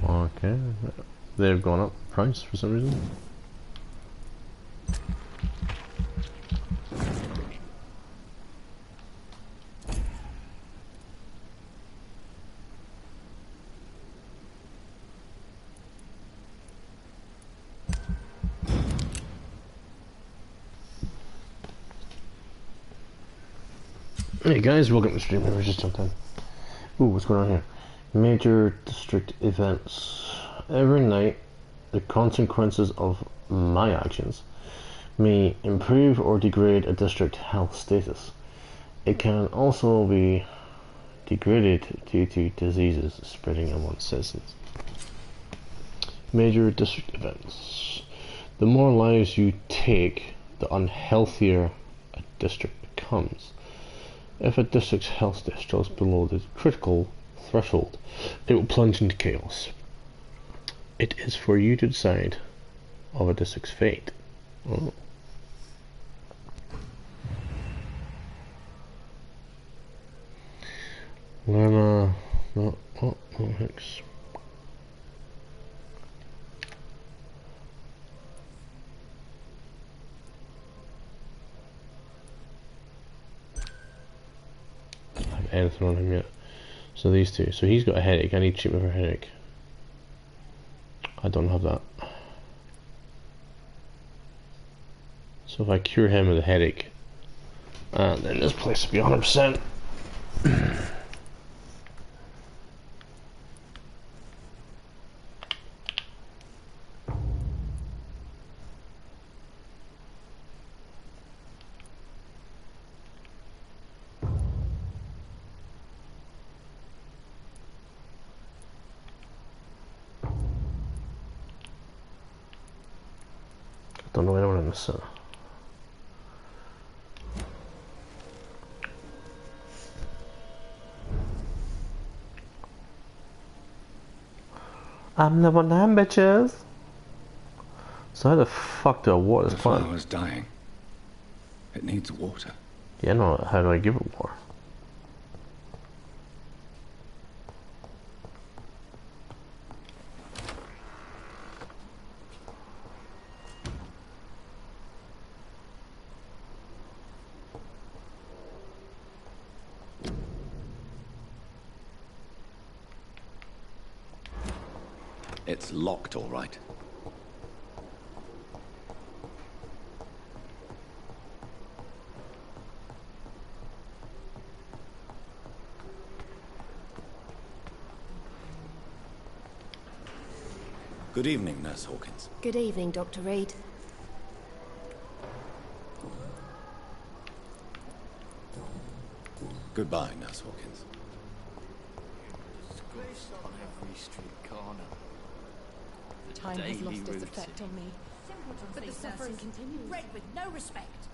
Okay, they've gone up price for some reason. Hey guys, welcome to the stream. Let's just jump in. Ooh, what's going on here? Major district events. Every night, the consequences of my actions may improve or degrade a district health status. It can also be degraded due to diseases spreading among citizens. Major district events. The more lives you take, the unhealthier a district becomes. If a district's health status drops below the critical threshold, it will plunge into chaos. It is for you to decide of a district's fate. Oh. Lerna, no, Hicks. I don't have anything on him yet. So these two. So he's got a headache. I need treatment for a headache. I don't have that. So if I cure him of the headache, then this place will be 100%. Don't know anyone in this center. I'm the one I'm bitches. So how the fuck do I water this plant? The flower's dying. It needs water. Yeah, no, how do I give it water? It's locked, all right. Good evening, Nurse Hawkins. Good evening, Dr. Reed. Goodbye, Nurse Hawkins. On every street corner. Time has Daily lost its routine. effect on me. But the suffering continues. Read with no respect.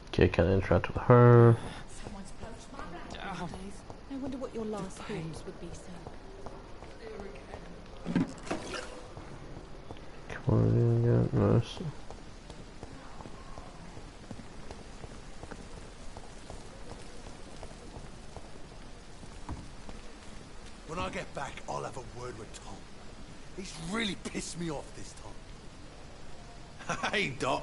Okay, can't interact with her. Someone's poached my black days. I wonder what your last thoughts would be, sir. Come on, yeah, nice. When I get back, I'll have a word with Tom. He's really pissed me off this time. Hey, Doc.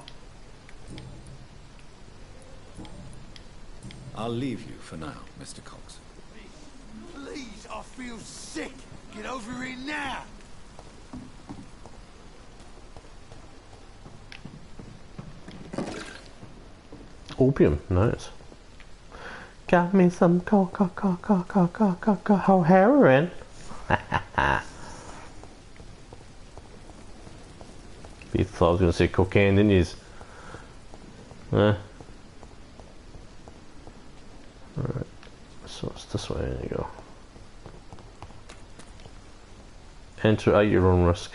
I'll leave you for now, Mr. Cox. Please, I feel sick. Get over here now. Opium, nice. Got me some heroin. You thought I was gonna say cocaine, didn't you? Alright, so it's this way, there you go. Enter at your own risk.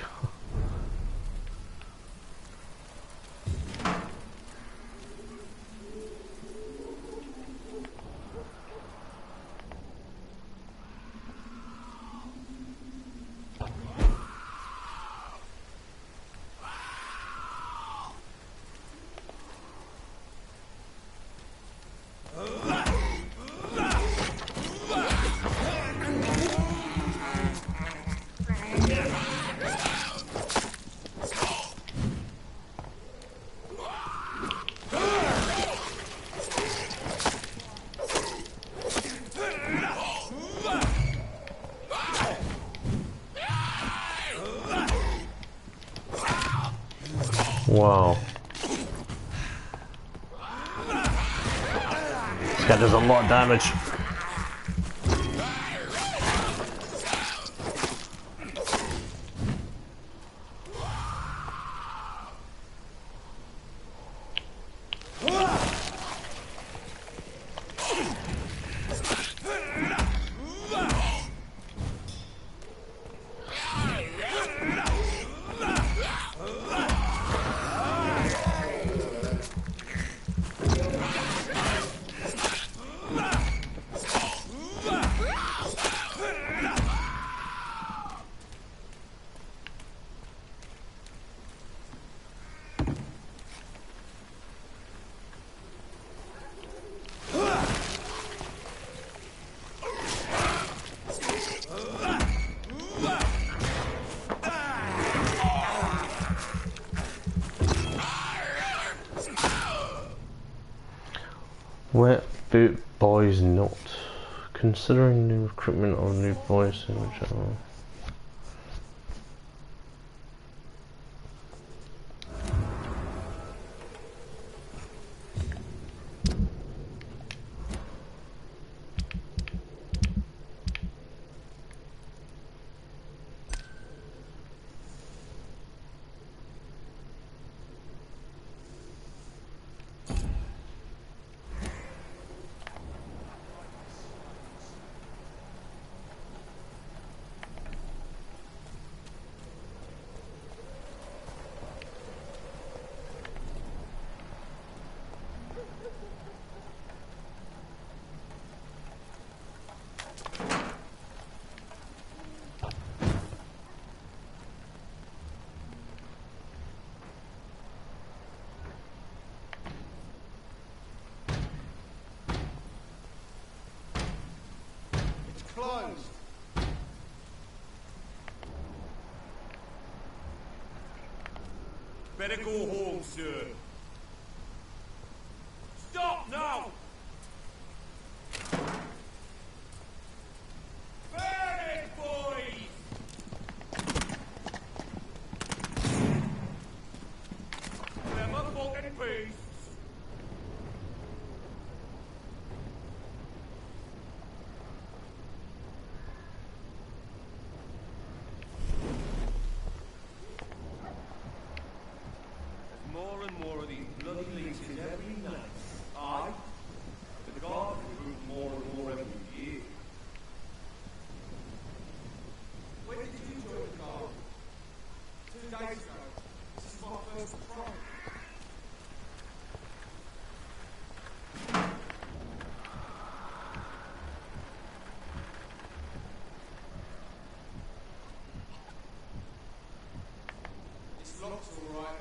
Wow. This guy does a lot of damage. Wet boot boys not considering new recruitment or new boys in the channel. Closed. Better go home, sir. Stop now! Burn it, boys! Them fucking beasts! More and more of these bloody leeches every night. Aye? The guard recruit more and more every year. When did you join the guard? 2 days ago. This is my first patrol. It's locked all right.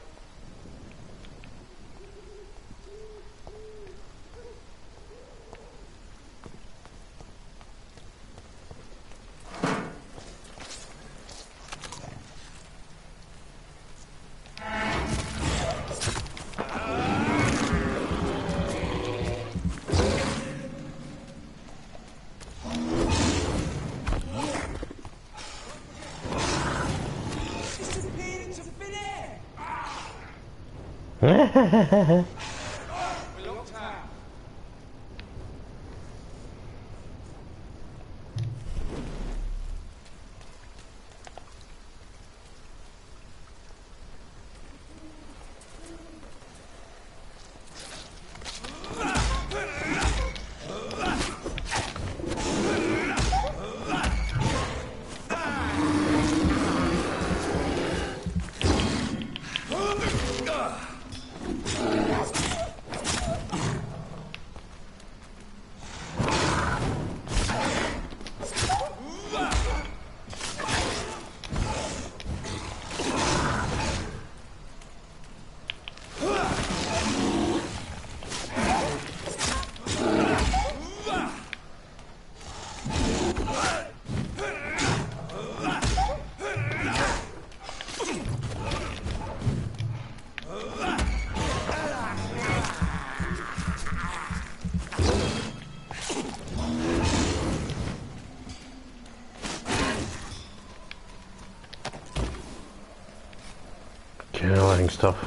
Killing stuff.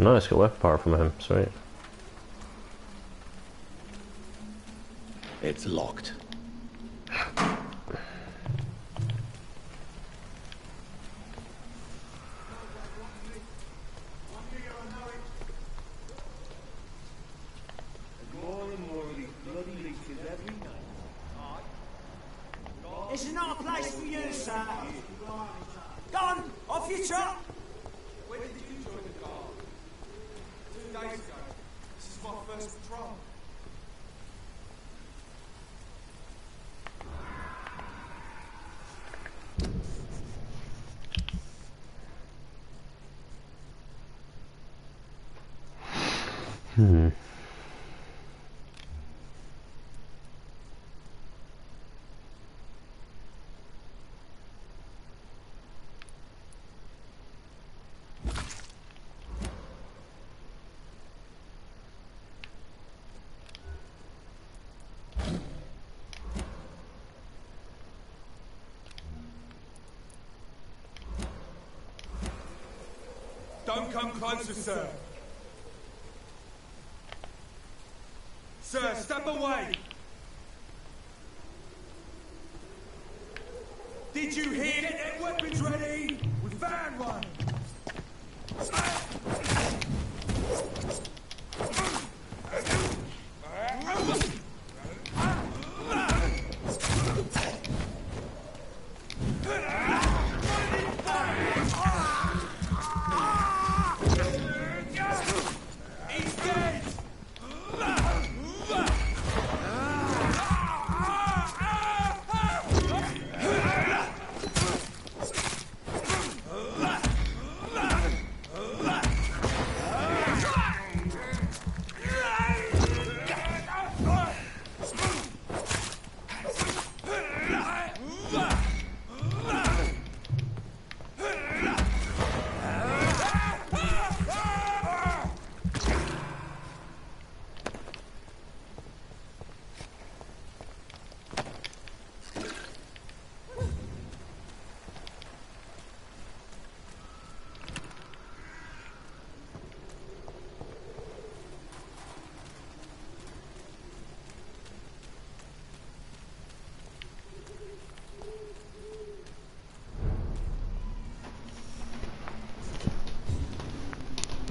Nice, got weapon power from him. Sweet. It's locked. This is not a place for you, sir. Go on, off you trot. When did you join the guard? 2 days ago. This is my first patrol. Don't come closer, sir. Sir, step away. Did you hear? Get their weapons ready. We found one.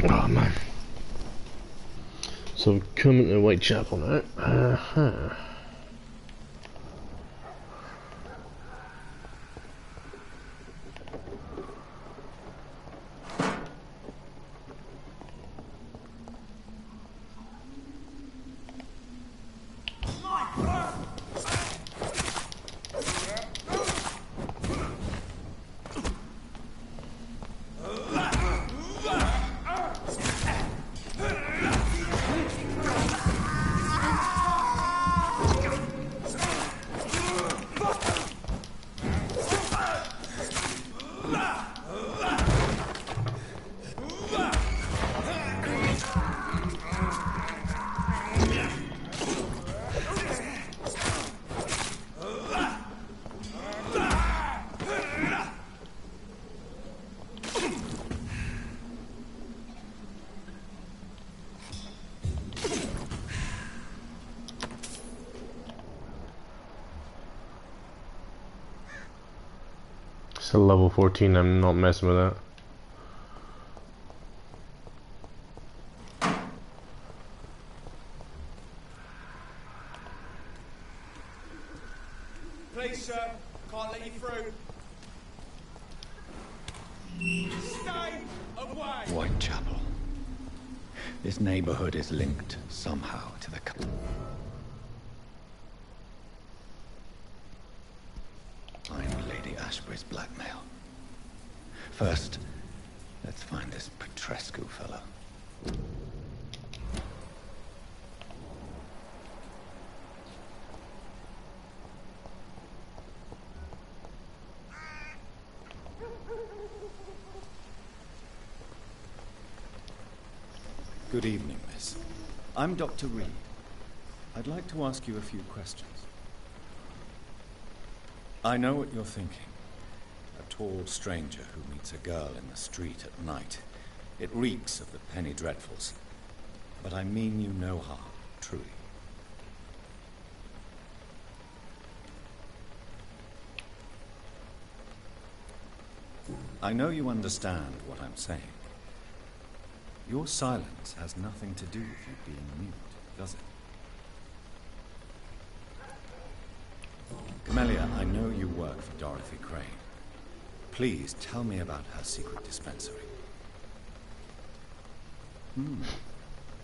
Oh man. So we're coming to Whitechapel now. Still level 14, I'm not messing with that. Please, sir. Can't let you through. Stay away! Whitechapel. This neighborhood is linked somehow to the... I'm Lady Ashbury's blackmail. First, let's find this Petrescu fellow. Good evening, miss. I'm Dr. Reed. I'd like to ask you a few questions. I know what you're thinking. A tall stranger who meets a girl in the street at night It reeks of the penny dreadfuls. But I mean you no harm, truly. I know you understand what I'm saying. Your silence has nothing to do with you being mute, does it? Camellia, I know you work for Dorothy Crane. Please tell me about her secret dispensary.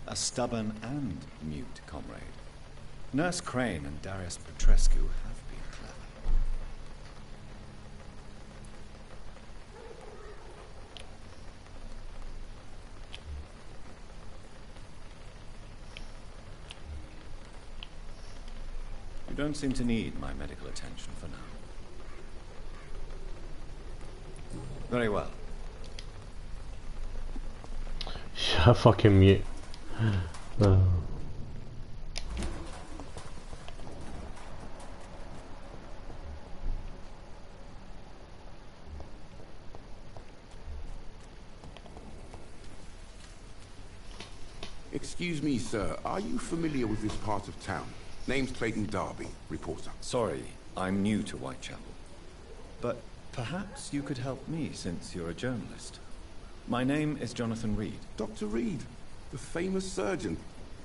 A stubborn and mute comrade. Nurse Crane and Darius Petrescu have been clever. You don't seem to need my medical attention for now. Very well. Yeah, fucking mute. Oh. Excuse me, sir. Are you familiar with this part of town? Name's Clayton Darby, reporter. Sorry, I'm new to Whitechapel. But perhaps you could help me since you're a journalist. My name is Jonathan Reed. Dr. Reed, the famous surgeon.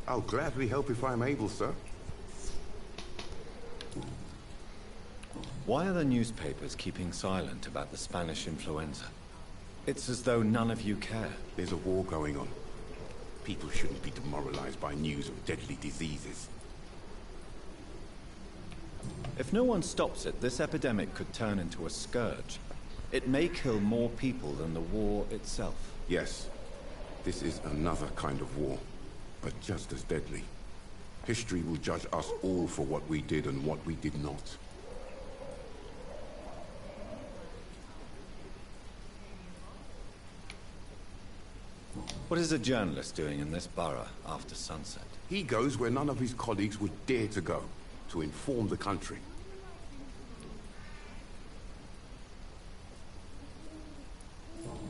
I'll gladly help if I'm able, sir. Why are the newspapers keeping silent about the Spanish influenza? It's as though none of you care. There's a war going on. People shouldn't be demoralized by news of deadly diseases. If no one stops it, this epidemic could turn into a scourge. It may kill more people than the war itself. Yes, this is another kind of war, but just as deadly. History will judge us all for what we did and what we did not. What is a journalist doing in this borough after sunset? He goes where none of his colleagues would dare to go, to inform the country.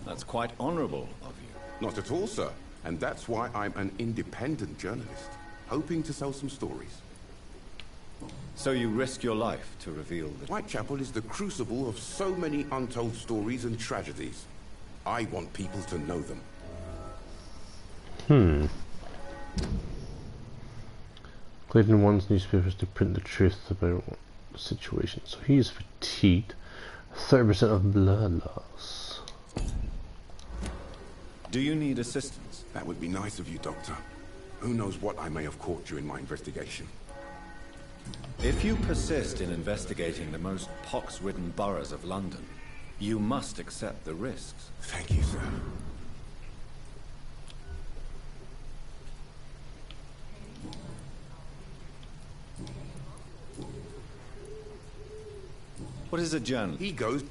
That's quite honorable of you. Not at all, sir. And that's why I'm an independent journalist, hoping to sell some stories. So you risk your life to reveal the... Whitechapel is the crucible of so many untold stories and tragedies. I want people to know them. Clayton wants newspapers to print the truth about the situation, so he is fatigued. 30% of blood loss. Do you need assistance? That would be nice of you, Doctor. Who knows what I may have caught during my investigation. If you persist in investigating the most pox-ridden boroughs of London, you must accept the risks. Thank you, sir. What is a journal? He goes...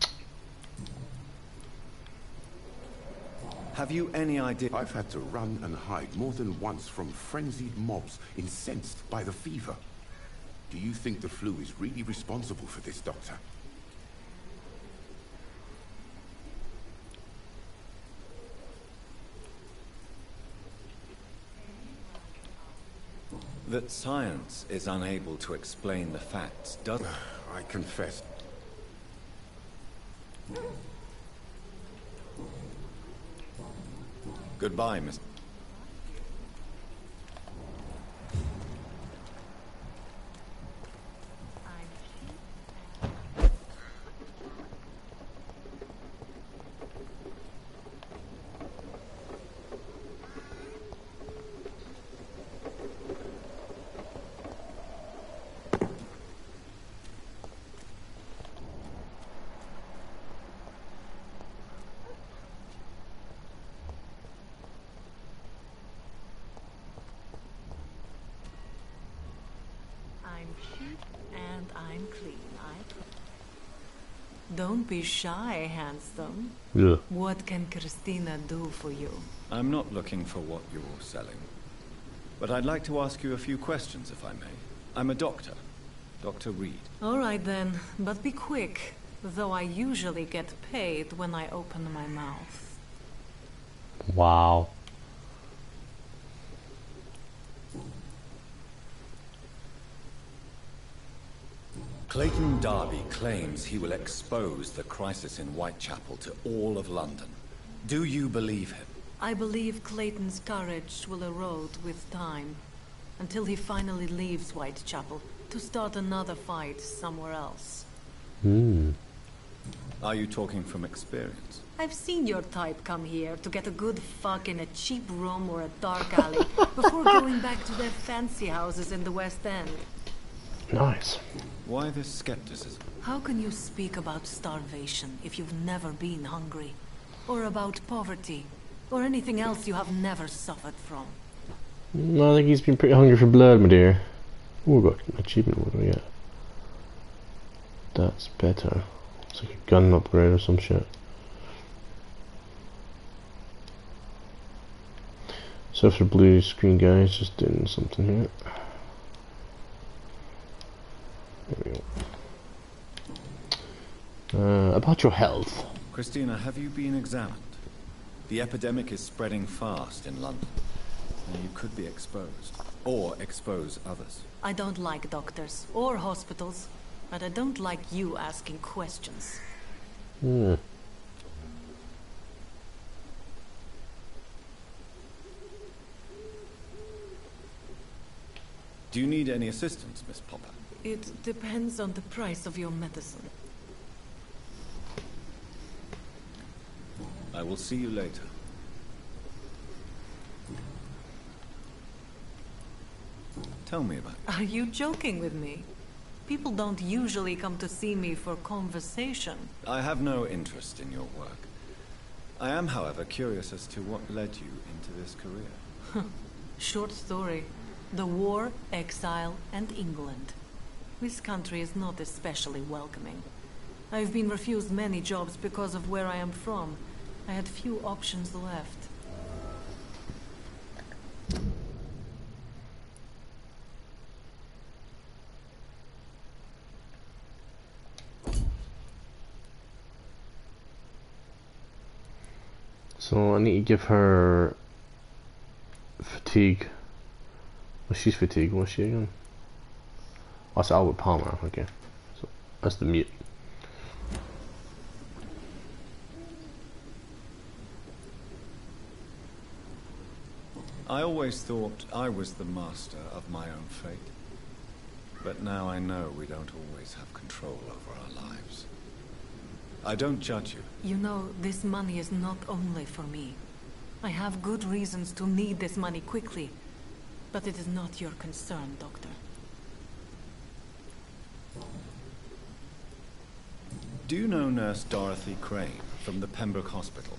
Have you any idea? I've had to run and hide more than once from frenzied mobs incensed by the fever. Do you think the flu is really responsible for this, Doctor? That science is unable to explain the facts, doesn't it? I confess. Goodbye, Mr. Don't be shy, handsome. Yeah. What can Christina do for you? I'm not looking for what you're selling. But I'd like to ask you a few questions, if I may. I'm a doctor. Dr. Reed. All right then, but be quick. Though I usually get paid when I open my mouth. Wow. Clayton Darby claims he will expose the crisis in Whitechapel to all of London. Do you believe him? I believe Clayton's courage will erode with time, until he finally leaves Whitechapel to start another fight somewhere else. Are you talking from experience? I've seen your type come here to get a good fuck in a cheap room or a dark alley before going back to their fancy houses in the West End. Nice. Why this skepticism? How can you speak about starvation if you've never been hungry? Or about poverty? Or anything else you have never suffered from? I think he's been pretty hungry for blood, my dear. Oh, we got an achievement. What do we get? That's better. It's like a gun upgrade or some shit. So for blue screen guys, just doing something here. There we go. About your health. Christina, have you been examined? The epidemic is spreading fast in London. You could be exposed, or expose others. I don't like doctors or hospitals, but I don't like you asking questions. Hmm. Do you need any assistance, Miss Popper? It depends on the price of your medicine. I will see you later. Tell me about it. Are you joking with me? People don't usually come to see me for conversation. I have no interest in your work. I am, however, curious as to what led you into this career. Short story. The war, exile, and England. This country is not especially welcoming. I've been refused many jobs because of where I am from. I had few options left. So I need to give her fatigue. Well, she's fatigued. What's she again? Oh, that's Albert Palmer. Okay, so that's the mute. I always thought I was the master of my own fate. But now I know we don't always have control over our lives. I don't judge you. You know, this money is not only for me. I have good reasons to need this money quickly. But it is not your concern, Doctor. Do you know Nurse Dorothy Crane from the Pembroke Hospital?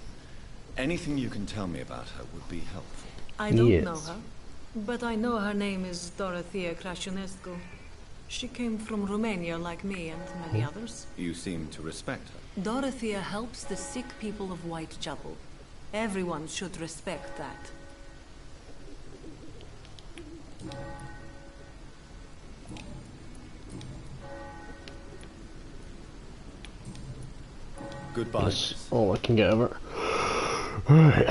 Anything you can tell me about her would be helpful. I don't know her, but I know her name is Dorothea Crăciunescu. She came from Romania like me and many others. You seem to respect her. Dorothea helps the sick people of Whitechapel. Everyone should respect that. Goodbye. That's all I can get over. Alright.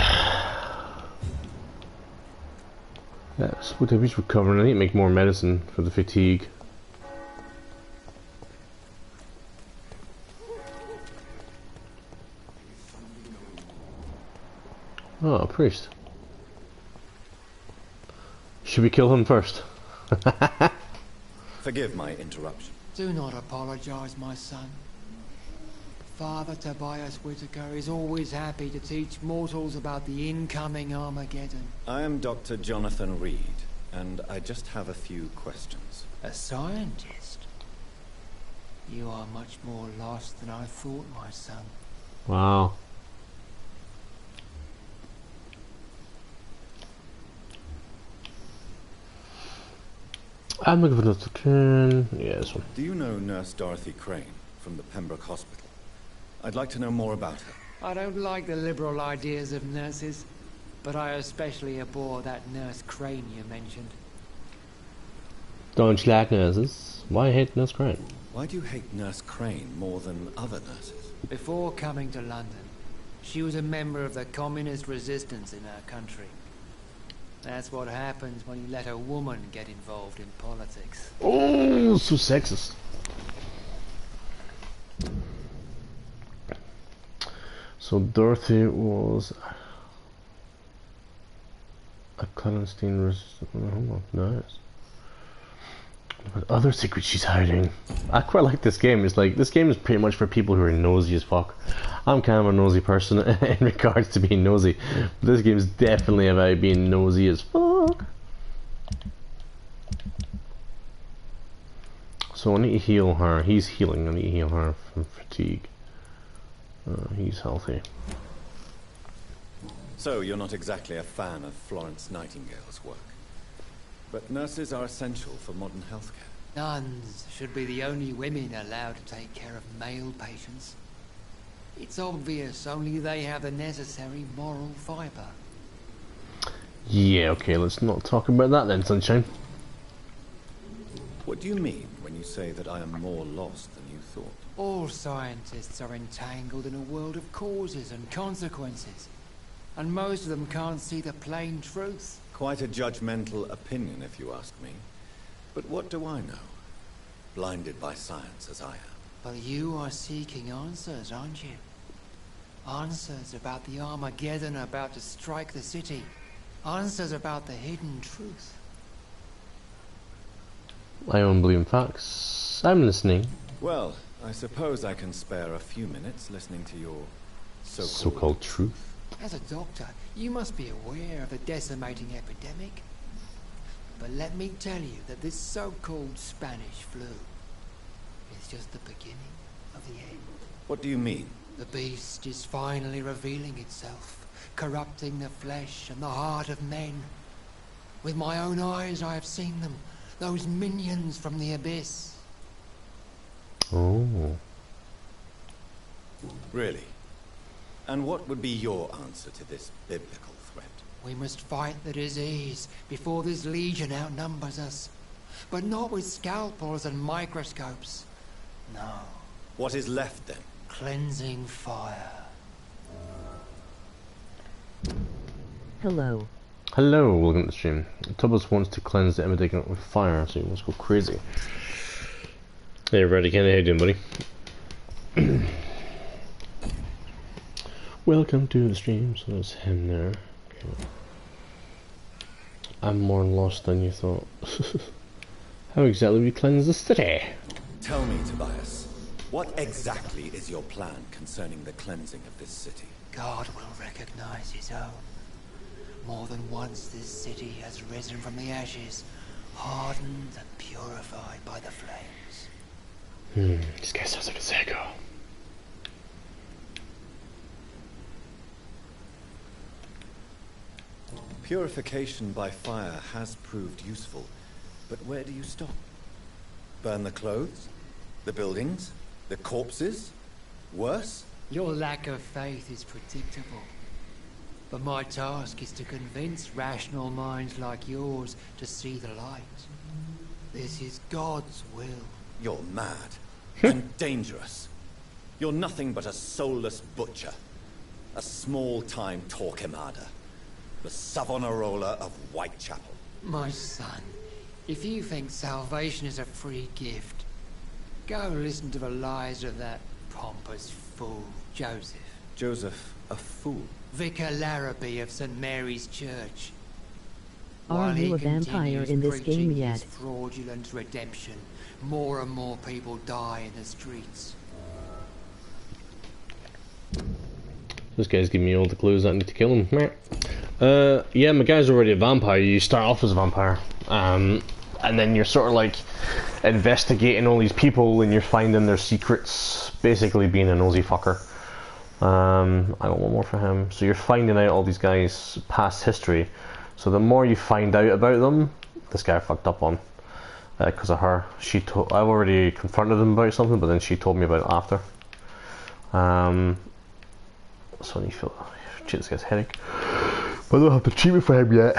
That's what he's recovering. I need to make more medicine for the fatigue. Oh, a priest. Should we kill him first? Forgive my interruption. Do not apologize, my son. Father Tobias Whitaker is always happy to teach mortals about the incoming Armageddon. I am Dr. Jonathan Reed, and I just have a few questions. A scientist? You are much more lost than I thought, my son. Wow. I'm looking for another turn. Yeah, this one. Do you know Nurse Dorothy Crane from the Pembroke Hospital? I'd like to know more about her. I don't like the liberal ideas of nurses, but I especially abhor that Nurse Crane you mentioned. Don't you like nurses? Why hate Nurse Crane? Why do you hate Nurse Crane more than other nurses? Before coming to London, She was a member of the communist resistance in our country. That's what happens when you let a woman get involved in politics. Oh, so sexist. So Dorothy was a clandestine resistant. Nice. What other secrets she's hiding? I quite like this game. It's like, this game is pretty much for people who are nosy as fuck. I'm kind of a nosy person in regards to being nosy. But this game is definitely about being nosy as fuck. So I need to heal her. He's healing. I need to heal her from fatigue. He's healthy. So you're not exactly a fan of Florence Nightingale's work. But nurses are essential for modern healthcare. Nuns should be the only women allowed to take care of male patients. It's obvious only they have the necessary moral fibre. Yeah, okay, let's not talk about that then, sunshine. What do you mean when you say that I am more lost than you thought? All scientists are entangled in a world of causes and consequences. And most of them can't see the plain truth. Quite a judgmental opinion, if you ask me. But what do I know? Blinded by science as I am. But you are seeking answers, aren't you? Answers about the Armageddon about to strike the city. Answers about the hidden truth. I don't believe in facts. I'm listening. Well, I suppose I can spare a few minutes listening to your so-called truth. As a doctor, you must be aware of the decimating epidemic. But let me tell you that this so-called Spanish flu is just the beginning of the end. What do you mean? The beast is finally revealing itself, corrupting the flesh and the heart of men. With my own eyes I have seen them, those minions from the abyss. Oh. Really? And what would be your answer to this biblical threat? We must fight the disease before this legion outnumbers us. But not with scalpels and microscopes. No. What is left then? Cleansing fire. Hello. Hello, welcome to the stream. Tubbs wants to cleanse the epidemic with fire, so he wants to go crazy. Hey, Reddy, how you doing, buddy? Welcome to the stream. So there's him there. Okay. I'm more lost than you thought. How exactly do we cleanse the city? Tell me, Tobias, what exactly is your plan concerning the cleansing of this city? God will recognize his own. More than once this city has risen from the ashes, hardened and purified by the flames. This guy sounds like a psycho. Purification by fire has proved useful, but where do you stop? Burn the clothes? The buildings? The corpses? Worse? Your lack of faith is predictable. But my task is to convince rational minds like yours to see the light. This is God's will. You're mad. And dangerous. You're nothing but a soulless butcher. A small-time Torquemada. The Savonarola of Whitechapel. My son, if you think salvation is a free gift, go listen to the lies of that pompous fool, Joseph. Joseph, a fool? Vicar Larrabee of St. Mary's Church. Are you a vampire in this game yet? His fraudulent redemption, more and more people die in the streets. This guy's giving me all the clues I need to kill him. Yeah, my guy's already a vampire. You start off as a vampire. And then you're sort of like investigating all these people and you're finding their secrets. Basically being a nosy fucker. I got one more for him. So you're finding out all these guys' past history. So the more you find out about them, this guy I fucked up on. Because of her. I've already confronted him about something, but then she told me about it after. So I need to feel, shit, this guy's headache. But I don't have the treatment for him yet.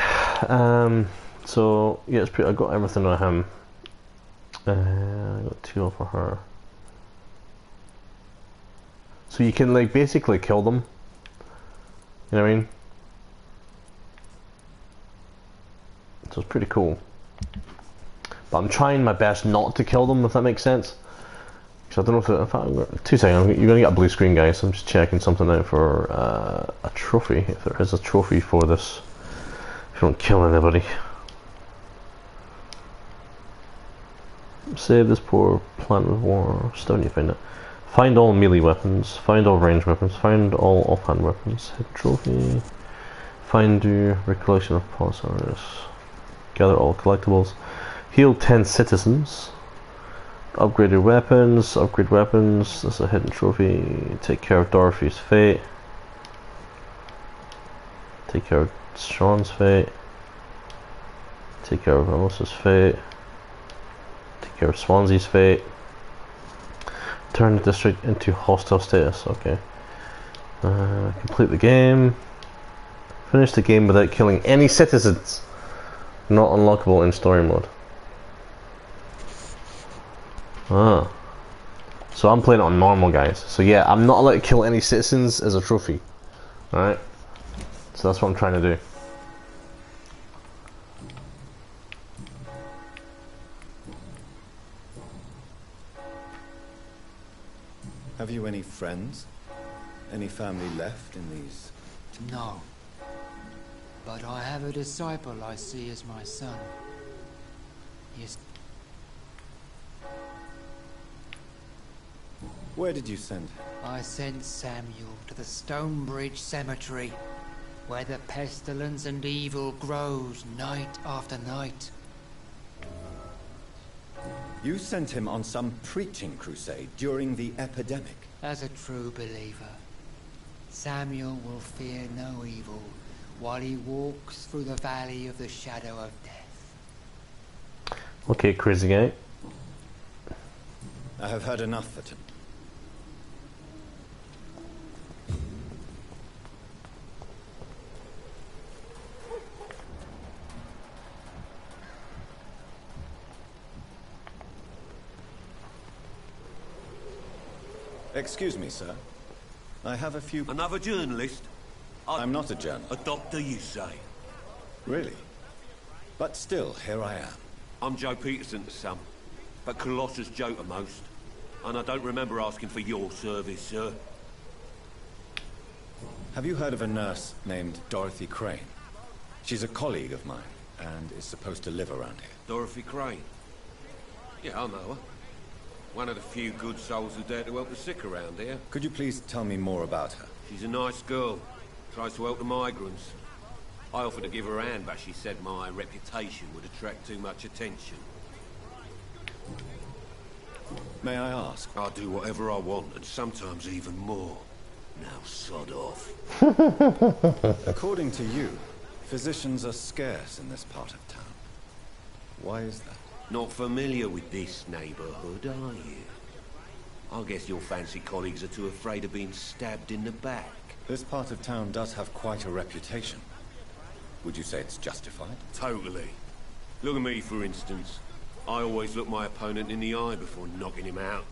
So yeah, it's pretty, I got everything on him. I got 2 for her. So you can like basically kill them, You know what I mean? So it's pretty cool. But I'm trying my best not to kill them, if that makes sense. Because I don't know if I 2 seconds, you're gonna get a blue screen, guys. So I'm just checking something out for a trophy, if there is a trophy for this. If you don't kill anybody. Save this poor planet of war. Still need to find it. Find all melee weapons. Find all ranged weapons. Find all offhand weapons. Hit trophy. Find your recollection of pulsars. Gather all collectibles. Heal 10 citizens. Upgrade your weapons. Upgrade weapons. That's a hidden trophy. Take care of Dorothy's fate. Take care of Sean's fate. Take care of Alice's fate. Take care of Swansea's fate. Turn the district into hostile status. Okay. Complete the game. Finish the game without killing any citizens. Not unlockable in story mode. Ah. So I'm playing it on normal, guys. So yeah, I'm not allowed to kill any citizens as a trophy. Alright. So that's what I'm trying to do. Have you any friends? Any family left in these? No. But I have a disciple I see as my son. Yes. Where did you send him? I sent Samuel to the Stonebridge Cemetery, where the pestilence and evil grows night after night. You sent him on some preaching crusade during the epidemic. As a true believer, Samuel will fear no evil while he walks through the valley of the shadow of death. Okay, crazy guy. I have heard enough for tonight. Excuse me, sir. I have a few... Another journalist? I'm not a journalist. A doctor, you say? Really? But still, here I am. I'm Joe Peterson's son, but Colossus Joe to most. And I don't remember asking for your service, sir. Have you heard of a nurse named Dorothy Crane? She's a colleague of mine, and is supposed to live around here. Dorothy Crane? Yeah, I know her. One of the few good souls who dare to help the sick around here. Could you please tell me more about her? She's a nice girl. Tries to help the migrants. I offered to give her a hand, but she said my reputation would attract too much attention. May I ask? I'll do whatever I want, and sometimes even more. Now sod off. According to you, physicians are scarce in this part of town. Why is that? Not familiar with this neighborhood, are you? I guess your fancy colleagues are too afraid of being stabbed in the back. This part of town does have quite a reputation. Would you say it's justified? Totally. Look at me, for instance. I always look my opponent in the eye before knocking him out.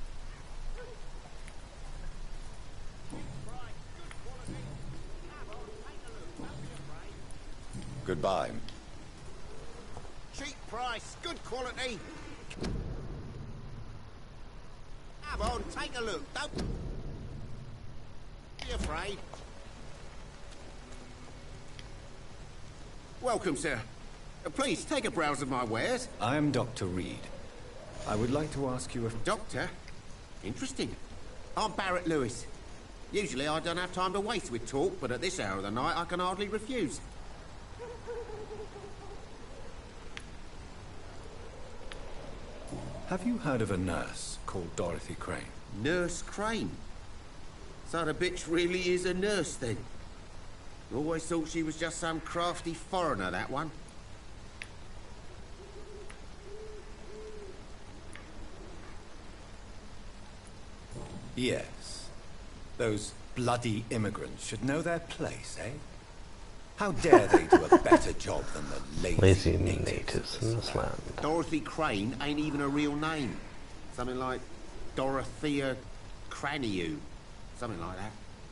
Goodbye. Cheap price, good quality. Come on, take a look. Don't be afraid. Welcome, sir. Please, take a browse of my wares. I am Dr. Reed. I would like to ask you if... Doctor? Interesting. I'm Barrett Lewis. Usually I don't have time to waste with talk, but at this hour of the night I can hardly refuse. Have you heard of a nurse called Dorothy Crane? Nurse Crane? So the bitch really is a nurse, then? Always thought she was just some crafty foreigner, that one. Yes. Those bloody immigrants should know their place, eh? How dare they do a better job than the lazy natives in this land? Dorothy Crane ain't even a real name. Something like Dorothea Craniu. Something like that.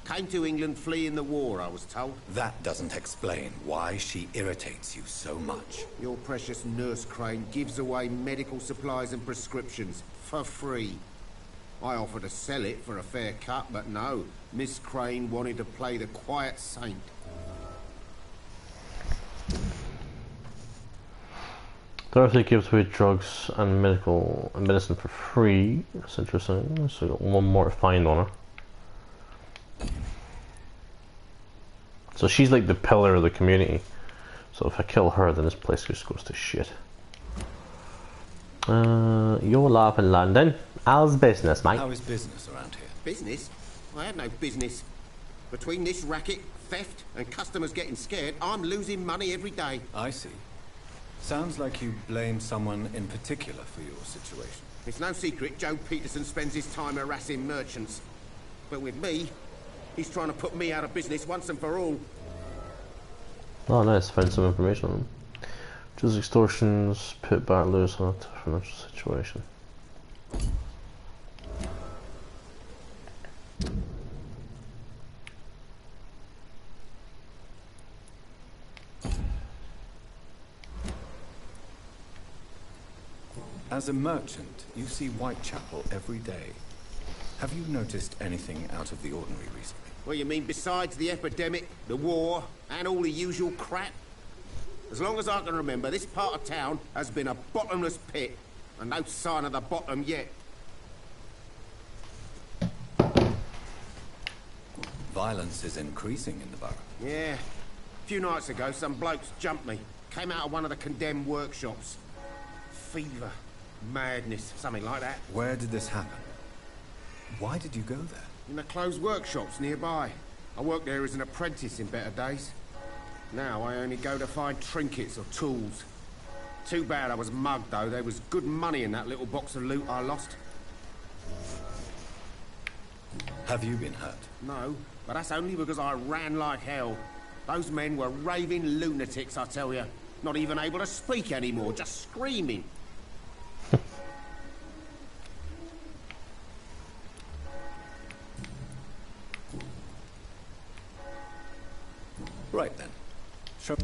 Came to England fleeing the war, I was told. That doesn't explain why she irritates you so much. Your precious nurse Crane gives away medical supplies and prescriptions for free. I offered to sell it for a fair cut, but no. Miss Crane wanted to play the quiet saint. Dorothy gives away drugs and medicine for free. That's interesting. So we got one more to find on her. So she's like the pillar of the community. So if I kill her, then this place just goes to shit. You're laughing, London. How's business, mate? How is business around here? Business? I have no business. Between this racket, theft, and customers getting scared, I'm losing money every day. I see. Sounds like you blame someone in particular for your situation. It's no secret Joe Peterson spends his time harassing merchants. But with me, he's trying to put me out of business once and for all. Oh, nice. Find some information on them. Just extortions, pit battlers on a financial situation. As a merchant, you see Whitechapel every day. Have you noticed anything out of the ordinary recently? What you mean besides the epidemic, the war, and all the usual crap? As long as I can remember, this part of town has been a bottomless pit, and no sign of the bottom yet. Violence is increasing in the borough. Yeah. A few nights ago, some blokes jumped me. Came out of one of the condemned workshops. Fever. Madness. Something like that. Where did this happen? Why did you go there? In the closed workshops nearby. I worked there as an apprentice in better days. Now I only go to find trinkets or tools. Too bad I was mugged, though. There was good money in that little box of loot I lost. Have you been hurt? No, but that's only because I ran like hell. Those men were raving lunatics, I tell you. Not even able to speak anymore, just screaming. Right then. Sure.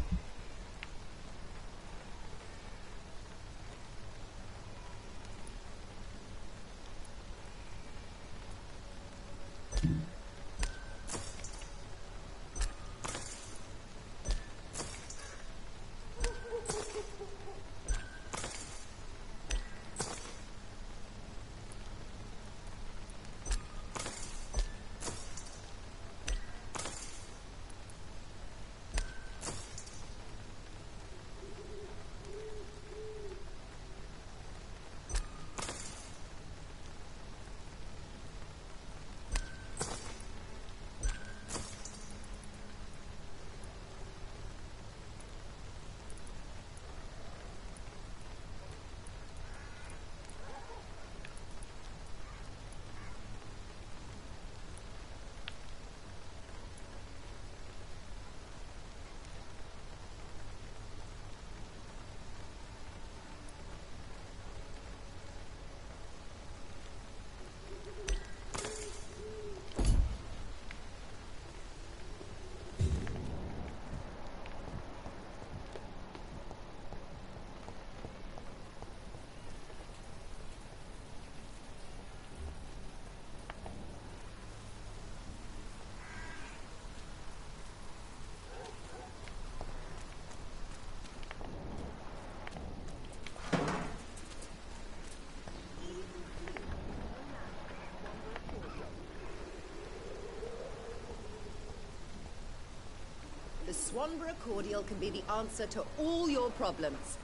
The Swanborough cordial can be the answer to all your problems.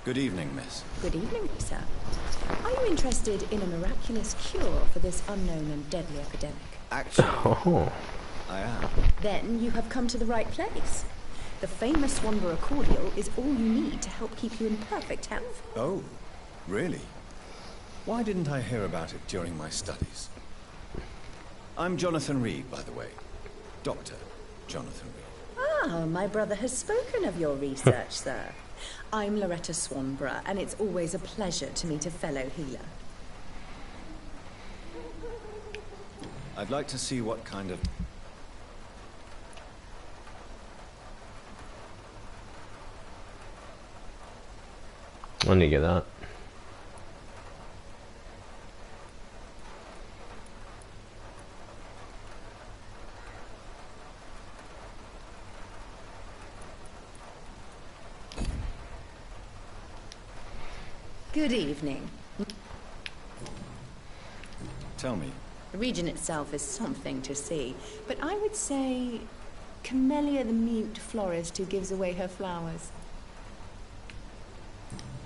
Good evening, miss. Good evening, sir. Are you interested in a miraculous cure for this unknown and deadly epidemic? Actually, I am. Then you have come to the right place. The famous Swanborough cordial is all you need to help keep you in perfect health. Oh, really? Why didn't I hear about it during my studies? I'm Jonathan Reed, by the way. Dr. Jonathan Reed. Ah, my brother has spoken of your research, sir. I'm Loretta Swanborough, and it's always a pleasure to meet a fellow healer. I'd like to see what kind of... I need to get that. Good evening. Tell me. The region itself is something to see, but I would say Camellia the mute florist who gives away her flowers.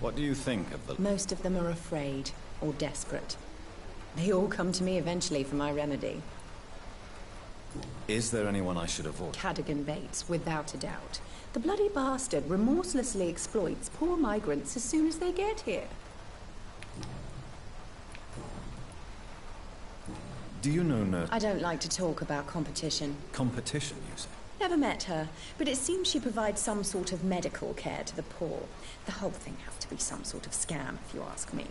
What do you think of the... Most of them are afraid or desperate. They all come to me eventually for my remedy. Is there anyone I should avoid? Cadogan Bates, without a doubt. The bloody bastard remorselessly exploits poor migrants as soon as they get here. Do you know Nurse... I don't like to talk about competition. Competition, you say? Never met her, but it seems she provides some sort of medical care to the poor. The whole thing has to be some sort of scam, if you ask me.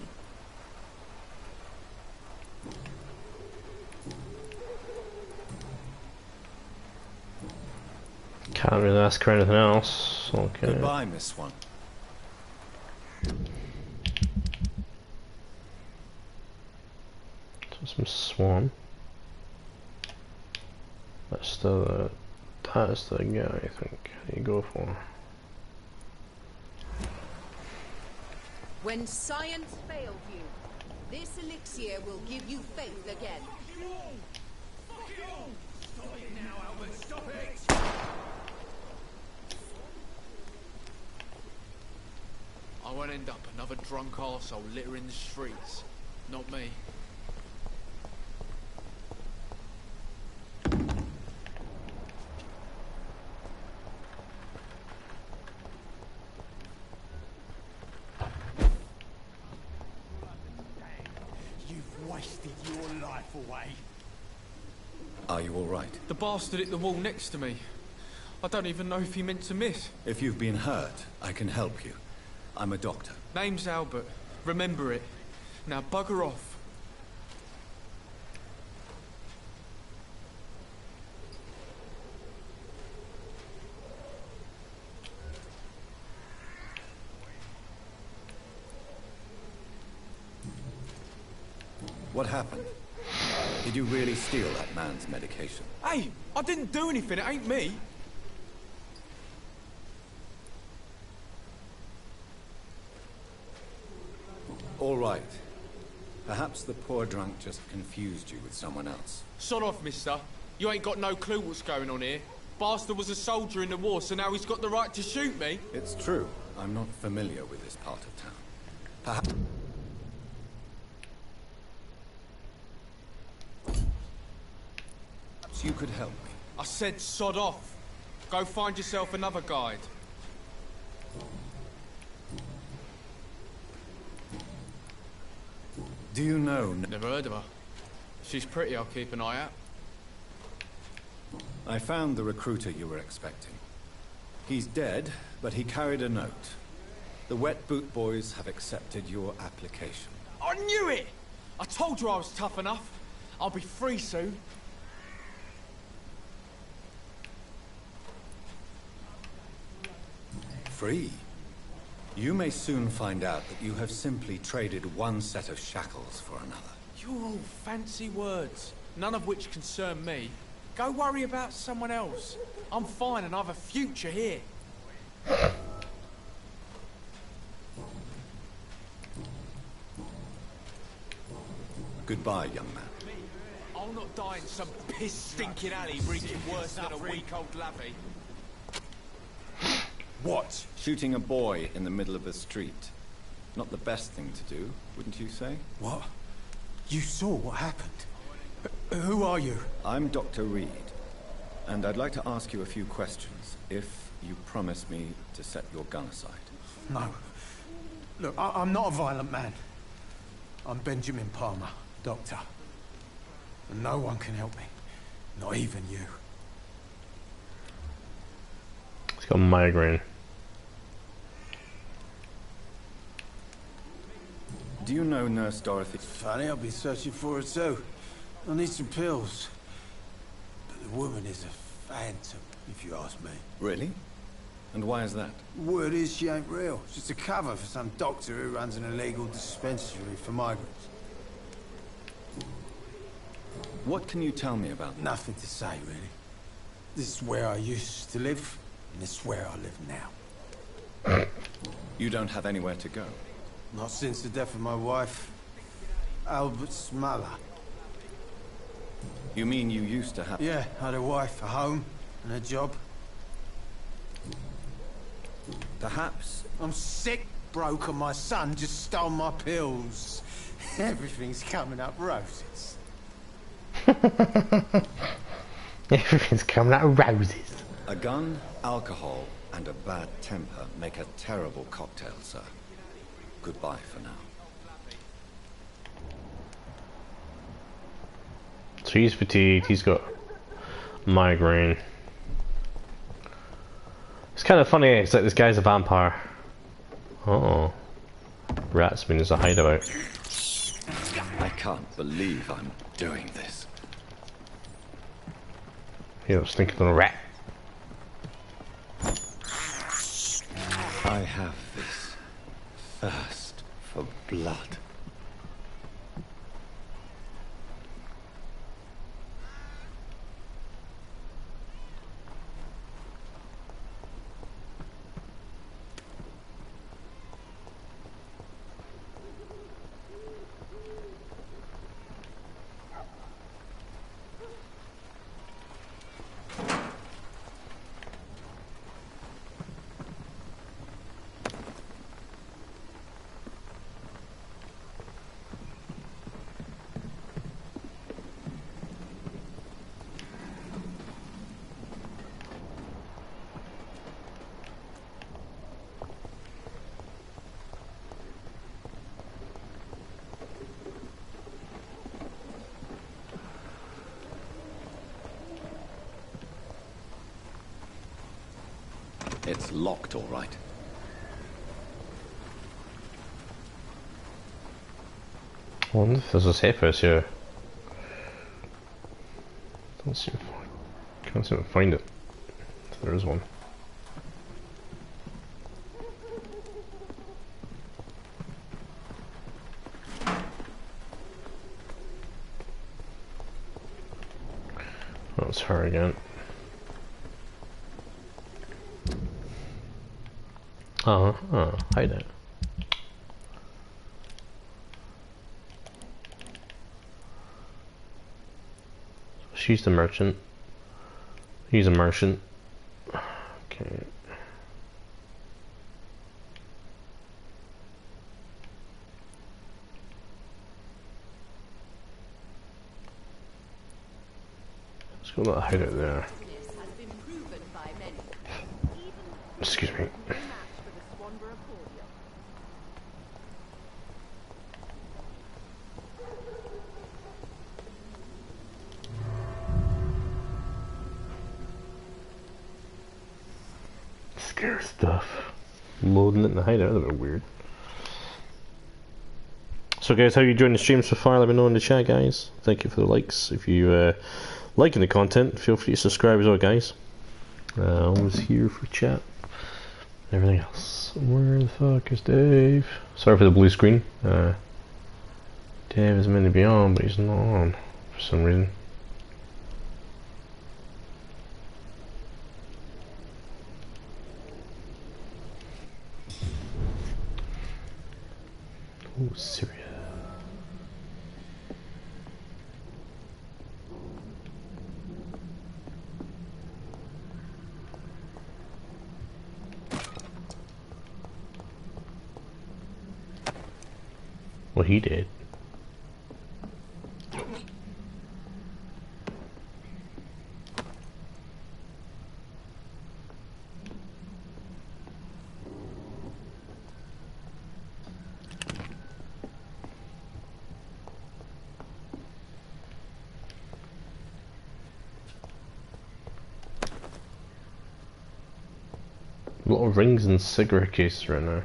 Can't really ask her anything else. Okay. Goodbye, Miss Swan. So some swan. That's the guy I think you go for. When science failed you, this elixir will give you faith again. Fuck it all! Stop it now, Albert, stop it! I won't end up another drunk arsehole littering the streets. Not me. You've wasted your life away. Are you all right? The bastard hit the wall next to me. I don't even know if he meant to miss. If you've been hurt, I can help you. I'm a doctor. Name's Albert. Remember it. Now bugger off. What happened? Did you really steal that man's medication? Hey, I didn't do anything. It ain't me. All right. Perhaps the poor drunk just confused you with someone else. Sod off, mister. You ain't got no clue what's going on here. Bastard was a soldier in the war, so now he's got the right to shoot me. It's true. I'm not familiar with this part of town. Perhaps you could help me. I said sod off. Go find yourself another guide. Do you know... Never heard of her. She's pretty, I'll keep an eye out. I found the recruiter you were expecting. He's dead, but he carried a note. The Wet Boot Boys have accepted your application. I knew it! I told you I was tough enough. I'll be free soon. Free? You may soon find out that you have simply traded one set of shackles for another. You're all fancy words, none of which concern me. Go worry about someone else. I'm fine and I have a future here. Goodbye, young man. I'll not die in some piss-stinking alley reeking worse than a week-old lavvy. What? Shooting a boy in the middle of the street. Not the best thing to do, wouldn't you say? What? You saw what happened? Who are you? I'm Dr. Reed, and I'd like to ask you a few questions, if you promise me to set your gun aside. No. Look, I'm not a violent man. I'm Benjamin Palmer, doctor. And no one can help me. Not even you. He's got a migraine. Do you know Nurse Dorothy? Funny, I've been searching for her too. I need some pills. But the woman is a phantom, if you ask me. Really? And why is that? Word is she ain't real. She's a cover for some doctor who runs an illegal dispensary for migrants. What can you tell me about that? Nothing to say, really. This is where I used to live, and this is where I live now. You don't have anywhere to go? Not since the death of my wife, Albert's mother. You mean you used to have... Yeah, I had a wife, a home, and a job. Perhaps... I'm sick, broke, and my son just stole my pills. Everything's coming up roses. Everything's coming out of roses. A gun, alcohol, and a bad temper make a terrible cocktail, sir. Goodbye for now. So he's fatigued, he's got migraine. It's kind of funny, it's like this guy's a vampire. Uh-oh. Rats mean there's a hideout. I can't believe I'm doing this. Yeah, I was thinking of a rat. I have this thirst for blood. It's locked, all right. I wonder if there's a safe house here. Can't seem to find it. If there is one. Oh, it's her again. Hide it. She's the merchant. He's a merchant. Okay. Let's go to the hideout there. Excuse me. Scare stuff. Loading it in the hideout, that's a bit weird. So guys, how you enjoying the stream so far? Let me know in the chat, guys. Thank you for the likes. If you liking the content, feel free to subscribe as well, guys. Always here for chat. Everything else. Where the fuck is Dave? Sorry for the blue screen. Dave is meant to be on, but he's not on for some reason. Oh, Syria. Well, he did. A lot of rings and cigarette cases right now.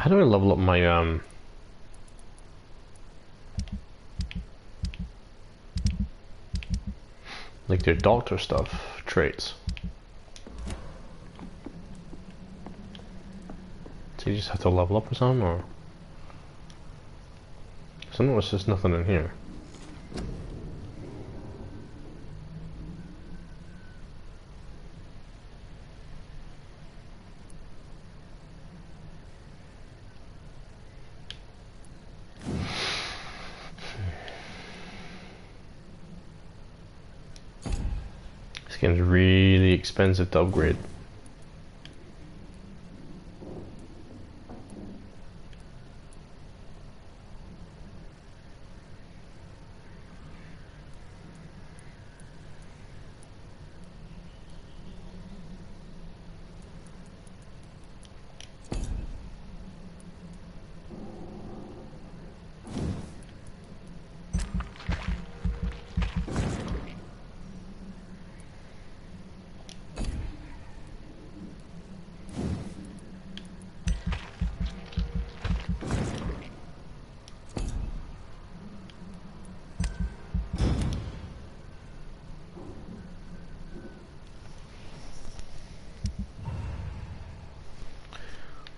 How do I level up my like their doctor stuff traits? So you just have to level up or something, or? So I notice there's nothing in here. This game's really expensive to upgrade.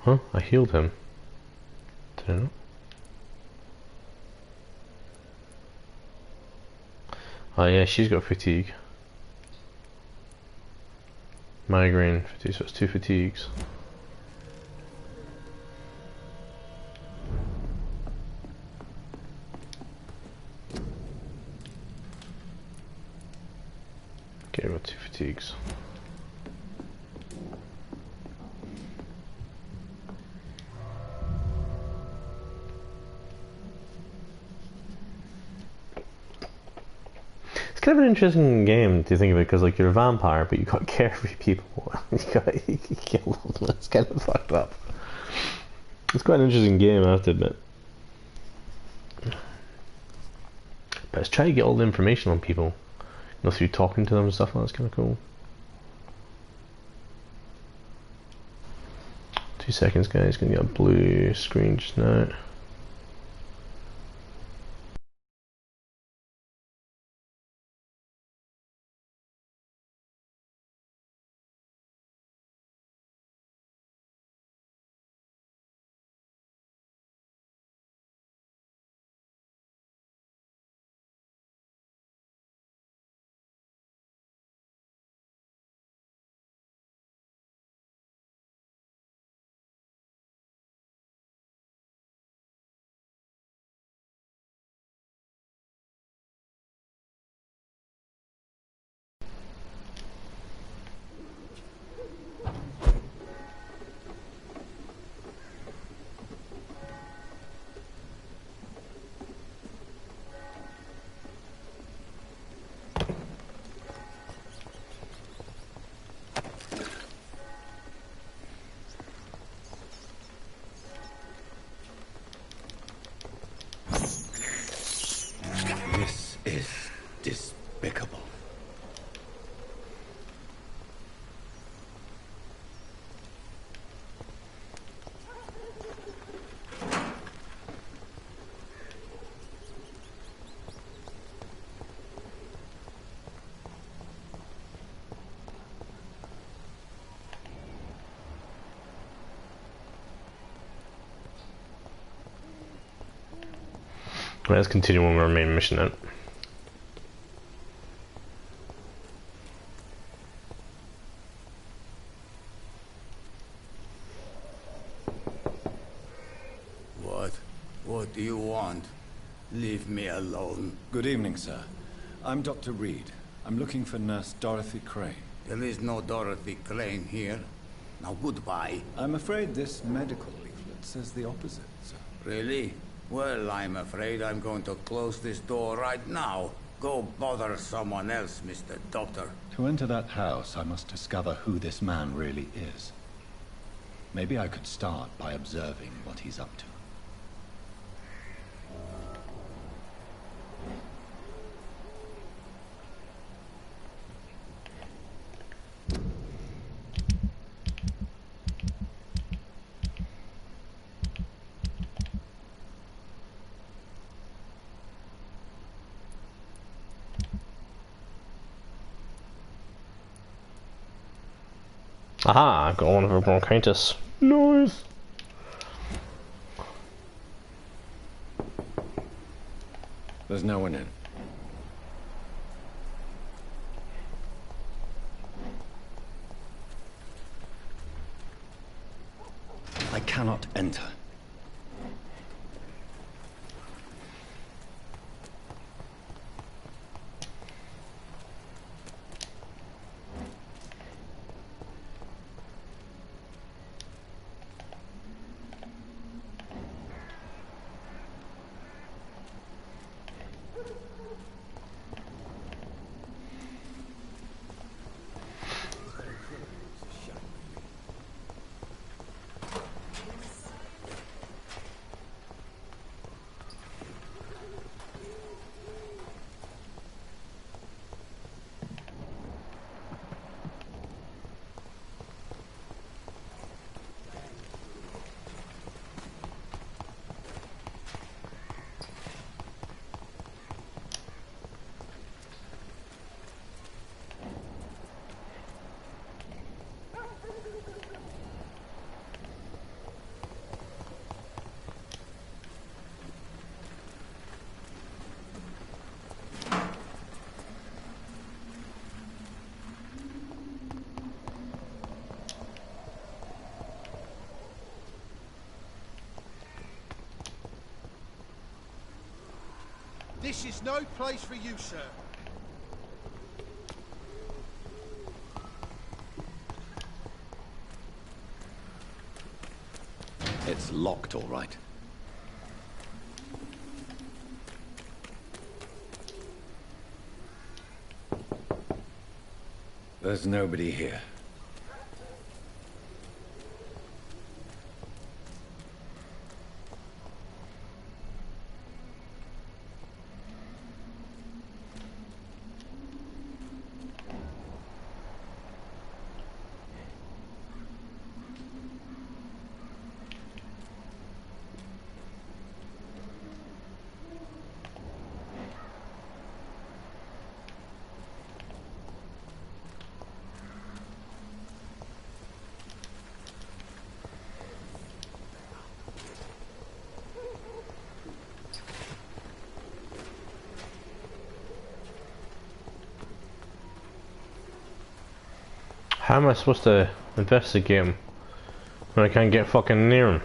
Huh? I healed him. Did I not? Oh yeah, she's got fatigue. Migraine, fatigue, so it's 2 fatigues. Okay, we've got 2 fatigues. It's kind of an interesting game to think of it, because like you're a vampire, but you got carefree people. you kill them. It's kind of fucked up. It's quite an interesting game, I have to admit. But let's try to get all the information on people. You know, through talking to them and stuff. That's kind of cool. 2 seconds, guys. Gonna get a blue screen just now. This is despicable. Let's continue on our main mission then. What do you want? Leave me alone. Good evening, sir. I'm Dr. Reed. I'm looking for Nurse Dorothy Crane. There is no Dorothy Crane here. Now goodbye. I'm afraid this medical leaflet says the opposite, sir. Really? Well, I'm afraid I'm going to close this door right now. Go bother someone else, Mr. Doctor. To enter that house, I must discover who this man really is. Maybe I could start by observing what he's up to. Aha, I've got one of her bronchitis. Nice. There's no one in. I cannot enter. This is no place for you, sir. It's locked, all right. There's nobody here. How am I supposed to investigate him when I can't get fucking near him?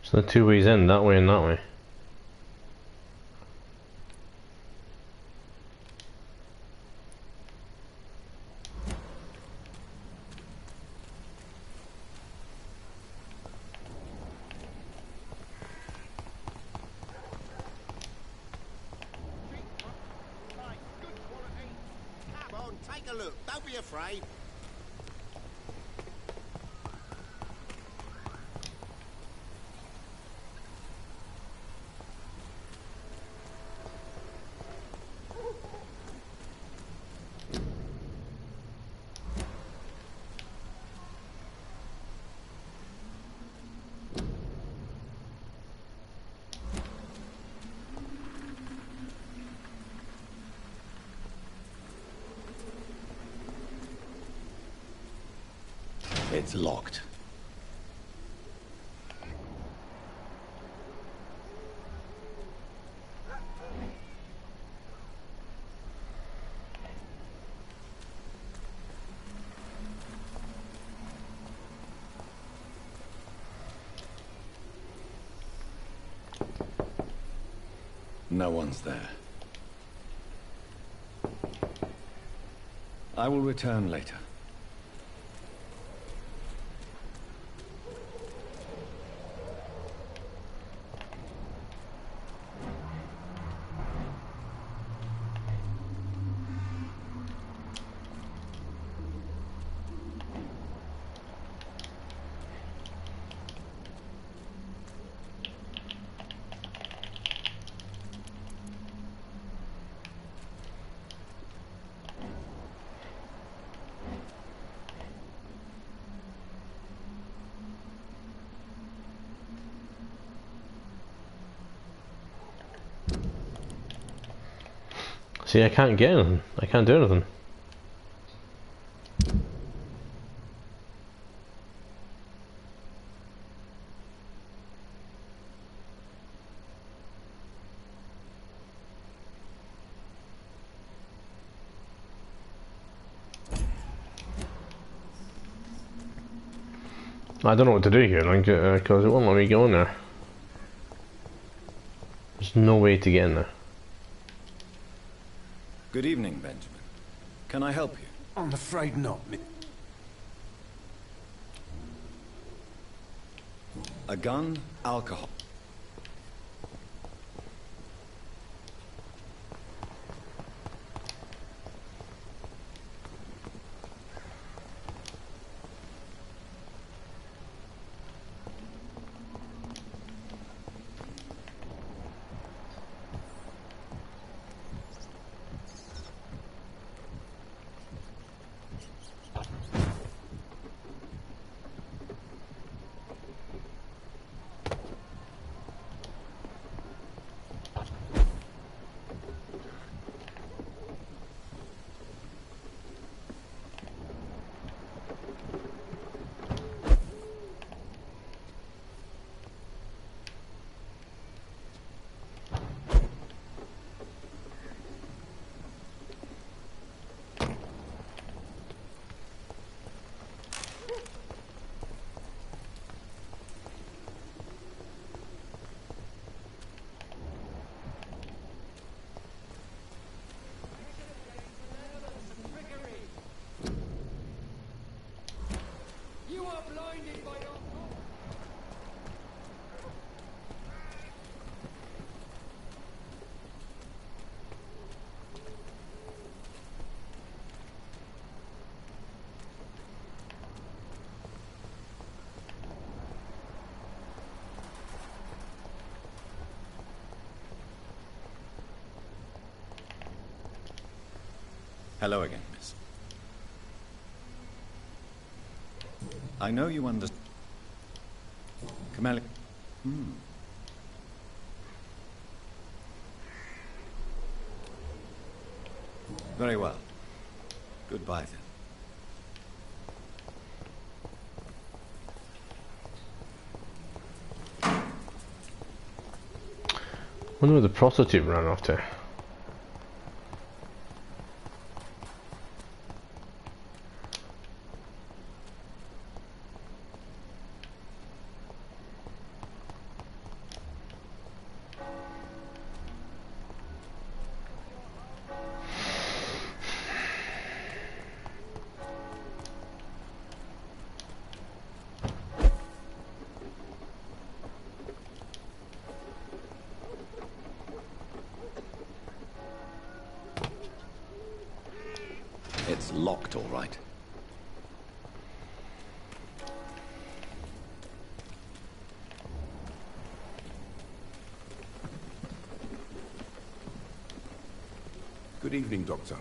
So the two ways in, that way and that way. Come on, take a look. Don't be afraid. It's locked. No one's there. I will return later. See, I can't get anything. I can't do anything. I don't know what to do here, like, because it won't let me go in there. There's no way to get in there. Good evening, Benjamin. Can I help you? I'm afraid not. A gun, alcohol. Hello again, miss. I know you understand. Kamala. Very well. Goodbye then. I wonder where the prostitute ran off to. It's locked, all right. Good evening, Doctor.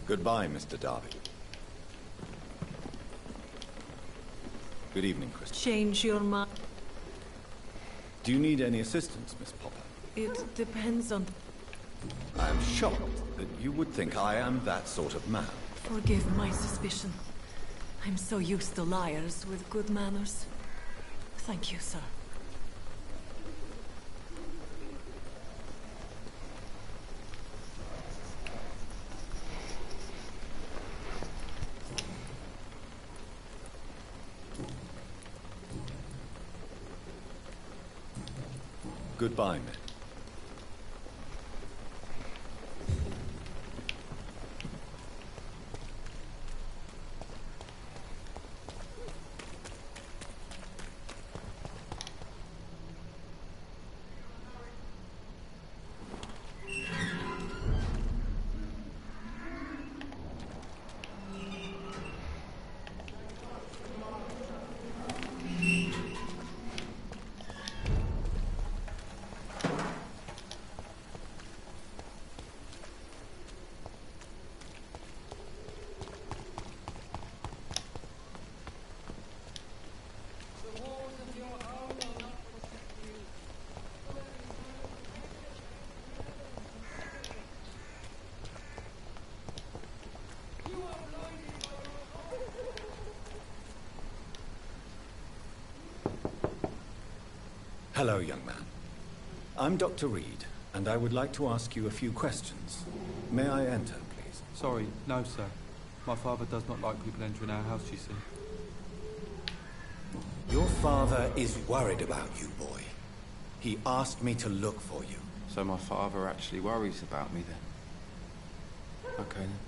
Goodbye, Mr. Darby. Good evening, Christopher. Change your mind. Do you need any assistance, Miss Popper? It depends on... I am shocked that you would think I am that sort of man. Forgive my suspicion. I'm so used to liars with good manners. Thank you, sir. Goodbye, men. Hello, young man. I'm Dr. Reed, and I would like to ask you a few questions. May I enter, please? Sorry, no, sir. My father does not like people entering our house, you see. Your father is worried about you, boy. He asked me to look for you. So my father actually worries about me then? Okay then.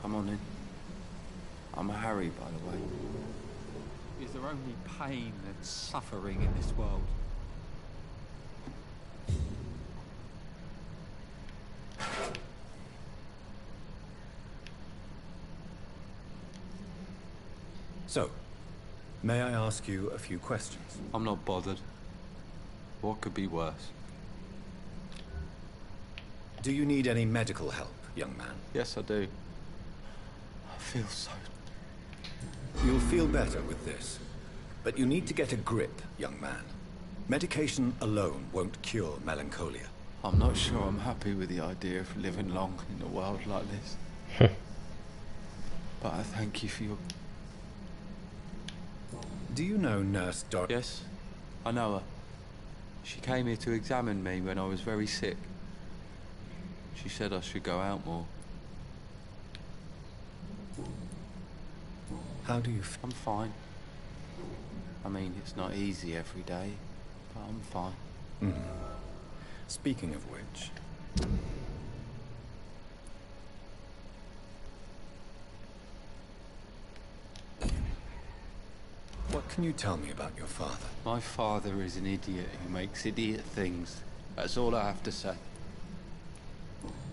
Come on in. I'm Harry, by the way. Is there only pain and suffering in this world? So, may I ask you a few questions? I'm not bothered. What could be worse? Do you need any medical help, young man? Yes, I do. I feel so... You'll feel better with this. But you need to get a grip, young man. Medication alone won't cure melancholia. I'm not sure I'm happy with the idea of living long in a world like this. But I thank you for your... Do you know Nurse Dor... Yes, I know her. She came here to examine me when I was very sick. She said I should go out more. How do you feel? I'm fine. I mean, it's not easy every day, but I'm fine. Mm. Speaking of which... What can you tell me about your father? My father is an idiot who makes idiot things. That's all I have to say.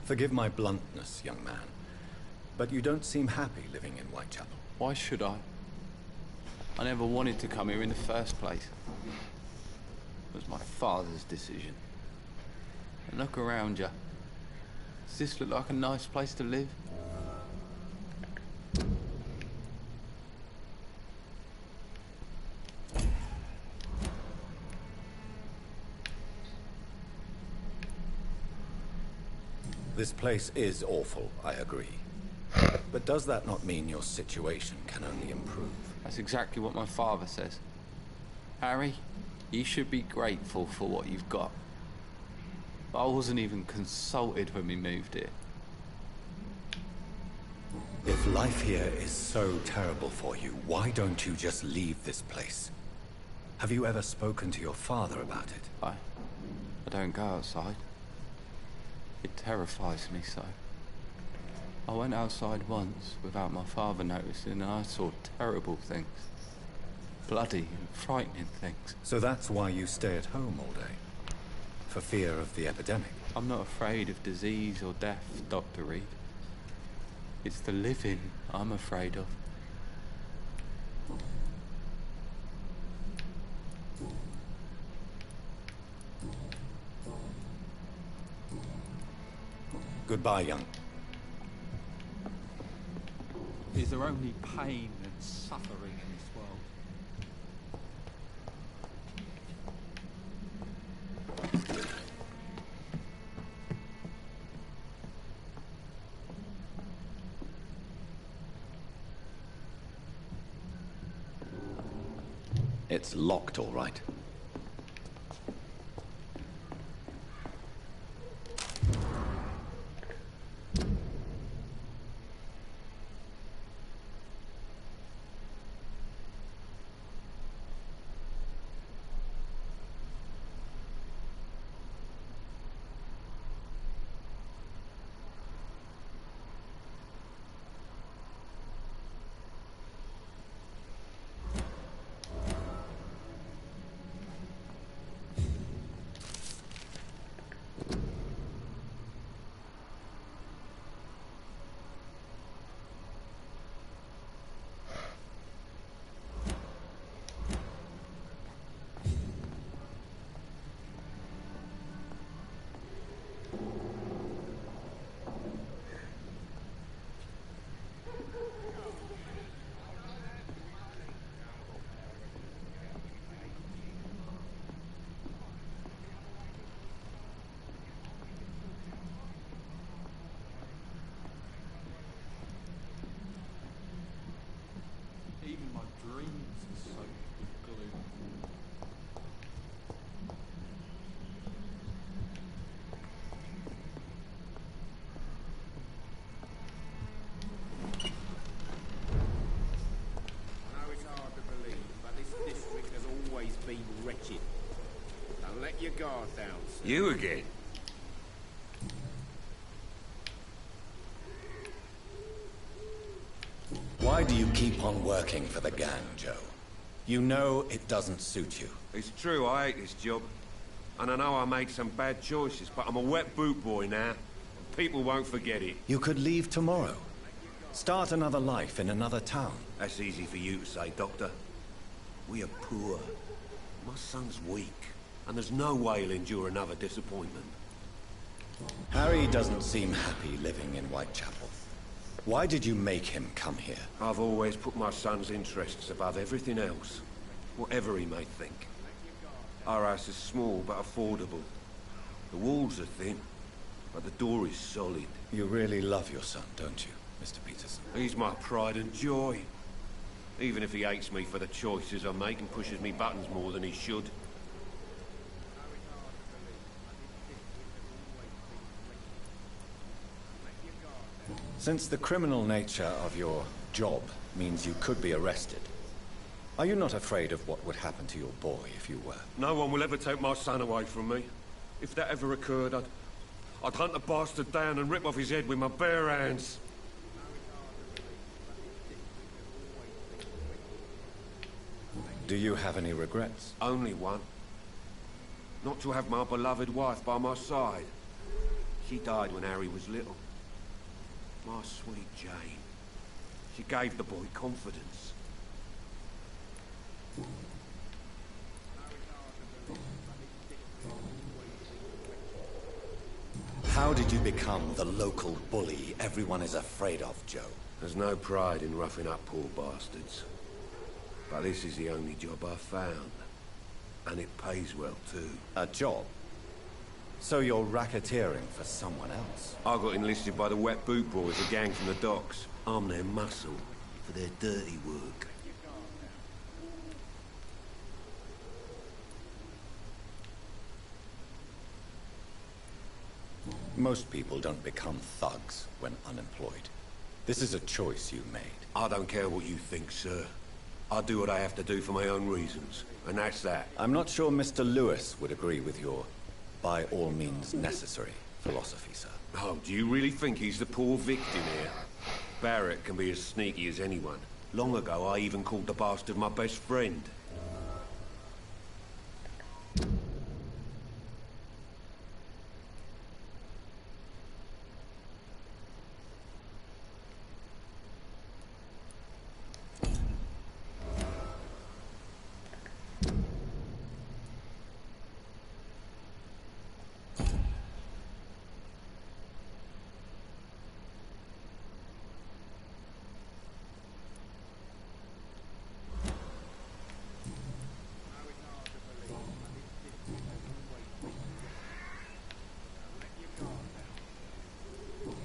Forgive my bluntness, young man, but you don't seem happy living in Whitechapel. Why should I? I never wanted to come here in the first place. It was my father's decision. And look around you. Does this look like a nice place to live? This place is awful, I agree. But does that not mean your situation can only improve? That's exactly what my father says. Harry, you should be grateful for what you've got. I wasn't even consulted when we moved here. If life here is so terrible for you, why don't you just leave this place? Have you ever spoken to your father about it? I don't go outside. It terrifies me so. I went outside once without my father noticing and I saw terrible things. Bloody and frightening things. So that's why you stay at home all day? For fear of the epidemic? I'm not afraid of disease or death, Dr. Reed. It's the living I'm afraid of. Goodbye, young. Is there only pain and suffering in this world? It's locked, all right. Even my dreams are soaked with gloom. Let your guard down, sir. You again? Why do you keep on working for the gang, Joe? You know it doesn't suit you. It's true, I hate this job. And I know I made some bad choices, but I'm a wet boot boy now. And people won't forget it. You could leave tomorrow. Start another life in another town. That's easy for you to say, Doctor. We are poor. My son's weak. And there's no way he'll endure another disappointment. Harry doesn't seem happy living in Whitechapel. Why did you make him come here? I've always put my son's interests above everything else. Whatever he may think. Our house is small but affordable. The walls are thin, but the door is solid. You really love your son, don't you, Mr. Peterson? He's my pride and joy. Even if he hates me for the choices I make and pushes me buttons more than he should. Since the criminal nature of your job means you could be arrested, are you not afraid of what would happen to your boy if you were? No one will ever take my son away from me. If that ever occurred, I'd hunt the bastard down and rip off his head with my bare hands. Do you have any regrets? Only one. Not to have my beloved wife by my side. She died when Harry was little. My sweet Jane. She gave the boy confidence. How did you become the local bully everyone is afraid of, Joe? There's no pride in roughing up poor bastards. But this is the only job I've found. And it pays well, too. A job? So you're racketeering for someone else? I got enlisted by the Wet Boot Boys, a gang from the docks. I'm their muscle for their dirty work. Most people don't become thugs when unemployed. This is a choice you made. I don't care what you think, sir. I do what I have to do for my own reasons, and that's that. I'm not sure Mr. Lewis would agree with your by all means necessary philosophy, sir. Oh, do you really think he's the poor victim here? Barrett can be as sneaky as anyone. Long ago, I even called the bastard my best friend.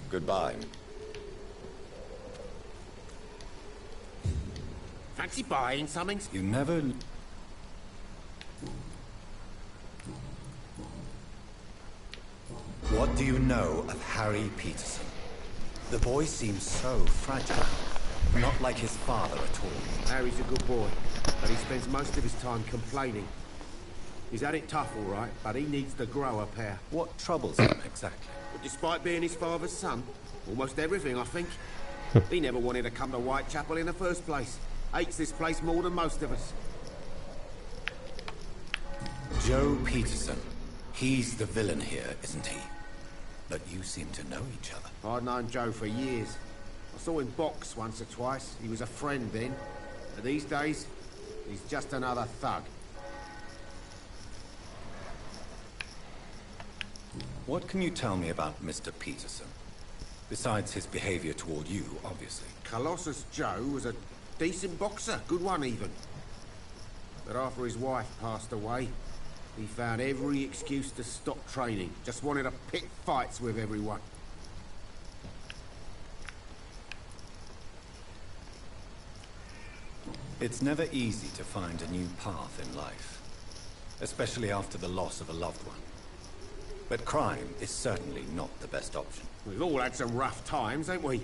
Goodbye. Fancy buying something? You never... What do you know of Harry Peterson? The boy seems so fragile. Not like his father at all. Harry's a good boy, but he spends most of his time complaining. He's had it tough, all right, but he needs to grow a pair. What troubles him, exactly? But despite being his father's son, almost everything, I think. He never wanted to come to Whitechapel in the first place. Hates this place more than most of us. Joe Peterson. He's the villain here, isn't he? But you seem to know each other. I'd known Joe for years. I saw him box once or twice. He was a friend then. But these days, he's just another thug. What can you tell me about Mr. Peterson? Besides his behavior toward you, obviously. Colossus Joe was a decent boxer, good one even. But after his wife passed away, he found every excuse to stop training. Just wanted to pick fights with everyone. It's never easy to find a new path in life, especially after the loss of a loved one. But crime is certainly not the best option. We've all had some rough times, ain't we?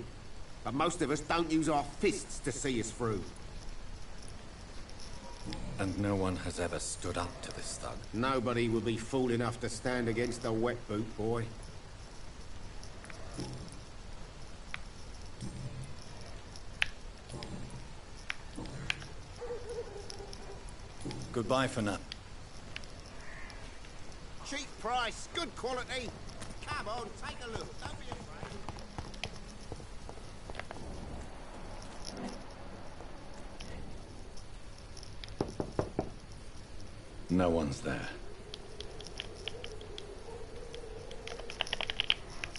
But most of us don't use our fists to see us through. And no one has ever stood up to this thug. Nobody will be fool enough to stand against a wet boot boy. Goodbye for now. Cheap price, good quality. Come on, take a look. Don't be afraid. No one's there.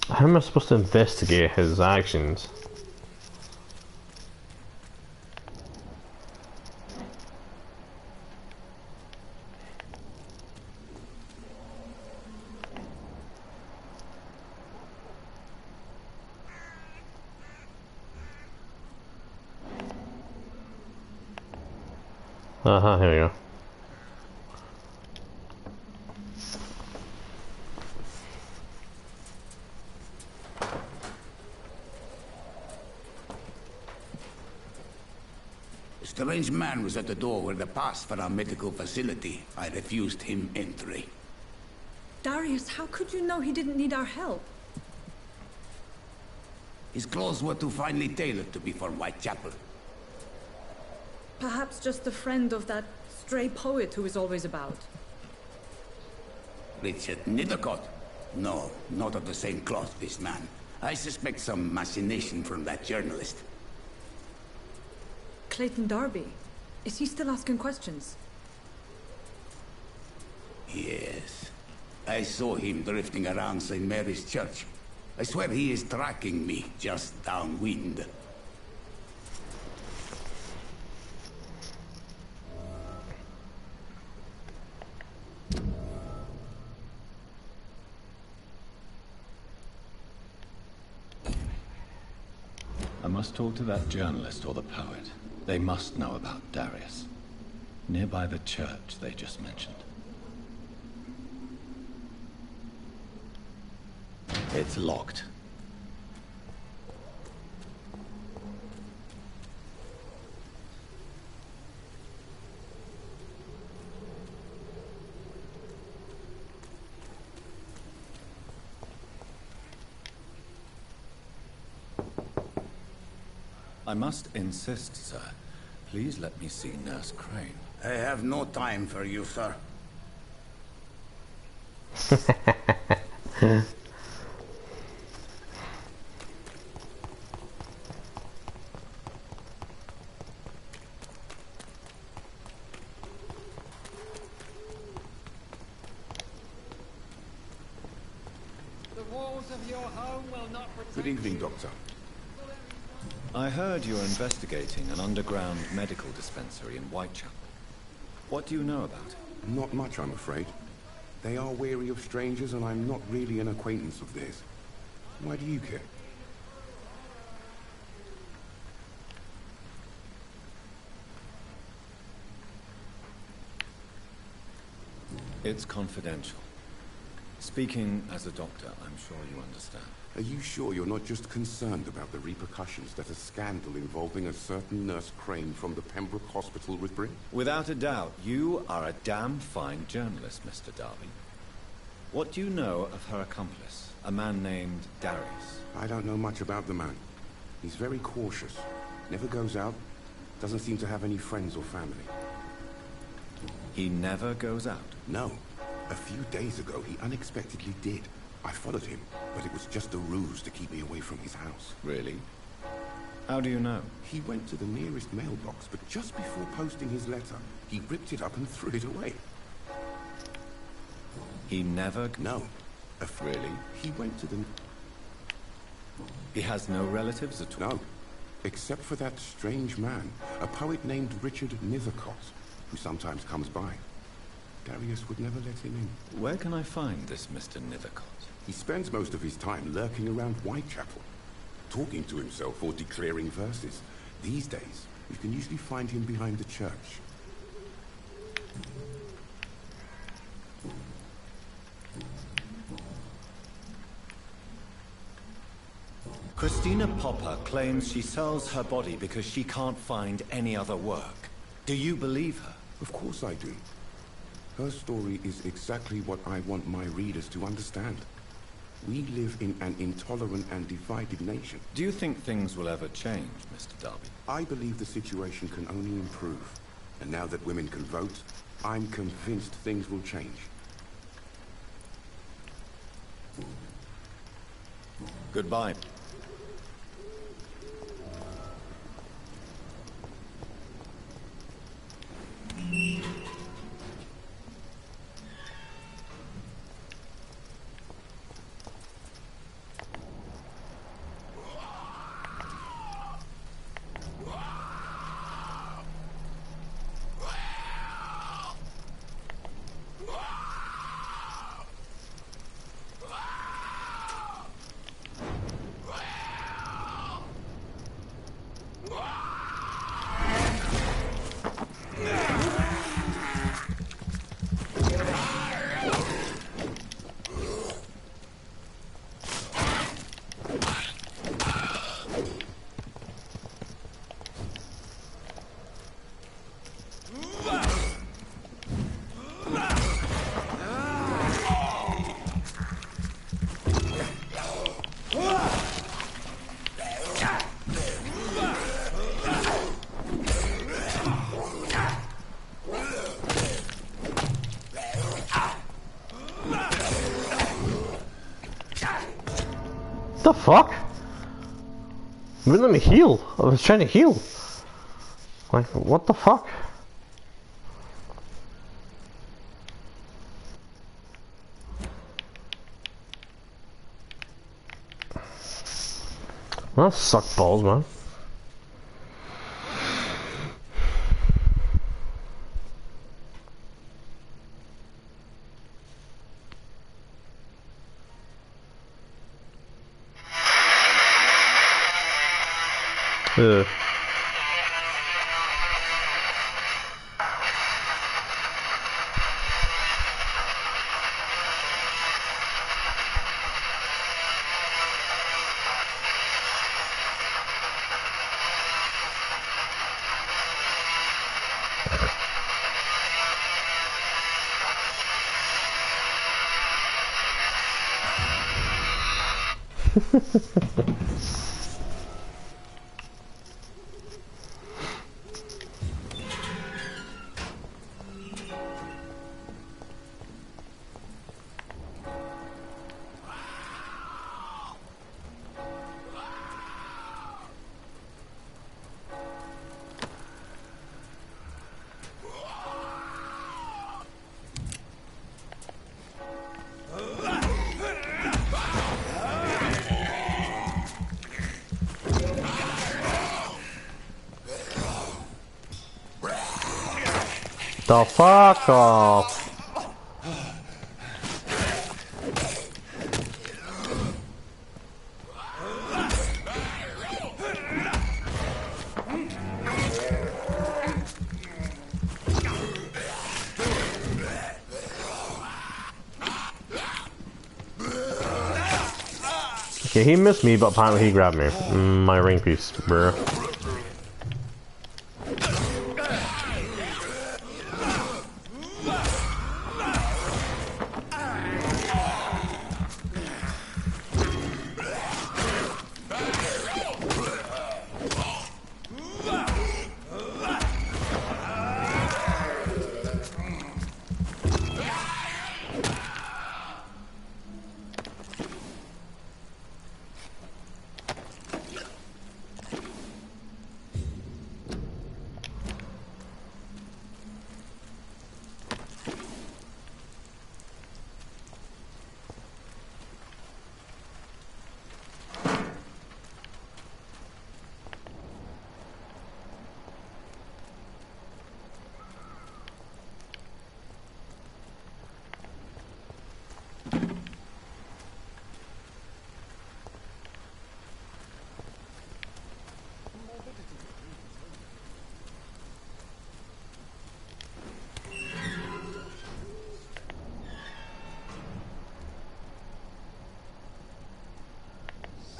How am I supposed to investigate his actions? Here we go. A strange man was at the door with a pass for our medical facility. I refused him entry. Darius, how could you know he didn't need our help? His clothes were too finely tailored to be for Whitechapel. Perhaps just a friend of that stray poet who is always about. Richard Nethercott? No, not of the same cloth, this man. I suspect some machination from that journalist. Clayton Darby. Is he still asking questions? Yes. I saw him drifting around St. Mary's Church. I swear he is tracking me just downwind. I must talk to that journalist or the poet. They must know about Darius. Nearby the church they just mentioned. It's locked. I must insist, sir. Please let me see Nurse Crane. I have no time for you, sir. The walls of your home will not protect. Good evening, Doctor. I heard you're investigating an underground medical dispensary in Whitechapel. What do you know about it? Not much, I'm afraid. They are wary of strangers, and I'm not really an acquaintance of theirs. Why do you care? It's confidential. Speaking as a doctor, I'm sure you understand. Are you sure you're not just concerned about the repercussions that a scandal involving a certain Nurse Crane from the Pembroke Hospital would bring? Without a doubt, you are a damn fine journalist, Mr. Darby. What do you know of her accomplice, a man named Darius? I don't know much about the man. He's very cautious. Never goes out. Doesn't seem to have any friends or family. He never goes out? No. A few days ago, he unexpectedly did. I followed him, but it was just a ruse to keep me away from his house. Really? How do you know? He went to the nearest mailbox, but just before posting his letter, he ripped it up and threw it away. He never... No. Really? He went to the... He has no relatives at all? No. Except for that strange man, a poet named Richard Nethercott, who sometimes comes by. Darius would never let him in. Where can I find this Mr. Nethercott? He spends most of his time lurking around Whitechapel, talking to himself or declaring verses. These days, you can usually find him behind the church. Christina Popper claims she sells her body because she can't find any other work. Do you believe her? Of course I do. Her story is exactly what I want my readers to understand. We live in an intolerant and divided nation. Do you think things will ever change, Mr. Darby? I believe the situation can only improve. And now that women can vote, I'm convinced things will change. Goodbye. The fuck? You wouldn't let me heal. I was trying to heal. Like, what the fuck? Well, that sucked balls, man. Ugh. The fuck off. Okay, he missed me, but apparently he grabbed me. My ring piece, bruh.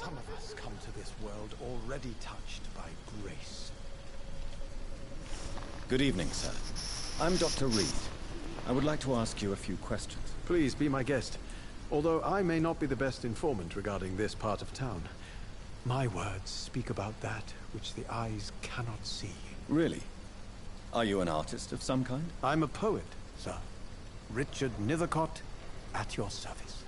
Some of us come to this world already touched by grace. Good evening, sir. I'm Dr. Reed. I would like to ask you a few questions. Please be my guest. Although I may not be the best informant regarding this part of town, my words speak about that which the eyes cannot see. Really? Are you an artist of some kind? I'm a poet, sir. Richard Nethercott, at your service.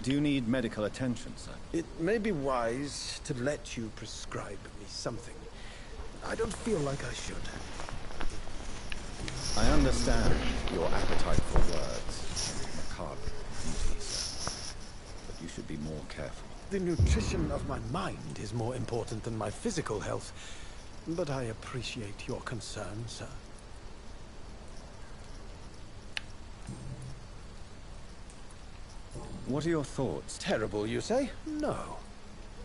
Do you need medical attention, sir? It may be wise to let you prescribe me something. I don't feel like I should. I understand your appetite for words, macabre beauty, sir. But you should be more careful. The nutrition of my mind is more important than my physical health. But I appreciate your concern, sir. What are your thoughts? Terrible, you say? No.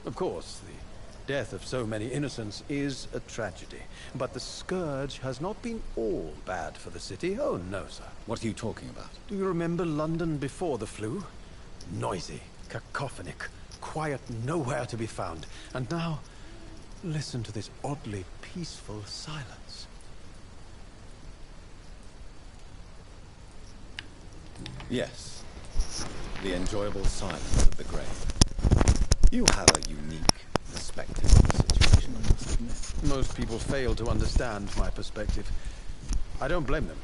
Of course, the death of so many innocents is a tragedy. But the scourge has not been all bad for the city. Oh, no, sir. What are you talking about? Do you remember London before the flu? Noisy, cacophonic, quiet, nowhere to be found. And now, listen to this oddly peaceful silence. Yes. The enjoyable silence of the grave. You have a unique perspective on the situation, I must admit. Most people fail to understand my perspective. I don't blame them.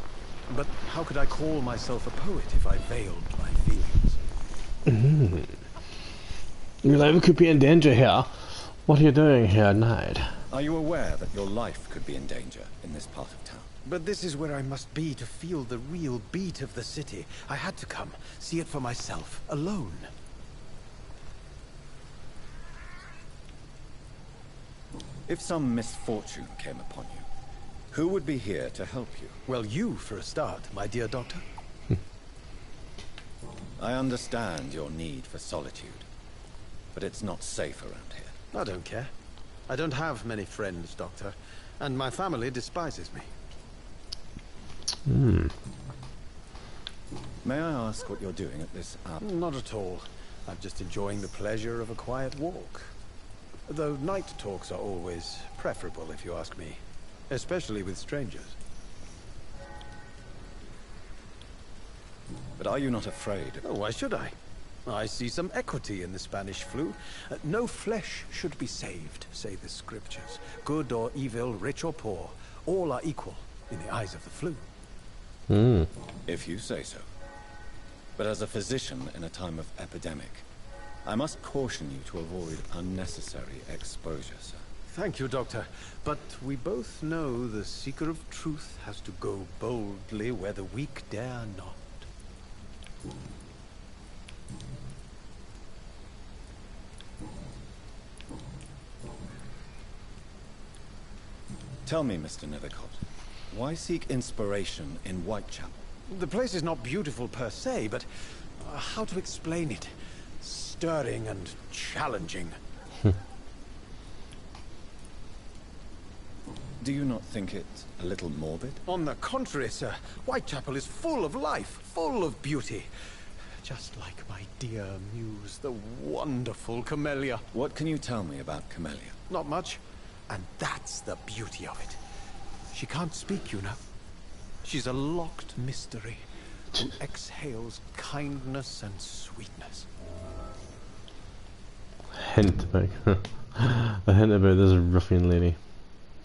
But how could I call myself a poet if I veiled my feelings? Your life could be in danger here. What are you doing here at night? Are you aware that your life could be in danger in this part of town? But this is where I must be to feel the real beat of the city. I had to come, see it for myself, alone. If some misfortune came upon you, who would be here to help you? Well, you for a start, my dear doctor. I understand your need for solitude, but it's not safe around here. I don't care. I don't have many friends, Doctor, and my family despises me. May I ask what you're doing at this hour? Not at all. I'm just enjoying the pleasure of a quiet walk. Though night talks are always preferable, if you ask me. Especially with strangers. But are you not afraid? Oh, why should I? I see some equity in the Spanish flu. No flesh should be saved, say the scriptures. Good or evil, rich or poor, all are equal in the eyes of the flu. If you say so. But as a physician in a time of epidemic, I must caution you to avoid unnecessary exposure, sir. Thank you, Doctor. But we both know the seeker of truth has to go boldly where the weak dare not. Tell me, Mr. Nethercott, why seek inspiration in Whitechapel? The place is not beautiful per se, but how to explain it? Stirring and challenging. Do you not think it a little morbid? On the contrary, sir. Whitechapel is full of life, full of beauty. Just like my dear muse, the wonderful Camellia. What can you tell me about Camellia? Not much. And that's the beauty of it. She can't speak, you know. She's a locked mystery who exhales kindness and sweetness. Hint about a hint about this ruffian lady.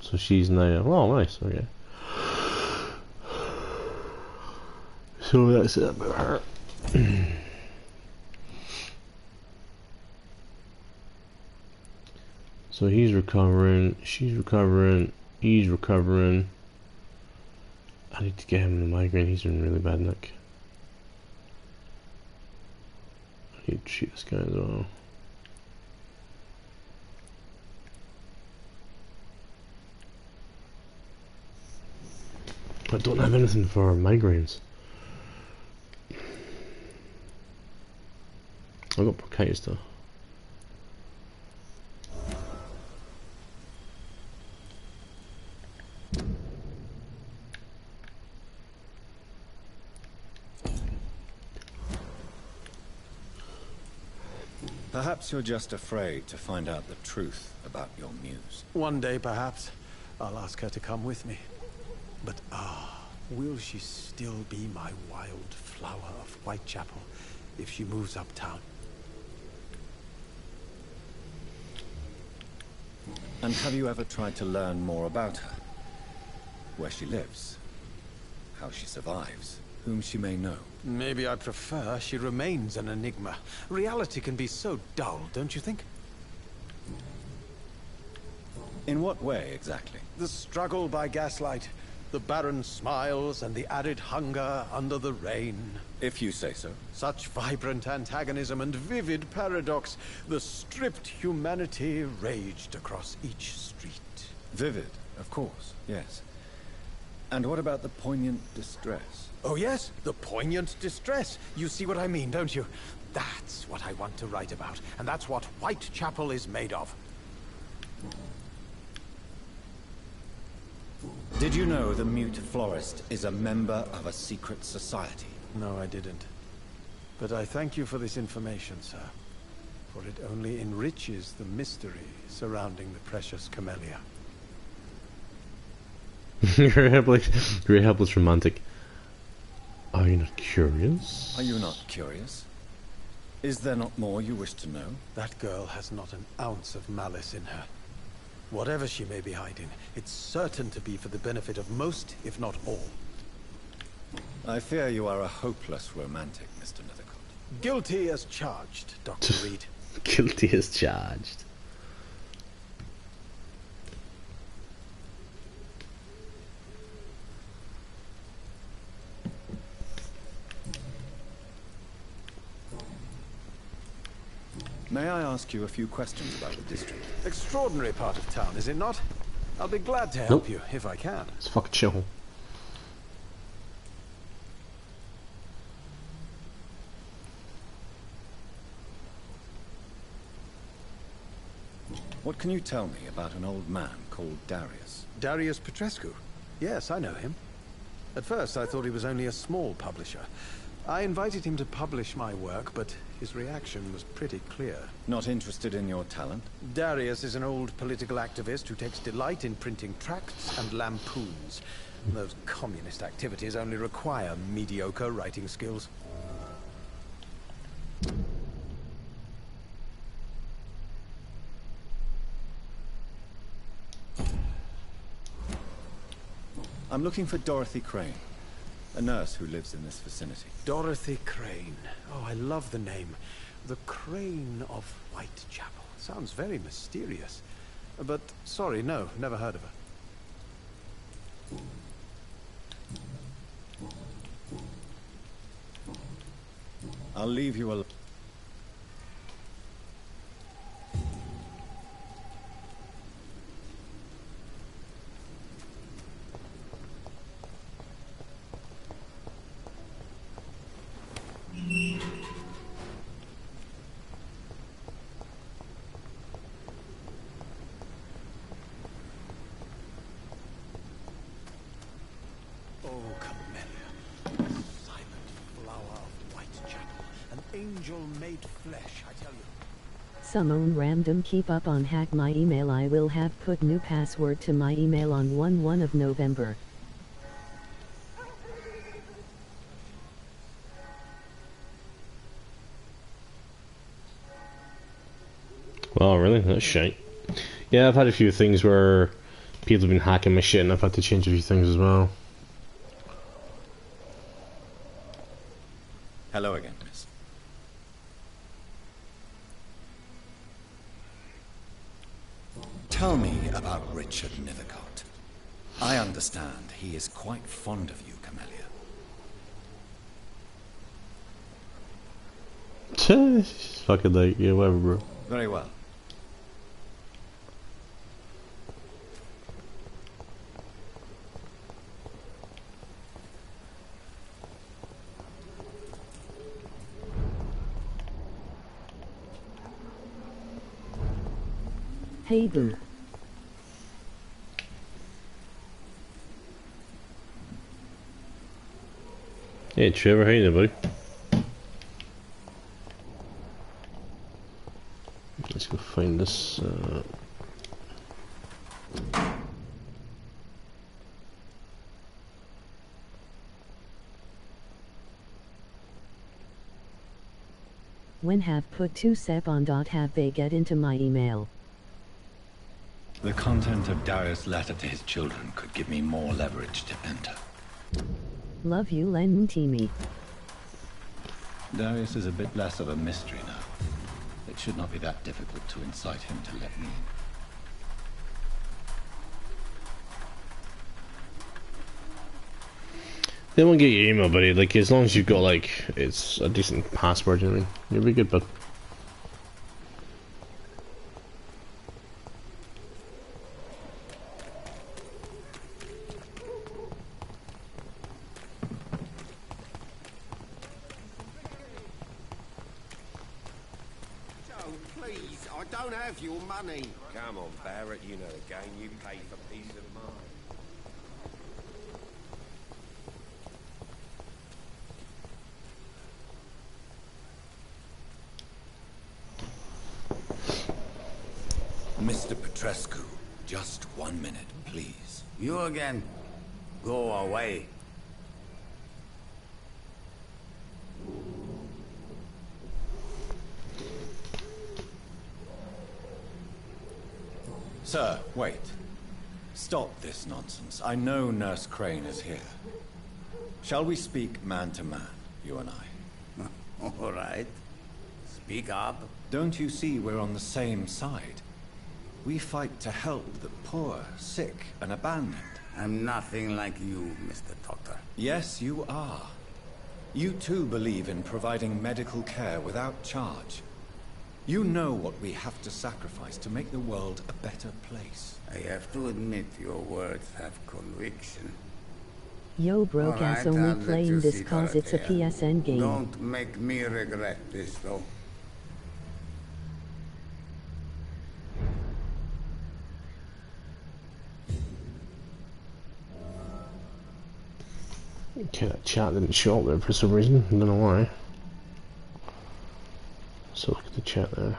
So she's now. Oh, nice. Okay. So that's it about her. So he's recovering. She's recovering. He's recovering. I need to get him the migraine. He's in really bad nick. I need to treat this guy as well. I don't have anything for migraines. I've got bronchitis though. Perhaps Perhaps you're just afraid to find out the truth about your muse. One day, perhaps, I'll ask her to come with me. But will she still be my wild flower of Whitechapel if she moves uptown? And have you ever tried to learn more about her? Where she lives? How she survives? Whom she may know? Maybe I prefer she remains an enigma. Reality can be so dull, don't you think? In what way, exactly? The struggle by gaslight, the barren smiles and the added hunger under the rain. If you say so. Such vibrant antagonism and vivid paradox. The stripped humanity raged across each street. Vivid, of course, yes. And what about the poignant distress? Oh yes, the poignant distress. You see what I mean, don't you? That's what I want to write about, and that's what Whitechapel is made of. Did you know the mute florist is a member of a secret society? No, I didn't. But I thank you for this information, sir. For it only enriches the mystery surrounding the precious camellia. Very helpless romantic. Are you not curious? Are you not curious? Is there not more you wish to know? That girl has not an ounce of malice in her. Whatever she may be hiding, it's certain to be for the benefit of most, if not all. I fear you are a hopeless romantic, Mr. Nethercott. Guilty as charged, Dr. Reed. Guilty as charged. May I ask you a few questions about the district? Extraordinary part of town, is it not? I'll be glad to help you, if I can. It's fucking chill. What can you tell me about an old man called Darius? Darius Petrescu? Yes, I know him. At first, I thought he was only a small publisher. I invited him to publish my work, but his reaction was pretty clear. Not interested in your talent? Darius is an old political activist who takes delight in printing tracts and lampoons. Those communist activities only require mediocre writing skills. I'm looking for Dorothy Crane, a nurse who lives in this vicinity. Dorothy Crane. Oh, I love the name. The Crane of Whitechapel. Sounds very mysterious. But, sorry, no, never heard of her. I'll leave you alone. Angel-made flesh, I tell you. Someone random keep up on hack my email. I will have put new password to my email on 1/1 of November. Oh really? That's shite. Yeah, I've had a few things where people have been hacking my shit and I've had to change a few things as well. Hello again, miss. Tell me about Richard Nethercott. I understand he is quite fond of you, Camellia. Fucking like, yeah, whatever, bro. Very well. Hey boo. Hey Trevor, how you doing, buddy? Let's go find this. When have put 2 sep on. Have they get into my email? The content of Darius' letter to his children could give me more leverage to enter. Love you, Len Teamy. Darius is a bit less of a mystery now. It should not be that difficult to incite him to let me in. They won't get your email, buddy. Like, as long as you've got, like, it's a decent password, you know what I mean? You'll be good, bud. Joe, please, I don't have your money. Come on, Barrett, you know the game. You pay for peace of mind. Mr. Petrescu, just 1 minute, please. You again? Go away. Sir, wait. Stop this nonsense. I know Nurse Crane is here. Shall we speak man to man, you and I? All right. Speak up. Don't you see we're on the same side? We fight to help the poor, sick, and abandoned. I'm nothing like you, Mr. Doctor. Yes, you are. You too believe in providing medical care without charge. You know what we have to sacrifice to make the world a better place. I have to admit your words have conviction. Yo, broke ass, All right, only I'll let playing you this see cause it's a Dorothea. PSN game. Don't make me regret this, though. Okay, that chat didn't show up there for some reason. I don't know why. So look at the chat there.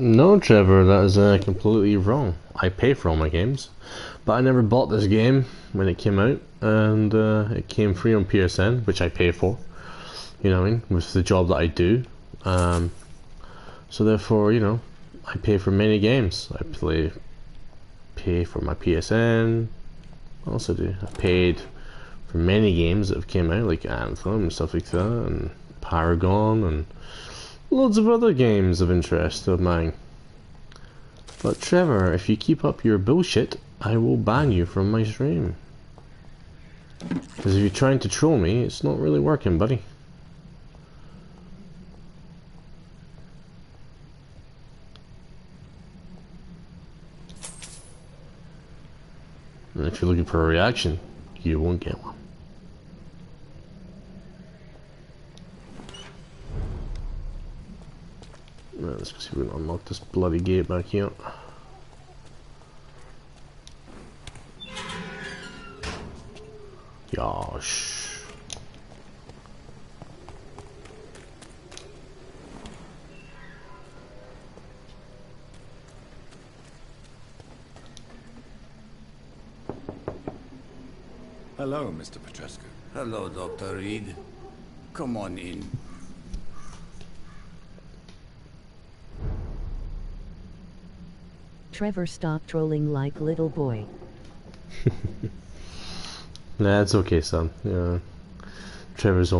No, Trevor, that is completely wrong. I pay for all my games, but I never bought this game when it came out, and it came free on PSN, which I pay for. You know what I mean? With the job that I do. So therefore, you know, I pay for many games. I pay for my PSN. What else I do? I paid for many games that have came out, like Anthem and stuff like that, and Paragon, and loads of other games of interest of mine. But Trevor, if you keep up your bullshit, I will ban you from my stream. Because if you're trying to troll me, it's not really working, buddy. And if you're looking for a reaction, you won't get one. Right, let's see if we can unlock this bloody gate back here. Yosh. Hello, Mr. Petrescu. Hello, Dr. Reed. Come on in. Trevor, stop trolling like little boy. Nah, it's okay, son. Yeah, Trevor's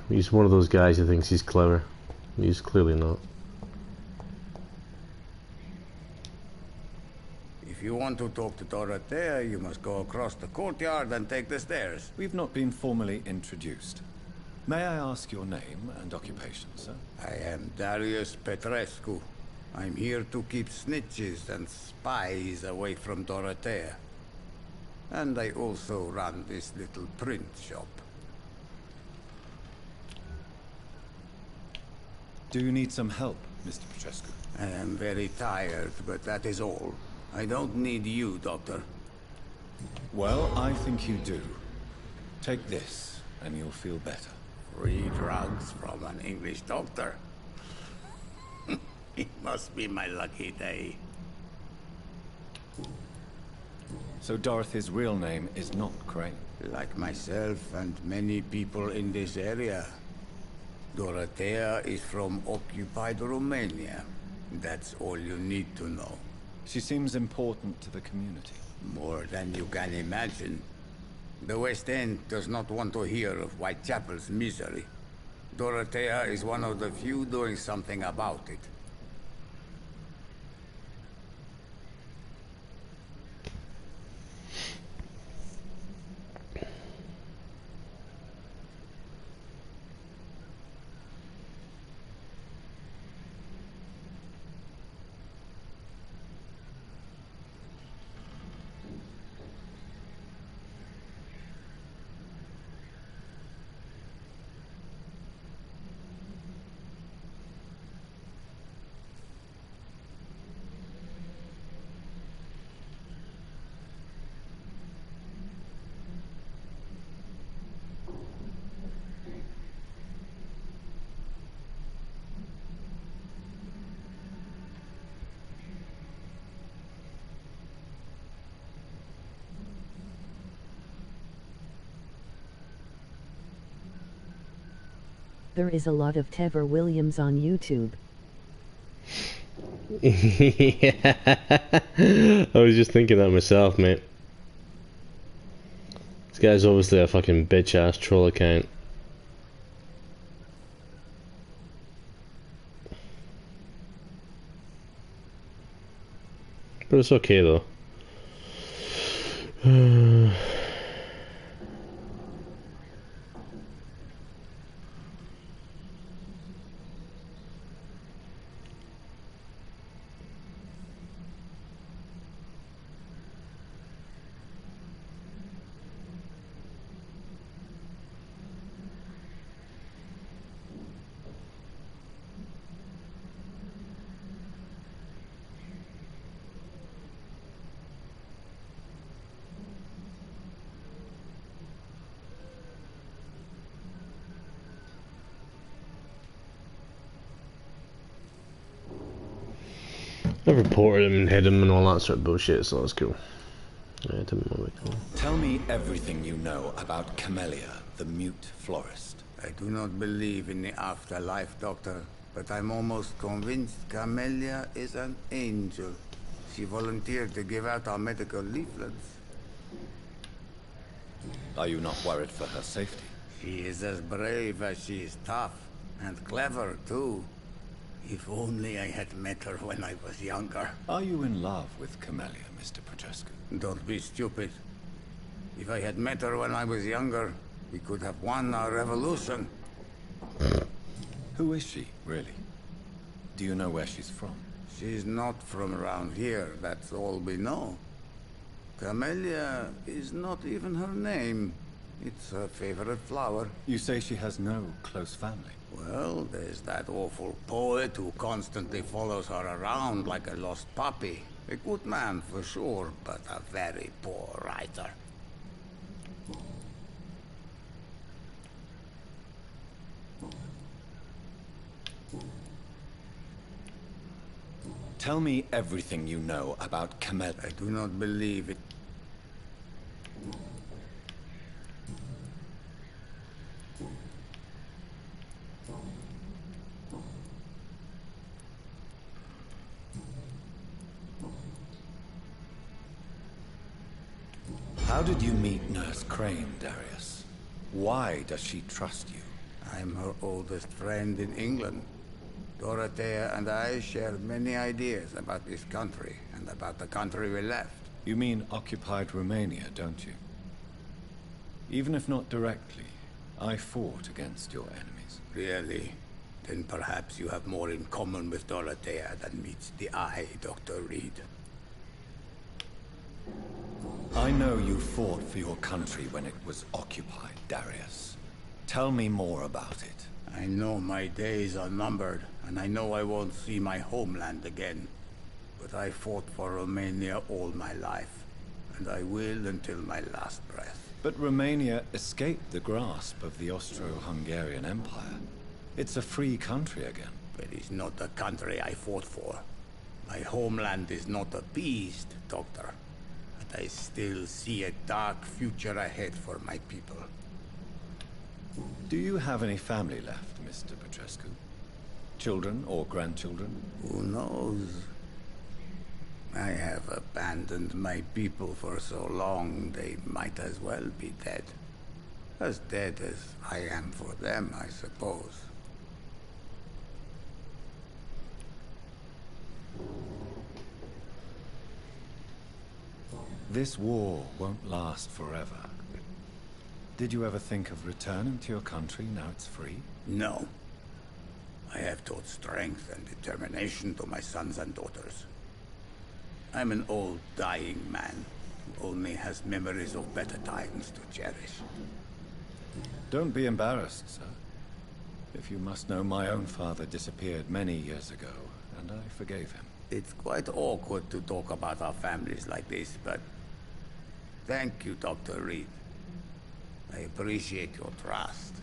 he's one of those guys who thinks he's clever. He's clearly not. If you want to talk to Dorothea, you must go across the courtyard and take the stairs. We've not been formally introduced. May I ask your name and occupation, sir? I am Darius Petrescu. I'm here to keep snitches and spies away from Dorothea. And I also run this little print shop. Do you need some help, Mr. Petrescu? I am very tired, but that is all. I don't need you, Doctor. Well, I think you do. Take this, and you'll feel better. Free drugs from an English doctor. It must be my lucky day. So Dorothy's real name is not Crane? Like myself and many people in this area. Dorothea is from occupied Romania. That's all you need to know. She seems important to the community. More than you can imagine. The West End does not want to hear of Whitechapel's misery. Dorothea is one of the few doing something about it. There is a lot of Trevor Williams on YouTube. Yeah. I was just thinking that myself, mate. This guy's obviously a fucking bitch-ass troll account. But it's okay, though. I reported him and hit him and all that sort of bullshit, so that's cool. Yeah, Tell me everything you know about Camellia, the mute florist. I do not believe in the afterlife, Doctor, but I'm almost convinced Camellia is an angel. She volunteered to give out our medical leaflets. Are you not worried for her safety? She is as brave as she is tough, and clever, too. If only I had met her when I was younger. Are you in love with Camellia, Mr. Petrescu? Don't be stupid. If I had met her when I was younger, we could have won our revolution. Who is she, really? Do you know where she's from? She's not from around here, that's all we know. Camellia is not even her name. It's her favorite flower. You say she has no close family? Well, there's that awful poet who constantly follows her around like a lost puppy. A good man for sure, but a very poor writer. Tell me everything you know about Camellia. I do not believe it. How did you meet Nurse Crane, Darius? Why does she trust you? I'm her oldest friend in England. Dorothea and I share many ideas about this country and about the country we left. You mean occupied Romania, don't you? Even if not directly, I fought against your enemies. Really? Then perhaps you have more in common with Dorothea than meets the eye, Dr. Reed. I know you fought for your country when it was occupied, Darius. Tell me more about it. I know my days are numbered, and I know I won't see my homeland again. But I fought for Romania all my life. and I will until my last breath. But Romania escaped the grasp of the Austro-Hungarian Empire. It's a free country again. It is not the country I fought for. My homeland is not appeased, Doctor. But I still see a dark future ahead for my people. Do you have any family left, Mr. Petrescu? Children or grandchildren? Who knows? I have abandoned my people for so long, they might as well be dead. As dead as I am for them, I suppose. This war won't last forever. Did you ever think of returning to your country now it's free? No. I have taught strength and determination to my sons and daughters. I'm an old, dying man who only has memories of better times to cherish. Don't be embarrassed, sir. If you must know, my own father disappeared many years ago, and I forgave him. It's quite awkward to talk about our families like this, but thank you, Dr. Reed. I appreciate your trust.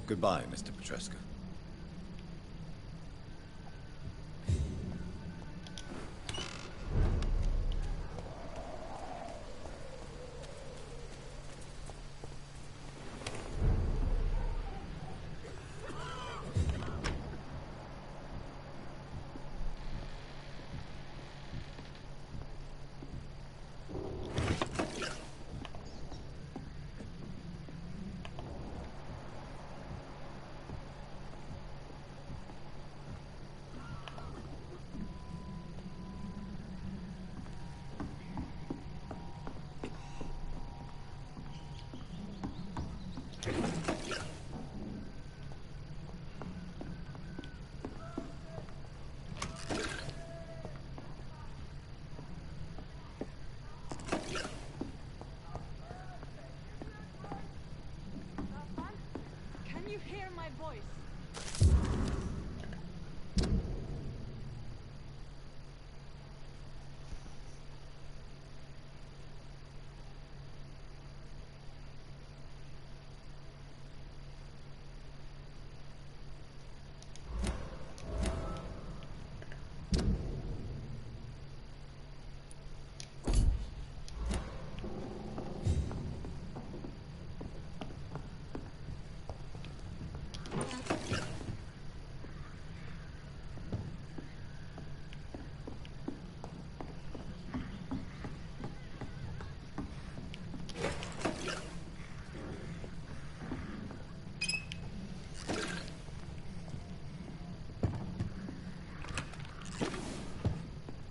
Goodbye, Mr. Petrescu.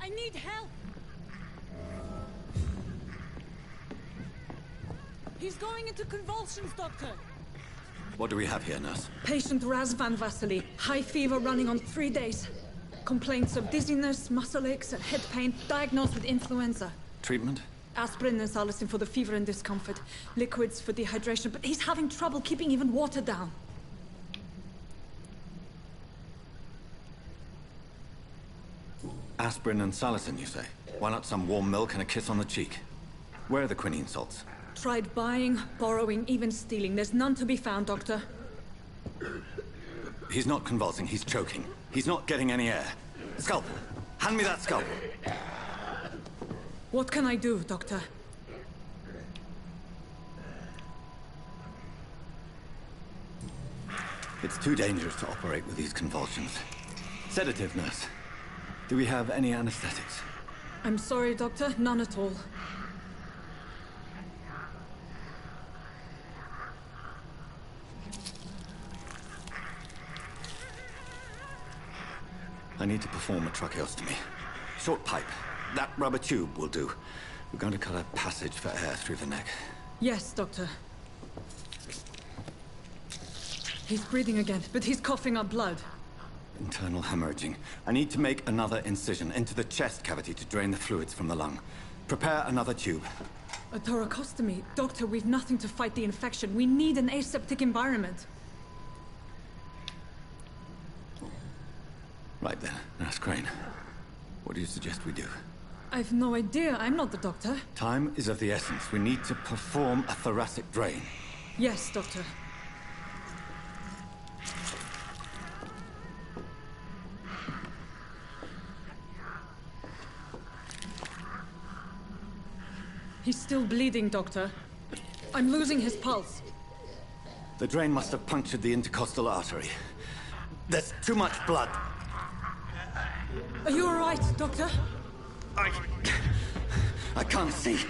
I need help! He's going into convulsions, Doctor! What do we have here, nurse? Patient Razvan Vasily. High fever running on 3 days. Complaints of dizziness, muscle aches, and head pain. Diagnosed with influenza. Treatment? Aspirin and salicin for the fever and discomfort. Liquids for dehydration, but he's having trouble keeping even water down. Aspirin and salicin, you say? Why not some warm milk and a kiss on the cheek? Where are the quinine salts? Tried buying, borrowing, even stealing. There's none to be found, Doctor. He's not convulsing, he's choking. He's not getting any air. Scalpel! Hand me that scalpel! What can I do, Doctor? It's too dangerous to operate with these convulsions. Sedative, nurse. Do we have any anesthetics? I'm sorry, Doctor. None at all. I need to perform a tracheostomy. Short pipe. That rubber tube will do. We're going to cut a passage for air through the neck. Yes, Doctor. He's breathing again, but he's coughing up blood. Internal hemorrhaging. I need to make another incision into the chest cavity to drain the fluids from the lung. Prepare another tube. A thoracostomy? Doctor, we've nothing to fight the infection. We need an aseptic environment. Right then, Nurse Crane. What do you suggest we do? I've no idea. I'm not the doctor. Time is of the essence. We need to perform a thoracic drain. Yes, Doctor. He's still bleeding, Doctor. I'm losing his pulse. The drain must have punctured the intercostal artery. There's too much blood. Are you all right, Doctor? I can't see.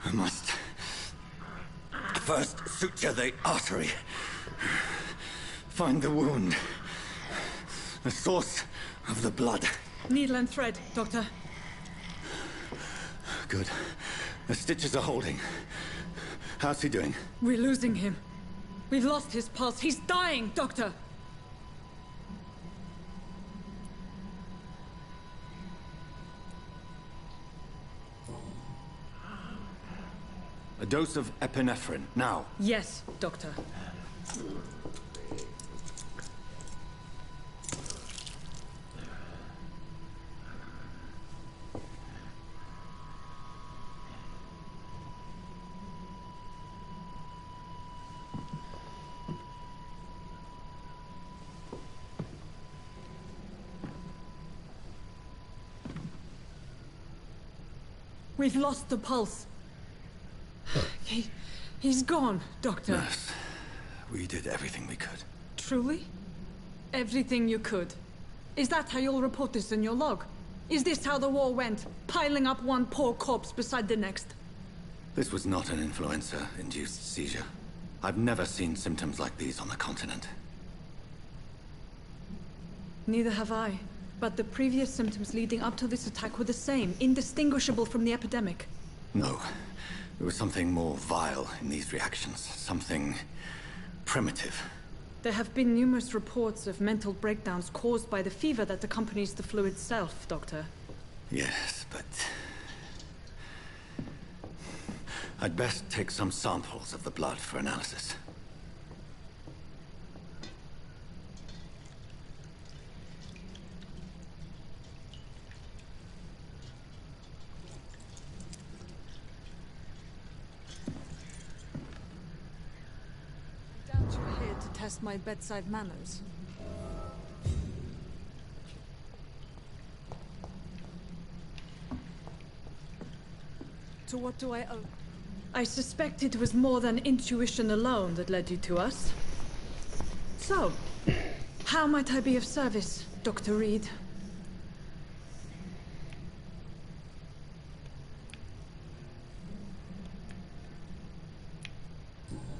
I must first suture the artery. Find the wound. The source of the blood. Needle and thread, Doctor. Good. The stitches are holding. How's he doing? We're losing him. We've lost his pulse. He's dying, Doctor! A dose of epinephrine, now. Yes, Doctor. We've lost the pulse. He's gone, Doctor. Nurse, we did everything we could. Truly? Everything you could? Is that how you'll report this in your log? Is this how the war went? Piling up one poor corpse beside the next? This was not an influenza-induced seizure. I've never seen symptoms like these on the continent. Neither have I. But the previous symptoms leading up to this attack were the same, indistinguishable from the epidemic. No. There was something more vile in these reactions. Something primitive. There have been numerous reports of mental breakdowns caused by the fever that accompanies the flu itself, Doctor. Yes, but... I'd best take some samples of the blood for analysis. You're here to test my bedside manners. To what do I owe? I suspect it was more than intuition alone that led you to us. So, how might I be of service, Dr. Reed?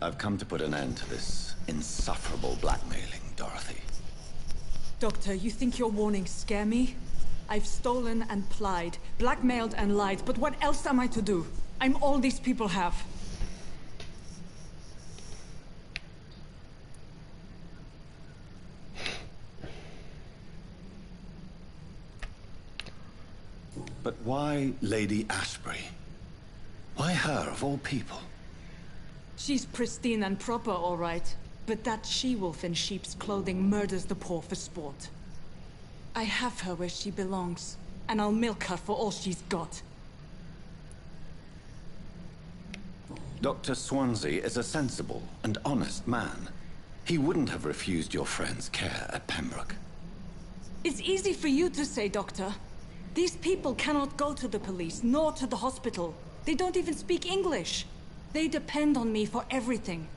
I've come to put an end to this insufferable blackmailing, Dorothy. Doctor, you think your warnings scare me? I've stolen and plied, blackmailed and lied, but what else am I to do? I'm all these people have. But why Lady Ashbury? Why her, of all people? She's pristine and proper, all right. But that she-wolf in sheep's clothing murders the poor for sport. I have her where she belongs, and I'll milk her for all she's got. Dr. Swansea is a sensible and honest man. He wouldn't have refused your friend's care at Pembroke. It's easy for you to say, Doctor. These people cannot go to the police, nor to the hospital. They don't even speak English. They depend on me for everything.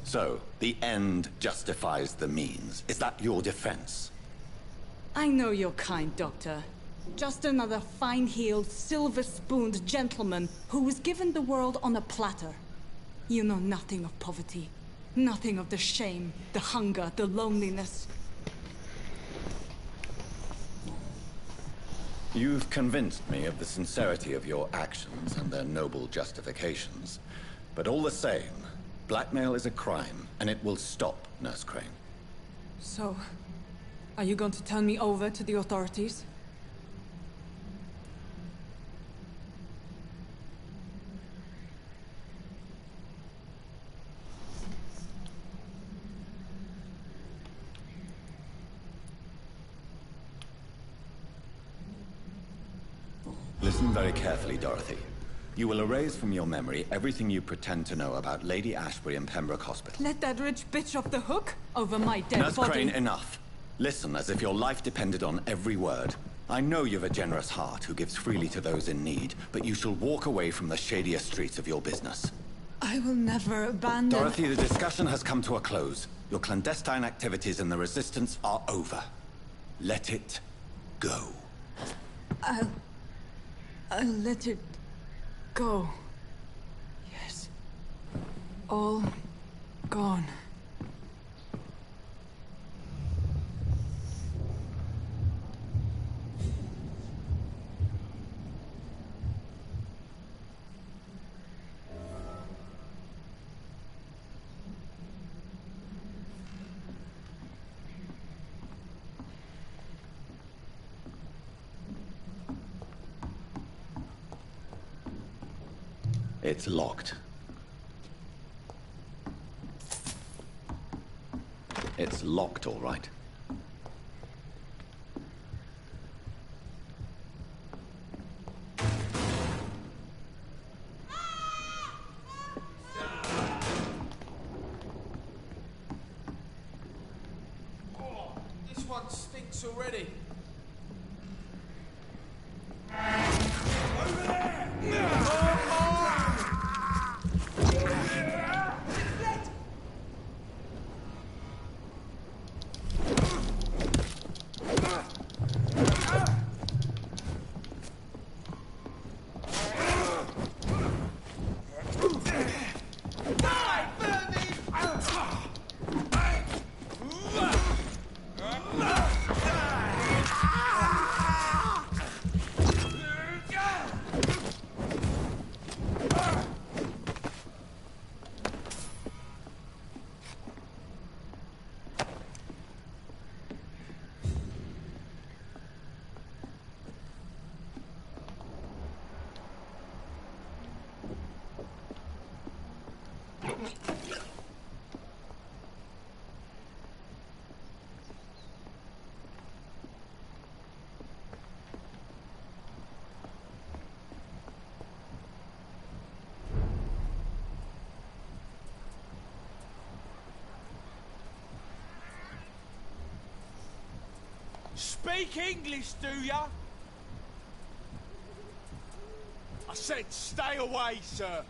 So, the end justifies the means. Is that your defense? I know you're kind, Doctor. Just another fine-heeled, silver-spooned gentleman who was given the world on a platter. You know nothing of poverty. Nothing of the shame, the hunger, the loneliness. You've convinced me of the sincerity of your actions and their noble justifications. But all the same, blackmail is a crime, and it will stop, Nurse Crane. So, are you going to turn me over to the authorities? Listen very carefully, Dorothy. You will erase from your memory everything you pretend to know about Lady Ashbury and Pembroke Hospital. Let that rich bitch off the hook over my dead Nurse body. Crane, enough. Listen as if your life depended on every word. I know you've a generous heart who gives freely to those in need, but you shall walk away from the shadier streets of your business. I will never abandon... Dorothy, the discussion has come to a close. Your clandestine activities in the Resistance are over. Let it go. I'll let it go. Yes. All gone. It's locked. It's locked, all right. Oh, this one stinks already. Speak English, do ya? I said stay away, sir.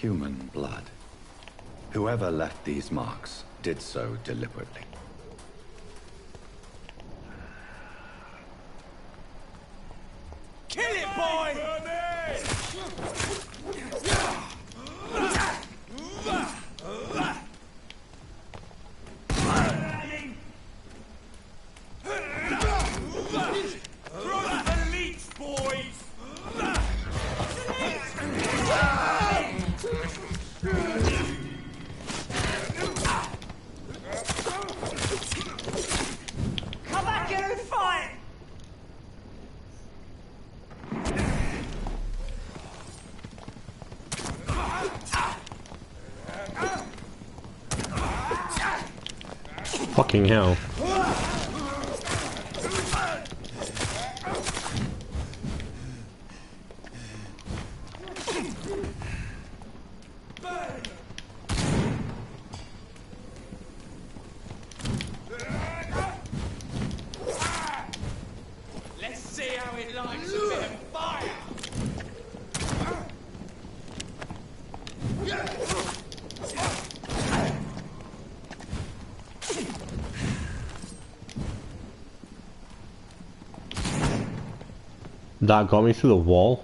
human blood. Whoever left these marks did so deliberately. Kill it, boy! Come back here and fight! Fucking hell. Let's see how it likes a bit of fire! That got me through the wall.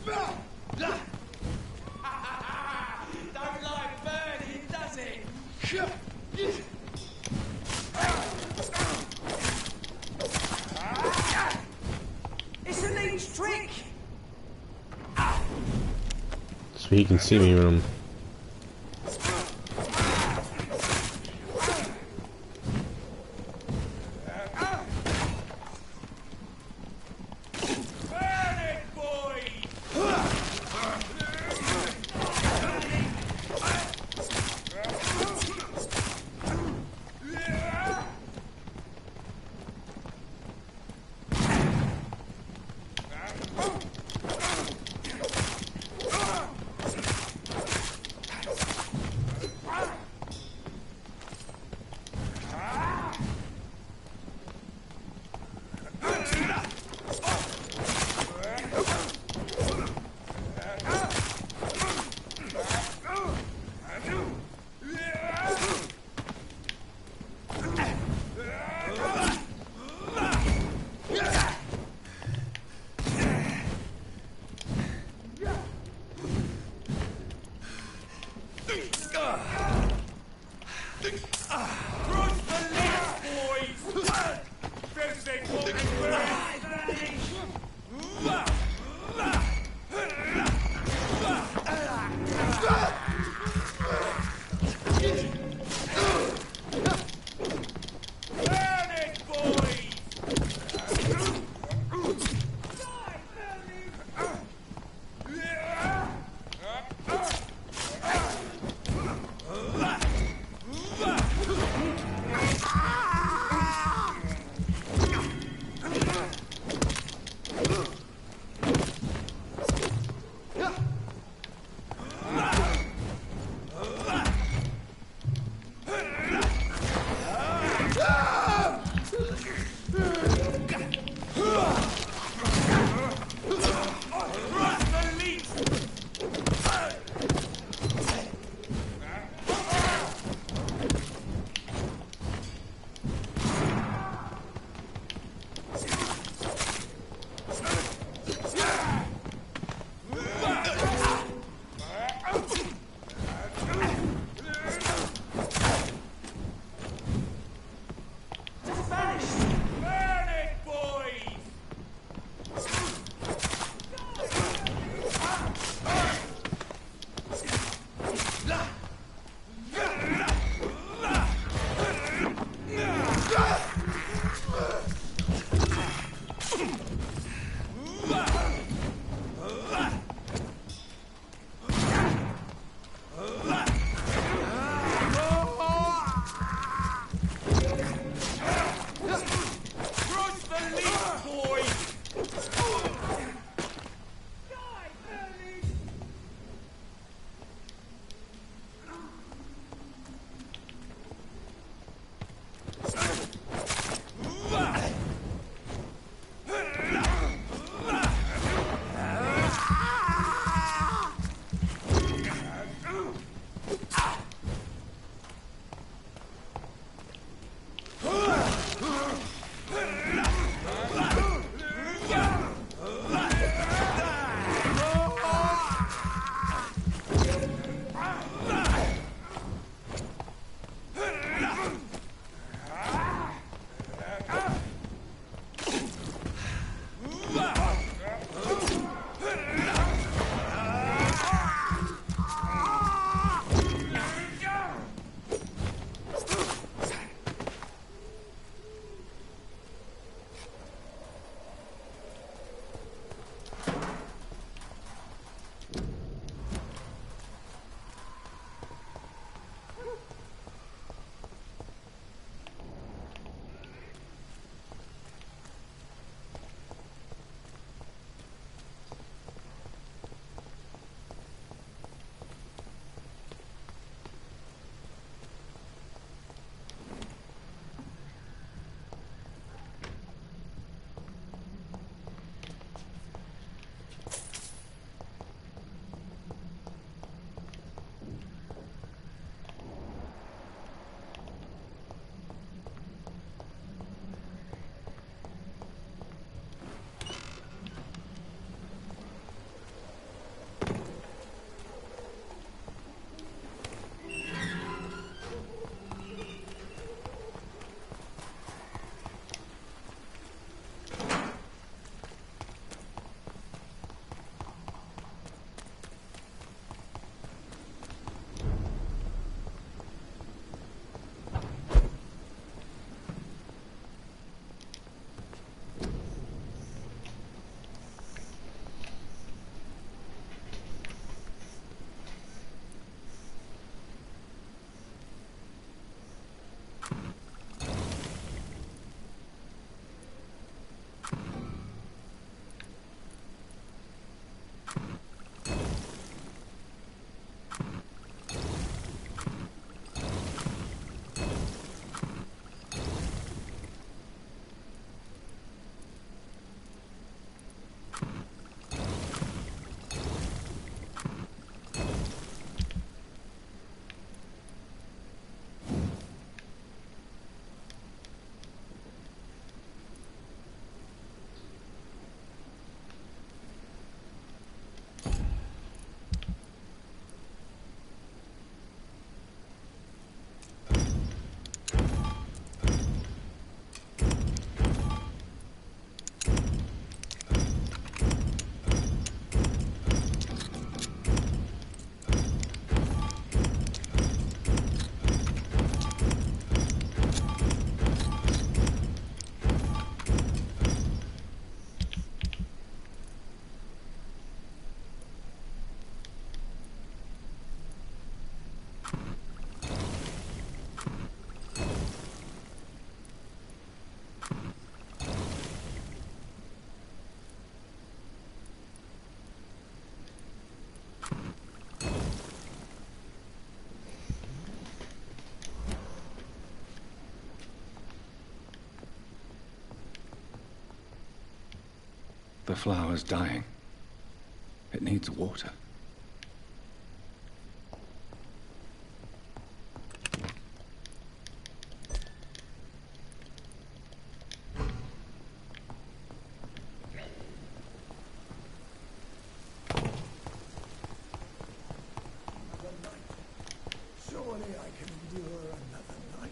Don't like burning, does it? It's a neat trick! So he can see me when I'm... The flower's dying. It needs water. Surely I can endure another night.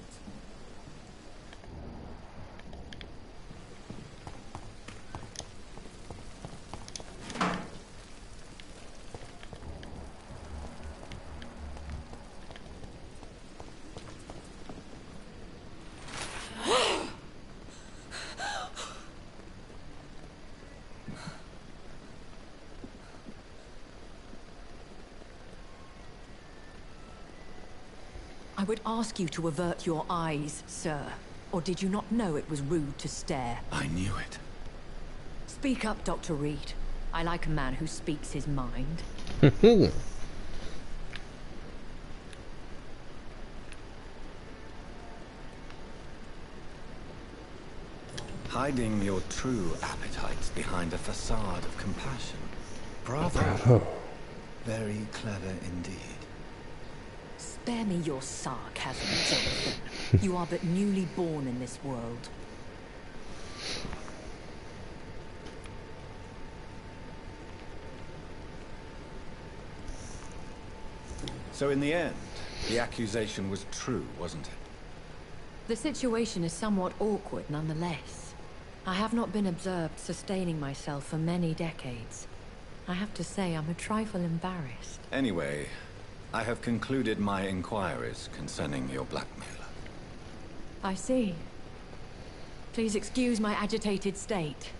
I would ask you to avert your eyes, sir. Or did you not know it was rude to stare? I knew it. Speak up, Dr. Reed. I like a man who speaks his mind. Hiding your true appetites behind a facade of compassion. Bravo. Bravo. Very clever indeed. Spare me your sarcasm, Jonathan. You are but newly born in this world. So in the end, the accusation was true, wasn't it? The situation is somewhat awkward nonetheless. I have not been observed sustaining myself for many decades. I have to say I'm a trifle embarrassed. Anyway, I have concluded my inquiries concerning your blackmailer. I see. Please excuse my agitated state.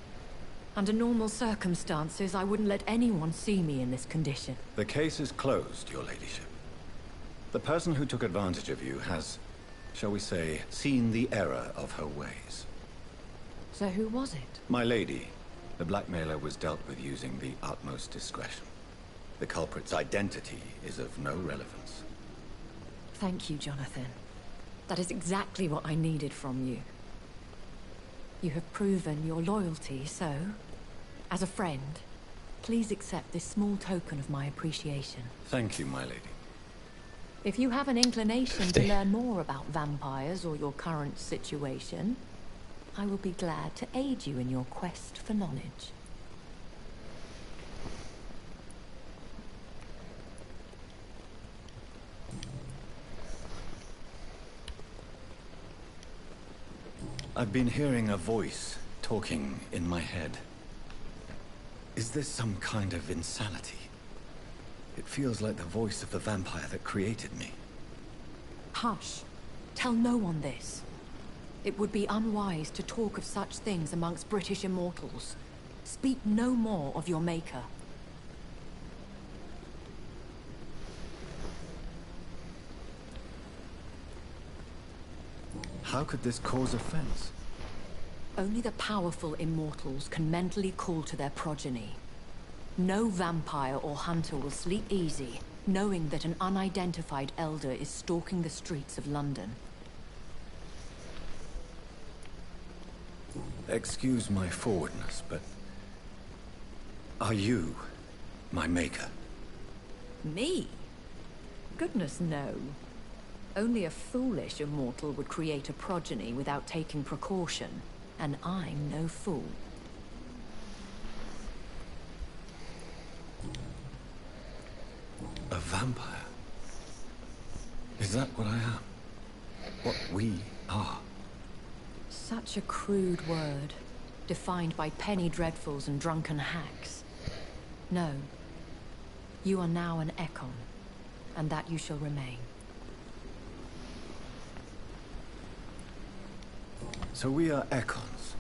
Under normal circumstances, I wouldn't let anyone see me in this condition. The case is closed, your ladyship. The person who took advantage of you has, shall we say, seen the error of her ways. So who was it? My lady, the blackmailer was dealt with using the utmost discretion. The culprit's identity is of no relevance. Thank you, Jonathan. That is exactly what I needed from you. You have proven your loyalty, so, as a friend, please accept this small token of my appreciation. Thank you, my lady. If you have an inclination to learn more about vampires or your current situation, I will be glad to aid you in your quest for knowledge. I've been hearing a voice talking in my head. Is this some kind of insanity? It feels like the voice of the vampire that created me. Hush. Tell no one this. It would be unwise to talk of such things amongst British immortals. Speak no more of your maker. How could this cause offense? Only the powerful immortals can mentally call to their progeny. No vampire or hunter will sleep easy, knowing that an unidentified elder is stalking the streets of London. Excuse my forwardness, but are you my maker? Me? Goodness, no. Only a foolish immortal would create a progeny without taking precaution, and I'm no fool. A vampire? Is that what I am? What we are? Such a crude word, defined by penny dreadfuls and drunken hacks. No. You are now an Ekon, and that you shall remain. So we are Ekons.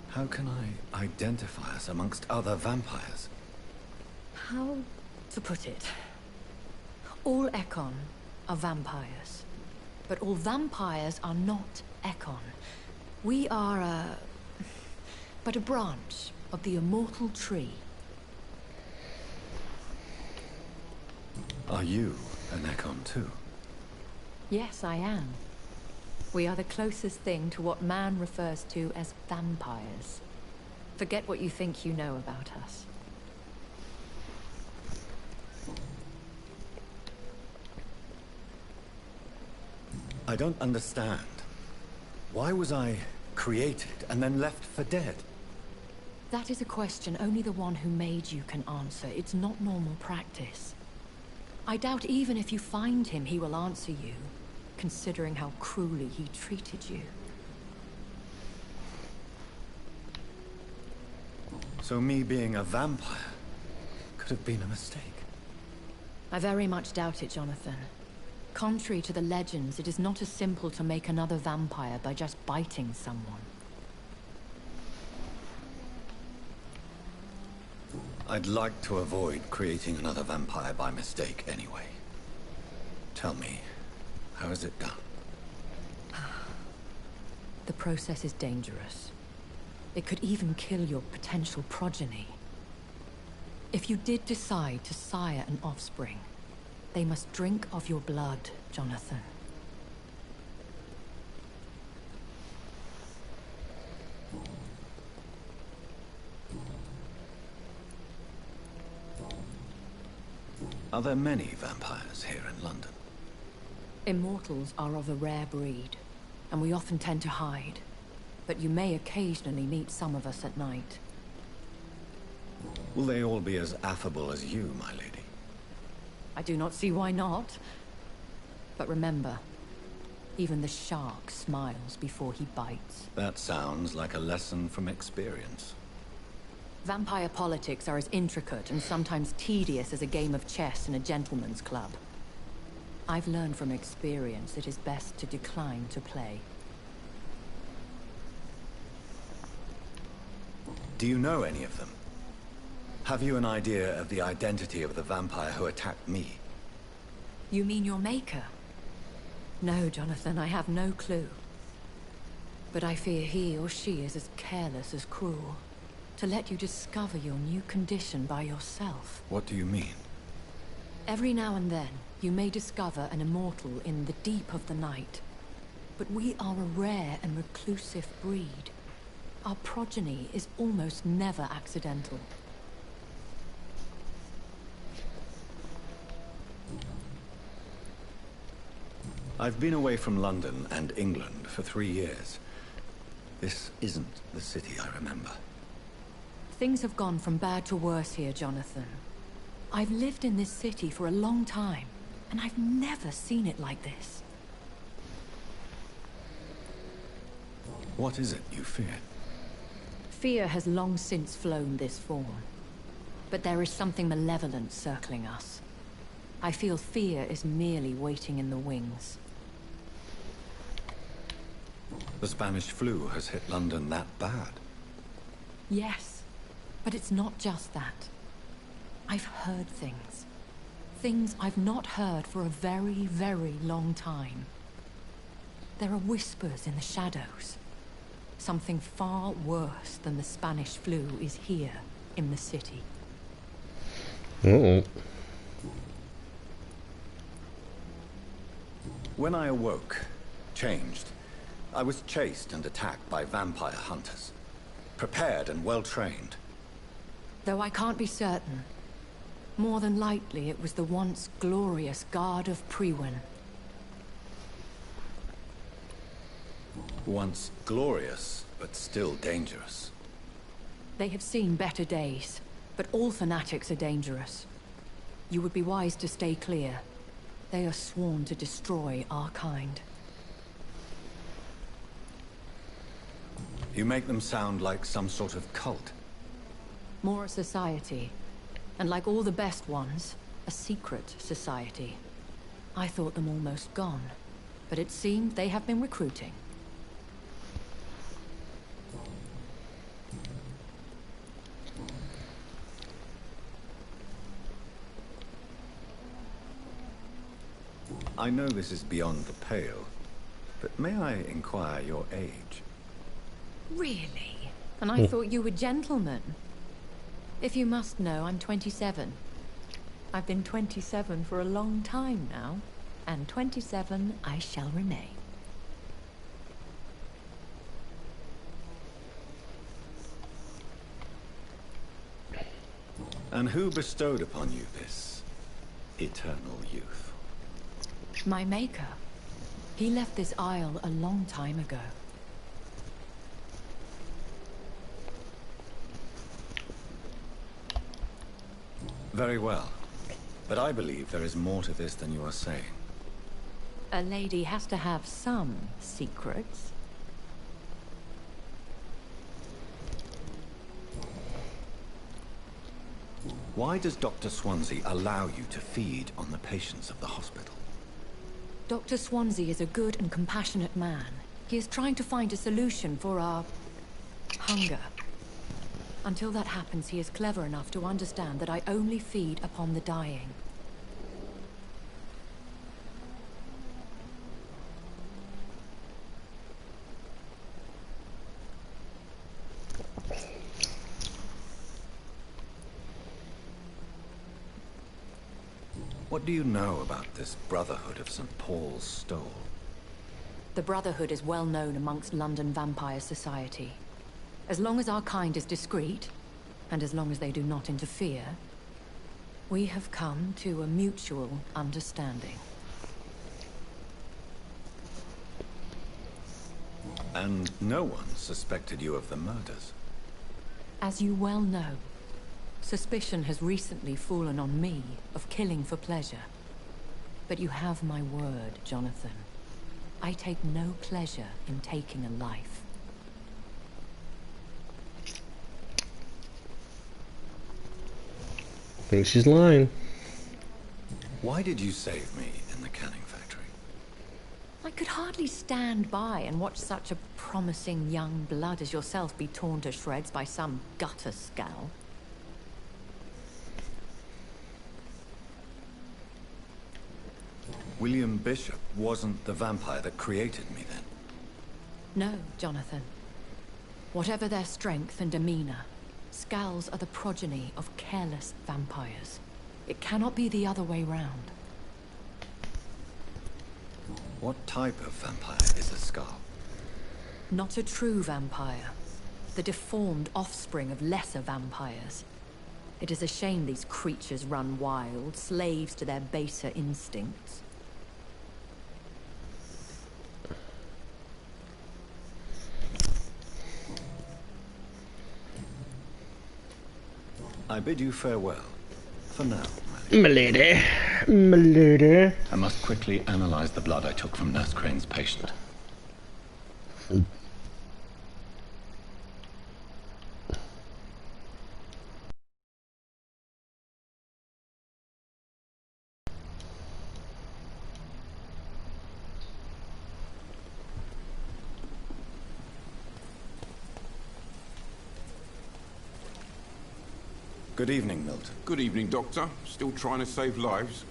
How can I identify us amongst other vampires? How to put it? All Ekon are vampires, but all vampires are not Ekon. We are but a branch of the immortal tree. Are you an Ekon too? Yes, I am. We are the closest thing to what man refers to as vampires. Forget what you think you know about us. I don't understand. Why was I created and then left for dead? That is a question only the one who made you can answer. It's not normal practice. I doubt even if you find him, he will answer you, considering how cruelly he treated you. So me being a vampire could have been a mistake. I very much doubt it, Jonathan. Contrary to the legends, it is not as simple to make another vampire by just biting someone. I'd like to avoid creating another vampire by mistake anyway. Tell me, how is it done? The process is dangerous. It could even kill your potential progeny. If you did decide to sire an offspring, they must drink of your blood, Jonathan. Are there many vampires here in London? Immortals are of a rare breed, and we often tend to hide. But you may occasionally meet some of us at night. Will they all be as affable as you, my lady? I do not see why not. But remember, even the shark smiles before he bites. That sounds like a lesson from experience. Vampire politics are as intricate and sometimes tedious as a game of chess in a gentleman's club. I've learned from experience it is best to decline to play. Do you know any of them? Have you an idea of the identity of the vampire who attacked me? You mean your maker? No, Jonathan, I have no clue. But I fear he or she is as careless as cruel. To let you discover your new condition by yourself. What do you mean? Every now and then, you may discover an immortal in the deep of the night. But we are a rare and reclusive breed. Our progeny is almost never accidental. I've been away from London and England for 3 years. This isn't the city I remember. Things have gone from bad to worse here, Jonathan. I've lived in this city for a long time, and I've never seen it like this. What is it you fear? Fear has long since flown this form. But there is something malevolent circling us. I feel fear is merely waiting in the wings. The Spanish flu has hit London that bad? Yes, but it's not just that. I've heard things. Things I've not heard for a very, very long time. There are whispers in the shadows. Something far worse than the Spanish flu is here in the city. When I awoke, changed, I was chased and attacked by vampire hunters. Prepared and well-trained. Though I can't be certain. More than likely it was the once glorious Guard of Priwen. Once glorious, but still dangerous. They have seen better days, but all fanatics are dangerous. You would be wise to stay clear. They are sworn to destroy our kind. You make them sound like some sort of cult. More a society. And like all the best ones, a secret society. I thought them almost gone, but it seemed they have been recruiting. I know this is beyond the pale, but may I inquire your age? Really? And I thought you were gentlemen. If you must know, I'm 27. I've been 27 for a long time now, and 27 I shall remain. And who bestowed upon you this eternal youth? My maker. He left this isle a long time ago. Very well. But I believe there is more to this than you are saying. A lady has to have some secrets. Why does Dr. Swansea allow you to feed on the patients of the hospital? Dr. Swansea is a good and compassionate man. He is trying to find a solution for our hunger. Until that happens, he is clever enough to understand that I only feed upon the dying. What do you know about this Brotherhood of St. Paul's Stole? The Brotherhood is well known amongst London vampire society. As long as our kind is discreet, and as long as they do not interfere, we have come to a mutual understanding. And no one suspected you of the murders? As you well know, suspicion has recently fallen on me of killing for pleasure. But you have my word, Jonathan. I take no pleasure in taking a life. I think she's lying. Why did you save me in the canning factory? I could hardly stand by and watch such a promising young blood as yourself be torn to shreds by some gutter scowl. William Bishop wasn't the vampire that created me then? No, Jonathan. Whatever their strength and demeanor, Scowls are the progeny of careless vampires. It cannot be the other way round. What type of vampire is a Scowl? Not a true vampire. The deformed offspring of lesser vampires. It is a shame these creatures run wild, slaves to their baser instincts. I bid you farewell. For now, my lady. My lady. I must quickly analyze the blood I took from Nurse Crane's patient. Good evening, Milton. Good evening, Doctor. Still trying to save lives?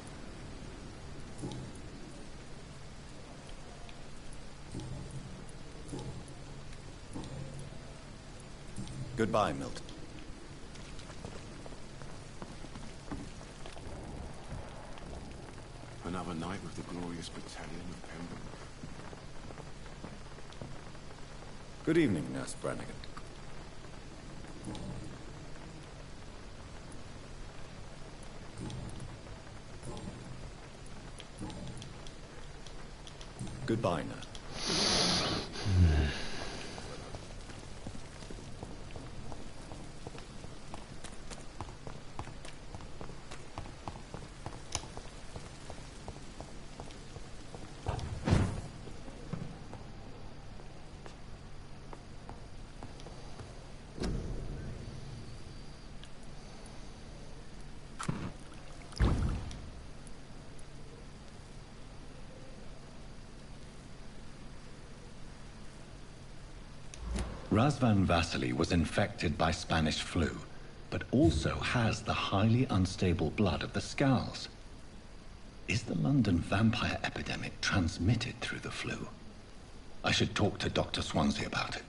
Goodbye, Milton. Another night with the glorious battalion of Pembroke. Good evening, Nurse Brannigan. Goodbye, Nurse. Razvan Vasily was infected by Spanish flu, but also has the highly unstable blood of the Scowls. Is the London vampire epidemic transmitted through the flu? I should talk to Dr. Swansea about it.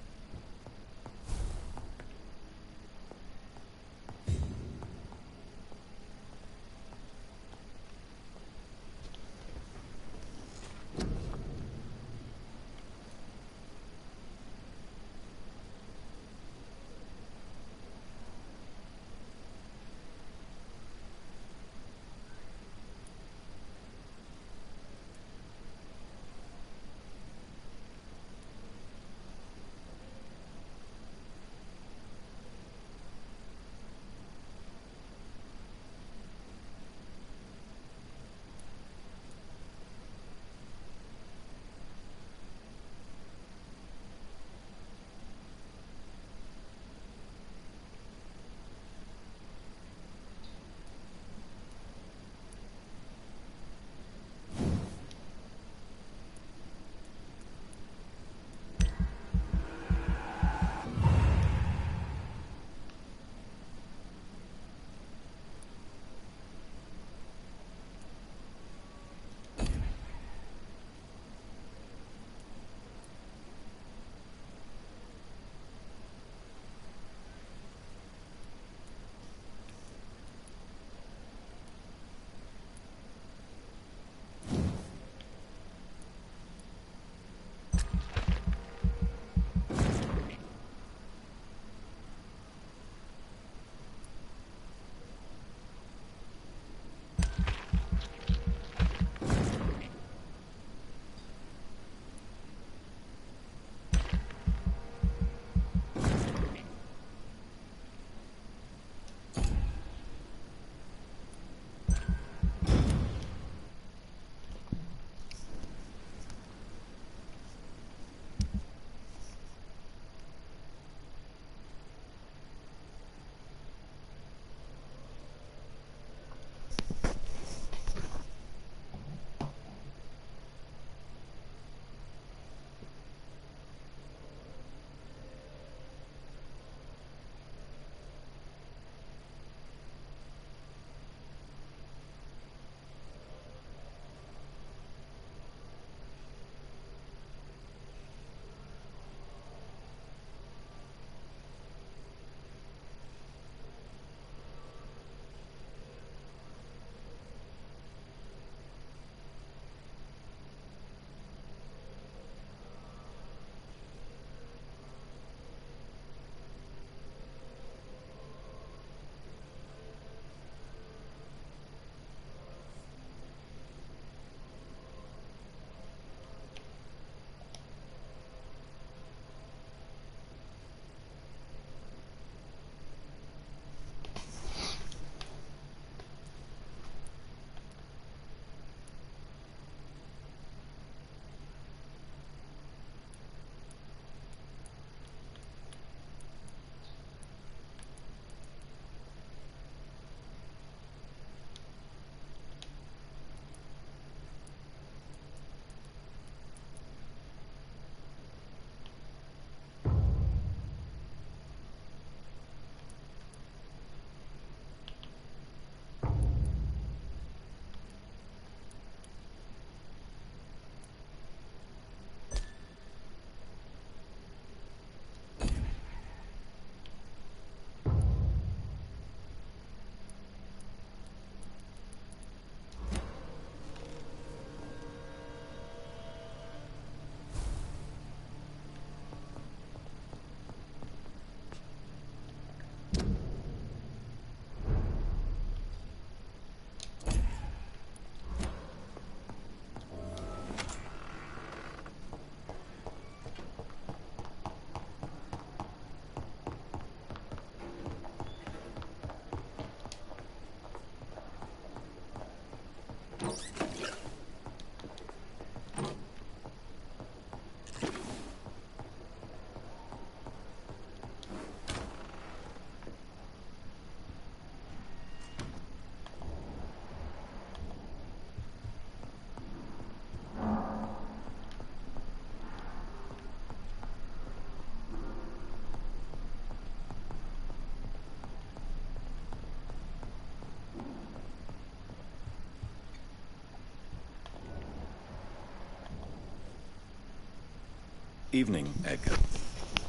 Evening, Edgar.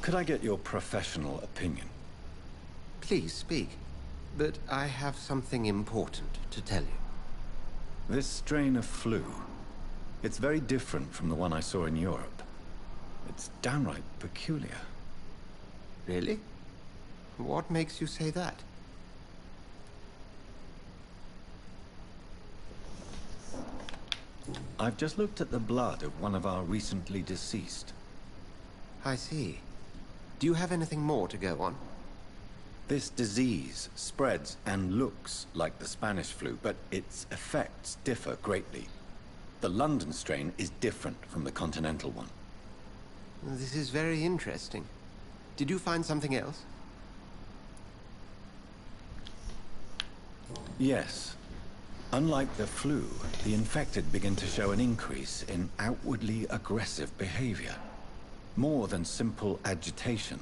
Could I get your professional opinion? Please speak. But I have something important to tell you. This strain of flu, it's very different from the one I saw in Europe. It's downright peculiar. Really? What makes you say that? I've just looked at the blood of one of our recently deceased. I see. Do you have anything more to go on? This disease spreads and looks like the Spanish flu, but its effects differ greatly. The London strain is different from the continental one. This is very interesting. Did you find something else? Yes. Unlike the flu, the infected begin to show an increase in outwardly aggressive behavior. More than simple agitation.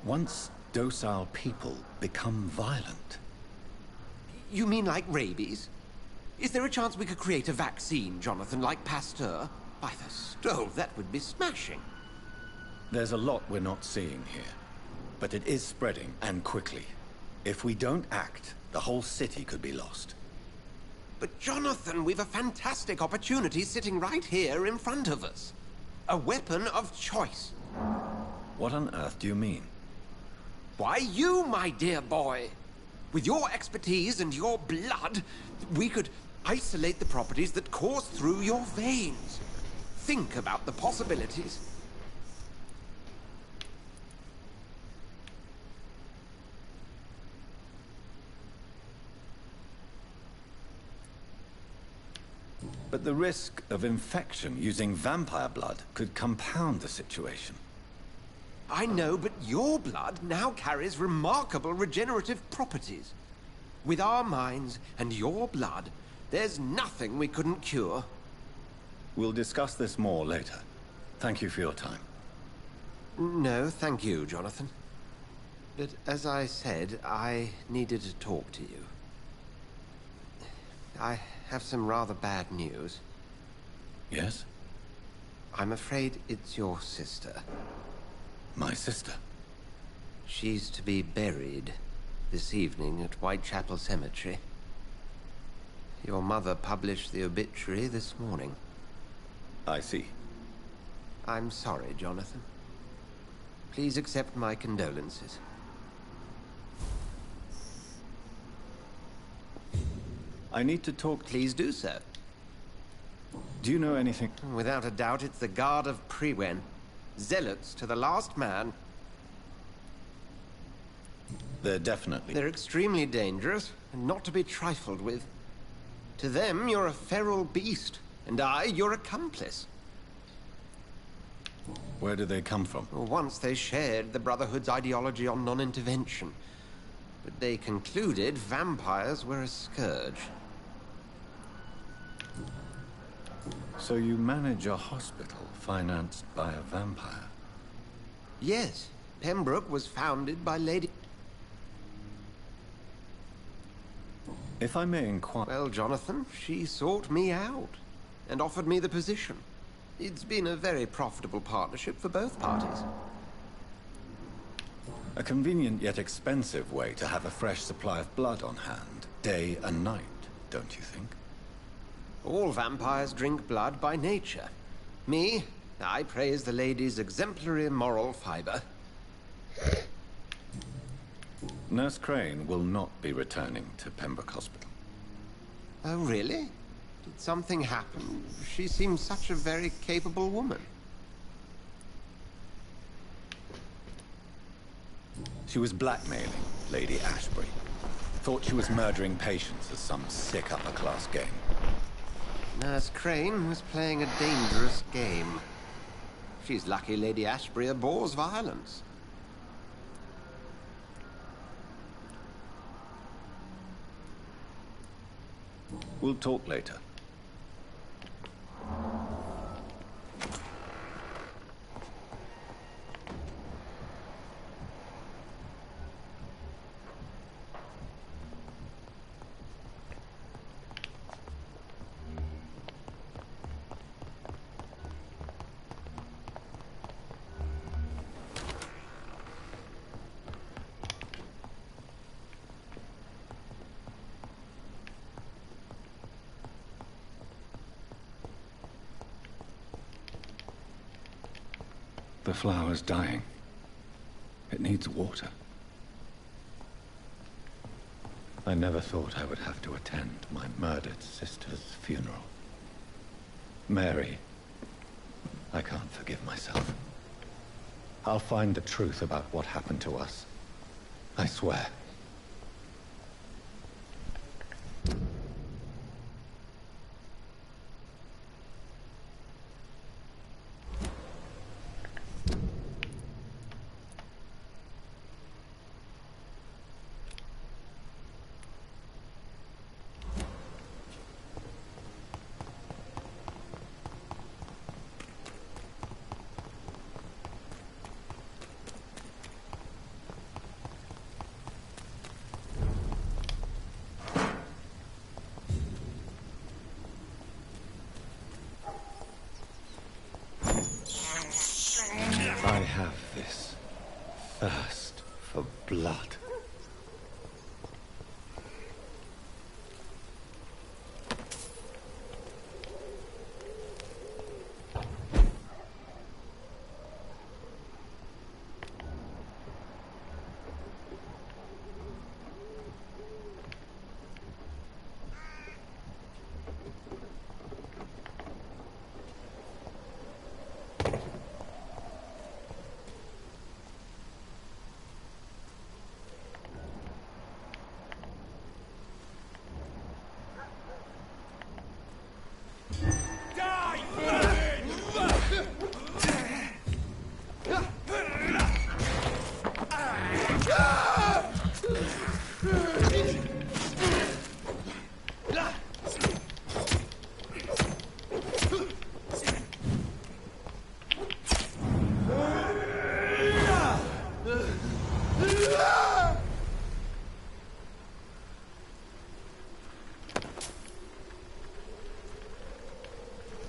Once docile people become violent. You mean like rabies? Is there a chance we could create a vaccine, Jonathan, like Pasteur? By the stove, that would be smashing. There's a lot we're not seeing here. But it is spreading, and quickly. If we don't act, the whole city could be lost. But Jonathan, we've a fantastic opportunity sitting right here in front of us. A weapon of choice. What on earth do you mean? Why, you, my dear boy. With your expertise and your blood, we could isolate the properties that course through your veins. Think about the possibilities. But the risk of infection using vampire blood could compound the situation. I know, but your blood now carries remarkable regenerative properties. With our minds and your blood, there's nothing we couldn't cure. We'll discuss this more later. Thank you for your time. No, thank you, Jonathan. But as I said, I needed to talk to you. I have some rather bad news. Yes? I'm afraid it's your sister. My sister? She's to be buried this evening at Whitechapel Cemetery. Your mother published the obituary this morning. I see. I'm sorry, Jonathan. Please accept my condolences. I need to talk. Please do so. Do you know anything? Without a doubt, it's the Guard of Priwen. Zealots to the last man. They're extremely dangerous, and not to be trifled with. To them, you're a feral beast, and I, your accomplice. Where do they come from? Once they shared the Brotherhood's ideology on non-intervention, but they concluded vampires were a scourge. So you manage a hospital financed by a vampire? Yes. Pembroke was founded by Lady... If I may inquire... Well, Jonathan, she sought me out and offered me the position. It's been a very profitable partnership for both parties. A convenient yet expensive way to have a fresh supply of blood on hand, day and night, don't you think? All vampires drink blood by nature. Me, I praise the lady's exemplary moral fiber. Nurse Crane will not be returning to Pembroke Hospital. Oh, really? Did something happen? She seems such a very capable woman. She was blackmailing Lady Ashbury. Thought she was murdering patients as some sick upper-class game. Nurse Crane was playing a dangerous game. She's lucky Lady Ashbury abhors violence. We'll talk later. The flower's dying. It needs water. I never thought I would have to attend my murdered sister's funeral. Mary, I can't forgive myself. I'll find the truth about what happened to us. I swear. I have this thirst for blood.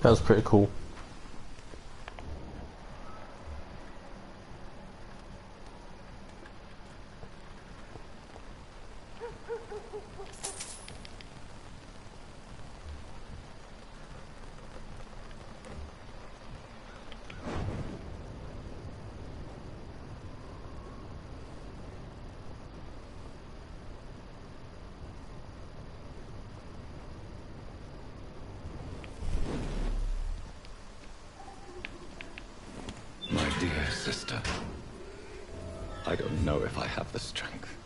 That was pretty cool. Sister, I don't know if I have the strength.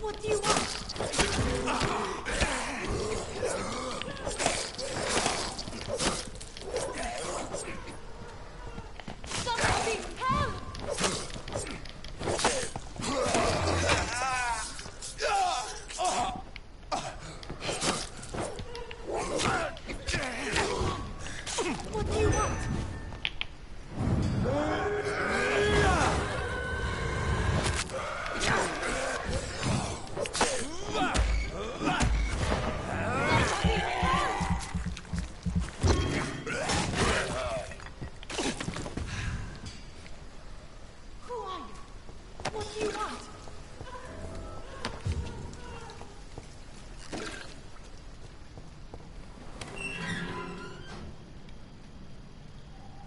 What do you want? Somebody help! What do you want?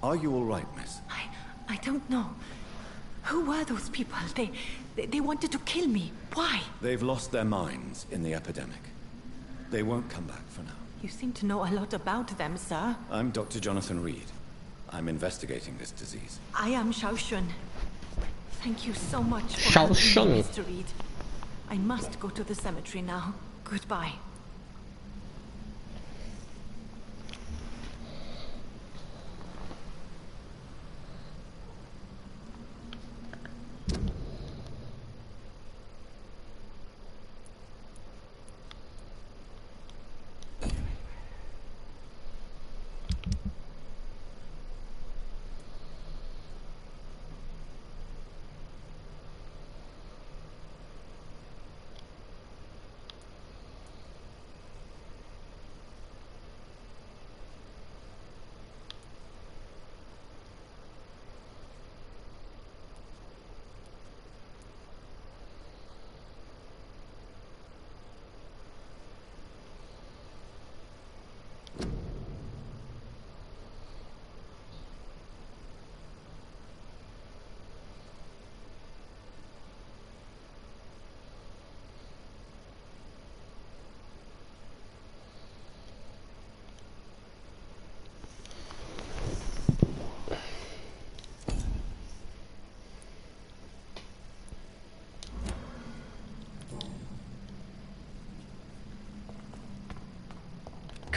Are you all right, miss? I don't know. Who were those people? They wanted to kill me. Why? They've lost their minds in the epidemic. They won't come back for now. You seem to know a lot about them, sir. I'm Dr. Jonathan Reed. I'm investigating this disease. I am Xiaoshun. Thank you so much for Xiaoshun. helping me, Mr. Reed. I must go to the cemetery now. Goodbye.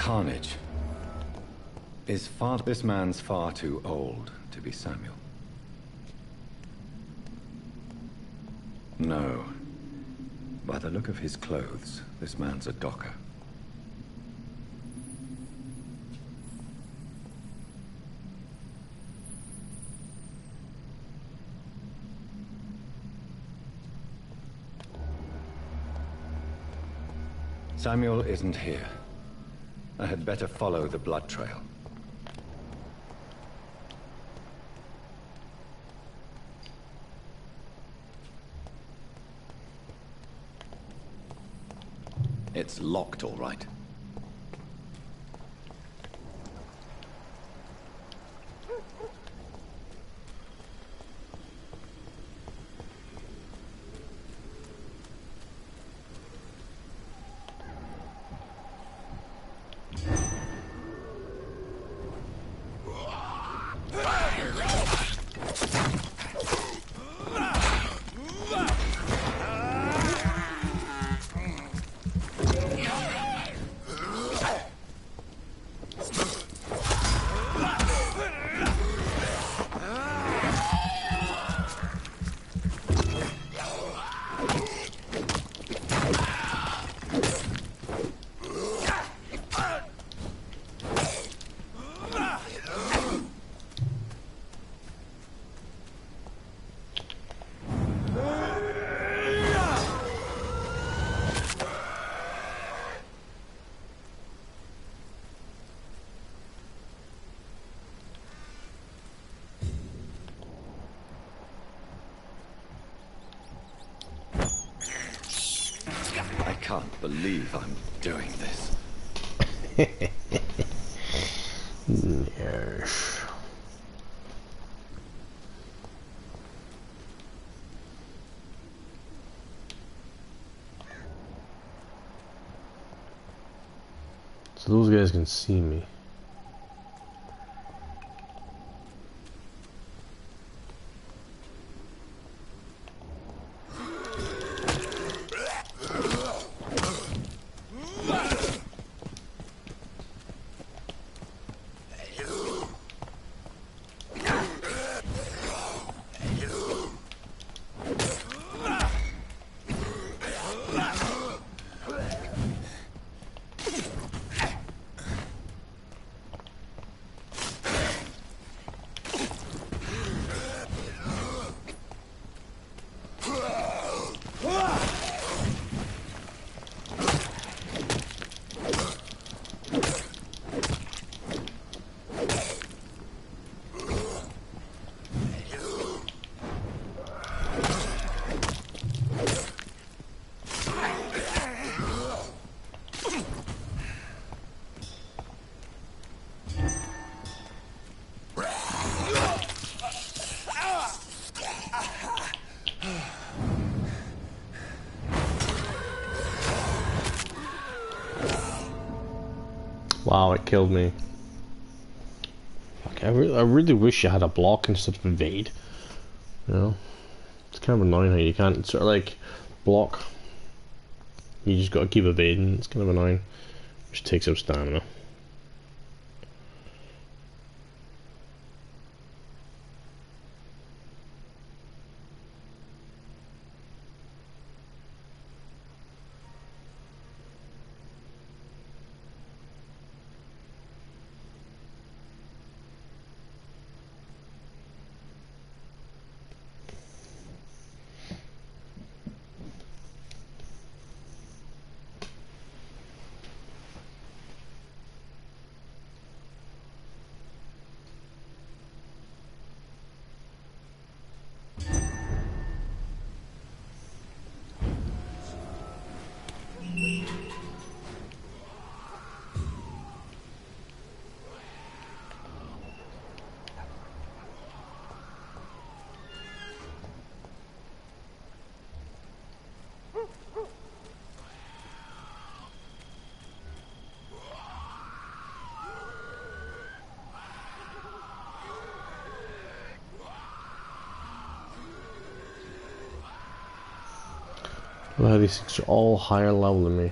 carnage. This man's far too old to be Samuel. No. By the look of his clothes, this man's a docker. Samuel isn't here. I had better follow the blood trail. It's locked, all right. I can't believe I'm doing this. Yes. So those guys can see me. Wow, it killed me. Like, I really wish you had a block instead of evade. You know? It's kind of annoying how you can't sort of like block. You just gotta keep evading. It's kind of annoying. Which takes up stamina. Wow, these things are all higher level than me.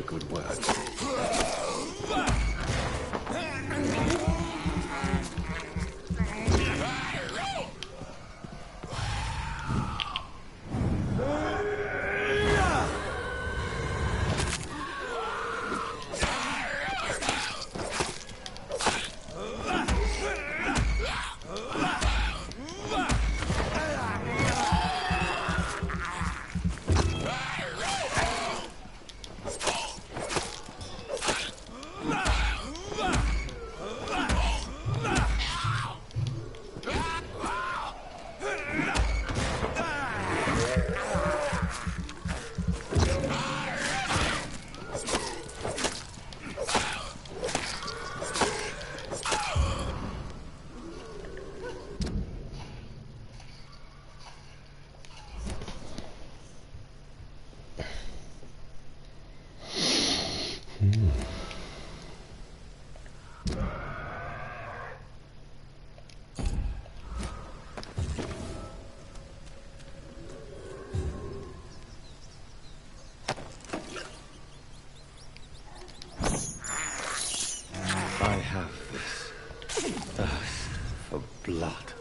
the good word. I have this thirst for blood.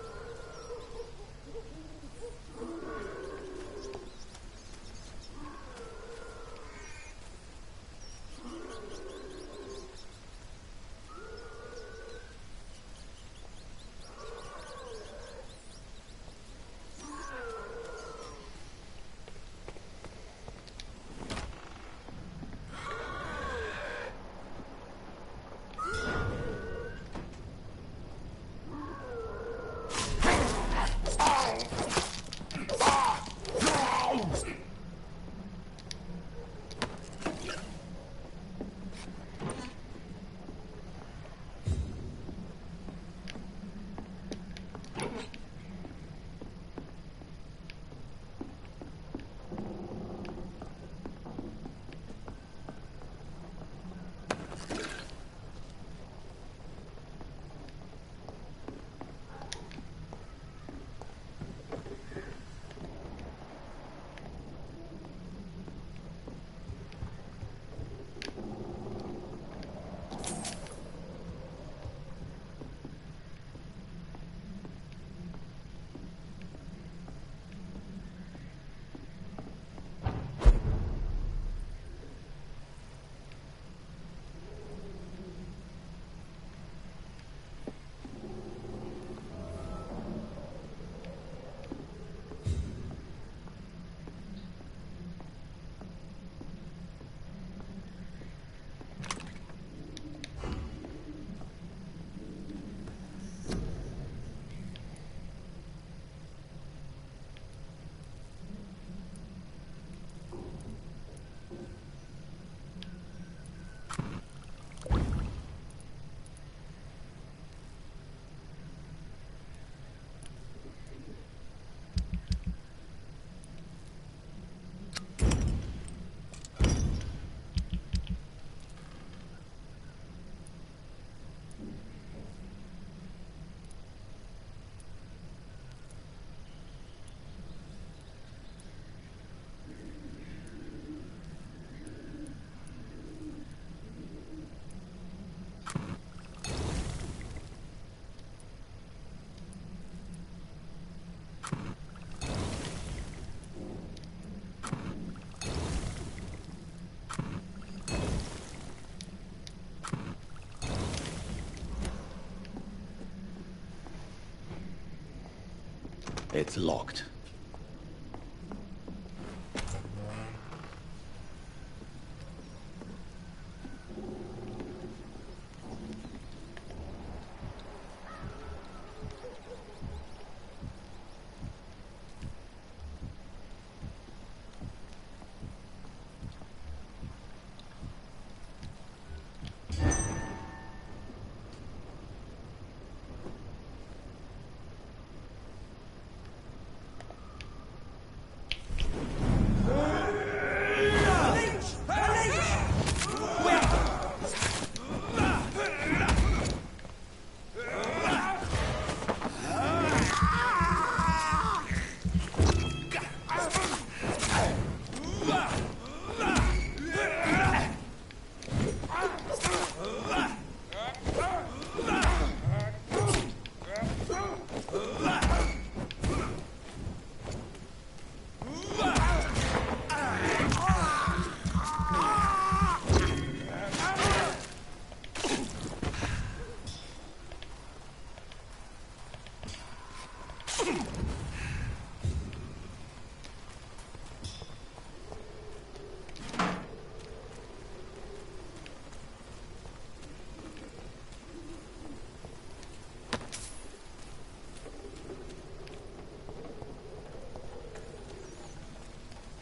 It's locked.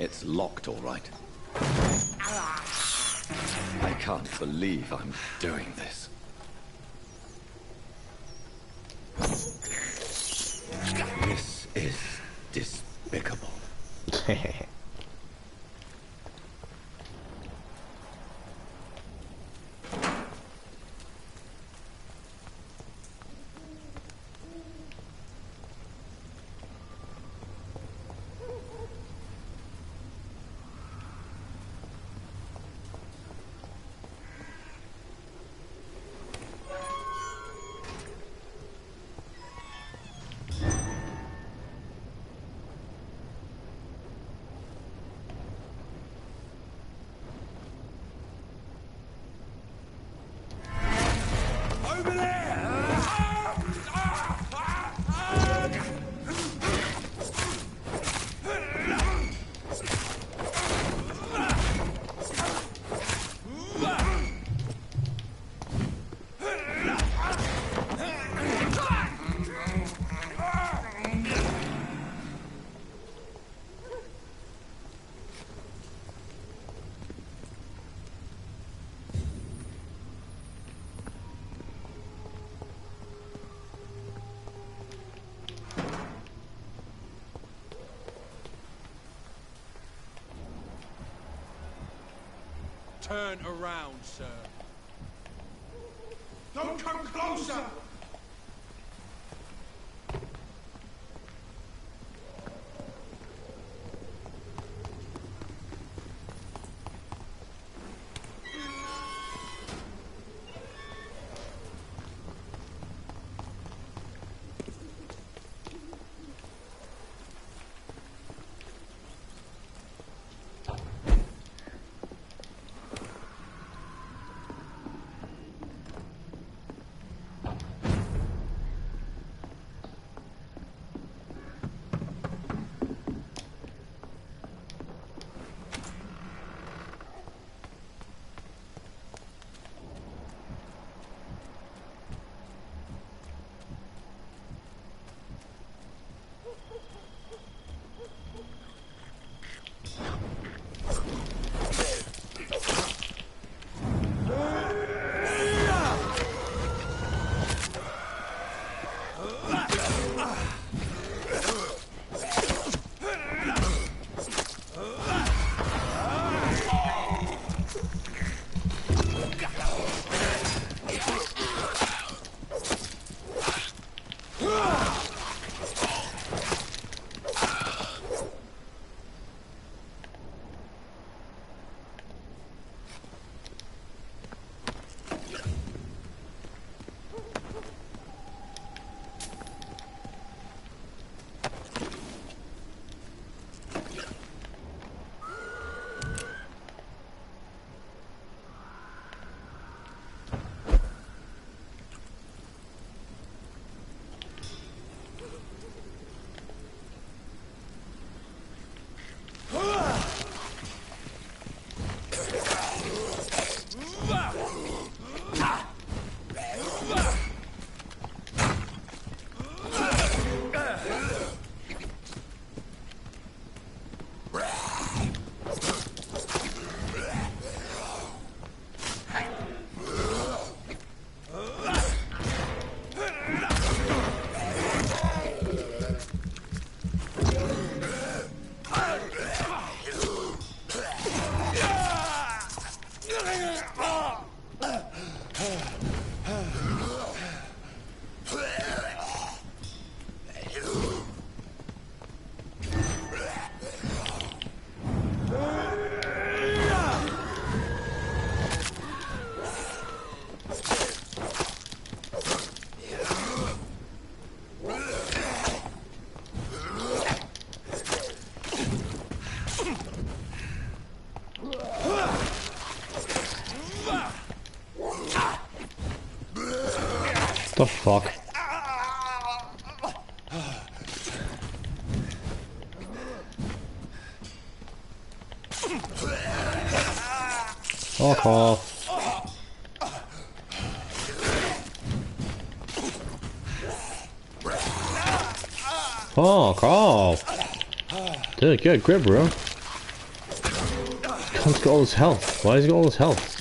It's locked, all right. I can't believe I'm doing this. This is despicable. Turn around, sir. Don't come closer! The fuck? Fuck off. Fuck off. Dude, get a grip, bro. cunt's got all his health? Why has he got all his health?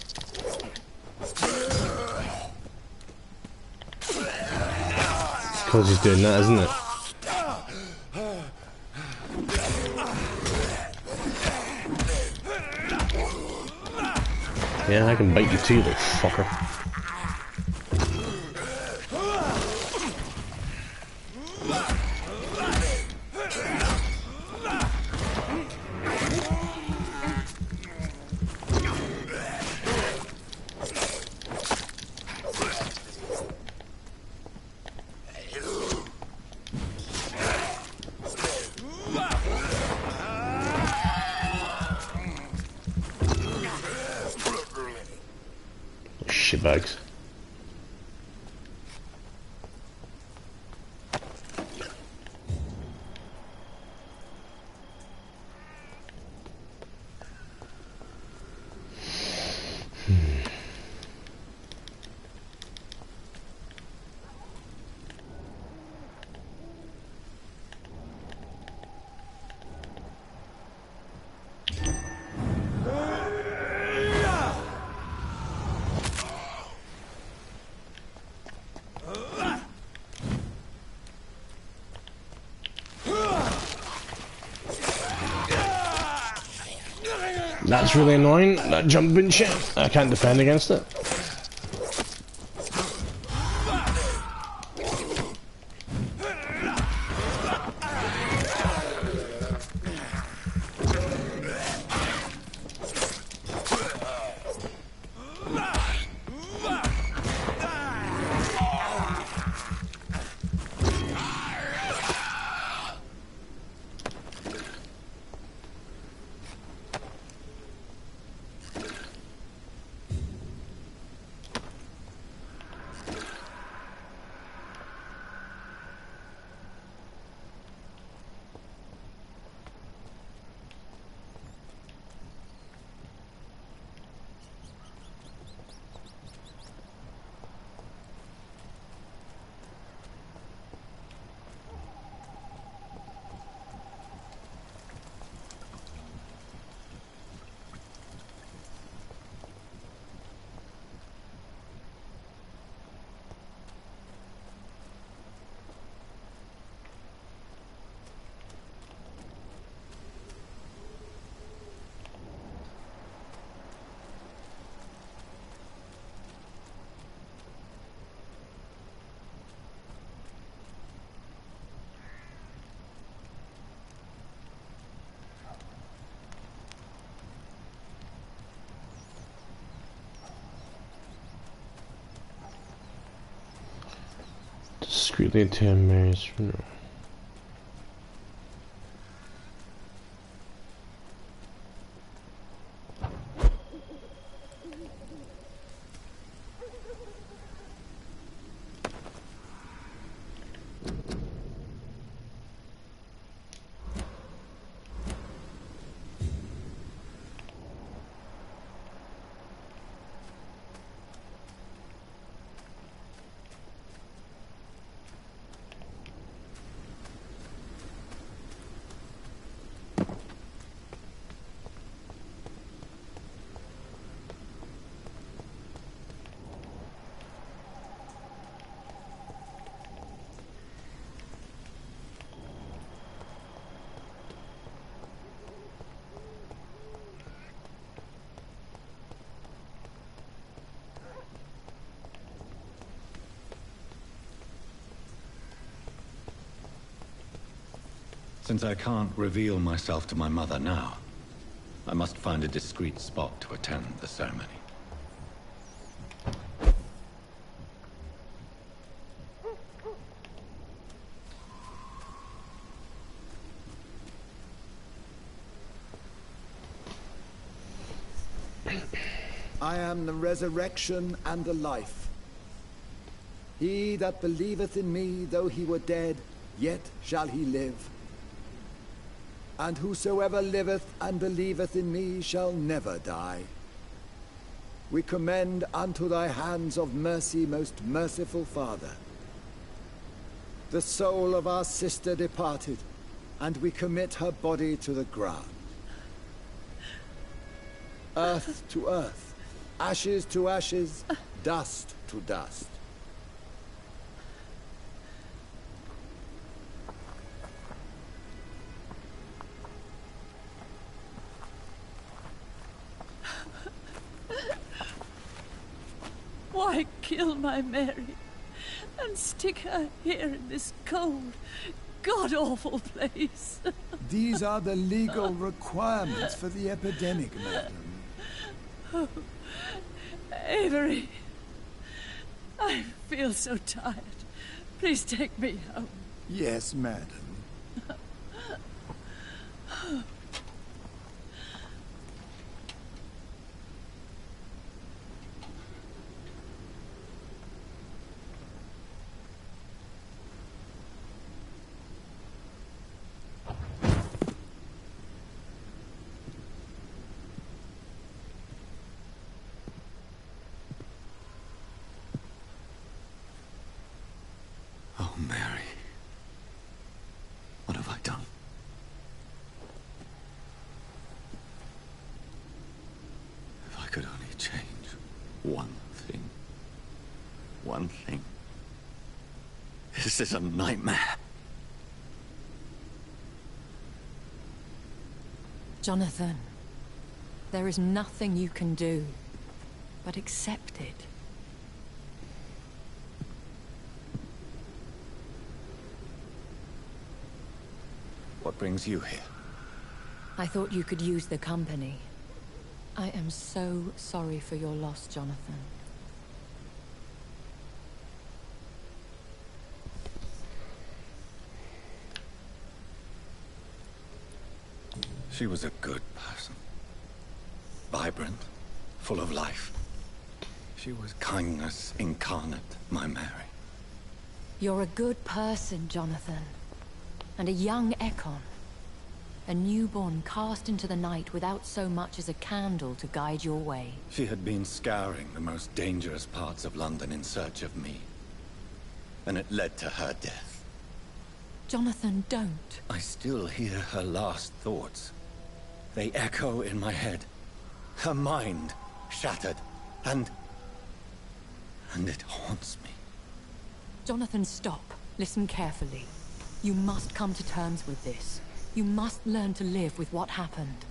Because he's doing that, isn't it? Yeah, I can bite you too, little fucker. Shitbags. That's really annoying, that jumping shit. I can't defend against it. Discreetly attend Mary's funeral. Since I can't reveal myself to my mother now, I must find a discreet spot to attend the ceremony. I am the resurrection and the life. He that believeth in me, though he were dead, yet shall he live. And whosoever liveth and believeth in me shall never die. We commend unto thy hands of mercy, most merciful Father, the soul of our sister departed, and we commit her body to the ground. Earth to earth, ashes to ashes, dust to dust. Why kill my Mary and stick her here in this cold, god-awful place? These are the legal requirements for the epidemic, madam. Oh, Avery, I feel so tired. Please take me home. Yes, madam. Oh, Mary. What have I done? If I could only change one thing. One thing. This is a nightmare. Jonathan, there is nothing you can do but accept it. What brings you here? I thought you could use the company. I am so sorry for your loss, Jonathan. She was a good person. Vibrant, full of life. She was kindness incarnate, my Mary. You're a good person, Jonathan. And a young Ekon. A newborn cast into the night without so much as a candle to guide your way. She had been scouring the most dangerous parts of London in search of me. And it led to her death. Jonathan, don't. I still hear her last thoughts. They echo in my head. Her mind shattered, and it haunts me. Jonathan, stop. Listen carefully. You must come to terms with this. You must learn to live with what happened.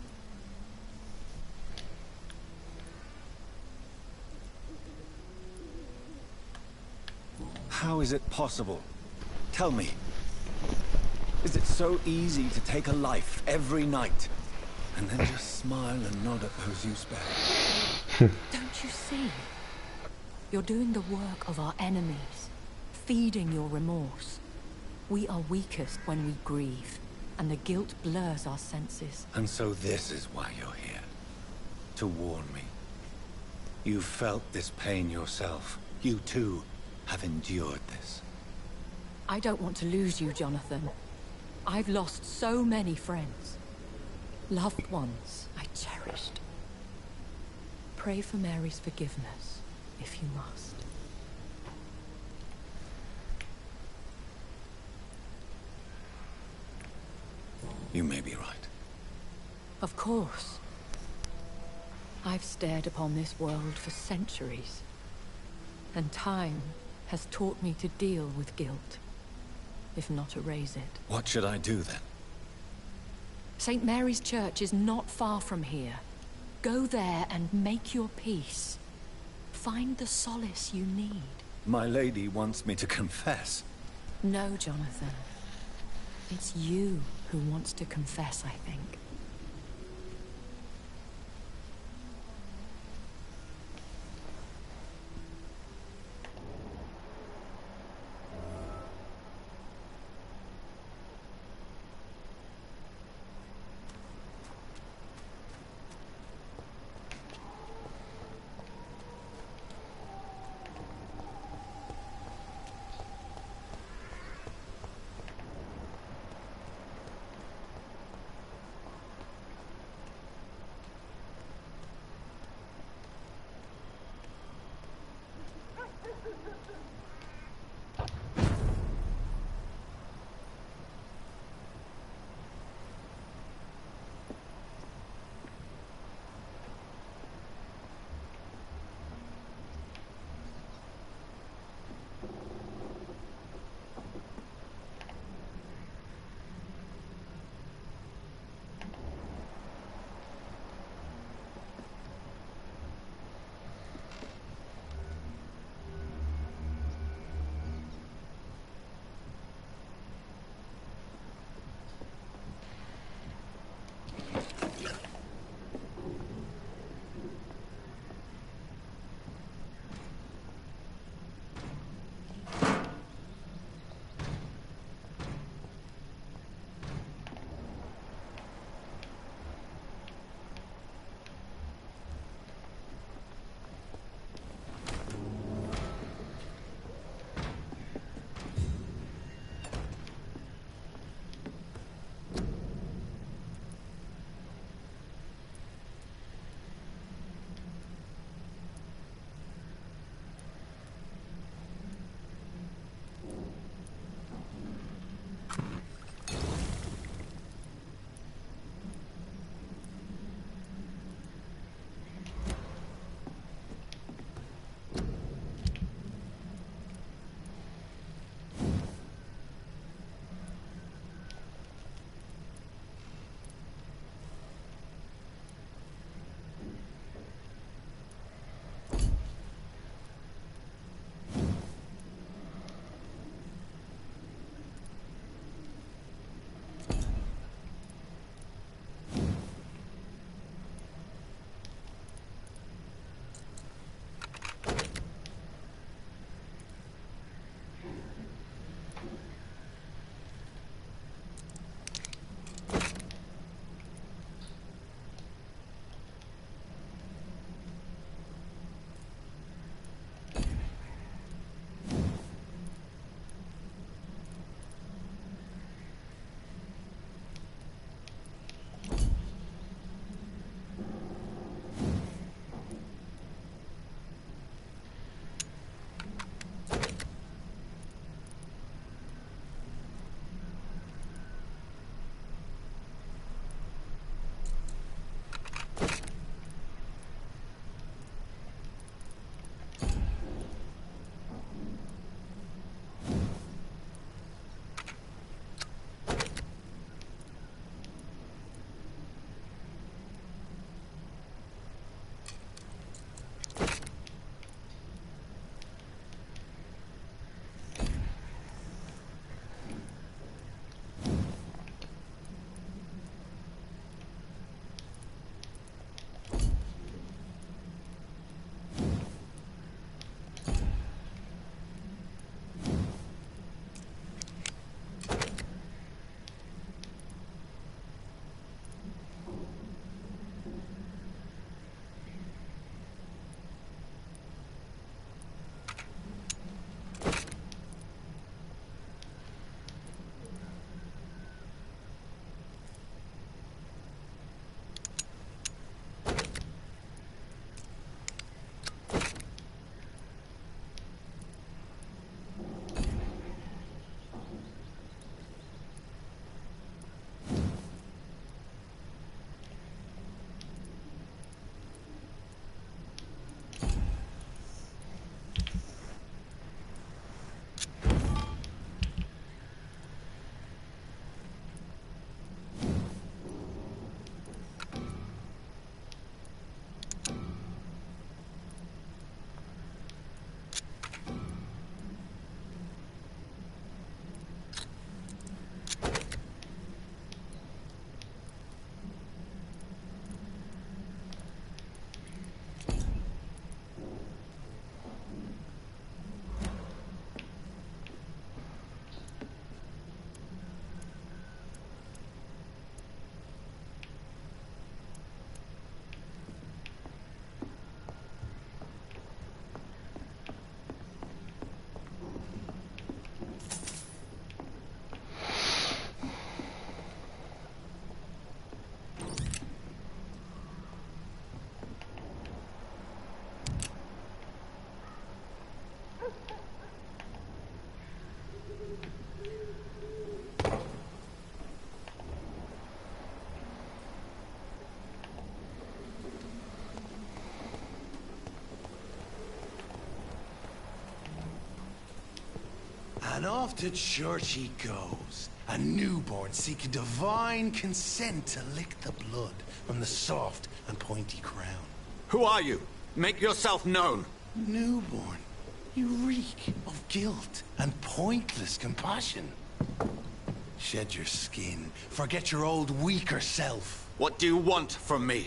How is it possible? Tell me. Is it so easy to take a life every night, and then just smile and nod at those you spare? Don't you see? You're doing the work of our enemies, feeding your remorse. We are weakest when we grieve, and the guilt blurs our senses. And so this is why you're here. To warn me. You felt this pain yourself. You too have endured this. I don't want to lose you, Jonathan. I've lost so many friends. Loved ones I cherished. Pray for Mary's forgiveness, if you must. You may be right. Of course. I've stared upon this world for centuries, and time has taught me to deal with guilt, if not erase it. What should I do then? St. Mary's Church is not far from here. Go there and make your peace. Find the solace you need. My lady wants me to confess. No, Jonathan. It's you who wants to confess, I think. And off to church he goes, a newborn seeking divine consent to lick the blood from the soft and pointy crown. Who are you? Make yourself known. Newborn, you reek of guilt and pointless compassion. Shed your skin, forget your old weaker self. What do you want from me?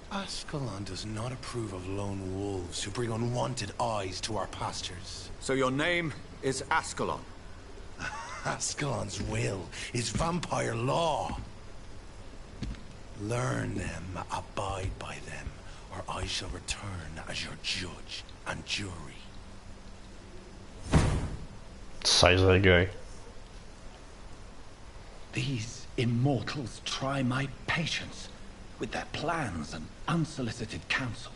Ascalon does not approve of lone wolves who bring unwanted eyes to our pastures. So your name is Ascalon? Ascalon's will is vampire law. Learn them, abide by them, or I shall return as your judge and jury. Size of that guy. These immortals try my patience with their plans and unsolicited counsel.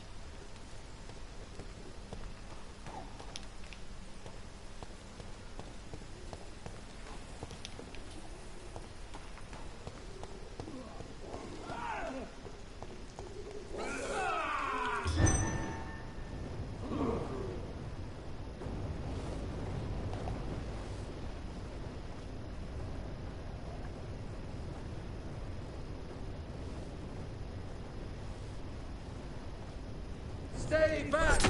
Stay back!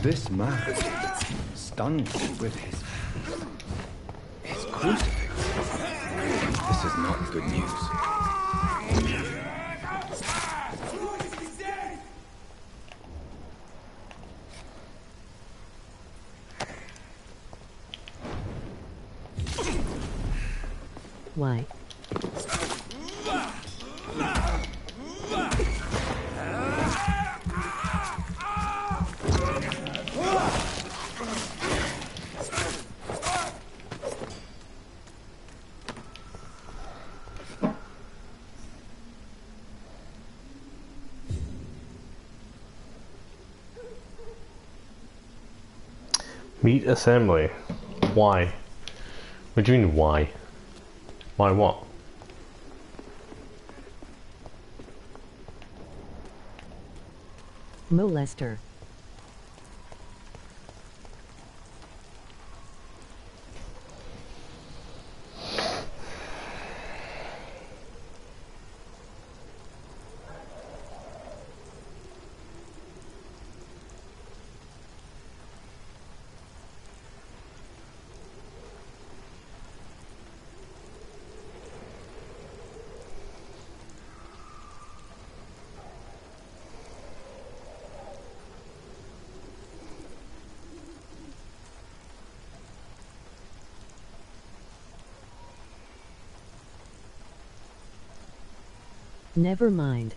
This man, stunned with his crucifix. This is not good news. Why? Meat assembly. Why? What do you mean why? Why what? Molester. Never mind.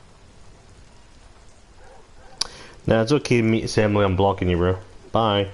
Nah, it's okay, meat assembly, I'm blocking you, bro. Bye.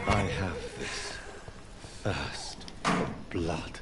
I have this thirst for blood.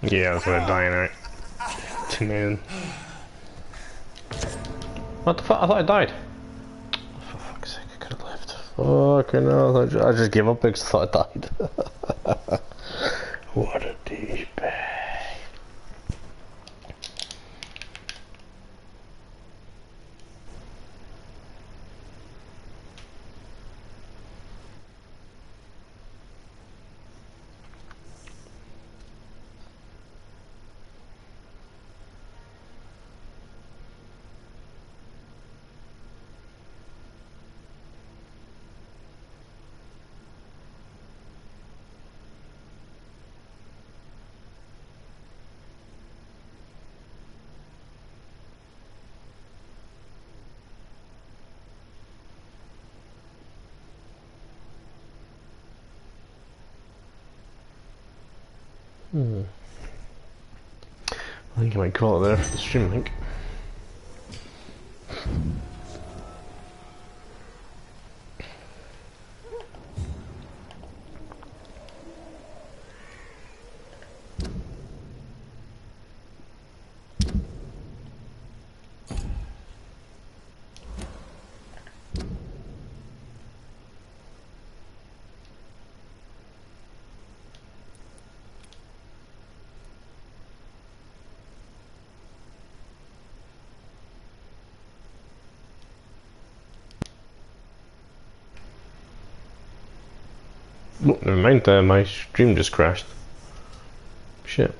Yeah, that's what I'm dying at. Man. What the fuck? I thought I died. For fuck's sake, I could have left. Fucking hell, I just gave up because I thought I died. What a douchebag. I think I might call it there for the stream link. Oh, never mind, my stream just crashed. Shit.